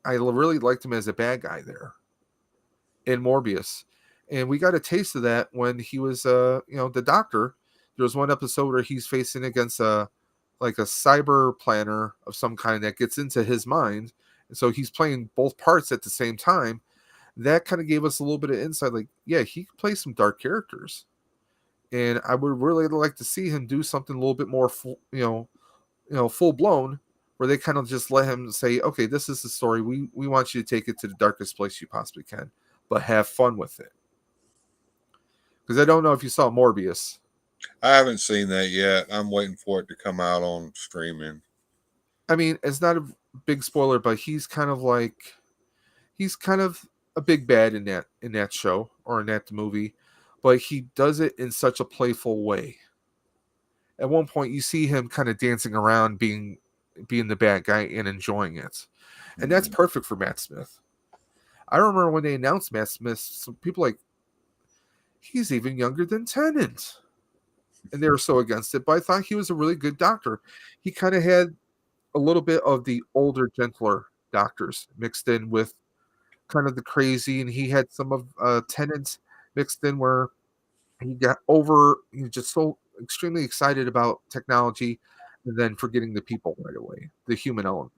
I really liked him as a bad guy there in Morbius, and we got a taste of that when he was the Doctor. There was one episode where he's facing against like a cyber planner of some kind that gets into his mind, and so he's playing both parts at the same time. That kind of gave us a little bit of insight, like, yeah, he could play some dark characters, and I would really like to see him do something a little bit more full blown, where they kind of just let him say, okay, this is the story, we want you to take it to the darkest place you possibly can, but have fun with it. Because I don't know if you saw Morbius. I haven't seen that yet. I'm waiting for it to come out on streaming. I mean, it's not a big spoiler, but he's kind of a big bad in that show or in that movie, but he does it in such a playful way. At one point, you see him kind of dancing around, being the bad guy and enjoying it, and that's Mhm. perfect for Matt Smith. I remember when they announced Matt Smith, some people like, he's even younger than Tennant, and they were so against it. But I thought he was a really good doctor. He kind of had a little bit of the older, gentler doctors mixed in with kind of the crazy, and he had some of Tennant mixed in where he was just so extremely excited about technology, and then forgetting the people right away, the human elements.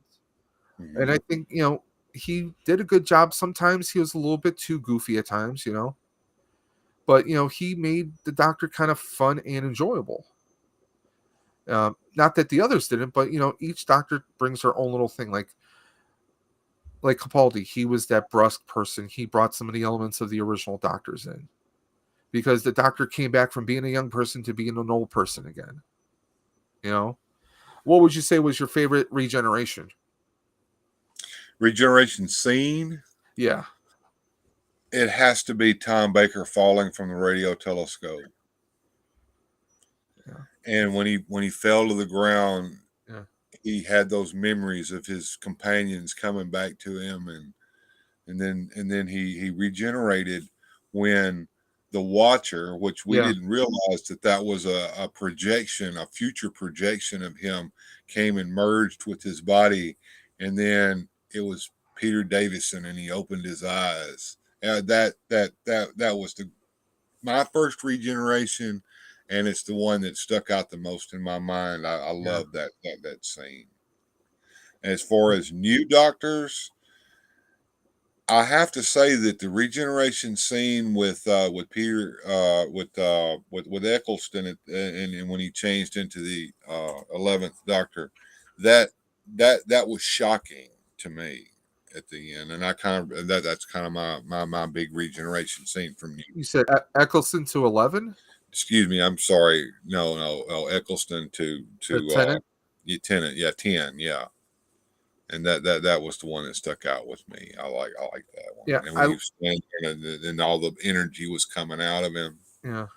And I Mhm. think he did a good job. Sometimes he was a little bit too goofy at times, but he made the Doctor kind of fun and enjoyable. Not that the others didn't, but each Doctor brings their own little thing. Like Capaldi, he was that brusque person. He brought some of the elements of the original Doctors in, because the Doctor came back from being a young person to being an old person again. What would you say was your favorite regeneration? Regeneration scene. Yeah, It has to be Tom Baker falling from the radio telescope. yeah, And when he fell to the ground, yeah, he had those memories of his companions coming back to him, and then he regenerated when the Watcher, which we yeah, didn't realize that was a projection, a future projection of him, came and merged with his body, and then it was Peter Davison, and he opened his eyes, That was my first regeneration, and it's the one that stuck out the most in my mind. I Yeah. love that scene. As far as new doctors, I have to say that the regeneration scene with Peter with Eccleston and when he changed into the 11th Doctor, that that was shocking to me at the end, and I kind of that's kind of my big regeneration scene from you. You said Eccleston to 11? Excuse me, I'm sorry. No, Eccleston to Tenant? Lieutenant, yeah, 10, yeah. And that was the one that stuck out with me. I like that one. Yeah, And when he was standing there and all the energy was coming out of him. yeah.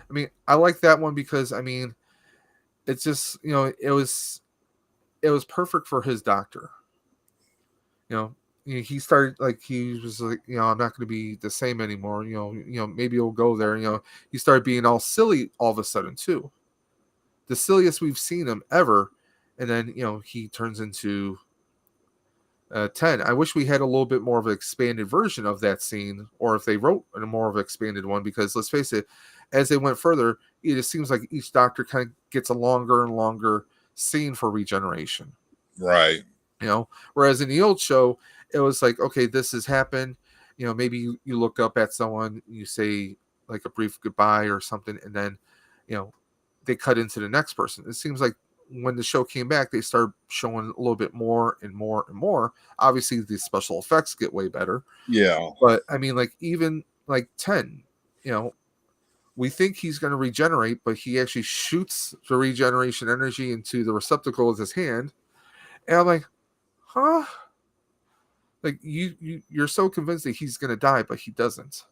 I mean, I like that one because I mean, it's just it was perfect for his doctor. He started like he was like, I'm not going to be the same anymore. Maybe he'll go there. He started being all silly all of a sudden too, the silliest we've seen him ever, and then he turns into 10. I wish we had a little bit more of an expanded version of that scene, or if they wrote a more of an expanded one, because let's face it, as they went further, it just seems like each doctor kind of gets a longer and longer scene for regeneration. Right. Whereas in the old show, it was like, okay, this has happened. Maybe you look up at someone, you say like a brief goodbye or something, and then, they cut into the next person. It seems like when the show came back, they started showing a little bit more and more and more. Obviously, the special effects get way better. Yeah. But I mean, like even like 10, we think he's going to regenerate, but he actually shoots the regeneration energy into the receptacle with his hand, and I'm like, huh? Like you're so convinced that he's going to die, but he doesn't.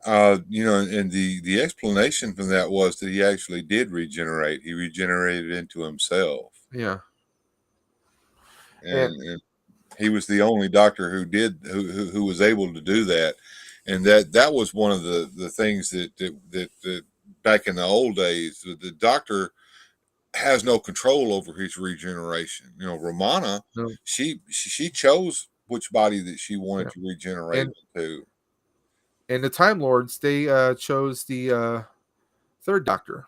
And the explanation for that was that he actually did regenerate. He regenerated into himself. Yeah. And he was the only doctor who was able to do that. And that was one of the things that back in the old days, the doctor has no control over his regeneration. Romana, No. she chose which body that she wanted Yeah. to regenerate into. And the Time Lords, they chose the third Doctor.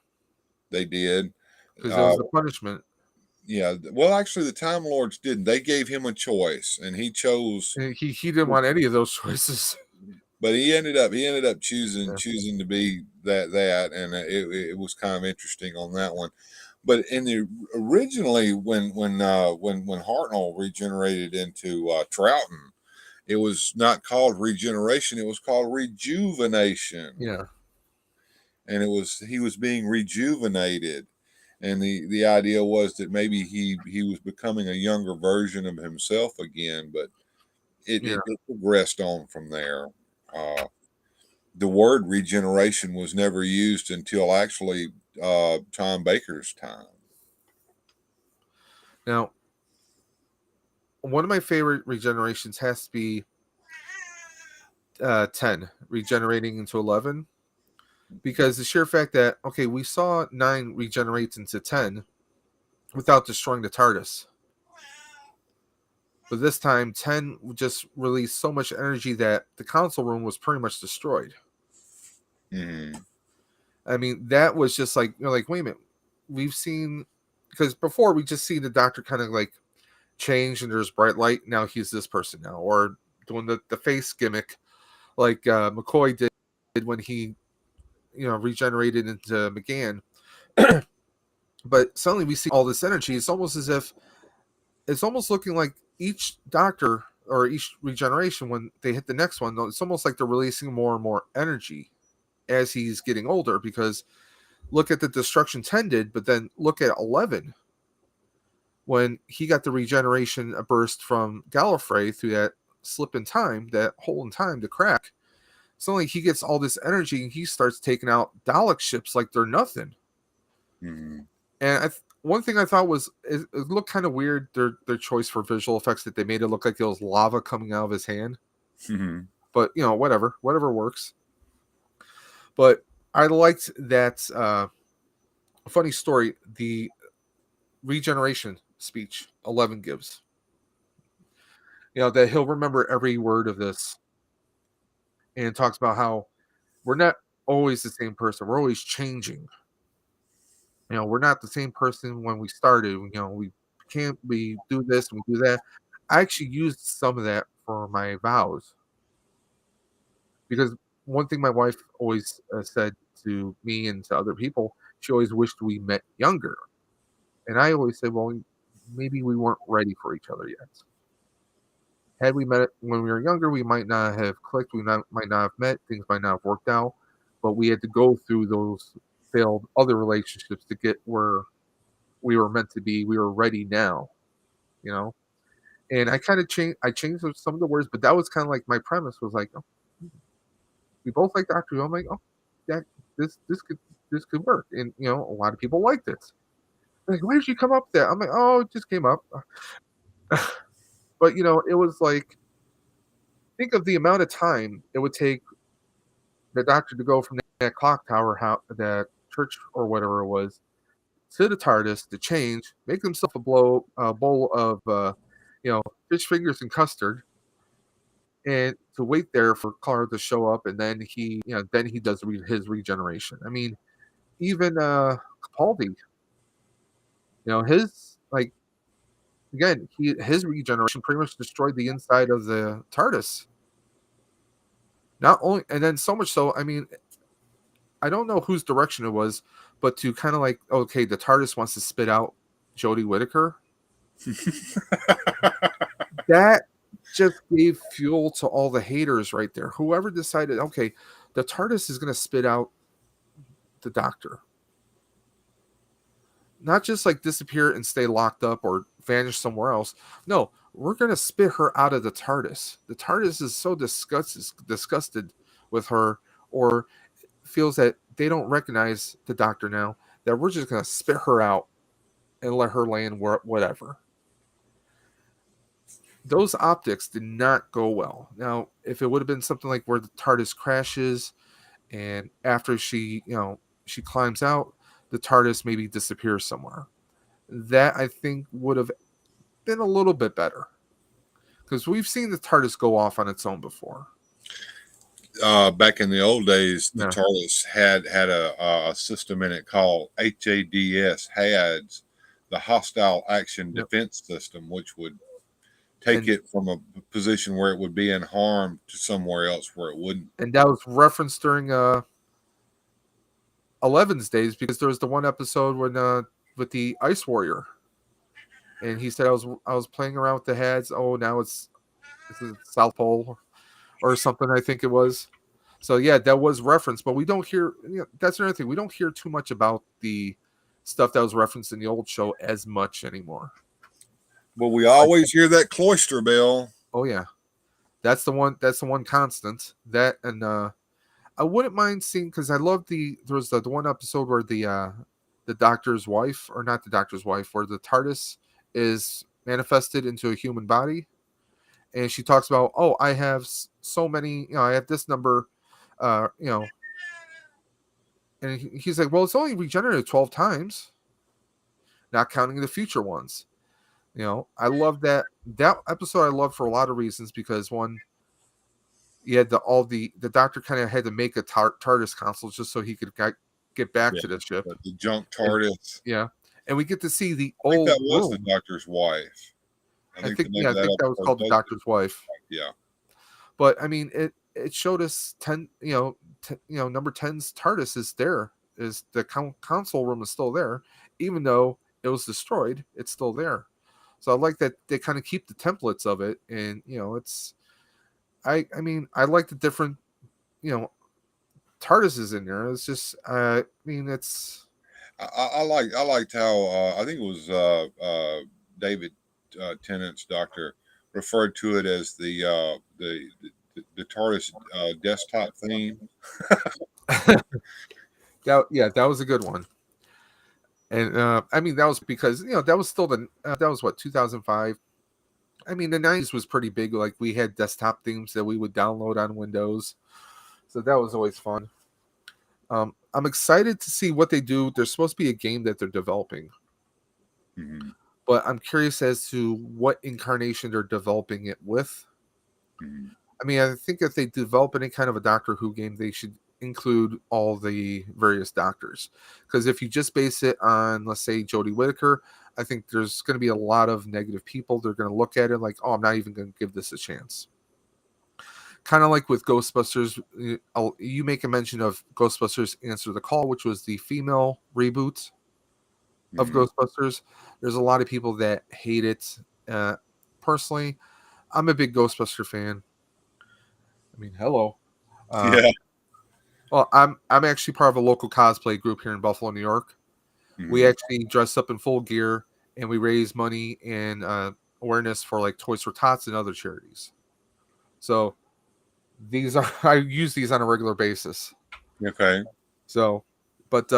They did. Because it was the punishment. Yeah. Well, actually, the Time Lords didn't. They gave him a choice, and he chose. And he didn't want any of those choices. But he ended up choosing Yeah. choosing to be that, and it was kind of interesting on that one. But in the originally when Hartnell regenerated into Troughton, it was not called regeneration; it was called rejuvenation. Yeah. And he was being rejuvenated, and the idea was that maybe he was becoming a younger version of himself again. But it progressed on from there. The word regeneration was never used until actually Tom Baker's time. Now, one of my favorite regenerations has to be 10 regenerating into 11, because the sheer fact that, okay, we saw 9 regenerate into 10 without destroying the TARDIS, but this time 10 just released so much energy that the console room was pretty much destroyed. Mm-hmm. I mean, that was just like, like, wait a minute, we've seen, because before we just see the Doctor kind of like change and there's bright light, now he's this person now, or doing the face gimmick like McCoy did when he regenerated into McGann. But suddenly we see all this energy. It's almost as if it's almost looking like each Doctor or each regeneration, when they hit the next one, it's almost like they're releasing more and more energy as he's getting older, because look at the destruction 10 did, but then look at 11 when he got the regeneration a burst from Gallifrey through that slip in time, that hole in time, the crack. Suddenly he gets all this energy and he starts taking out Dalek ships like they're nothing. Mm-hmm. And one thing I thought was it looked kind of weird, their choice for visual effects, that they made it look like there was lava coming out of his hand. Mm-hmm. But whatever works. But I liked that funny story, the regeneration speech 11 gives. that he'll remember every word of this, and talks about how we're not always the same person. We're always changing. We're not the same person when we started. We do this and we do that. I actually used some of that for my vows, because one thing my wife always said to me and to other people, she always wished we met younger. And I always said, well, maybe we weren't ready for each other yet. Had we met when we were younger, we might not have clicked. Might not have met. Things might not have worked out. But we had to go through those failed other relationships to get where we were meant to be. We were ready now, you know. And I kind of changed. I changed some of the words, but that was kind of like my premise was like, oh, we both like Doctor Who. I'm like, oh, that this could work, and a lot of people like this. Like, where did you come up with that? I'm like, oh, it just came up. But it was like, think of the amount of time it would take the Doctor to go from that clock tower, that church or whatever it was, to the TARDIS to change, make himself a bowl of fish fingers and custard, and to wait there for Clara to show up, and then he does his regeneration. I mean, even Capaldi, his like again, his regeneration pretty much destroyed the inside of the TARDIS. Not only, and then so much so, I mean, I don't know whose direction it was, but to kind of like, okay, the TARDIS wants to spit out Jodie Whittaker. That just gave fuel to all the haters right there. Whoever decided, okay, the TARDIS is going to spit out the Doctor. Not just like disappear and stay locked up or vanish somewhere else. No, we're going to spit her out of the TARDIS. The TARDIS is so disgusted with her, or feels that they don't recognize the Doctor now, that we're just going to spit her out and let her land whatever. Those optics did not go well. Now, if it would have been something like where the TARDIS crashes, and after she climbs out, the TARDIS maybe disappears somewhere, that I think would have been a little bit better, because we've seen the TARDIS go off on its own before. Back in the old days, the Yeah. TARDIS had a system in it called HADS, the Hostile Action Defense System, which would take it from a position where it would be in harm to somewhere else where it wouldn't. And that was referenced during Eleven's days, because there was the one episode when with the Ice Warrior, and he said I was playing around with the HADS. Oh, now it's South Pole or something, I think it was. So yeah, that was referenced, but we don't hear. That's another thing. We don't hear too much about the stuff that was referenced in the old show as much anymore. Well, we always hear that cloister bell. Oh yeah, that's the one. That's the one constant. That, and I wouldn't mind seeing, because I love there was the one episode where the Doctor's wife, or not the Doctor's wife, where the TARDIS is manifested into a human body, and she talks about, oh, I have so many, I have this number, and he's like, well, it's only regenerated 12 times, not counting the future ones. I love that episode. I love for a lot of reasons, because one, you had the Doctor kind of had to make a TARDIS console just so he could get back to the ship, the junk TARDIS. And we get to see the I think old that was room. the Doctor's wife. I think that was called the Doctor's wife. Yeah, but I mean, it showed us number 10's TARDIS is there. Is the console room is still there, even though it was destroyed. It's still there. So I like that they kind of keep the templates of it, and it's. I mean, I like the different, TARDISes in there. It's just, I mean, it's. I liked how I think it was David Tennant's Doctor referred to it as the TARDIS desktop theme. that was a good one. And I mean, that was because that was still that was what, 2005. I mean, the 90s was pretty big. Like, we had desktop themes that we would download on Windows, so that was always fun. I'm excited to see what they do. There's supposed to be a game that they're developing. Mm-hmm. but I'm curious as to what incarnation they're developing it with. Mhm. I mean, I think if they develop any kind of a Doctor Who game, they should include all the various doctors. Because if you just base it on, let's say, Jodie Whittaker, I think there's going to be a lot of negative people. They're going to look at it like, oh, I'm not even going to give this a chance. Kind of like with Ghostbusters, you make a mention of Ghostbusters Answer the Call, which was the female reboot of Mhm. Ghostbusters. There's a lot of people that hate it. Personally, I'm a big Ghostbuster fan. I mean, hello. Uh, Yeah. well, I'm actually part of a local cosplay group here in Buffalo, New York. We Mhm. actually dress up in full gear and we raise money and awareness for like Toys for Tots and other charities. So these are I use these on a regular basis. Okay. So, but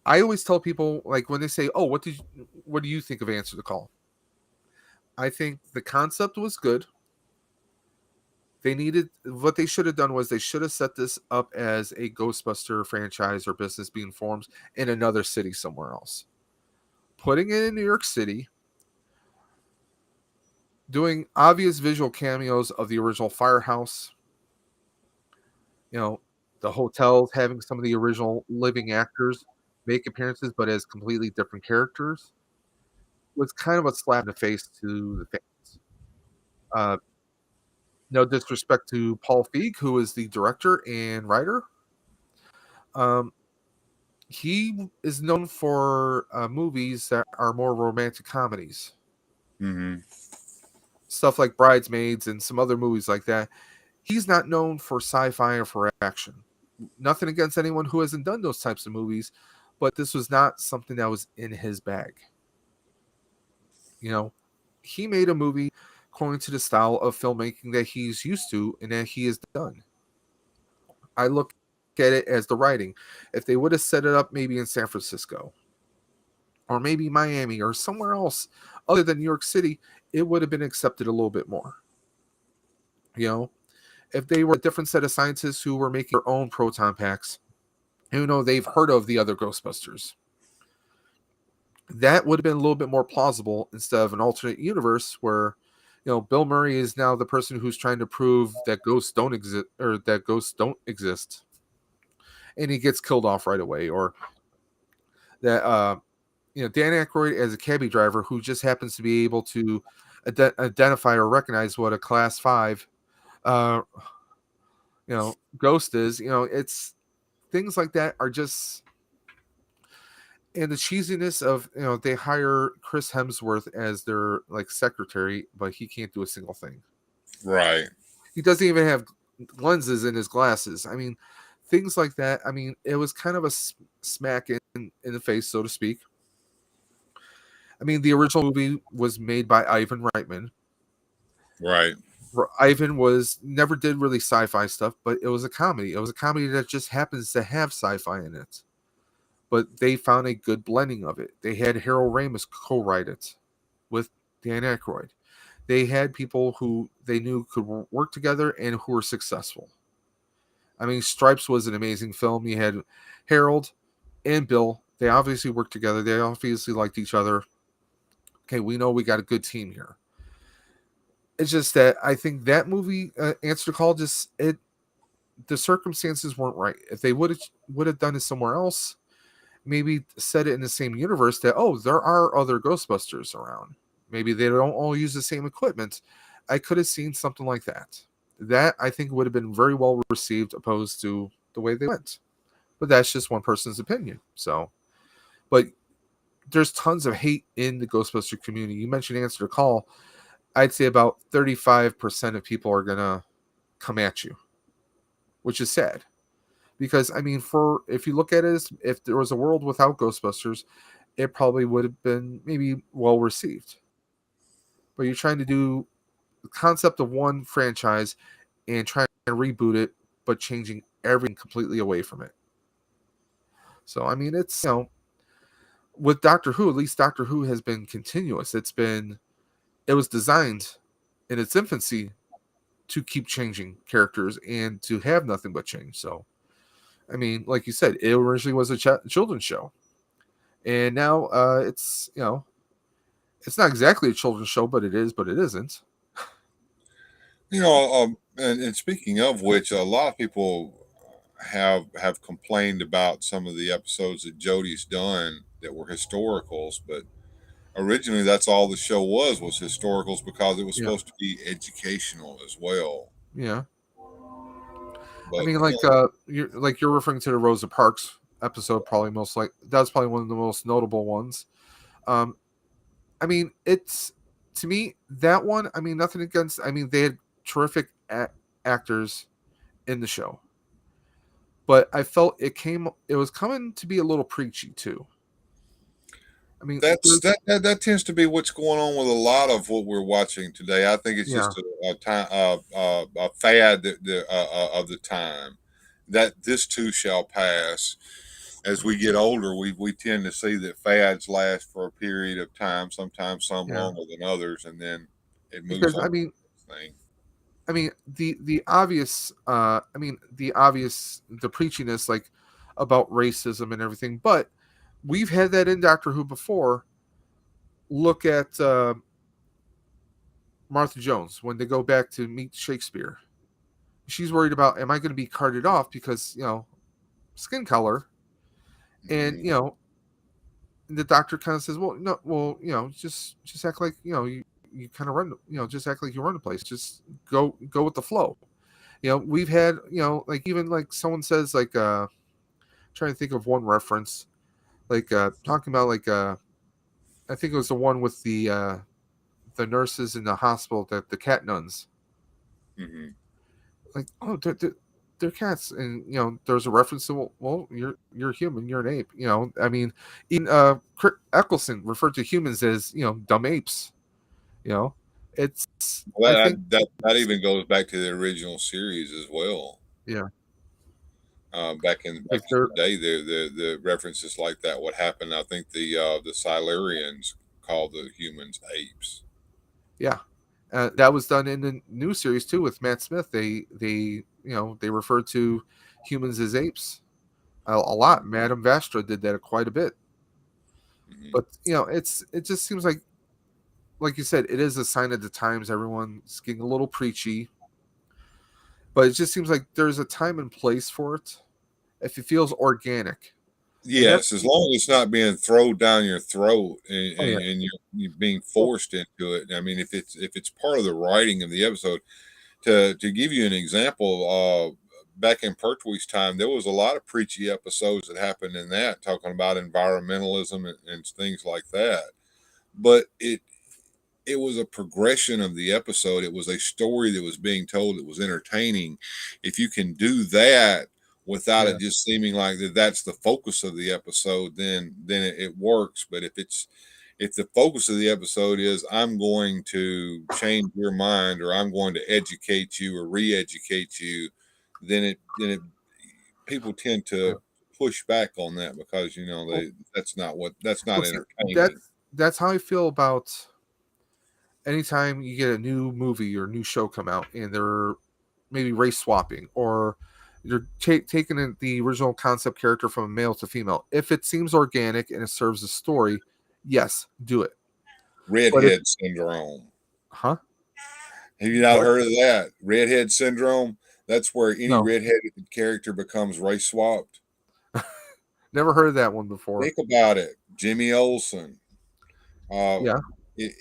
I always tell people like when they say, "Oh, what do you think of Answer the Call?" I think the concept was good. They needed what they should have done was they should have set this up as a Ghostbuster franchise or business being formed in another city somewhere else. Putting it in New York City, doing obvious visual cameos of the original Firehouse, you know, the hotels having some of the original living actors make appearances but as completely different characters was kind of a slap in the face to the fans. Uh, no disrespect to Paul Feig, who is the director and writer. Um, he is known for movies that are more romantic comedies, Mhm. stuff like Bridesmaids and some other movies like that. He's not known for sci-fi or for action. Nothing against anyone who hasn't done those types of movies, but this was not something that was in his bag. You know, he made a movie according to the style of filmmaking that he's used to and that he has done. I look at it as the writing. If they would have set it up maybe in San Francisco or maybe Miami or somewhere else other than New York City, it would have been accepted a little bit more. You know, if they were a different set of scientists who were making their own proton packs, who know they've heard of the other Ghostbusters, that would have been a little bit more plausible instead of an alternate universe where, Bill Murray is now the person who's trying to prove that ghosts don't exist or that ghosts don't exist, and he gets killed off right away, or that Dan Aykroyd as a cabbie driver who just happens to be able to identify or recognize what a class 5 uh ghost is. It's things like that are just, and the cheesiness of, they hire Chris Hemsworth as their like secretary, but he can't do a single thing. Right. He doesn't even have lenses in his glasses. I mean, things like that. I mean, it was kind of a smack in the face, so to speak. I mean, the original movie was made by Ivan Reitman. Right. Ivan was never did really sci-fi stuff, but it was a comedy. It was a comedy that just happens to have sci-fi in it. But they found a good blending of it. They had Harold Ramis co-write it with Dan Aykroyd. They had people who they knew could work together and who were successful. I mean, Stripes was an amazing film. You had Harold and Bill. They obviously worked together. They obviously liked each other. Okay, we know we got a good team here. It's just that I think that movie, Answer the Call, the circumstances weren't right. If they would have done it somewhere else, maybe set it in the same universe that, oh, there are other Ghostbusters around. Maybe they don't all use the same equipment. I could have seen something like that. That I think would have been very well received opposed to the way they went. But that's just one person's opinion. So, but there's tons of hate in the Ghostbuster community. You mentioned Answer the Call. I'd say about 35% of people are going to come at you, which is sad. Because, I mean, if you look at it as if there was a world without Ghostbusters, it probably would have been maybe well received. But you're trying to do the concept of one franchise and trying to reboot it, but changing everything completely away from it. So I mean, it's with Doctor Who, at least Doctor Who has been continuous. It was designed in its infancy to keep changing characters and to have nothing but change. So I mean, like you said, it originally was a children's show, and now it's It's not exactly a children's show, but it is, but it isn't. And speaking of which, a lot of people have complained about some of the episodes that Jody's done that were historicals, but originally that's all the show was historicals because it was Yeah, supposed to be educational as well. yeah. I But mean, you're referring to the Rosa Parks episode, probably most like that's probably one of the most notable ones. Um, I mean, it's to me that one. I mean, nothing against. I mean, they had terrific actors in the show, but I felt it was coming to be a little preachy too. I mean, that tends to be what's going on with a lot of what we're watching today. I think it's yeah, just a time a fad of the time that this too shall pass. As we get older, we tend to see that fads last for a period of time, sometimes some yeah, longer than others, and then it moves because on to the next thing. I mean the obvious the preachiness like about racism and everything, but we've had that in Doctor Who before. Look at Martha Jones when they go back to meet Shakespeare. She's worried about, am I going to be carted off because skin color, and Mhm. the doctor kind of says, well, no, well, just act like you kind of run, just act like you run the place, just go with the flow. We've had like even like someone says like trying to think of one reference like talking about like I think it was the one with the nurses in the hospital, that the cat nuns, Mhm. like, oh, they're cats, and there's a reference to, well, you're human, you're an ape. I mean, even Eccleston referred to humans as dumb apes. You know, it's I Well, think that even goes back to the original series as well. yeah, Back like in they're the day, the references like that would happen. I think the Silurians called the humans apes. yeah. That was done in the new series too with Matt Smith. They referred to humans as apes a lot. Madame Vastra did that quite a bit. Hmm. But it just seems like you said, it is a sign of the times. Everyone's getting a little preachy, but it just seems like there's a time and place for it. If it feels organic, and that's Yes, as long as it's not being thrown down your throat oh yeah, and you're being well, forced into it. I mean, if it's part of the writing of the episode, to give you an example, back in Pertwee's time, there was a lot of preachy episodes that happened in that, talking about environmentalism and things like that. But it was a progression of the episode. It was a story that was being told. It was entertaining. If you can do that without yeah, it just seeming like that's the focus of the episode, then it works. But if the focus of the episode is I'm going to change your mind or I'm going to educate you or re-educate you, then it people tend yeah. to push back on that because Well, that's not well, see, that's entertaining. that's how I feel about anytime you get a new movie or new show come out, and they're maybe race swapping, or you're taking the original concept character from a male to female. If it seems organic and it serves the story, yes, do it. But if Redhead syndrome. huh? Have you not What? heard of that? Redhead syndrome? That's where any No, redheaded character becomes race swapped. never heard of that one before. Think about it. Jimmy Olsen. Uh, Yeah,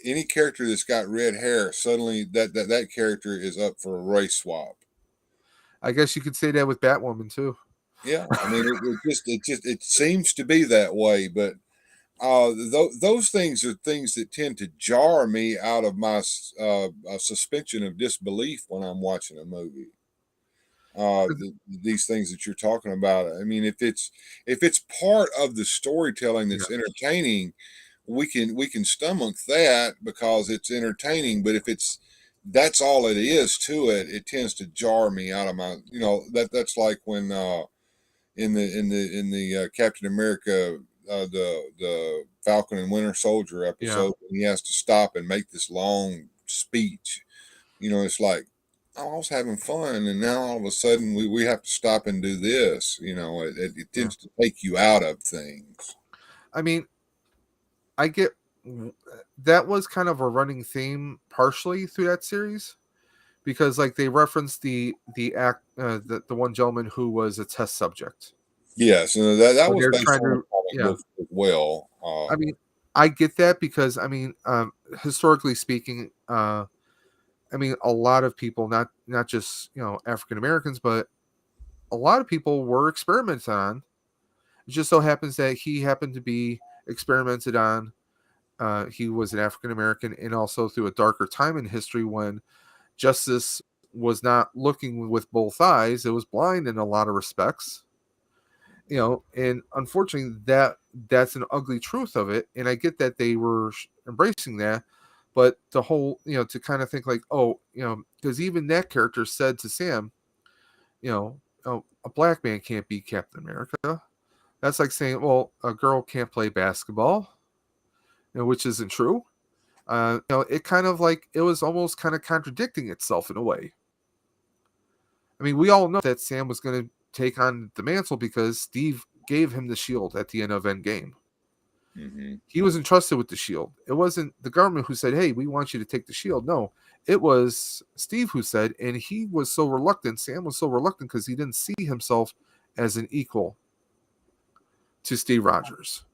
any character that's got red hair, suddenly that character is up for a race swap. I guess you could say that with Batwoman too. Yeah, I mean it seems to be that way, but those things are things that tend to jar me out of my suspension of disbelief when I'm watching a movie. These things that you're talking about. I mean, if it's part of the storytelling Yeah, that's entertaining, we can stomach that because it's entertaining. But if that's all it is to it, it tends to jar me out of my. That's like when in the Captain America, the Falcon and Winter Soldier yeah, episode, when he has to stop and make this long speech. It's like, oh, I was having fun, and now all of a sudden we have to stop and do this. It yeah. tends to take you out of things. I mean, I get that was kind of a running theme partially through that series, because like they referenced the one gentleman who was a test subject. Yes, and that When was they're based trying on the to, comic yeah. book as well. I mean, I get that because I mean, historically speaking, I mean, a lot of people, not just African Americans, but a lot of people were experimented on. It just so happens that he happened to be experimented on. He was an African American, and also through a darker time in history when justice was not looking with both eyes; it was blind in a lot of respects. And unfortunately, that's an ugly truth of it. And I get that they were embracing that, but the whole, to kind of think like, oh, because even that character said to Sam, oh, a black man can't be Captain America. That's like saying, well, a girl can't play basketball, which isn't true. It kind of like it was almost kind of contradicting itself in a way. I mean, we all know that Sam was going to take on the mantle because Steve gave him the shield at the end of Endgame. Mm-hmm. He was entrusted with the shield. It wasn't the government who said, hey, we want you to take the shield. No, it was Steve who said, and he was so reluctant. Sam was so reluctant because he didn't see himself as an equal to Steve Rogers.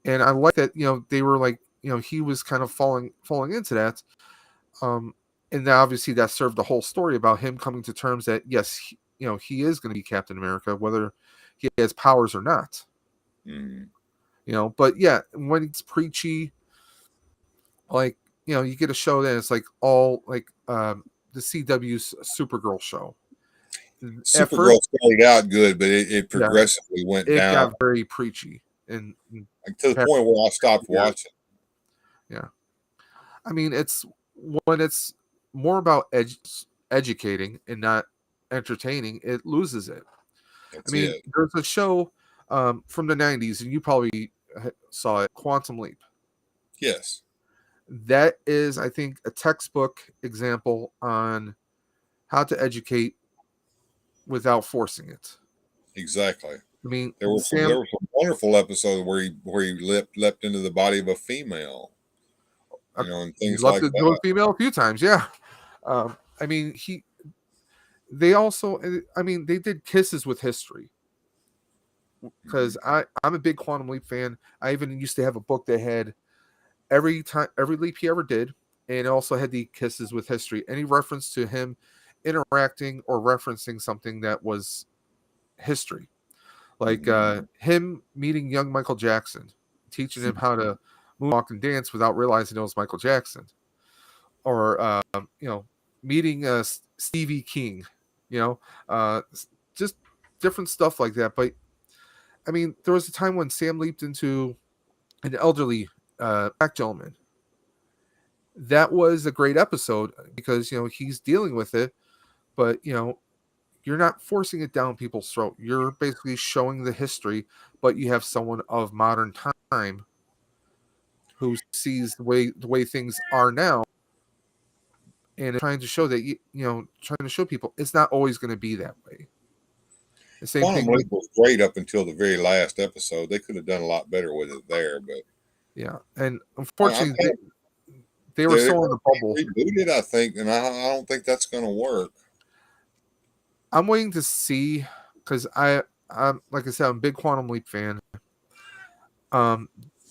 And I like that, they were like, he was kind of falling into that. And then obviously that served the whole story about him coming to terms that, yes, he is going to be Captain America, whether he has powers or not. Mm-hmm. But yeah, when it's preachy, like, you get a show that it's like all like the CW's Supergirl show. At Supergirl first, started out good, but it yeah, progressively went it down got very preachy and to the point where I stopped years. watching. Yeah. I mean, it's when it's more about educating and not entertaining, it loses it. That's I mean, it. there's a show from the 90s, and you probably saw it, Quantum Leap. Yes. That is, I think, a textbook example on how to educate without forcing it. Exactly. I mean, There were some wonderful episodes where he leapt into the body of a female, and things loved like to do a that. female a few times, yeah. I mean, they also, I mean, they did Kisses with History, because I'm a big Quantum Leap fan. I even used to have a book that had every leap he ever did, and it also had the Kisses with History. Any reference to him interacting or referencing something that was history, like him meeting young Michael Jackson, teaching him how to moonwalk and dance without realizing it was Michael Jackson, or meeting Stevie King, just different stuff like that. But I mean, there was a time when Sam leaped into an elderly black gentleman. That was a great episode because he's dealing with it, but you're not forcing it down people's throat. You're basically showing the history, but you have someone of modern time who sees the way things are now, and trying to show that trying to show people it's not always going to be that way. The same Quantum thing with Leap was great up until the very last episode. They could have done a lot better with it there, but yeah, and I unfortunately think they were they're so in going the to bubble. reboot it, I think, and I don't think that's going to work. I'm waiting to see, because I'm like I said, I'm a big Quantum Leap fan.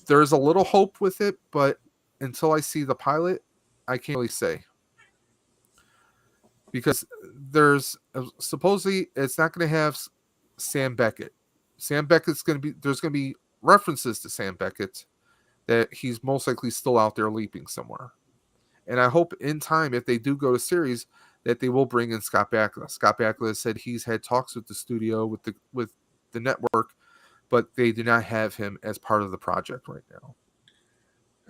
There's a little hope with it, but until I see the pilot, I can't really say, because there's supposedly it's not going to have Sam Beckett. Sam Beckett's going to be there's going to be references to Sam Beckett, that he's most likely still out there leaping somewhere. And I hope in time, if they do go to series, that they will bring in Scott Bakula. Scott Bakula said he's had talks with the studio, with the network, but they do not have him as part of the project right now.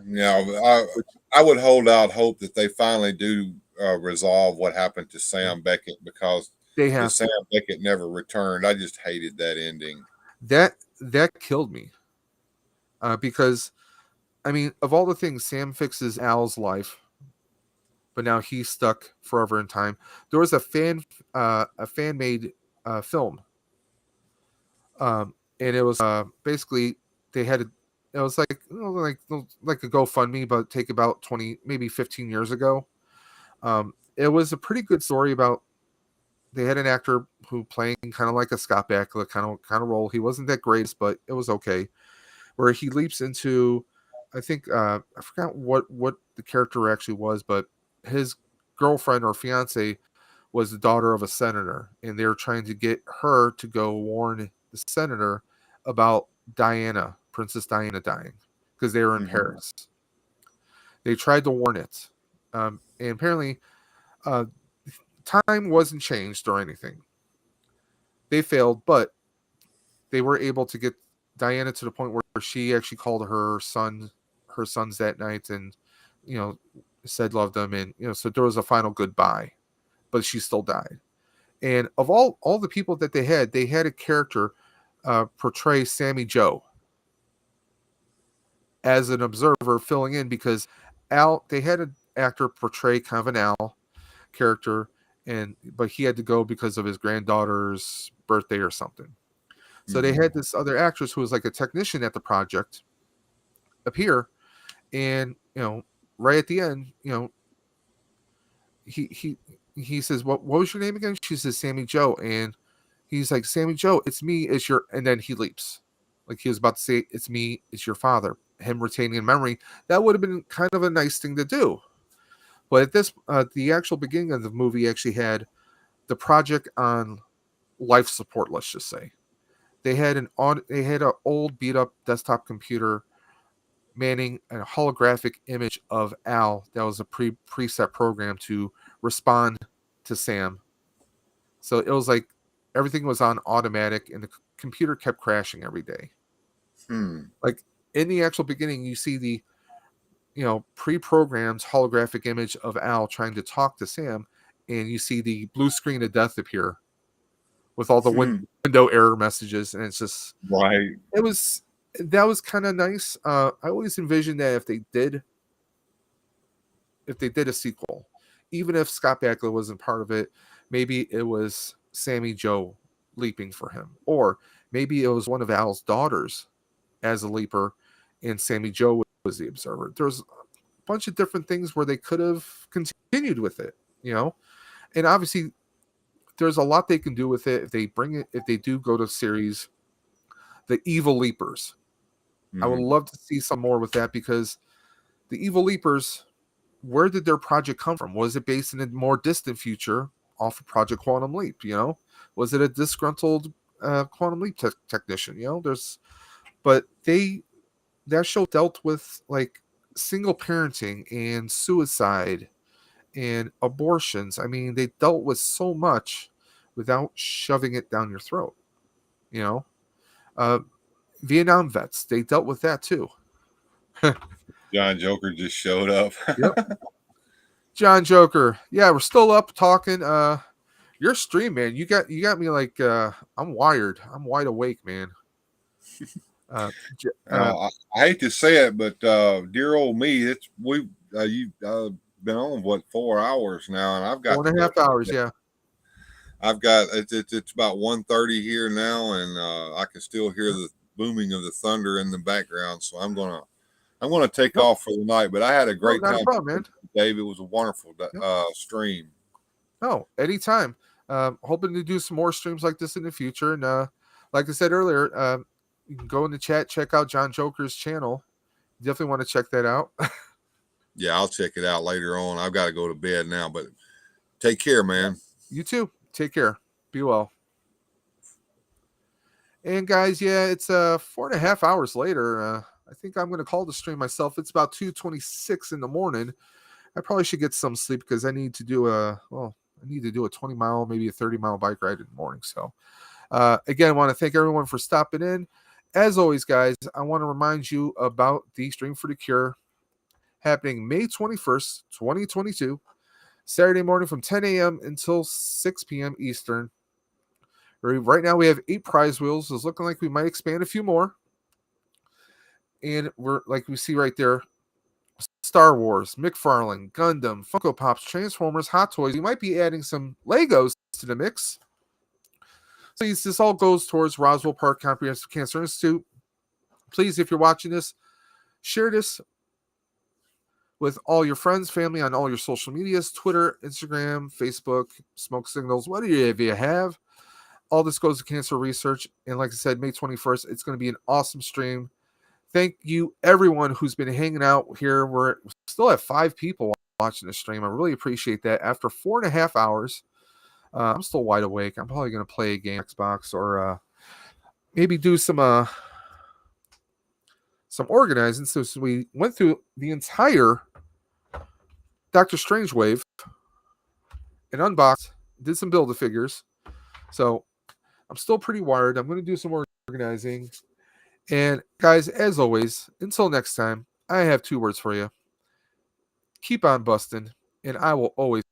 Yeah, I would hold out hope that they finally do resolve what happened to Sam Beckett, because They have Sam Beckett never returned. I just hated that ending. that killed me, because I mean, of all the things, Sam fixes Al's life, but now he's stuck forever in time. There was a fan made film, and it was basically they had It was like like a GoFundMe, but take about 20, maybe 15 years ago. It was a pretty good story about they had an actor who playing kind of like a Scott Bakula kind of role. He wasn't that great, but it was okay. Where he leaps into, I think I forgot what the character actually was, but his girlfriend or fiance was the daughter of a senator, and they were trying to get her to go warn the senator about Princess Diana dying, because they were in Paris. They tried to warn it, and apparently, time wasn't changed or anything. They failed, but they were able to get Diana to the point where she actually called her sons that night, and said loved them, and so there was a final goodbye, but she still died. And of all the people that they had a character portray Sammy Joe as an observer filling in, because they had an actor portray kind of an Al character, but he had to go because of his granddaughter's birthday or something. So they had this other actress who was like a technician at the project appear, and right at the end, he says, what was your name again? She says, Sammy Joe. And he's like, Sammy Joe, it's me, it's your, and then he leaps. Like he was about to say, it's me, it's your father. Him retaining in memory. That would have been kind of a nice thing to do. But at this, the actual beginning of the movie actually had the project on life support, let's just say. They had an old beat up desktop computer manning a holographic image of Al that was a preset program to respond to Sam. So it was like everything was on automatic, and the computer kept crashing every day. Like in the actual beginning, you see the pre-programmed holographic image of Al trying to talk to Sam, and you see the blue screen of death appear with all the window error messages, and it's just right. That was kind of nice. I always envisioned that if they did a sequel, even if Scott Bakula wasn't part of it, maybe it was Sammy Joe leaping for him, or maybe it was one of Al's daughters as a leaper, and Sammy Joe was the observer. There's a bunch of different things where they could have continued with it, and obviously there's a lot they can do with it if they do go to series, the Evil Leapers. I would love to see some more with that, because the Evil Leapers, where did their project come from? Was it based in a more distant future off of Project Quantum Leap? Was it a disgruntled Quantum Leap technician? But that show dealt with like single parenting and suicide and abortions. I mean, they dealt with so much without shoving it down your throat. Vietnam vets, they dealt with that too. John Joker just showed up. Yep. John Joker. Yeah, we're still up talking. Your stream, man. You got me like I'm wired. I'm wide awake, man. I hate to say it, but dear old me, you've been on 4 hours now, and I've got 4.5 hours. Yeah, I've got it's about 1:30 here now, and I can still hear the booming of the thunder in the background. So I'm gonna take off for the night. But I had a great time, problem, man. Dave. It was a wonderful stream. Oh, anytime. Hoping to do some more streams like this in the future, and like I said earlier, you can go in the chat, check out John Joker's channel. Definitely want to check that out. Yeah, I'll check it out later on. I've got to go to bed now, but take care, man. You too. Take care. Be well. And guys, yeah, it's 4.5 hours later. I think I'm going to call the stream myself. It's about 2:26 in the morning. I probably should get some sleep, because I need to do a 20-mile, maybe a 30-mile bike ride in the morning. So again, I want to thank everyone for stopping in. As always, guys, I want to remind you about the Stream for the Cure happening May 21st, 2022, Saturday morning from 10 a.m. until 6 p.m. Eastern. Right now we have 8 prize wheels. It's looking like we might expand a few more. And we're like we see right there, Star Wars, McFarlane, Gundam, Funko Pops, Transformers, Hot Toys. We might be adding some Legos to the mix. So this all goes towards Roswell Park Comprehensive Cancer Institute. Please, if you're watching this, share this with all your friends, family on all your social medias, Twitter, Instagram, Facebook, smoke signals, whatever you have. All this goes to cancer research. And like I said, May 21st, it's going to be an awesome stream. Thank you, everyone who's been hanging out here. We're still at 5 people watching the stream. I really appreciate that. After 4.5 hours, I'm still wide awake. I'm probably going to play a game Xbox or maybe do some organizing. So we went through the entire Doctor Strange wave and unboxed, did some Build-A-Figures. So I'm still pretty wired. I'm going to do some more organizing. And guys, as always, until next time, I have 2 words for you. Keep on busting, and I will always